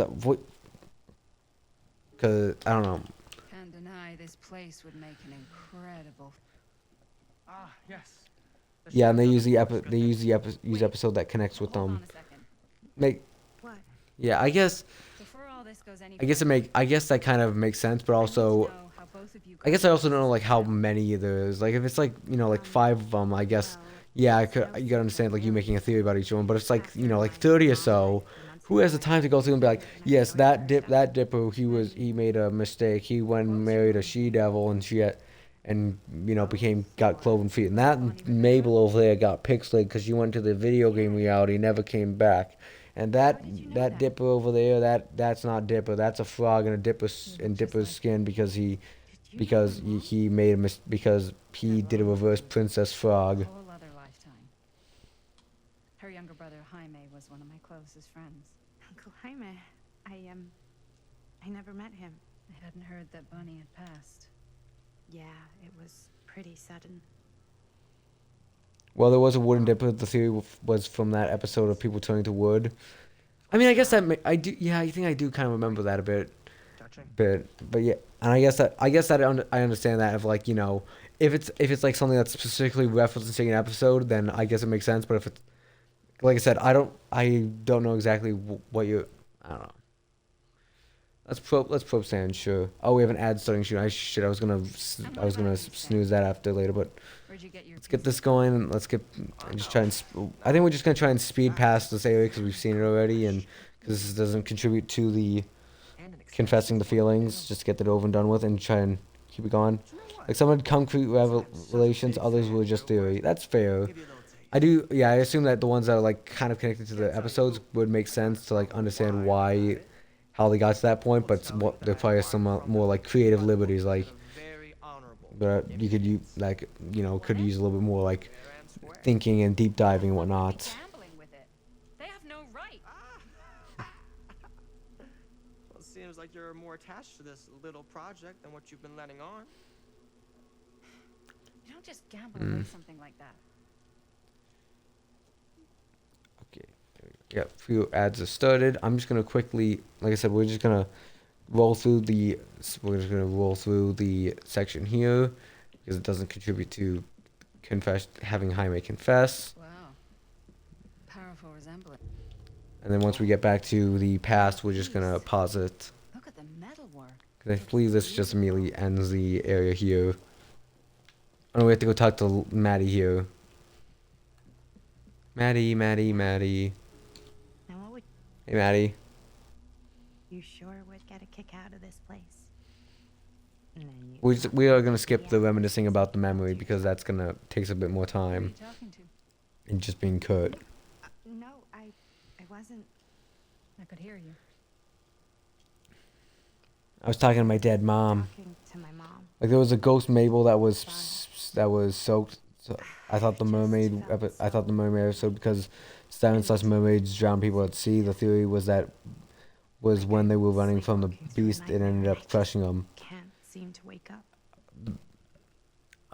I don't know. Can't deny this place would make an incredible. Ah, yes. Yeah, and they use the episode that connects with them. Make. What? Yeah, I guess. Before all this goes any I guess that kind of makes sense, but also, I guess I also don't know like how many there is. Like if it's like like 5 of them, I guess. Yeah, you gotta understand like you making a theory about each one. But if it's like like 30 or so, who has the time to go through and be like, yes, that Dipper, he made a mistake. He went and married a she devil and got cloven feet. And that Mabel over there got pixelated because she went to the video game reality, never came back. And that Dipper over there, that's not Dipper. That's a frog in Dipper's skin because he made because he did a reverse princess frog. whole other lifetime. Her younger brother Jaime was one of my closest friends. Uncle Jaime, I never met him. I hadn't heard that Bunny had passed. Yeah, it was pretty sudden. Well, there was a wooden Dipper. The theory was from that episode of people turning to wood. I mean, I guess I do. Yeah, I think I do kind of remember that a bit. But yeah, and I guess that I understand that if like if it's like something that's specifically referencing an episode, then I guess it makes sense. But if it's like I said, I don't know exactly what you. I don't know. Let's probe stand, sure. Oh, we have an ad starting soon. I was gonna snooze that after later, but let's get this going. And let's get just try and. I think we're just gonna try and speed past this area because we've seen it already, and because this doesn't contribute to the confessing the feelings. Just get that over and done with, and try and keep it going. Like some had concrete revelations, others were just theory. That's fair. I do. Yeah, I assume that the ones that are like kind of connected to the episodes would make sense to like understand how they got to that point, but there probably are some more like creative liberties, like but you could use could use a little bit more like thinking and deep diving and whatnot. They have no right. Well, it seems like you're more attached to this little project than what you've been letting on. You don't just gamble away something like that. Okay. Yeah, a few ads are started. I'm just gonna quickly, like I said, we're just gonna roll through the section here because it doesn't contribute to having Jaime confess. Wow. Powerful resemblance. And then once we get back to the past, we're just gonna pause it. Look at the metalwork. Because I believe this just immediately ends the area here. Oh no, we have to go talk to Maddie here. Maddie. Now what would Hey, Maddie. you sure would get a kick out of this place? We are gonna skip the reminiscing about the memory because that's gonna takes a bit more time. Who are you talking to? And just being cut. No, I wasn't. I could hear you. I was talking to my dead mom. Talking to my mom. Like there was a ghost Mabel that was soaked. So I thought the mermaid episode because Stanislaus mermaids drown people at sea. The theory was when they were running from the beast, it ended up crushing them. Can't seem to wake up.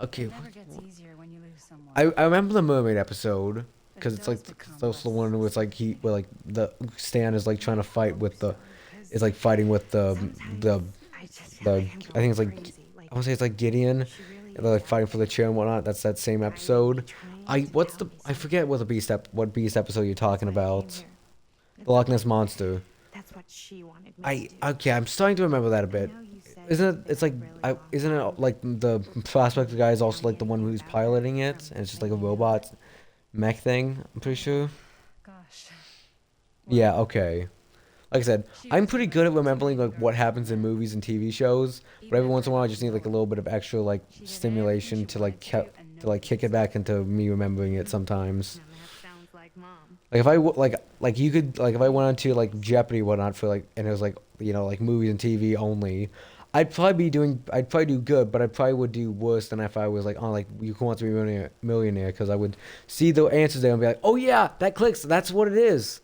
Okay. It never gets easier when you lose someone. I remember the mermaid episode because it's like that's the one where it's like where like the Stan is like trying to fight with the, it's like fighting with the I think it's like I want to say it's like Gideon, and they're like fighting for the chair and whatnot. That's that same episode. I forget what beast episode you're talking about. The Loch Ness Monster. That's what she wanted me to do. Okay, I'm starting to remember that a bit. Isn't it like the prospector guy is also like the one who's piloting it, and it's just like a robot mech thing? I'm pretty sure. Gosh. Yeah. Okay. Like I said, I'm pretty good at remembering like what happens in movies and TV shows, but every once in a while I just need like a little bit of extra like stimulation to like kick it back into me remembering it sometimes. Like if I you could like if I went on to like Jeopardy or whatnot for like and it was like like movies and TV only, I'd probably do good, but I probably would do worse than if I was like on like You Who Wants to Be a Millionaire, because I would see the answers there and be like, oh yeah, that clicks. That's what it is.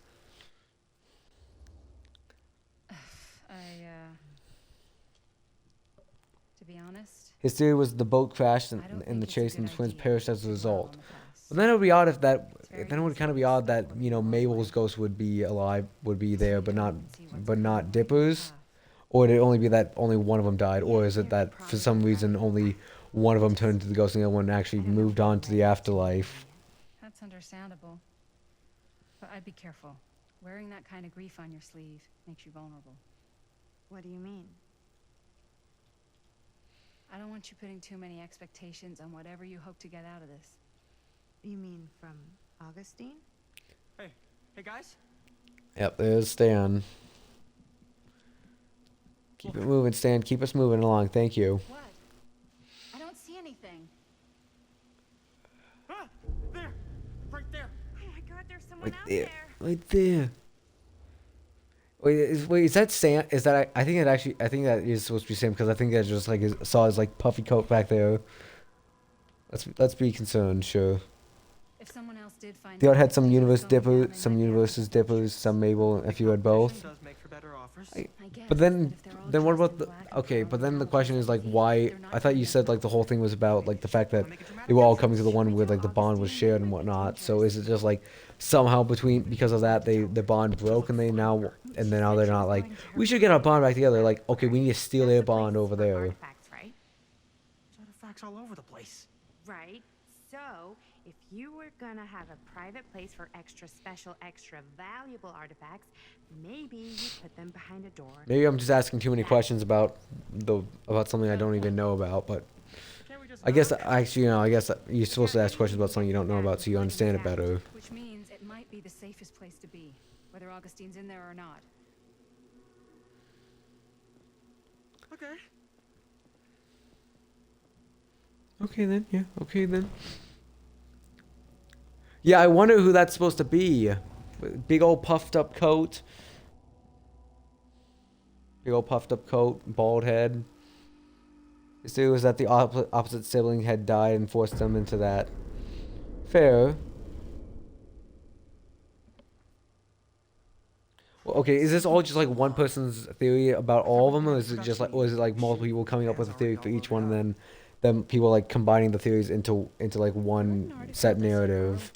To be honest, His theory was the boat crashed in the chase and the twins perished as a result. But then it would be odd if that. Then it would kind of be odd that Mabel's ghost would be alive, would be there, but not Dipper's. Or would it only be that only one of them died? Or is it that for some reason only one of them turned into the ghost and the other one actually moved on to the afterlife? that's understandable. But I'd be careful. Wearing that kind of grief on your sleeve makes you vulnerable. What do you mean? I don't want you putting too many expectations on whatever you hope to get out of this. You mean from Augustine? Hey guys. Yep, there's Stan. Keep it moving, Stan. Keep us moving along. Thank you. What? I don't see anything. Ah, there, right there. Oh my God, there's someone Right out there. there. Right there. Wait, is that Sam? Is that I think that is supposed to be Sam, because I think I just like saw his like puffy coat back there. Let's be concerned, sure. If someone else did find The art had some universe dippers, some universes dippers, some Mabel, and if you had both. But then what about the okay? But then the question is like, why? I thought you said like the whole thing was about like the fact that they were all coming to the one where like the bond was shared and whatnot. So is it just like somehow because of that the bond broke and now they're not like, we should get our bond back together? Like, okay, we need to steal their bond over there. Artifacts, right? There's artifacts all over the place. Right. So, if you were gonna have a private place for extra special, extra valuable artifacts, maybe you put them behind a door. Maybe I'm just asking too many questions about something I don't even know about, but I guess you're supposed to ask questions about something you don't know about so you understand it better. Which means it might be the safest place to be, whether Augustine's in there or not. Okay. Okay then, yeah, okay then. Yeah, I wonder who that's supposed to be. Big old puffed up coat. Big old puffed up coat, bald head. His theory was that the opposite sibling had died and forced them into that. Fair. Well, okay, is this all just like one person's theory about all of them, or is it just like, or is it like multiple people coming up with a theory for each one, and then people like combining the theories into like one set narrative,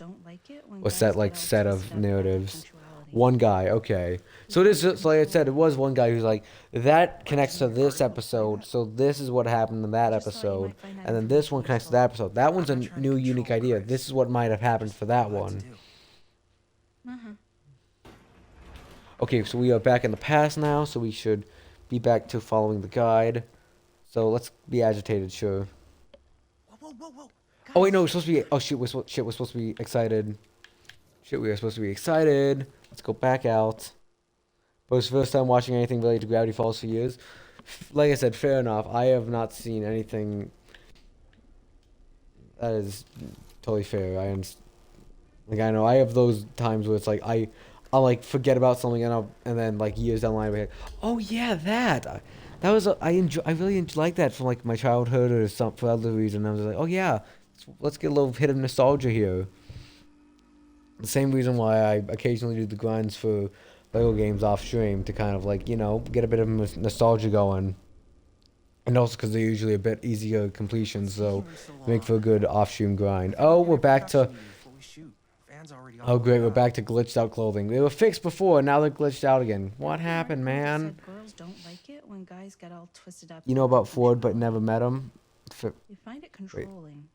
or set of narratives? One guy, okay. So it is just like I said, it was one guy who's like, that connects to this episode, so this is what happened in that episode, and then this one connects to that episode. That one's a new, unique idea. This is what might have happened for that one. Okay, so we are back in the past now, so we should be back to following the guide. So let's be agitated, sure. Whoa. Oh wait, no, we're supposed to be. Oh shit, we're supposed to be excited. Shit, we are supposed to be excited. Let's go back out. But it's the first time watching anything related to Gravity Falls for years. Like I said, fair enough. I have not seen anything. That is totally fair. I know I have those times where it's like I'll like forget about something and then like years down the line, I'll be like, oh yeah, that was I really like that from like my childhood or some for other reason. I was like, oh yeah, let's get a little hit of nostalgia here. The same reason why I occasionally do the grinds for Lego games off stream, to kind of like, get a bit of nostalgia going. And also because they're usually a bit easier completions, so make for a good off-stream grind. Oh, we're back to... Oh great, we're back to glitched out clothing. They were fixed before, now they're glitched out again. What happened, man? Girls don't like it when guys get all twisted up. You know about Ford but never met him? You find it controlling.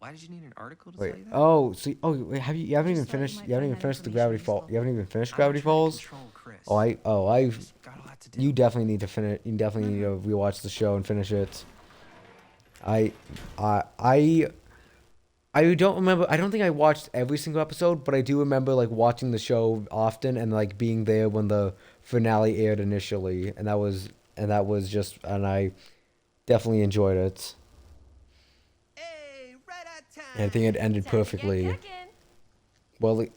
Why did you need an article to Wait. say that? Oh, so wait, you haven't even finished the Gravity Falls. You haven't even finished Gravity Falls? You definitely need to finish. You definitely need to rewatch the show and finish it. I don't remember. I don't think I watched every single episode, but I do remember like watching the show often and like being there when the finale aired initially, and I definitely enjoyed it. And I think it ended perfectly. Well, I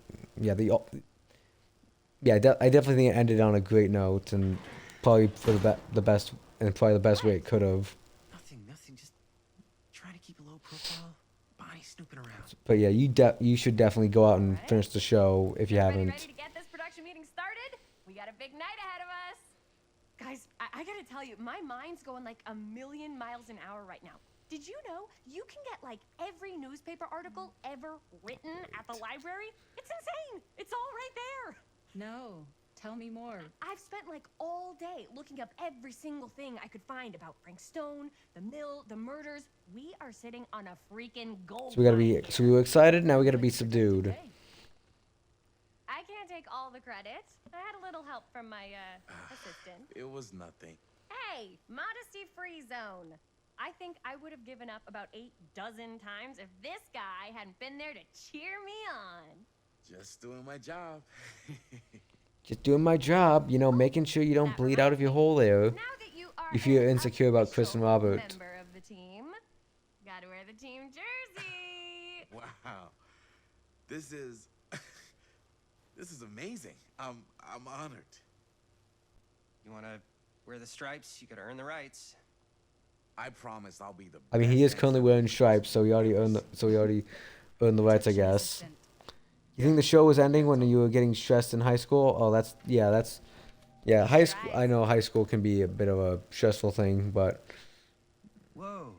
definitely think it ended on a great note, and probably for the best and probably the best way it could have. Nothing. Just trying to keep a low profile. Bonnie snooping around. But yeah, you should definitely go out and finish the show if you Everybody haven't. ready to get this production meeting started? We got a big night ahead of us. Guys, I gotta tell you, my mind's going like a million miles an hour right now. Did you know you can get like every newspaper article ever written at the library? It's insane. It's all right there. No, tell me more. I've spent like all day looking up every single thing I could find about Frank Stone, the mill, the murders. We are sitting on a freaking gold So we gotta mine be. here. So we were excited. Now we gotta be subdued. I can't take all the credit. I had a little help from my assistant. It was nothing. Hey, modesty free zone. I think I would have given up about 8 dozen times if this guy hadn't been there to cheer me on. Just doing my job. Just doing my job, you know, making sure you don't bleed out of your hole there. Now that you are If you're insecure about Chris and Robert. member of the team, gotta wear the team jersey. Wow. This is amazing. I'm honored. You wanna wear the stripes? You gotta earn the rights. I promise I'll be the I mean, he is best currently dancer. wearing stripes, so he already earned the rights, I guess. You think the show was ending when you were getting stressed in high school? Oh, yeah. High school. I know high school can be a bit of a stressful thing, but Whoa.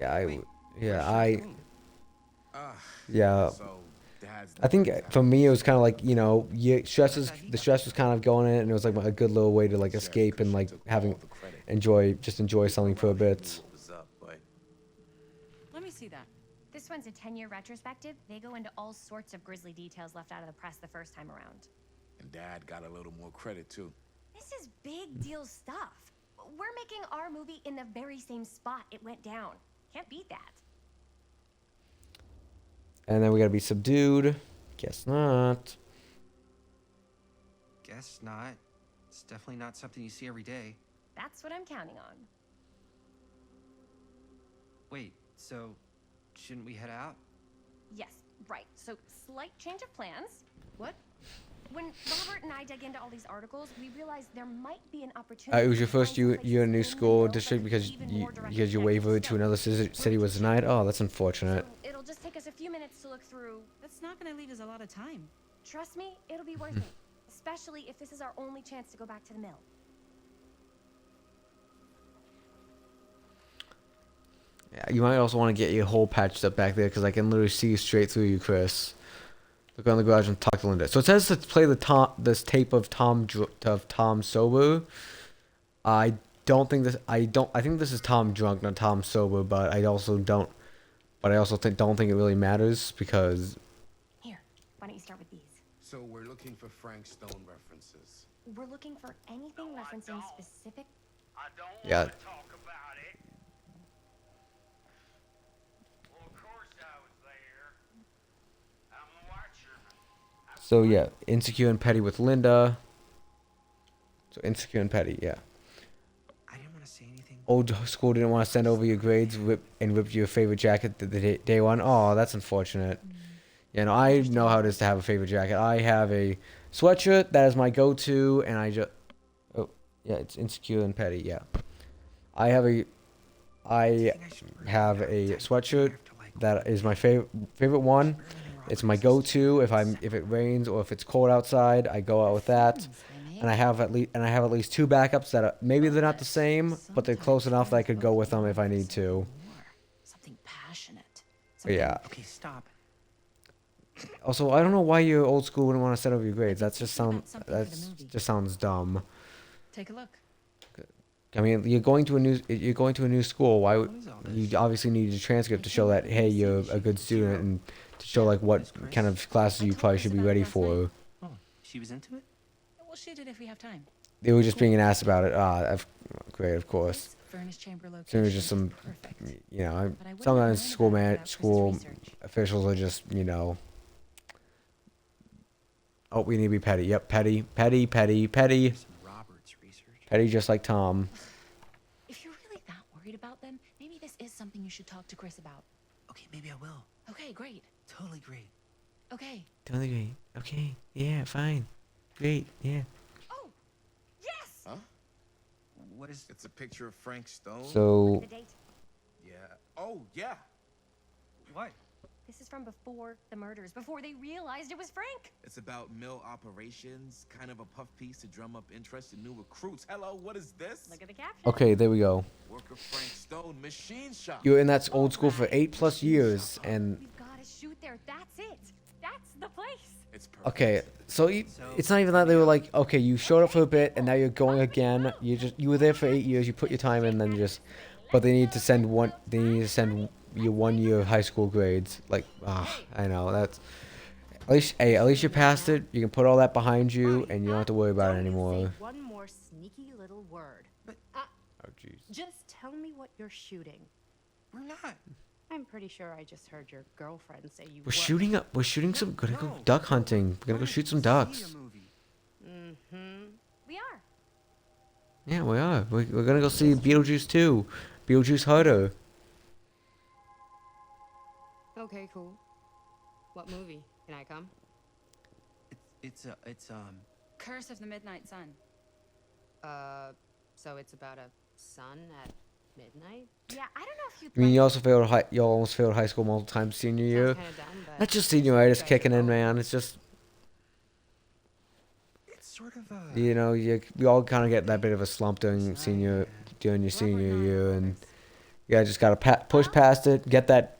yeah, yeah. So, Dad's I think for me it was kind of like, you know, the stress was kind of going in, and it was like a good little way to like escape and like enjoy something for a bit. Let me see that. This one's a 10-year retrospective. They go into all sorts of grisly details left out of the press the first time around. And Dad got a little more credit too. This is big deal stuff. We're making our movie in the very same spot it went down. Can't beat that. And then we gotta be subdued. Guess not. Guess not. It's definitely not something you see every day. That's what I'm counting on. Wait, so shouldn't we head out? Yes, right. So, slight change of plans. What? When Robert and I dug into all these articles, we realized there might be an opportunity. It was your first year in a new school district because your waiver to another city was denied. Oh, that's unfortunate. So it'll just take us a few minutes to look through. That's not gonna leave us a lot of time. Trust me, it'll be worth it. Especially if this is our only chance to go back to the mill. Yeah, you might also want to get your hole patched up back there because I can literally see straight through you, Chris. Look around the garage and talk to Linda. So it says to play this tape of Tom sober. I think this is Tom drunk, not Tom sober. But I also don't think it really matters because. Here, why don't you start with these? So we're looking for Frank Stone references. We're looking for anything referencing specific. Yeah. So yeah, insecure and petty with Linda. So insecure and petty, yeah. I didn't want to say anything. Old school didn't want to send over your grades and rip your favorite jacket the day one. Oh, that's unfortunate. Yeah, no, I know how it is to have a favorite jacket. I have a sweatshirt that is my go-to, and it's insecure and petty. Yeah, I have a sweatshirt that is my favorite one. It's my go-to if it rains or if it's cold outside. I go out with that, and I have at least 2 backups that maybe they're not the same, but they're close enough that I could go with them if I need to. Something passionate. But yeah. Okay, stop. Also, I don't know why your old school wouldn't want to send over your grades. That just sounds dumb. Take a look. I mean, you're going to a new school. Why would you obviously need a transcript to show that hey, you're a good student and to show like what kind of classes you probably should be ready for. Oh, she was into it? We'll shoot it if we have time. They were just being an ass about it. Great, of course. Furnace chamber location. So it was just some, you know, sometimes school officials are just, you know. Oh, we need to be petty. Yep, petty. Petty, just like Tom. If you're really that worried about them, maybe this is something you should talk to Chris about. Okay, maybe I will. Okay, great. Totally great. Okay. Totally great. Okay. Yeah, fine. Great. Yeah. Oh, yes! Huh? What is... It's a picture of Frank Stone. So The date. Yeah. Oh, yeah. What? This is from before the murders, before they realized it was Frank. It's about mill operations, kind of a puff piece to drum up interest in new recruits. Hello, what is this? Look at the caption. okay, there we go. Work of Frank Stone, machine shop. You're in that old school for 8+ years, and We've got to shoot there. That's it. That's the place. It's perfect. okay, so it's not even that they were like, okay, you showed up for a bit, and now you're going again. You were there for 8 years. You put your time in, then you just, but they need to send one. They need to send your 1 year high school grades. Like, I know that's. At least you passed it. You can put all that behind you, and you don't have to worry about it anymore. One more sneaky little word. Oh jeez. Just tell me what you're shooting. We're not. I'm pretty sure I just heard your girlfriend say you We're shooting some. Gonna go duck hunting. We're gonna go shoot some ducks. Mm-hmm. We are. Yeah, we are. We're gonna go see Beetlejuice 2. Beetlejuice Harder. Okay, cool. What movie? Can I come? It's Curse of the Midnight Sun. So it's about a sun at midnight? Yeah, I don't know if you. I mean, you almost failed high school multiple times senior year. Kinda dumb, but That's just senioritis kicking in, man. It's just, It's sort of a... you know, we all kind of get that bit of a slump during your senior year, and yeah, just gotta push past it, get that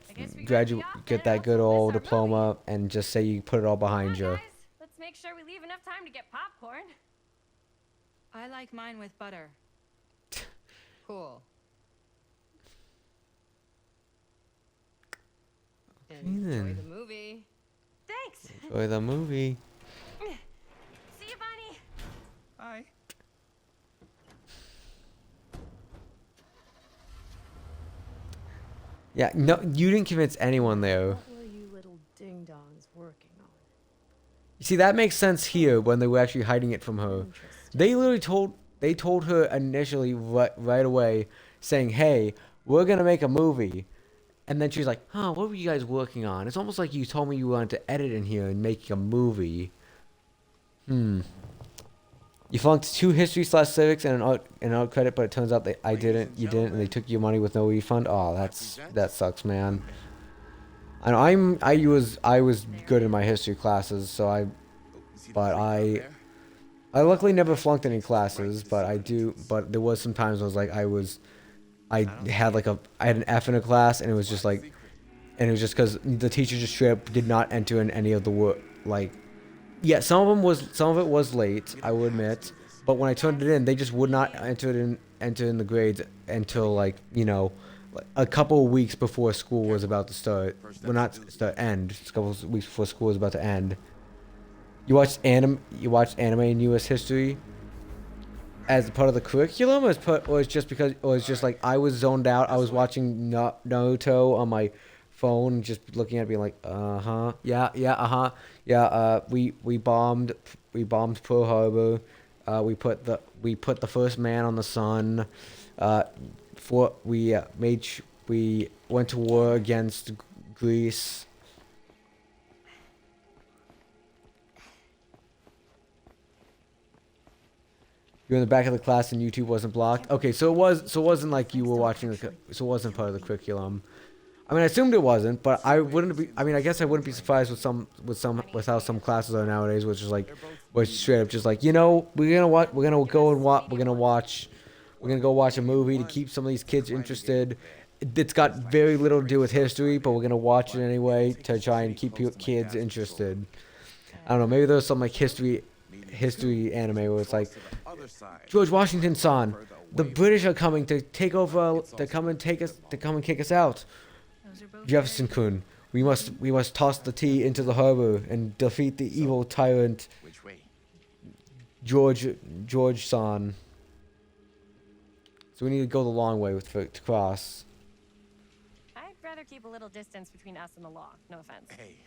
get that good old diploma, and just say you put it all behind you. Guys, let's make sure we leave enough time to get popcorn. I like mine with butter. cool. Okay, Enjoy then. the movie. Thanks. Enjoy the movie. See you, Bunny. Hi. Yeah, no, you didn't convince anyone there. What were you little ding-dongs working on? You see, that makes sense here when they were actually hiding it from her. They literally told her initially right away, saying, "Hey, we're gonna make a movie," and then she's like, "Huh, what were you guys working on?" It's almost like you told me you wanted to edit in here and make a movie. You flunked 2 history/civics and an art credit, but it turns out that you didn't, and they took your money with no refund. Oh, that sucks, man. I know I was good in my history classes, so I luckily never flunked any classes, but there was some times I had an F in a class, and it was just because the teacher just straight up did not enter in any of the work, yeah, some of it was late, I will admit, but when I turned it in, they just would not enter in the grades until a couple of weeks before school was about to start. Well, not start, end. Just a couple of weeks before school was about to end. You watched anime in U.S. history as part of the curriculum, or it's just like I was zoned out. I was watching Naruto on my phone, just looking at it, being like, we bombed Pearl Harbor, we put the first man on the sun, we went to war against Greece. You're in the back of the class and YouTube wasn't blocked. Okay, so it wasn't like you were watching so it wasn't part of the curriculum. I mean, I assumed it wasn't, but I guess I wouldn't be surprised with how some classes are nowadays, which is straight up just like, we're gonna go watch a movie to keep some of these kids interested. It's got very little to do with history, but we're gonna watch it anyway to try and keep kids interested. I don't know, maybe there's some history anime where it's like, George Washington's son, the British are coming to take over, to come and kick us out. Jefferson-kun, we must toss the tea into the harbor and defeat the evil tyrant. Which way? George-san. So we need to go the long way to cross. I'd rather keep a little distance between us and the law. No offense. Hey,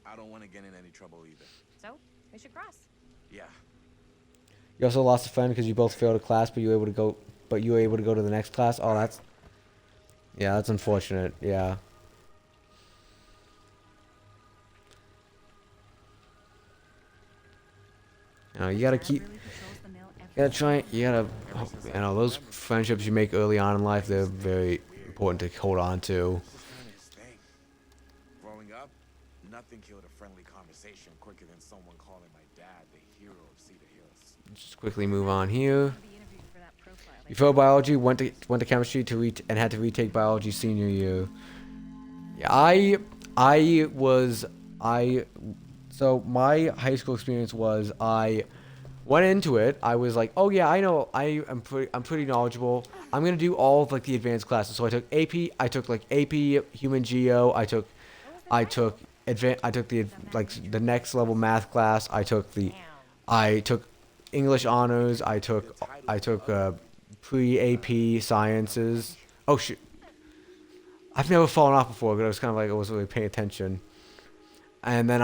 I don't want to get in any trouble either. So we should cross. Yeah. You also lost a friend because you both failed a class, but you were able to go to the next class. Oh, that's unfortunate. Yeah. You gotta keep. You gotta, you know, those friendships you make early on in life, they're very important to hold on to. This is kind of his thing. Growing up, nothing killed a friendly conversation quicker than someone calling my dad the hero of Cedar Hills. Just quickly move on here. Before biology, went to chemistry and had to retake biology senior year. Yeah, so my high school experience was I went into it. I was like, oh yeah, I know, I'm pretty knowledgeable. I'm gonna do all of like the advanced classes. So I took AP, I took like AP, Human Geo. I took the next level math class. I took English honors. I took pre-AP sciences. Oh shoot. I've never fallen off before, but I was kind of like I wasn't really paying attention. And then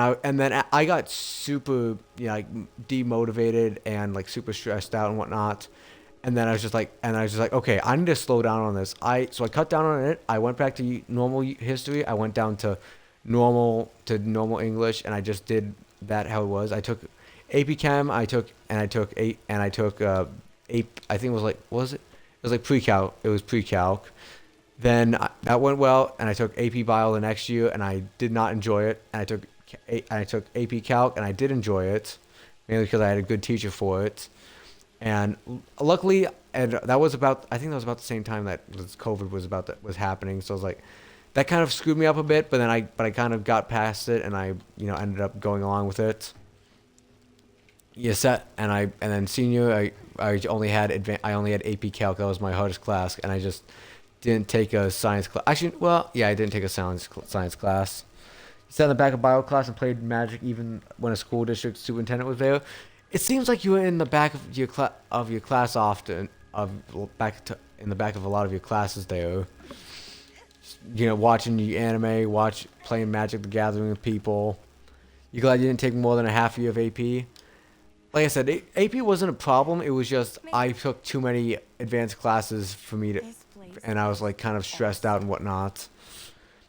I got super, you know, like demotivated and like super stressed out and whatnot. And then I was just like, okay, I need to slow down on this. So I cut down on it. I went back to normal history. I went down to normal English, and I just did that how it was. I took AP Chem. I took I think it was like, what was it? It was like pre-calc. It was pre-calc. Then that went well, and I took AP Bio the next year, and I did not enjoy it. And I took AP Calc, and I did enjoy it, mainly because I had a good teacher for it. And luckily, and that was about, I think that was about the same time that COVID was happening. So I was like, that kind of screwed me up a bit, but I kind of got past it, and I, you know, ended up going along with it. And then senior, I only had AP Calc. That was my hardest class, and I just didn't take a science class. Actually, well, yeah, I didn't take a science class. Sat in the back of bio class and played Magic even when a school district superintendent was there. It seems like you were in the back of your class often, in the back of a lot of your classes there. You know, watching the anime, playing Magic the Gathering with people. You glad you didn't take more than a half year of AP? Like I said, AP wasn't a problem. It was just I took too many advanced classes for me to, and I was like kind of stressed out and whatnot,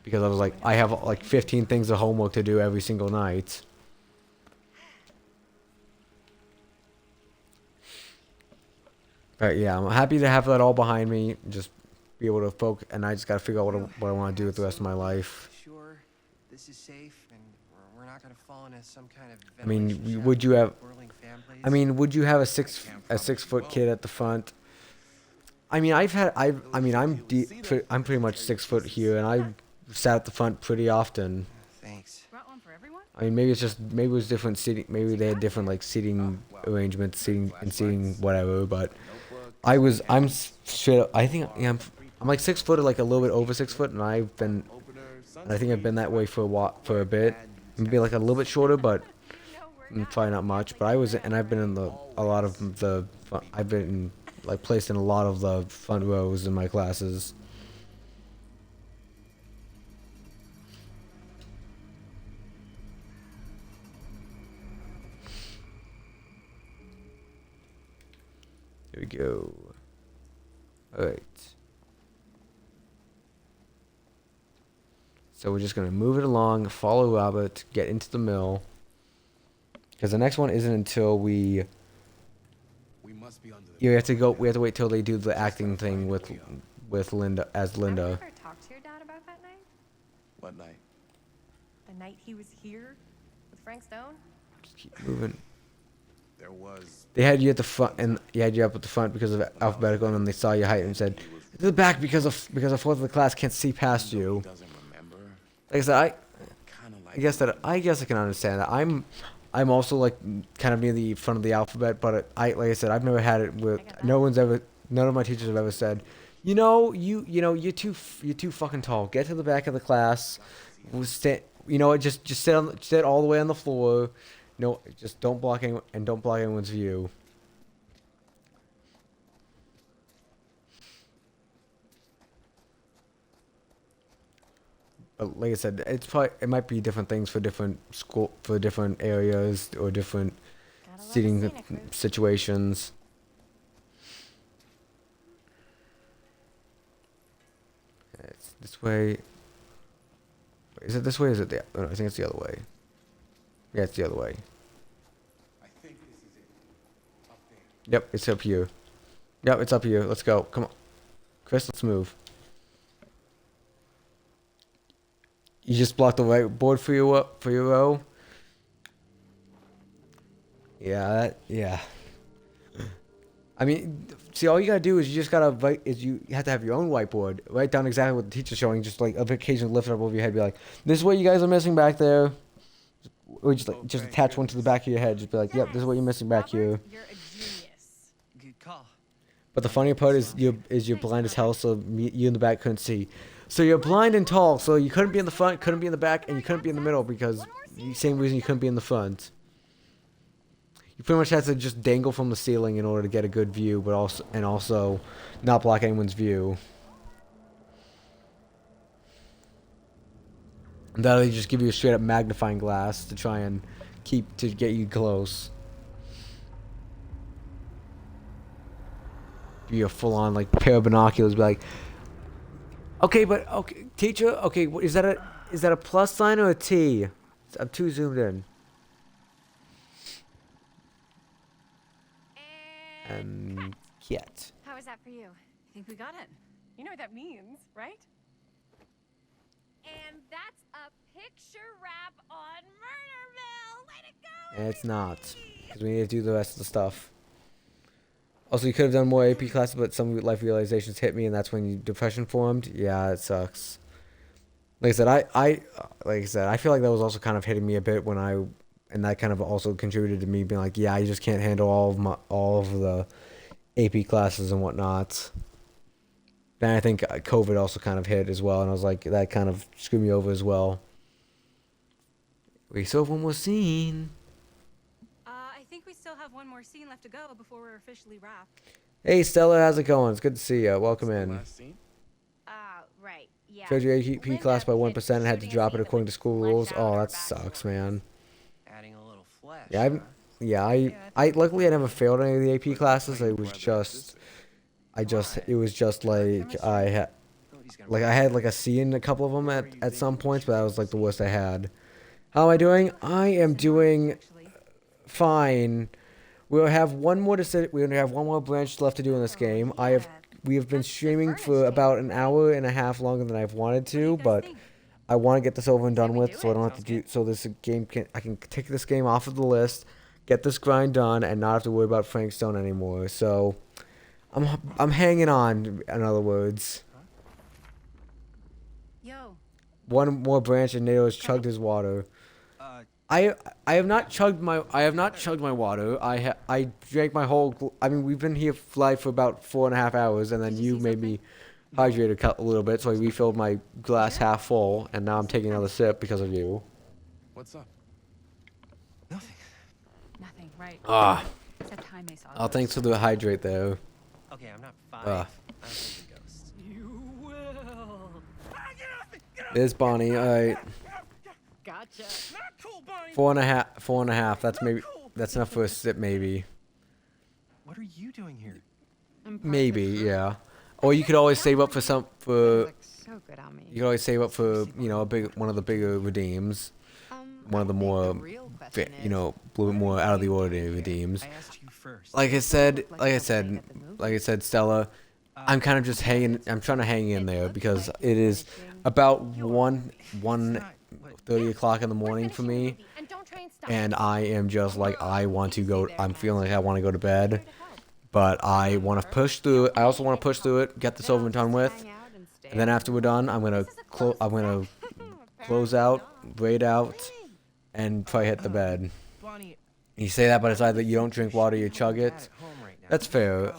because I was like, I have like 15 things of homework to do every single night. But yeah, I'm happy to have that all behind me. Just be able to focus, and I just gotta figure out what I want to do with the rest of my life. Sure, this is safe, and we're not gonna fall into some kind of. I mean, would you have a 6-foot kid at the front? I mean, I'm pretty much 6 foot here, and I sat at the front pretty often. Thanks. Brought one for everyone? I mean, maybe it was different seating. Maybe they had different like seating arrangements, seating whatever. But I'm straight up. I think yeah, I'm like 6 foot, or like a little bit over 6 foot, and I think I've been that way for a bit. Maybe like a little bit shorter, but probably not much. But I've been in I've been like placed in a lot of the front rows in my classes. There we go. Alright. So we're just going to move it along, follow Robert, get into the mill. Because the next one isn't until we must be under we have to wait till they do the acting thing with Linda, as Linda. Have you ever talked to your dad about that night? What night? The night he was here with Frank Stone? Just keep moving. There was. They had you at the front, and you had you up at the front because of alphabetical, and then they saw your height and said, "To the back because of fourth of the class can't see past you." Like I said, I guess I can understand that. I'm also like kind of near the front of the alphabet, but like I said, I've never had it with none of my teachers have ever said, you're too fucking tall. Get to the back of the class, just sit all the way on the floor. No, just don't block anyone, and don't block anyone's view. But like I said, it might be different things for different areas or different seating situations. It's this way. Is it this way? Or is it the? No, I think it's the other way. Yeah, it's the other way. I think this is it. Up there. Yep, it's up here. Yep, it's up here. Let's go. Come on. Chris, let's move. You just blocked the right board for your row. Yeah. I mean, see, all you gotta do is you just gotta write. You have to have your own whiteboard. Write down exactly what the teacher's showing. Just like occasionally lift it up over your head. Be like, "This is what you guys are missing back there." Or just attach one to the back of your head. Just be like, "Yep, this is what you're missing back here." You're a genius. Good call. But the funny part is you're blind as hell, so you in the back couldn't see. So you're blind and tall, so you couldn't be in the front, couldn't be in the back, and you couldn't be in the middle because the same reason you couldn't be in the front. You pretty much had to just dangle from the ceiling in order to get a good view, but also not block anyone's view. And that'll just give you a straight up magnifying glass to try and get you close. Be a full on like pair of binoculars, be like, okay, teacher, okay, is that a plus sign or a T? I'm too zoomed in. And yet. How was that for you? I think we got it. You know what that means, right? And that's a picture wrap on Murderville! Way to go! And it's not, because we need to do the rest of the stuff. Also, you could have done more AP classes, but some life realizations hit me, and that's when depression formed. Yeah, it sucks. Like I said, I feel like that was also kind of hitting me a bit and that kind of also contributed to me being like, yeah, I just can't handle all of the AP classes and whatnot. Then I think COVID also kind of hit as well, and I was like, that kind of screwed me over as well. We still have one more scene. I think we still have one more scene left to go before we're officially wrapped. Hey Stella, how's it going? It's good to see you. Welcome in. Right, yeah. Failed your AP class by 1% and had to drop it according to school rules. Oh, that sucks, man. Adding a little flesh. I luckily I never failed any of the AP classes. It was just like I had like a C in a couple of them at some points, but that was like the worst I had. How am I doing? I am doing fine. We'll have one more branch left to do in this game. We have been streaming for about an hour and a half longer than I've wanted to, but I want to get this over and done with, so I don't have to do. So I can take this game off of the list, get this grind done, and not have to worry about Frank Stone anymore. So I'm hanging on. In other words, Yo. One more branch and Nato has chugged his water. I have not chugged my water. I drank my whole. I mean, we've been here live for about 4.5 hours, and then you made me hydrate a little bit, so I refilled my glass half full, and now I'm taking another sip because of you. What's up? Nothing, right? Except Jaime saw Oh, thanks for the hydrate though. Okay, I'm not fine. I'm just a ghost. You will. There's Bonnie. All right. Gotcha. 4.5. That's enough for a sip, maybe. What are you doing here? Maybe, yeah. Or you could always save up for So good on me. You could always save up for one of the bigger redeems, one of the more a little bit more out of the ordinary redeems. I asked you first. Like I said, Stella, I'm kind of just hanging. I'm trying to hang in there because it is about 1:30 o'clock in the morning for me, and I am just like I'm feeling like I want to go to bed, but I want to push through it. I also want to push through it, get this over and done with, and then after we're done, I'm gonna close out, braid out, and probably hit the bed. You say that, but it's either you don't drink water, you chug it. That's fair.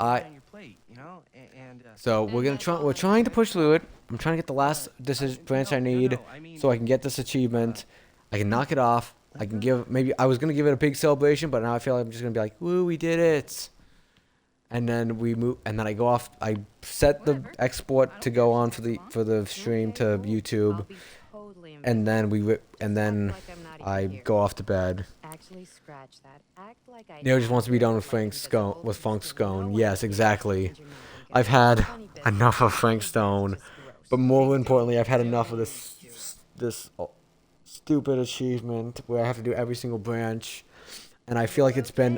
So we're trying to push through it. I'm trying to get the last branch I need, so I can get this achievement. I can knock it off. I was gonna give it a big celebration, but now I feel like I'm just gonna be like, "Woo, we did it!" And then we move, and then I go off. I set the export to go on for the stream to YouTube, and then I go off to bed. Neo just wants to be done with Funk Scone. Yes, exactly. I've had enough of Frank Stone, but more importantly, I've had enough of this stupid achievement where I have to do every single branch. and I feel like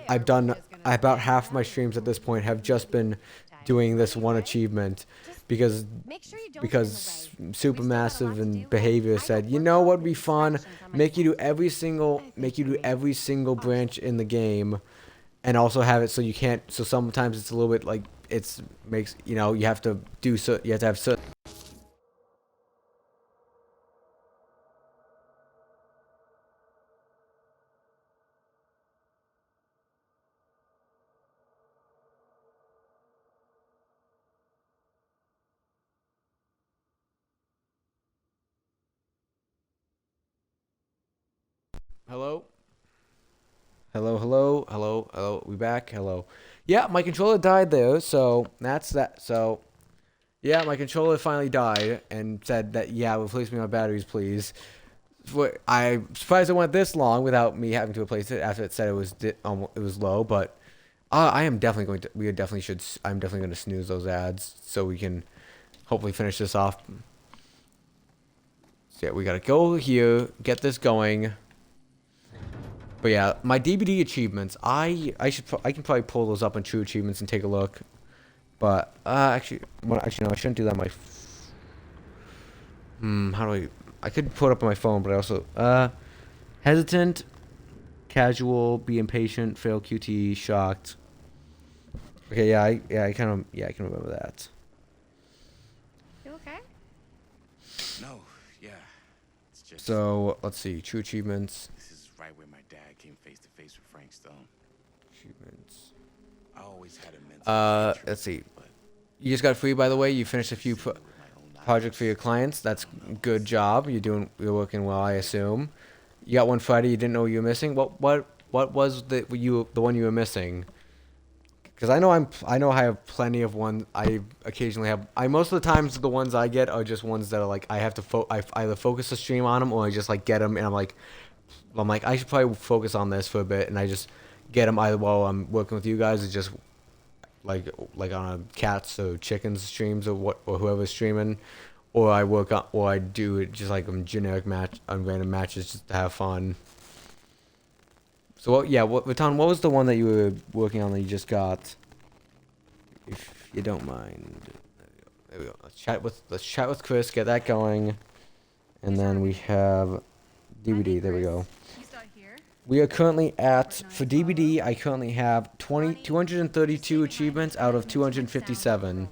I've done about half of my streams at this point have just been doing this one achievement because Supermassive and Behavior said, you know what would be fun? Make you do every single branch in the game, and also have it so you can't. So sometimes it's a little bit like you have to have certain. Hello? Hello, hello, hello, hello. We back? Hello. Yeah, my controller died there, so that's that. So, yeah, my controller finally died and said that, yeah, replace me my batteries, please. I'm surprised it went this long without me having to replace it after it said it was low, but I am definitely going to, I'm definitely going to snooze those ads so we can hopefully finish this off. So, yeah, we got to go here, get this going. But yeah, my DVD achievements, I can probably pull those up on True Achievements and take a look. But actually no, I shouldn't do that on my. How do I could put it up on my phone, but I also hesitant, casual, be impatient, fail QT, shocked. Okay, I can remember that. You okay? No, yeah. It's just. So let's see, True Achievements. Right where my dad came face to face with Frank Stone. Achievements. I always had immense let's see. You just got free, by the way. You finished a few projects for your clients. That's good job. You're working well, I assume. You got one Friday you didn't know you were missing. What was the one you were missing? Because I know I have plenty of ones. I occasionally have. Most of the times the ones I get are just ones that are like I have to I either focus the stream on them or I just like get them and I'm like I should probably focus on this for a bit, and I just get them either while I'm working with you guys, or just like on a cats or chickens streams or whoever's streaming, or I do it just like generic random matches just to have fun. So Vatan, what was the one that you were working on that you just got? If you don't mind, there we go. Let's chat with Chris, get that going, and then we have DVD. There we go. We are currently for DVD, I currently have 232 achievements out of 257.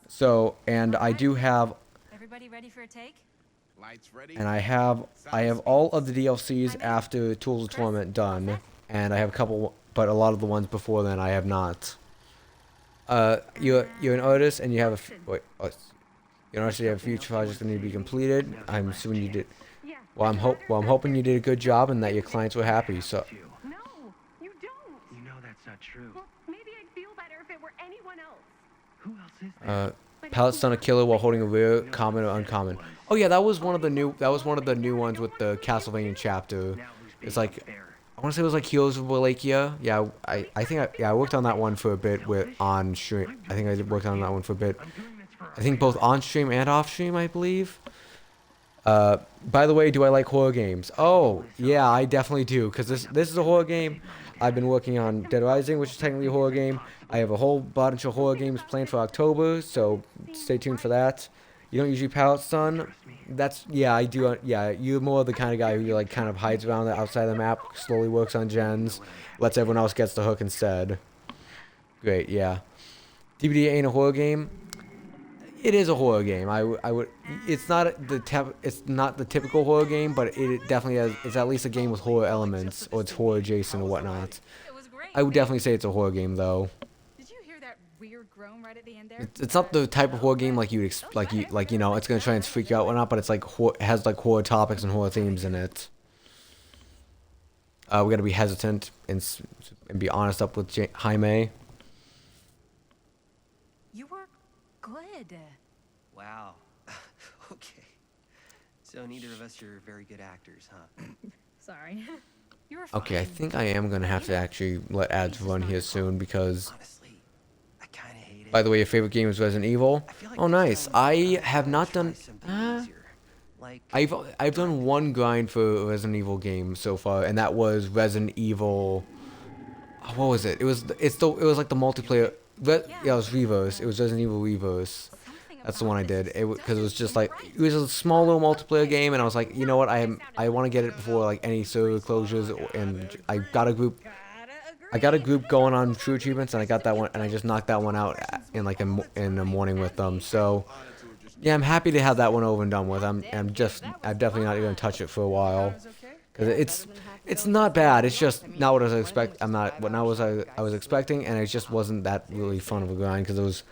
So, and I do have, Everybody ready for a take? Lights ready? and I have all of the DLCs after Tools of Torment done, and I have a couple, but a lot of the ones before then I have not. You're an artist, and you have you're an artist, you have future projects that need to be completed. I'm assuming you did. Well, I'm hoping you did a good job and that your clients were happy. So. No, you don't. You know that's not true. Well, maybe I'd feel better if it were anyone else. Who else is there? Pallet stun a killer while holding a rare, common or uncommon. Oh yeah, that was one of the new ones with the Castlevania chapter. It's like I want to say it was like Heroes of Wallachia. Yeah, I worked on that one for a bit on stream. I think I worked on that one for a bit. I think both on stream and off stream, I believe. By the way, do I like horror games? Oh, yeah, I definitely do, because this is a horror game. I've been working on Dead Rising, which is technically a horror game. I have a whole bunch of horror games planned for October, so stay tuned for that. You don't usually pallet stun? Yeah, I do. Yeah, you're more the kind of guy who like kind of hides around the outside of the map, slowly works on gens, lets everyone else gets the hook instead. Great, yeah. DVD ain't a horror game. It is a horror game. I would. It's not the typical horror game, but it definitely has. It's at least a game with horror elements, or it's horror adjacent or whatnot. I would definitely say it's a horror game, though. Did you hear that weird groan right at the end there? It's not the type of horror game like it's gonna try and freak you out or not, but it's like it has like horror topics and horror themes in it. We gotta be hesitant and be honest up with Jaime. You were good. Wow. Okay. So neither of us are very good actors, huh? Sorry. You were fine. Okay, I think I am gonna have to actually let ads run here soon because. By the way, your favorite game is Resident Evil? Oh, nice. I have not done. like... I've done one grind for a Resident Evil game so far, and that was Resident Evil. What was it? It was like the multiplayer. Yeah, it was Reverse. It was Resident Evil Reverse. That's the one I did. Because it was just like it was a small little multiplayer game, and I was like, you know what? I want to get it before like any server closures, and I got a group. I got a group going on True Achievements, and I got that one, and I just knocked that one out in like in the morning with them. So yeah, I'm happy to have that one over and done with. I'm definitely not going to touch it for a while, because it's not bad. It's just not what I was I was expecting, and it just wasn't that really fun of a grind, because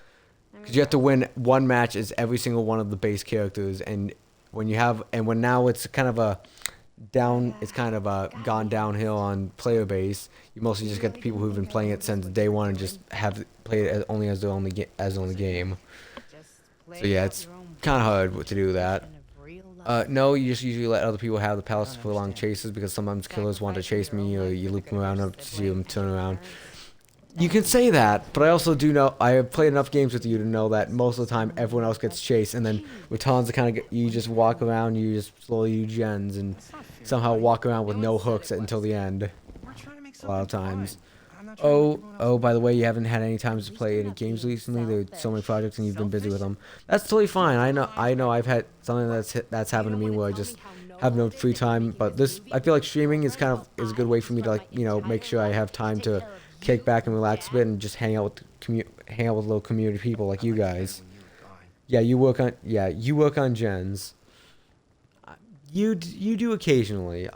you have to win one match as every single one of the base characters, and when now it's kind of gone downhill on player base. You mostly just get the people who've been playing it since day one and just have played it only as their only game. So yeah, it's kind of hard to do that. No, you just usually let other people have the palace for long chases, because sometimes killers want to chase me, or you loop them around up to see them turn around. You can say that, but I also do know, I have played enough games with you to know that most of the time everyone else gets chased, and then with tons of you just walk around, you just slowly do gens, and somehow walk around with no hooks until the end. A lot of times. Oh, by the way, you haven't had any time to play any games recently. There are so many projects and you've been busy with them. That's totally fine. I know I've had something that's happened to me where I just have no free time, but I feel like streaming is a good way for me to, like, you know, make sure I have time to kick back and relax a bit and just hang out with little community people like you guys. Yeah, you work on gens. You do occasionally.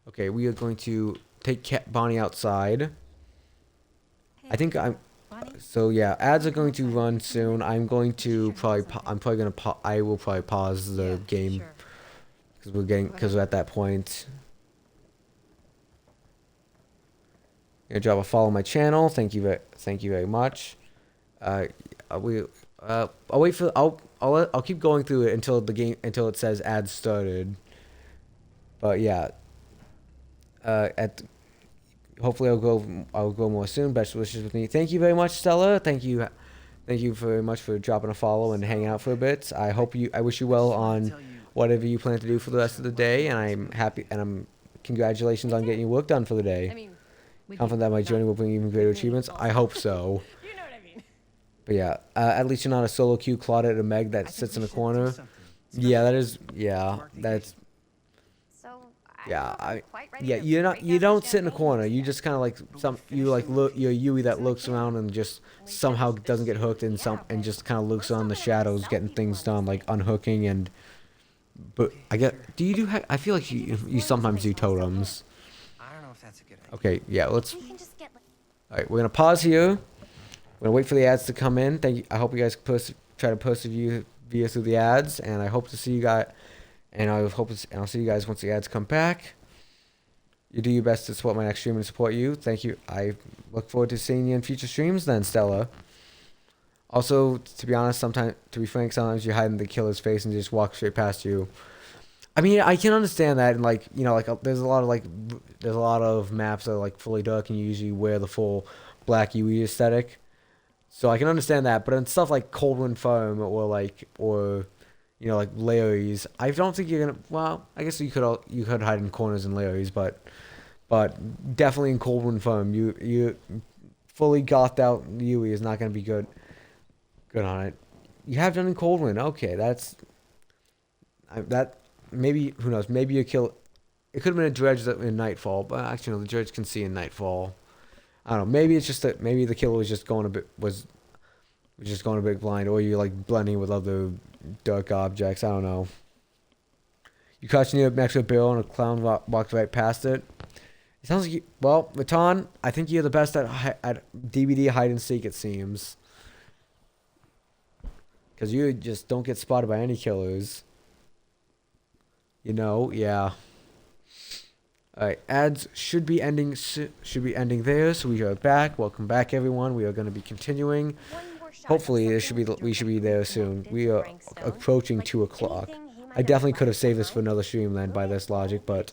Okay, we are going to take Bonnie outside. I think so yeah, ads are going to run soon. I will probably pause the game because we're at that point. Gonna drop a follow my channel. Thank you very much. I'll keep going through it until it says ads started. But yeah, hopefully I'll go more soon. Best wishes with me. Thank you very much, Stella. Thank you very much for dropping a follow and hanging out for a bit. I wish you well on whatever you plan to do for the rest of the day, and I'm happy, and congratulations on getting your work done for the day. Confident that my journey will bring even greater achievements. I hope so. You know what I mean. But yeah, at least you're not a solo queue Claudette or Meg that sits in a corner. Yeah, that's you don't sit in a corner. You just kind of like you're Yui that looks around and just somehow doesn't get hooked and just kind of looks on the shadows, getting things done, like unhooking but I feel like you sometimes do totems. I don't know if that's a good idea. Okay, yeah, all right, we're gonna pause here. We're gonna wait for the ads to come in. Thank you. I hope you guys try to persevere through the ads, and I hope to see you guys. And I'll see you guys once the ads come back. You do your best to support my next stream and support you. Thank you. I look forward to seeing you in future streams then, Stella. Also, to be honest, sometimes you hide in the killer's face and just walk straight past you. I mean, I can understand that, and there's a lot of maps that are like fully dark, and you usually wear the full black UE aesthetic. So I can understand that, but in stuff like Coldwind Farm or Larry's, I don't think you're gonna. Well, I guess you could hide in corners in Larry's, but definitely in Coldwind Farm, you fully gothed out UE is not gonna be good on it. You have done in Coldwind, okay? That maybe, who knows? Maybe you kill. It could have been a dredge in Nightfall, but actually no, the dredge can see in Nightfall. I don't know. Maybe it's just that maybe the killer was just going a bit blind, or you're like blending with other dark objects. I don't know. You crouched next to a barrel and a clown walked right past it. It sounds like Matan, I think you're the best at DVD hide and seek, it seems. Because you just don't get spotted by any killers. Yeah. Alright, ads should be ending there, so we are back. Welcome back, everyone. We are going to be continuing. Hopefully, we should be there soon. We are approaching 2 o'clock. I definitely could have saved this for another stream then by this logic, but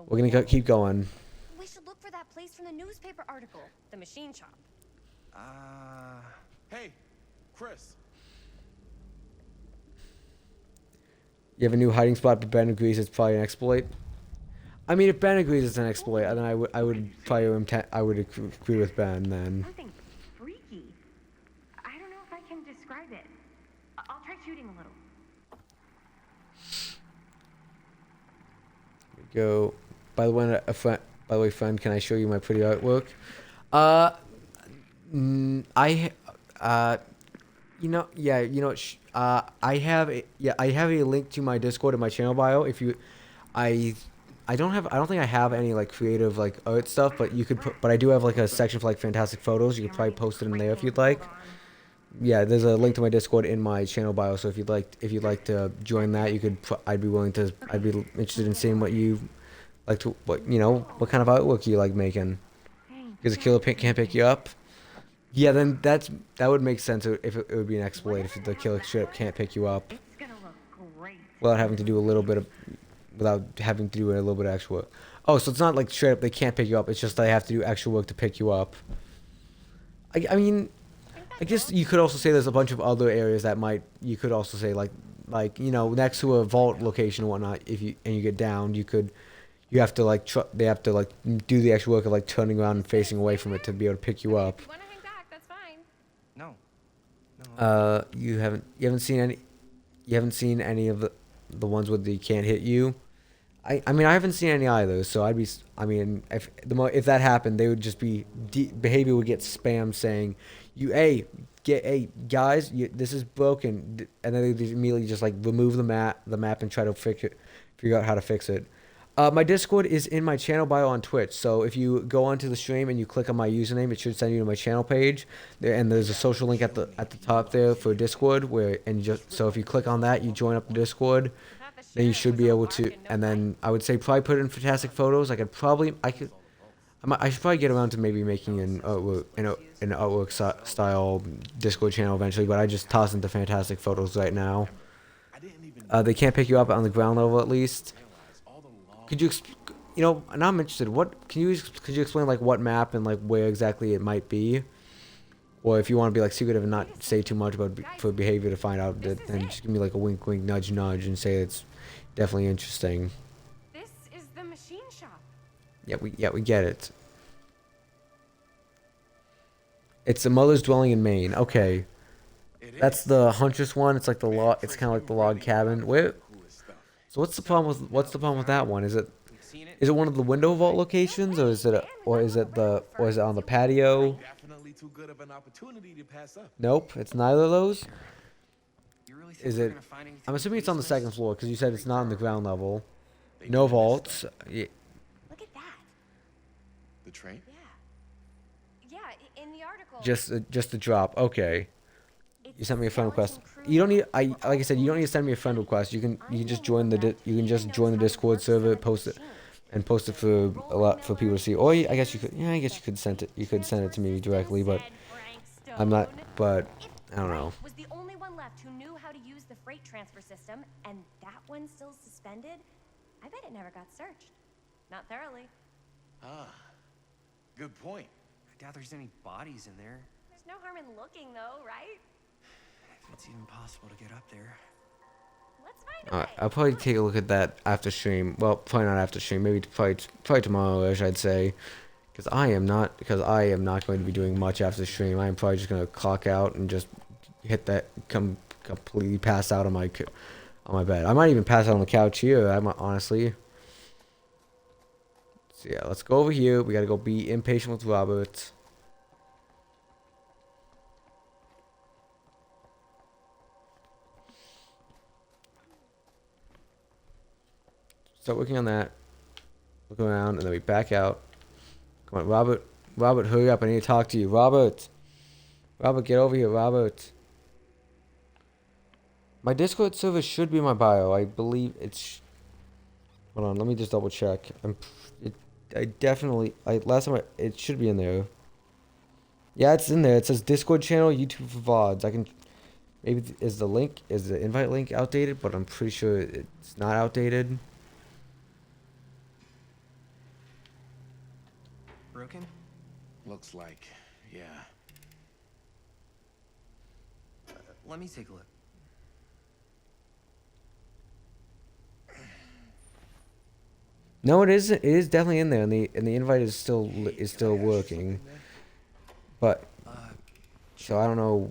we're going to keep going. We should look for that place from the newspaper article. The machine shop. Hey, Chris. You have a new hiding spot, but Ben agrees it's probably an exploit. I mean, if Ben agrees it's an exploit, then I would probably I would agree with Ben then. Something freaky. I don't know if I can describe it. I'll try shooting a little. Go. By the way, friend, can I show you my pretty artwork? I have a link to my Discord in my channel bio. If you, I don't think I have any like creative like art stuff, but you could but I do have like a section for like fantastic photos. You could probably post it in there if you'd like. Yeah, there's a link to my Discord in my channel bio. So if you'd like to join that, you could. I'd be interested in seeing what you like to what kind of artwork you like making. Because the killer can't pick you up. Yeah, then that would make sense if it would be an exploit if the killer ship can't pick you up. Without having to do a little bit of extra work. Oh, so it's not like straight up they can't pick you up. It's just they have to do extra work to pick you up. I mean, I guess you could also say there's a bunch of other areas that you could also say like next to a vault location and whatnot. If you get downed, they have to do the extra work of like turning around and facing away from it to be able to pick you up. No. You haven't seen any of the ones where they can't hit you. I mean I haven't seen any either. So if that happened, they would just be behavior would get spammed saying, guys, this is broken, and then they immediately just like remove the map and try to figure out how to fix it. My Discord is in my channel bio on Twitch, so if you go onto the stream and you click on my username, it should send you to my channel page, and there's a social link at the top there for Discord, so if you click on that, you join up the Discord, then you should be able to, and then I would say probably put it in fantastic photos. I should probably get around to maybe making an artwork style Discord channel eventually, but I just toss into fantastic photos right now. They can't pick you up on the ground level at least. Could you, now I'm interested. Could you explain like what map and like where exactly it might be, or if you want to be like secretive and not say too much about for behavior to find out, then just give me like a wink, wink, nudge, nudge, and say it's definitely interesting. This is the machine shop. Yeah, we get it. It's the mother's dwelling in Maine. Okay, that's the Huntress one. It's like the log. It's kind of like the log cabin. Where? So what's the problem with that one? Is it one of the window vault locations, or is it on the patio? Definitely too good of an opportunity to pass up. Nope, it's neither of those. Is it? Gonna find anything I'm assuming it's on the second floor because you said it's not on the ground level. No vaults. Yeah. Look at that. The train? Yeah, in the article. Just the drop. Okay. You sent me a friend request. You don't need. Like I said, you don't need to send me a friend request. You can just join the Discord server, post it for people to see. Or I guess you could. Yeah, I guess you could send it. You could send it to me directly, but I'm not. But I don't know. Was the only one left who knew how to use the freight transfer system, and that one's still suspended. I bet it never got searched. Not thoroughly. Ah, good point. I doubt there's any bodies in there. There's no harm in looking, though, right? If it's even possible to get up there. Let's find a way. I'll probably take a look at that after stream. Well, probably not after stream. Maybe probably tomorrow-ish, I'd say. Because I am not going to be doing much after stream. I am probably just going to clock out and just completely pass out on my bed. I might even pass out on the couch here. Honestly. So yeah, let's go over here. We got to go be impatient with Robert. Start working on that. Look around, and then we back out. Come on, Robert. Robert, hurry up. I need to talk to you. Robert, get over here, Robert. My Discord server should be in my bio. I believe it's... Hold on, let me just double check. It should be in there. Yeah, it's in there. It says Discord channel, YouTube for VODs. Maybe is the invite link outdated? But I'm pretty sure it's not outdated. Broken? Looks like, yeah. Let me take a look. No, it is. It is definitely in there, and the invite is still working. But so I don't know.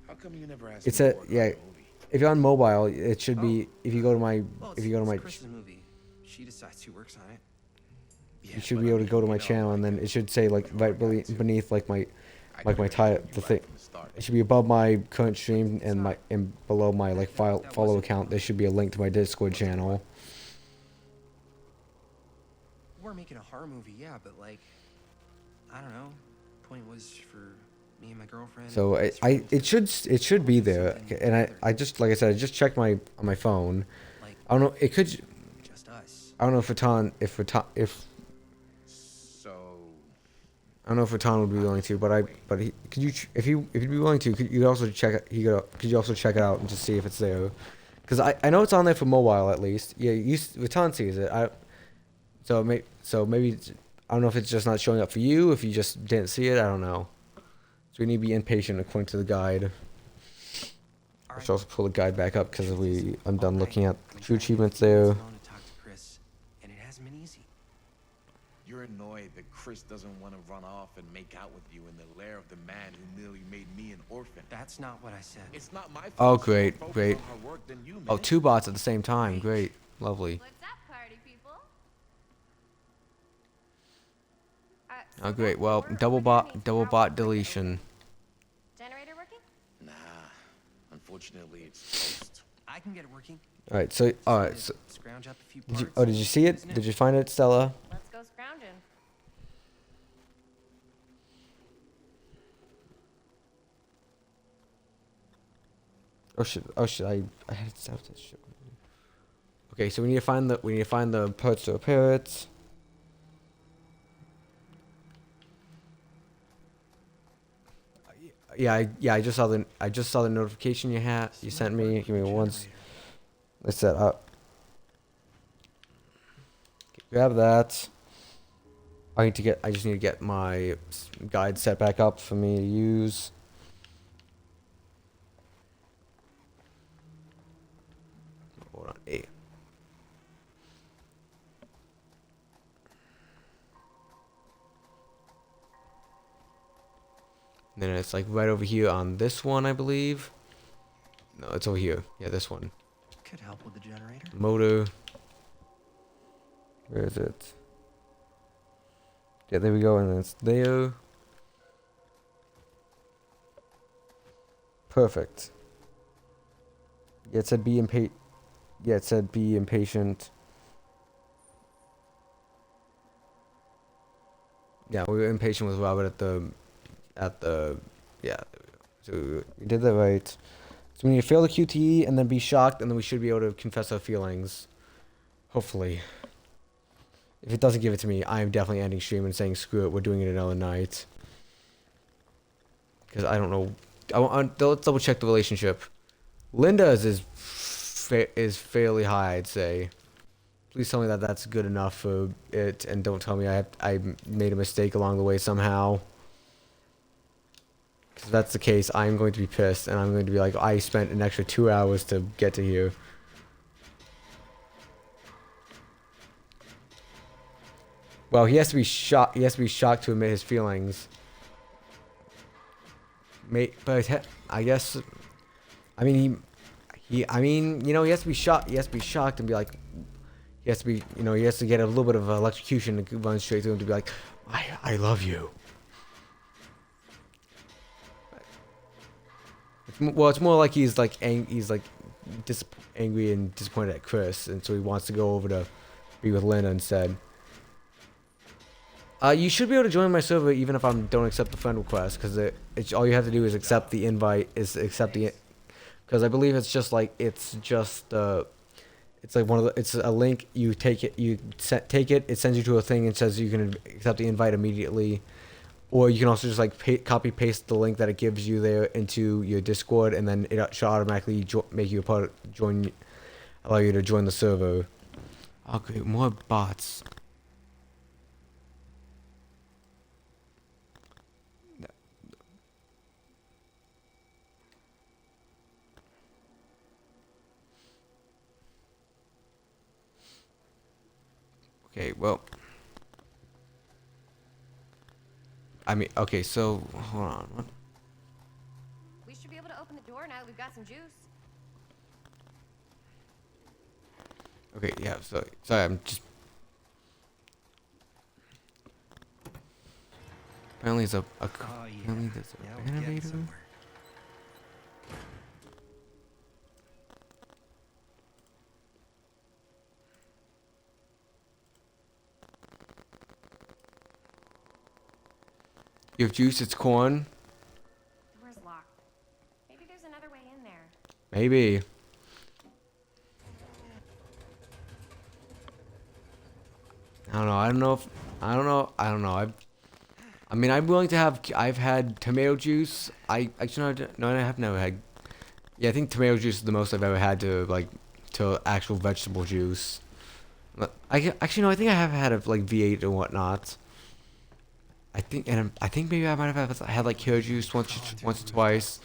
How come you never asked It's me to a work on yeah. the movie? If you're on mobile, it should be. If you go to my Well, if you go to it's my, Chris's movie. She decides who works on it. you should be able to go to my channel, and then it should say like right beneath like my title, the thing. It should be above my current stream and below my like follow account. There should be a link to my Discord channel. We're making a horror movie, yeah, but like, I don't know. Point was for me and my girlfriend. So it should be there, and I just like I said, I just checked on my phone. I don't know. It could. Just us. I don't know if So. I don't know if Ratan would be willing to, but if you'd be willing to, could you also check it? Could you also check it out and just see if it's there? Because I know it's on there for mobile at least. Yeah, Ratan sees it. So maybe I don't know if it's just not showing up for you. If you just didn't see it, I don't know. So we need to be impatient according to the guide. I should also pull the guide back up because I'm done looking at true achievements there. You're annoyed that Chris doesn't want to run off and make out with you in the lair of the man who nearly made me an orphan. That's not what I said. It's not my fault. Oh, She's more great, focused great. on her work than you, man. Oh, 2 bots at the same time. Great, lovely. What's up, party people? Oh, great. Well, double bot deletion. Generator working? Nah, unfortunately, it's toast. I can get it working. All right. So Scrounge up a few did you? parts. Oh, did you see it? Did you find it, Stella? Let's go scrounging. Oh shit! I had it set this shit. Okay, so we need to find the parts to repair it. I just saw the notification you sent me. Give me once. Let's set up. Grab that. I just need to get my guide set back up for me to use. Hold on, A. Then it's like right over here on this one, I believe. No, it's over here. Yeah, this one. Could help with the generator. Motor. Where is it? Yeah, there we go, and then it's there. Perfect. Yeah, it said be impatient. Yeah, it said be impatient. Yeah, we were impatient with Robert yeah. So we did that right. So we need to fail the QTE and then be shocked, and then we should be able to confess our feelings. Hopefully. If it doesn't give it to me, I am definitely ending stream and saying screw it, we're doing it another night. Because I don't know. Let's double check the relationship. Linda's is fairly high, I'd say. Please tell me that that's good enough for it, and don't tell me I made a mistake along the way somehow. If that's the case, I'm going to be pissed, and I'm going to be like, I spent an extra 2 hours to get to here. Well, he has to be shocked. He has to be shocked to admit his feelings. But I guess, I mean, I mean, you know, he has to be shocked. He has to be shocked and be like, he has to be, you know, he has to get a little bit of electrocution to run straight through him to be like, I love you. Well, it's more like he's like angry and disappointed at Chris, and so he wants to go over to be with Lena instead. You should be able to join my server even if I don't accept the friend request, because all you have to do is accept the invite. Because I believe it's like it's a link. You take it, take it. It sends you to a thing and says you can accept the invite immediately. Or you can also just like copy paste the link that it gives you there into your Discord, and then it should automatically make you a part allow you to join the server. Okay, more bots. Okay, well. I mean, okay, so hold on. What? We should be able to open the door now that we've got some juice. Okay, yeah. Sorry, I'm just. Apparently, it's apparently there's an elevator. You have juice. It's corn. The door's locked. Maybe there's another way in there. Maybe. I don't know. I don't know if. I don't know. I don't know. I mean, I'm willing to have. I've had tomato juice. I actually no, I have never had. Yeah, I think tomato juice is the most I've ever had to actual vegetable juice. Actually no, I think I have had like V8 and whatnot. I think maybe I might have had like carrot juice once or twice.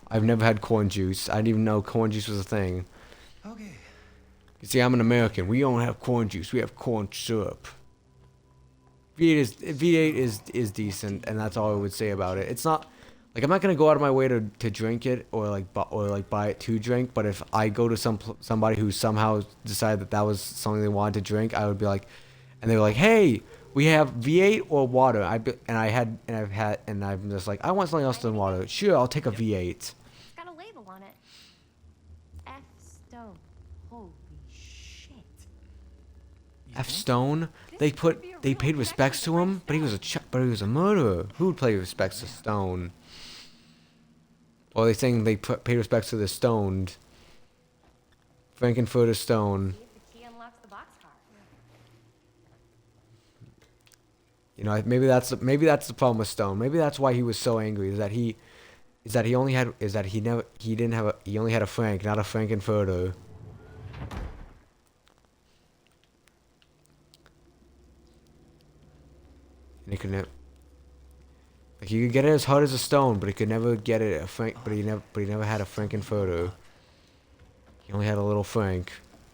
I've never had corn juice. I didn't even know corn juice was a thing. Okay. You see, I'm an American. We don't have corn juice. We have corn syrup. V8 is decent, and that's all I would say about it. It's not like I'm not gonna go out of my way to drink it or buy it to drink. But if I go to somebody who somehow decided that was something they wanted to drink, I would be like, and they were like, hey, we have V8 or water. I'm just like, I want something else than water. Sure, I'll take a V8. It's got a label on it. F Stone. Holy shit. F Stone. They paid respects to him, but he was a murderer. Who would pay respects to Stone? Or they saying they paid respects to the stoned. Frankenfurter Stone. See if the key unlocks the boxcar. You know, maybe that's the problem with Stone. Maybe that's why he was so angry. He only had a Frank, not a Frankenfurter. And he could never, like, he could get it as hard as a stone, but he could never get it a Frank. But he never had a Frankenfurter. He only had a little Frank.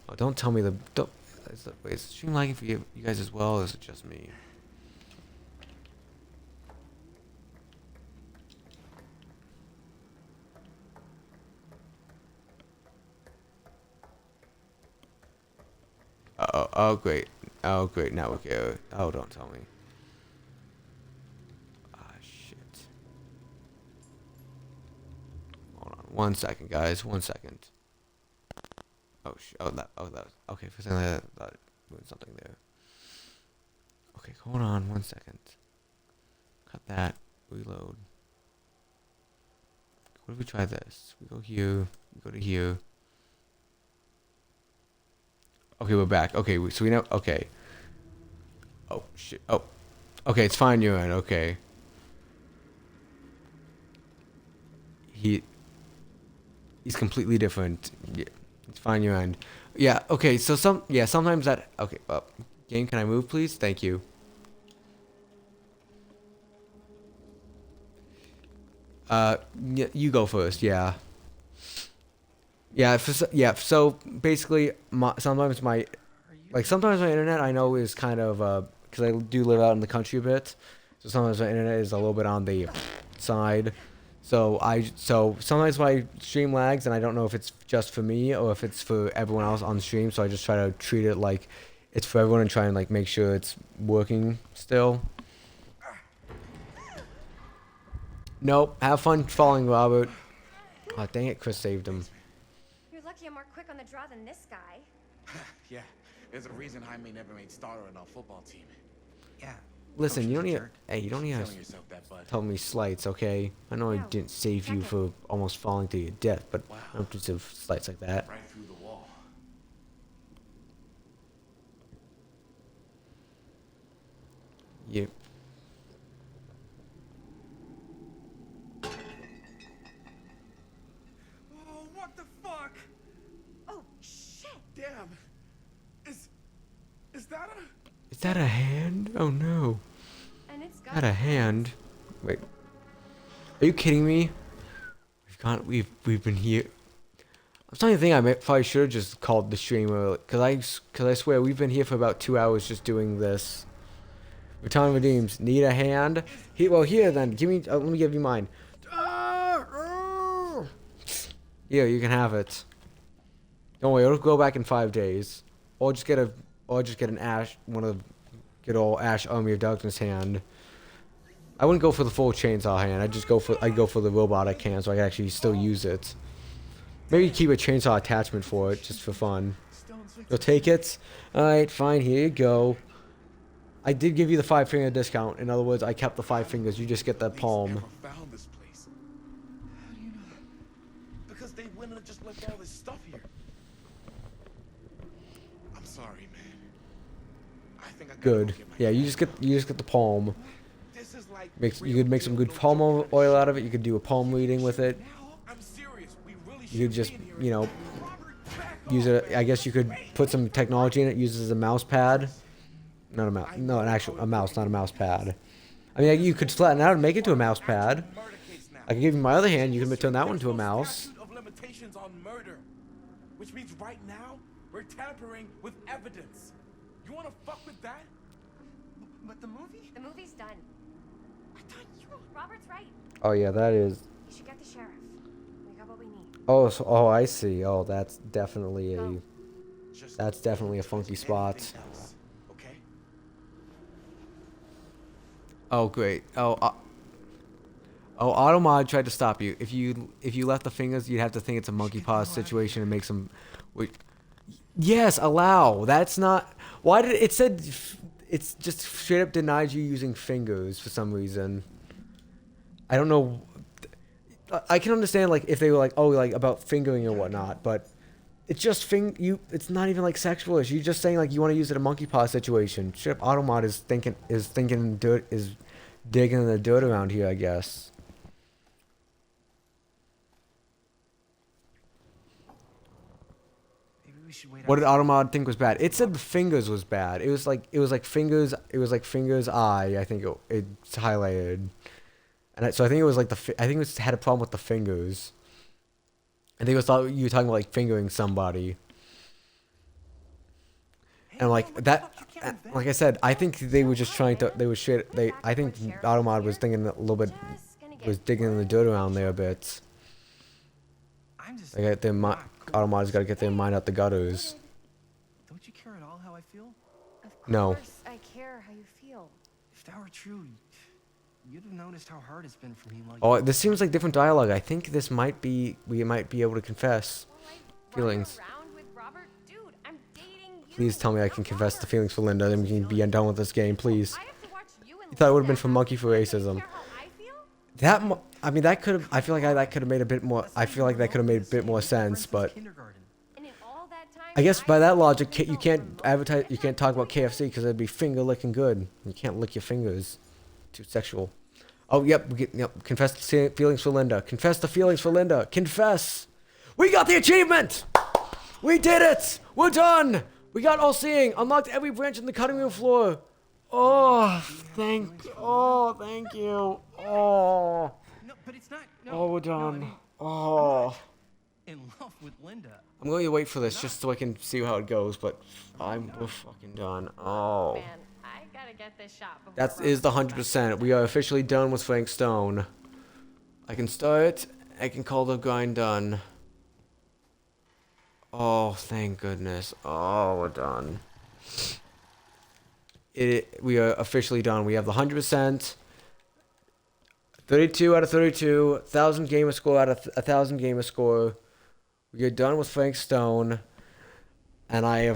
Oh, don't tell me is the stream lagging for you guys as well, or is it just me? Oh great. Oh great, network error. Oh, don't tell me. Ah, shit. Hold on 1 second, guys. 1 second. Oh shit. That was okay. For a second, I thought I doing something there. Okay, hold on 1 second. Cut that. Reload. What if we try this? We go here. We go to here. Okay, we're back. Okay, so we know. Okay. Oh shit. Oh. Okay, it's fine. You're in. Okay. He's completely different. Yeah, it's fine. You're in. Yeah. Okay. So sometimes that. Okay. Game, can I move, please? Thank you. You go first. Yeah. Yeah. So basically, sometimes my internet I know is kind of because I do live out in the country a bit, so sometimes my internet is a little bit on the side. So sometimes my stream lags, and I don't know if it's just for me or if it's for everyone else on the stream. So I just try to treat it like it's for everyone and try and like make sure it's working still. Nope. Have fun falling, Robert. Oh dang it! Chris saved him. You're lucky I'm more quick on the draw than this guy. Yeah, there's a reason Jaime never made starter on our football team. Yeah. Listen, you don't need. Hey, you don't need to Telling yourself that, bud. tell me slights, okay? I know I didn't save you for almost falling to your death, but I don't deserve slights like that. Right through the wall. You. Oh, what the fuck? Oh, shit! Damn. Is that a... Is that a hand? Oh no. And it's got Not a hand. Wait. Are you kidding me? We've been here. I'm starting to think probably should have just called the streamer, cause I swear we've been here for about 2 hours just doing this. Baton redeems. Need a hand? Well, here then. Give me. Let me give you mine. Here, you can have it. Don't worry, it'll go back in 5 days. Or just get an Ash, good old Ash Army of Darkness hand. I wouldn't go for the full chainsaw hand. I'd go for the robotic hand so I can actually still use it. Maybe keep a chainsaw attachment for it, just for fun. You'll take it? Alright, fine, here you go. I did give you the 5-finger discount. In other words, I kept the 5 fingers. You just get the palm. Found this place. How do you know? Because they wouldn't have just left all this stuff here. I'm sorry, man. I think I Good. Yeah, you just get the palm. You could make some good palm oil out of it. You could do a palm reading with it. You could just, use it. I guess you could put some technology in it. Use it as a mouse pad. Not a mouse. No, a mouse, not a mouse pad. I mean, you could flatten it out and make it into a mouse pad. I could give you my other hand. You can turn that one into a mouse. Limitations on murder, which means right now we're tampering with evidence. You want to fuck with that? But the movie? The movie's done. I thought you were... Robert's right. Oh yeah, that is. You should get the sheriff. We got what we need. Oh, I see. Oh, that's definitely a funky spot. Oh great. Automod tried to stop you. If you left the fingers, you'd have to think it's a monkey paw situation and make some. Wait. Yes, allow. That's not. Why did it said? It's just straight up denies you using fingers for some reason. I don't know. I can understand like if they were like, oh, like about fingering or whatnot, but it's just It's not even like sexual. You're just saying like you want to use it in a monkey paw situation. Straight up Automod is thinking dirt is digging in the dirt around here, I guess. What did Automod think was bad? It said the fingers was bad. It was like fingers. It was like fingers eye. I think it's highlighted, and so I think it was like I think it had a problem with the fingers. I think it was thought you were talking about like fingering somebody, and like that. Like I said, I think they were just trying to. They were shit. I think Automod was thinking a little bit, was digging in the dirt around there a bit. They got their Automod's got to get their mind out the gutters. Don't you care at all how I feel? No. Of course I care how you feel. If that were true, you'd have noticed how hard it's been for me. Like, Oh, this seems like different dialogue. I think this might be. We might be able to confess feelings. Please tell me I can confess the feelings for Linda. Then we can be done with this game, please. You thought it would have been for monkey for racism. I mean, that could have. I feel like that could have made a bit more. I feel like that could have made a bit more sense, but I guess by that logic, you can't advertise. You can't talk about KFC because it'd be finger licking good. You can't lick your fingers. Too sexual. Oh, yep. Confess the feelings for Linda. Confess the feelings for Linda. Confess. We got the achievement. We did it. We're done. We got all seeing. Unlocked every branch in the cutting room floor. Oh, thank you. Oh. No, but it's not. No, Oh, we're done. No, I mean, Oh. in love with Linda. I'm going to wait for this just so I can see how it goes, but we're fucking done. Oh. Man, I gotta get this shot before That is the 100%. We are officially done with Frank Stone. I can start. I can call the grind done. Oh, thank goodness. Oh, we're done. We are officially done. We have the 100%. 32 out of 32. 1,000 gamer score out of 1,000 gamer score. We are done with Frank Stone. And I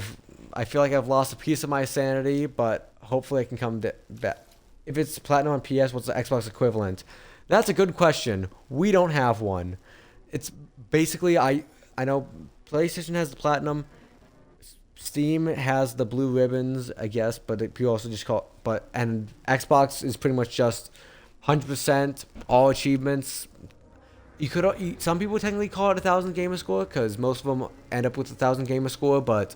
feel like I've lost a piece of my sanity, but hopefully I can come back. If it's platinum on PS, what's the Xbox equivalent? That's a good question. We don't have one. It's basically, I know PlayStation has the platinum. Steam has the blue ribbons, I guess, but people also just call it, and Xbox is pretty much just 100% all achievements. Some people technically call it 1,000 gamer score because most of them end up with 1,000 gamer score, but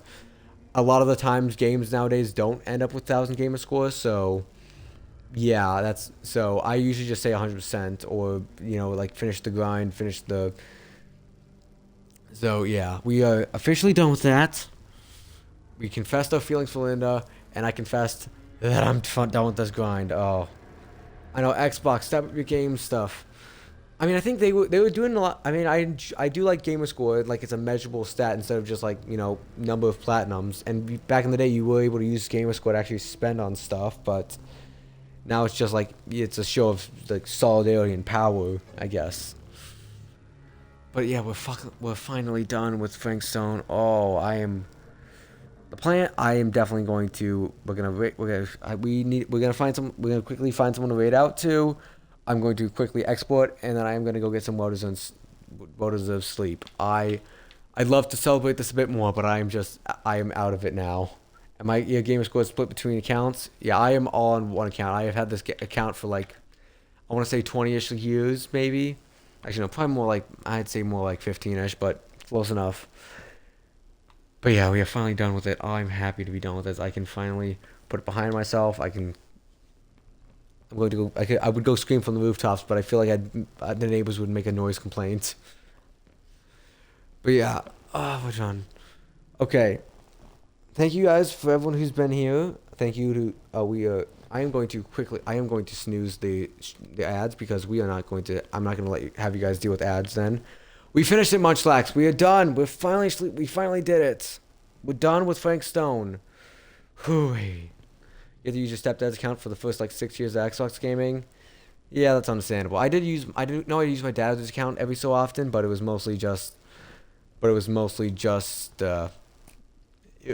a lot of the times games nowadays don't end up with 1,000 gamer score. So yeah, so I usually just say 100% or like finish the grind, finish the So yeah, we are officially done with that. We confessed our feelings for Linda, and I confessed that I'm done with this grind. Oh, I know Xbox, step up your game stuff. I mean, I think they were doing a lot. I mean, I do like gamer score, like it's a measurable stat instead of just like number of platinums. And back in the day, you were able to use gamer score to actually spend on stuff, but now it's just like it's a show of like solidarity and power, I guess. But yeah, we're finally done with Frank Stone. Oh, I am the plan. I am definitely going to. We're gonna find some. We're gonna quickly find someone to raid out to. I'm going to quickly export, and then I am gonna go get some waters of sleep. I'd love to celebrate this a bit more, but I am out of it now. And my gamer score is split between accounts. Yeah, I am all on one account. I have had this account for like I want to say 20-ish years, maybe. Actually, no, probably more like I'd say more like 15-ish, but close enough. But yeah, we are finally done with it. I'm happy to be done with this. I can finally put it behind myself. I'm going to go. I would go scream from the rooftops, but I feel like the neighbors would make a noise complaint. But yeah, we're done. Okay, thank you guys for everyone who's been here. Thank you to I am going to quickly. I am going to snooze the ads because we are not going to. I'm not going to have you guys deal with ads. Then we finished it, Munchlax. We are done. We finally did it. We're done with Frank Stone. Hooey. You have to use your stepdad's account for the first like 6 years of Xbox gaming. Yeah, that's understandable. I use my dad's account every so often, but it was mostly just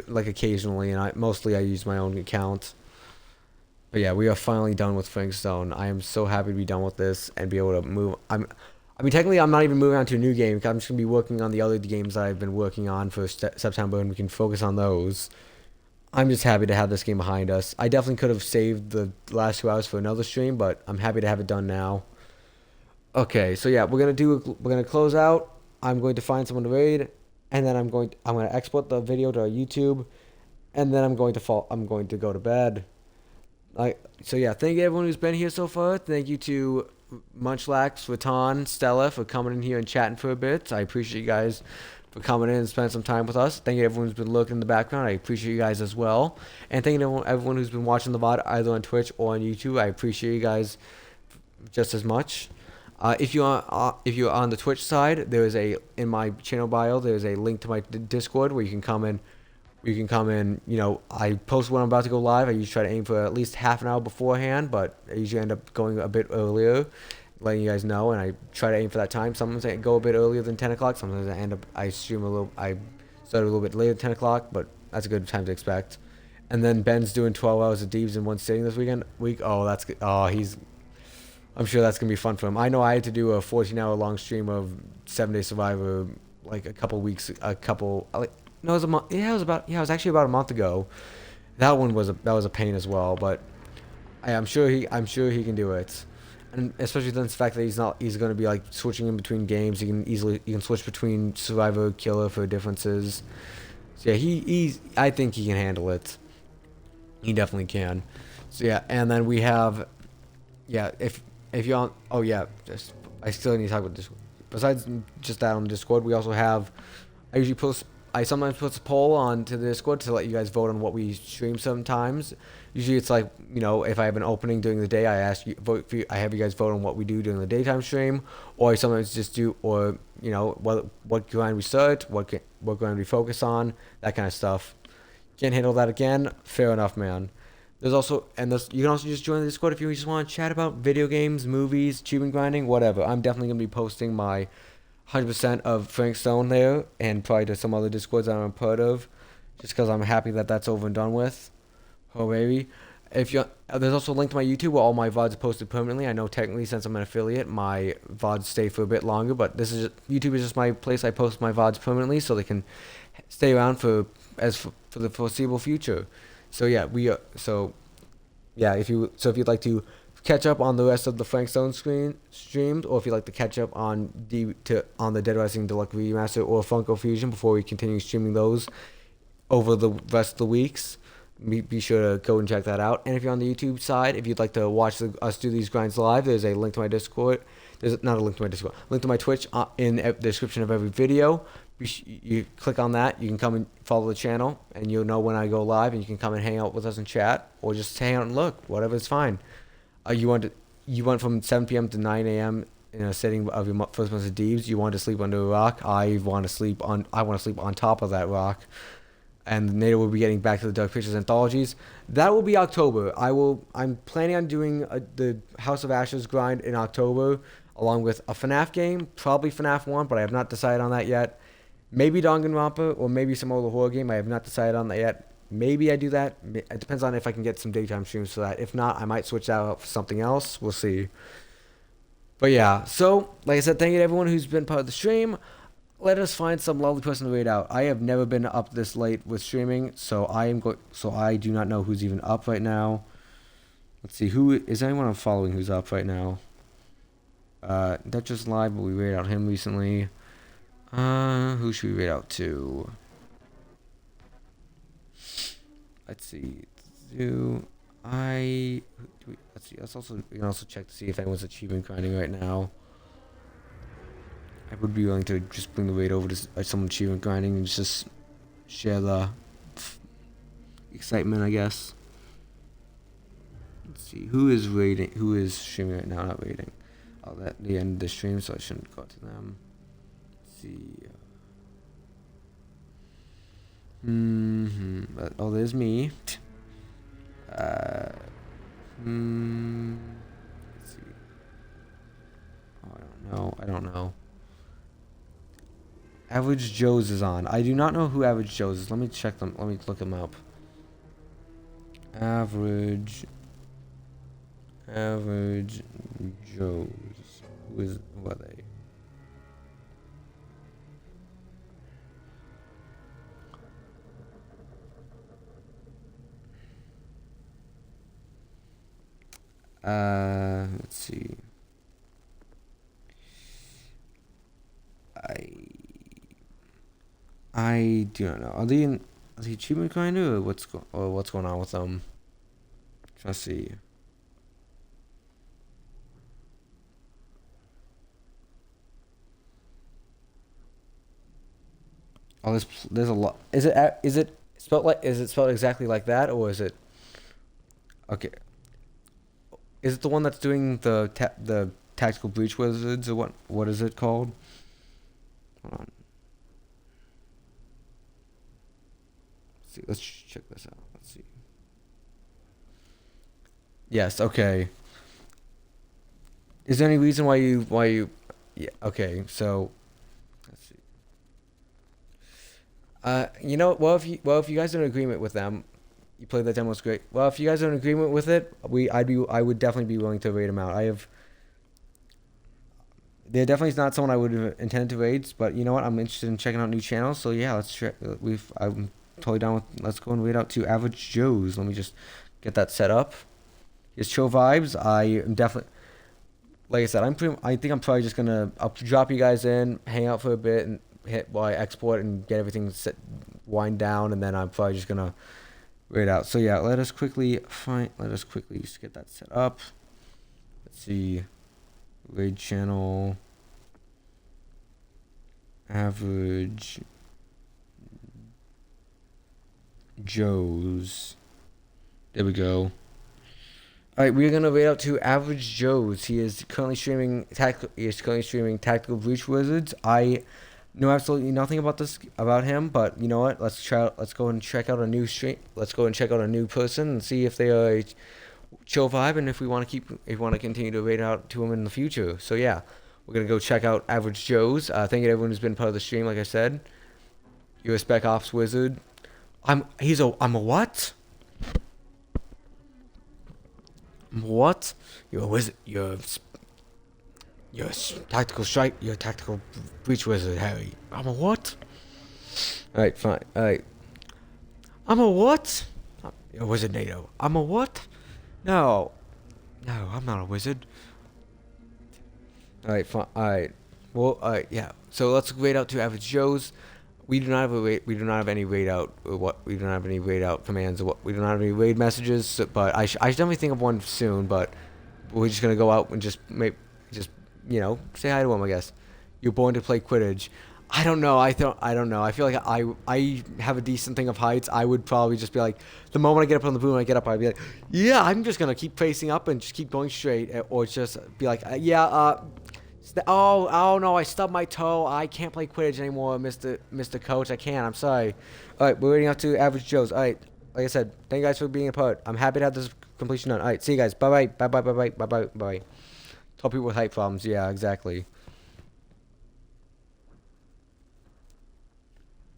like occasionally, and I use my own account. But yeah, we are finally done with Frank Stone. I am so happy to be done with this and be able to move. I mean, technically, I'm not even moving on to a new game. I'm just gonna be working on the other games that I've been working on for September, and we can focus on those. I'm just happy to have this game behind us. I definitely could have saved the last 2 hours for another stream, but I'm happy to have it done now. Okay, so yeah, we're gonna close out. I'm going to find someone to raid, and then I'm going to export the video to our YouTube, and then I'm going to go to bed. So yeah, thank you everyone who's been here so far. Thank you to Munchlax, Ratan, Stella for coming in here and chatting for a bit. I appreciate you guys for coming in and spending some time with us. Thank you everyone who's been lurking in the background. I appreciate you guys as well. And thank you to everyone who's been watching the VOD either on Twitch or on YouTube. I appreciate you guys just as much. If you're on the Twitch side, in my channel bio, there's a link to my Discord where you can come in. I post when I'm about to go live. I usually try to aim for at least half an hour beforehand, but I usually end up going a bit earlier, letting you guys know, and I try to aim for that time. Sometimes I go a bit earlier than 10 o'clock. Sometimes I start a little bit later than 10 o'clock, but that's a good time to expect. And then Ben's doing 12 hours of Deeves in one sitting this week. Oh, that's good. Oh, I'm sure that's going to be fun for him. I know I had to do a 14-hour long stream of 7-Day Survivor like no, it was a month. Yeah, it was actually about a month ago. That was a pain as well, but I'm sure he can do it. And especially the fact that he's going to be like switching in between games. He can switch between Survivor, Killer for differences. So yeah, I think he can handle it. He definitely can. So yeah, and then we have if you're on I still need to talk about this. Besides just that on Discord, we also have I sometimes put a poll onto the Discord to let you guys vote on what we stream sometimes. Usually it's like, if I have an opening during the day, I have you guys vote on what we do during the daytime stream, or I sometimes just do, what grind we start, what grind we focus on, that kind of stuff. Can't handle that again? Fair enough, man. You can also just join the Discord if you just want to chat about video games, movies, achievement grinding, whatever. I'm definitely going to be posting my 100% of Frank Stone there, and probably to some other Discords that I'm part of, just because I'm happy that that's over and done with. Oh baby, there's also a link to my YouTube where all my VODs are posted permanently. I know technically since I'm an affiliate, my VODs stay for a bit longer, but YouTube is just my place I post my VODs permanently, so they can stay around for the foreseeable future. So yeah, if you'd like to catch up on the rest of the Frank Stone streams, or if you'd like to catch up on the Dead Rising Deluxe Remaster or Funko Fusion before we continue streaming those over the rest of the weeks, be sure to go and check that out. And if you're on the YouTube side, if you'd like to watch us do these grinds live, there's a link to my Discord. There's not a link to my Discord. Link to my Twitch in the description of every video. you click on that. You can come and follow the channel, and you'll know when I go live, and you can come and hang out with us and chat, or just hang out and look. Whatever is fine. You went from 7 p.m. to 9 a.m. in a setting of your first month of Deeves. You want to sleep under a rock. I want to sleep on top of that rock. And later we'll be getting back to the Dark Pictures anthologies. That will be October. I'm planning on doing the House of Ashes grind in October, along with a FNAF game, probably FNAF 1, but I have not decided on that yet. Maybe Danganronpa, or maybe some other horror game. I have not decided on that yet. Maybe I do that. It depends on if I can get some daytime streams for that. If not, I might switch that out for something else. We'll see. But yeah, so like I said, thank you to everyone who's been part of the stream. Let us find some lovely person to raid out. I have never been up this late with streaming, so I do not know who's even up right now. Let's see, who is anyone I'm following who's up right now? Duchess Live, but we raid out him recently. Who should we raid out to? Let's see. Let's see. We can also check to see if anyone's achievement grinding right now. I would be willing to just bring the raid over to someone achievement grinding and just share the excitement, I guess. Let's see. Who is raiding? Who is streaming right now? Not raiding. Oh, that the end of the stream, so I shouldn't go to them. Let's see. Oh, there's me. Let's see. Oh, I don't know. Average Joe's is on. I do not know who Average Joe's is. Let me check them. Let me look them up. Average Joe's. Who are they? Let's see. I do not know. Are they achievement grinder, or what's going on with them? Let's see. Oh, there's a lot. Is it spelled exactly like that, or is it? Okay. Is it the one that's doing the tactical breach wizards, or what is it called? Hold on. Let's check this out. Let's see. Yes, okay. Is there any reason why you yeah, okay, so let's see. You know, well if you guys are in agreement with them, you played that demo, it's great. Well, if you guys are in agreement with it, I would definitely be willing to raid them out. They're definitely not someone I would have intended to raid, but you know what? I'm interested in checking out new channels, so yeah, let's check. I'm totally down with. Let's go and raid out to Average Joe's. Let me just get that set up. His chill vibes. I am definitely, like I said, I think I'm probably just gonna. I'll drop you guys in, hang out for a bit, and hit while I export and get everything set, wind down, and then I'm probably just gonna raid out. So yeah, let us quickly just get that set up. Let's see. Raid channel. Average Joe's. There we go. Alright, we're gonna raid out to Average Joe's. He is currently streaming Tactical Breach Wizards. I know absolutely nothing about him, but you know what? Let's go and check out a new stream. Let's go and check out a new person and see if they are a chill vibe, and if we want to continue to raid out to him in the future. So yeah, we're gonna go check out Average Joe's. Thank you to everyone who's been part of the stream. Like I said, you're a Spec Ops wizard. I'm a what? What? You're a wizard. You're a tactical strike. You're a tactical breach wizard, Harry. I'm a what? Alright, fine. Alright. I'm a what? You're a wizard, NATO. I'm a what? No, I'm not a wizard. Alright, fine. Alright. Well, alright, yeah. So let's raid out to Average Joe's. We do not have any raid out commands, or we don't have any raid messages, so, but I should definitely think of one soon, but we're just gonna go out and just say hi to him, I guess. You're born to play Quidditch. I don't know. I don't know. I feel like I have a decent thing of heights. I would probably just be like, the moment I get up on the boom, I get up, I'd be like, yeah, I'm just gonna keep facing up and just keep going straight, or just be like, oh no, I stubbed my toe. I can't play Quidditch anymore, Mr. Coach. I can't. I'm sorry. All right, we're waiting out to Average Joe's. All right, like I said, thank you guys for being a part. I'm happy to have this completion done. All right, see you guys. Bye bye. Bye bye. Bye bye. Bye bye. Bye bye. Tell people with height problems. Yeah, exactly.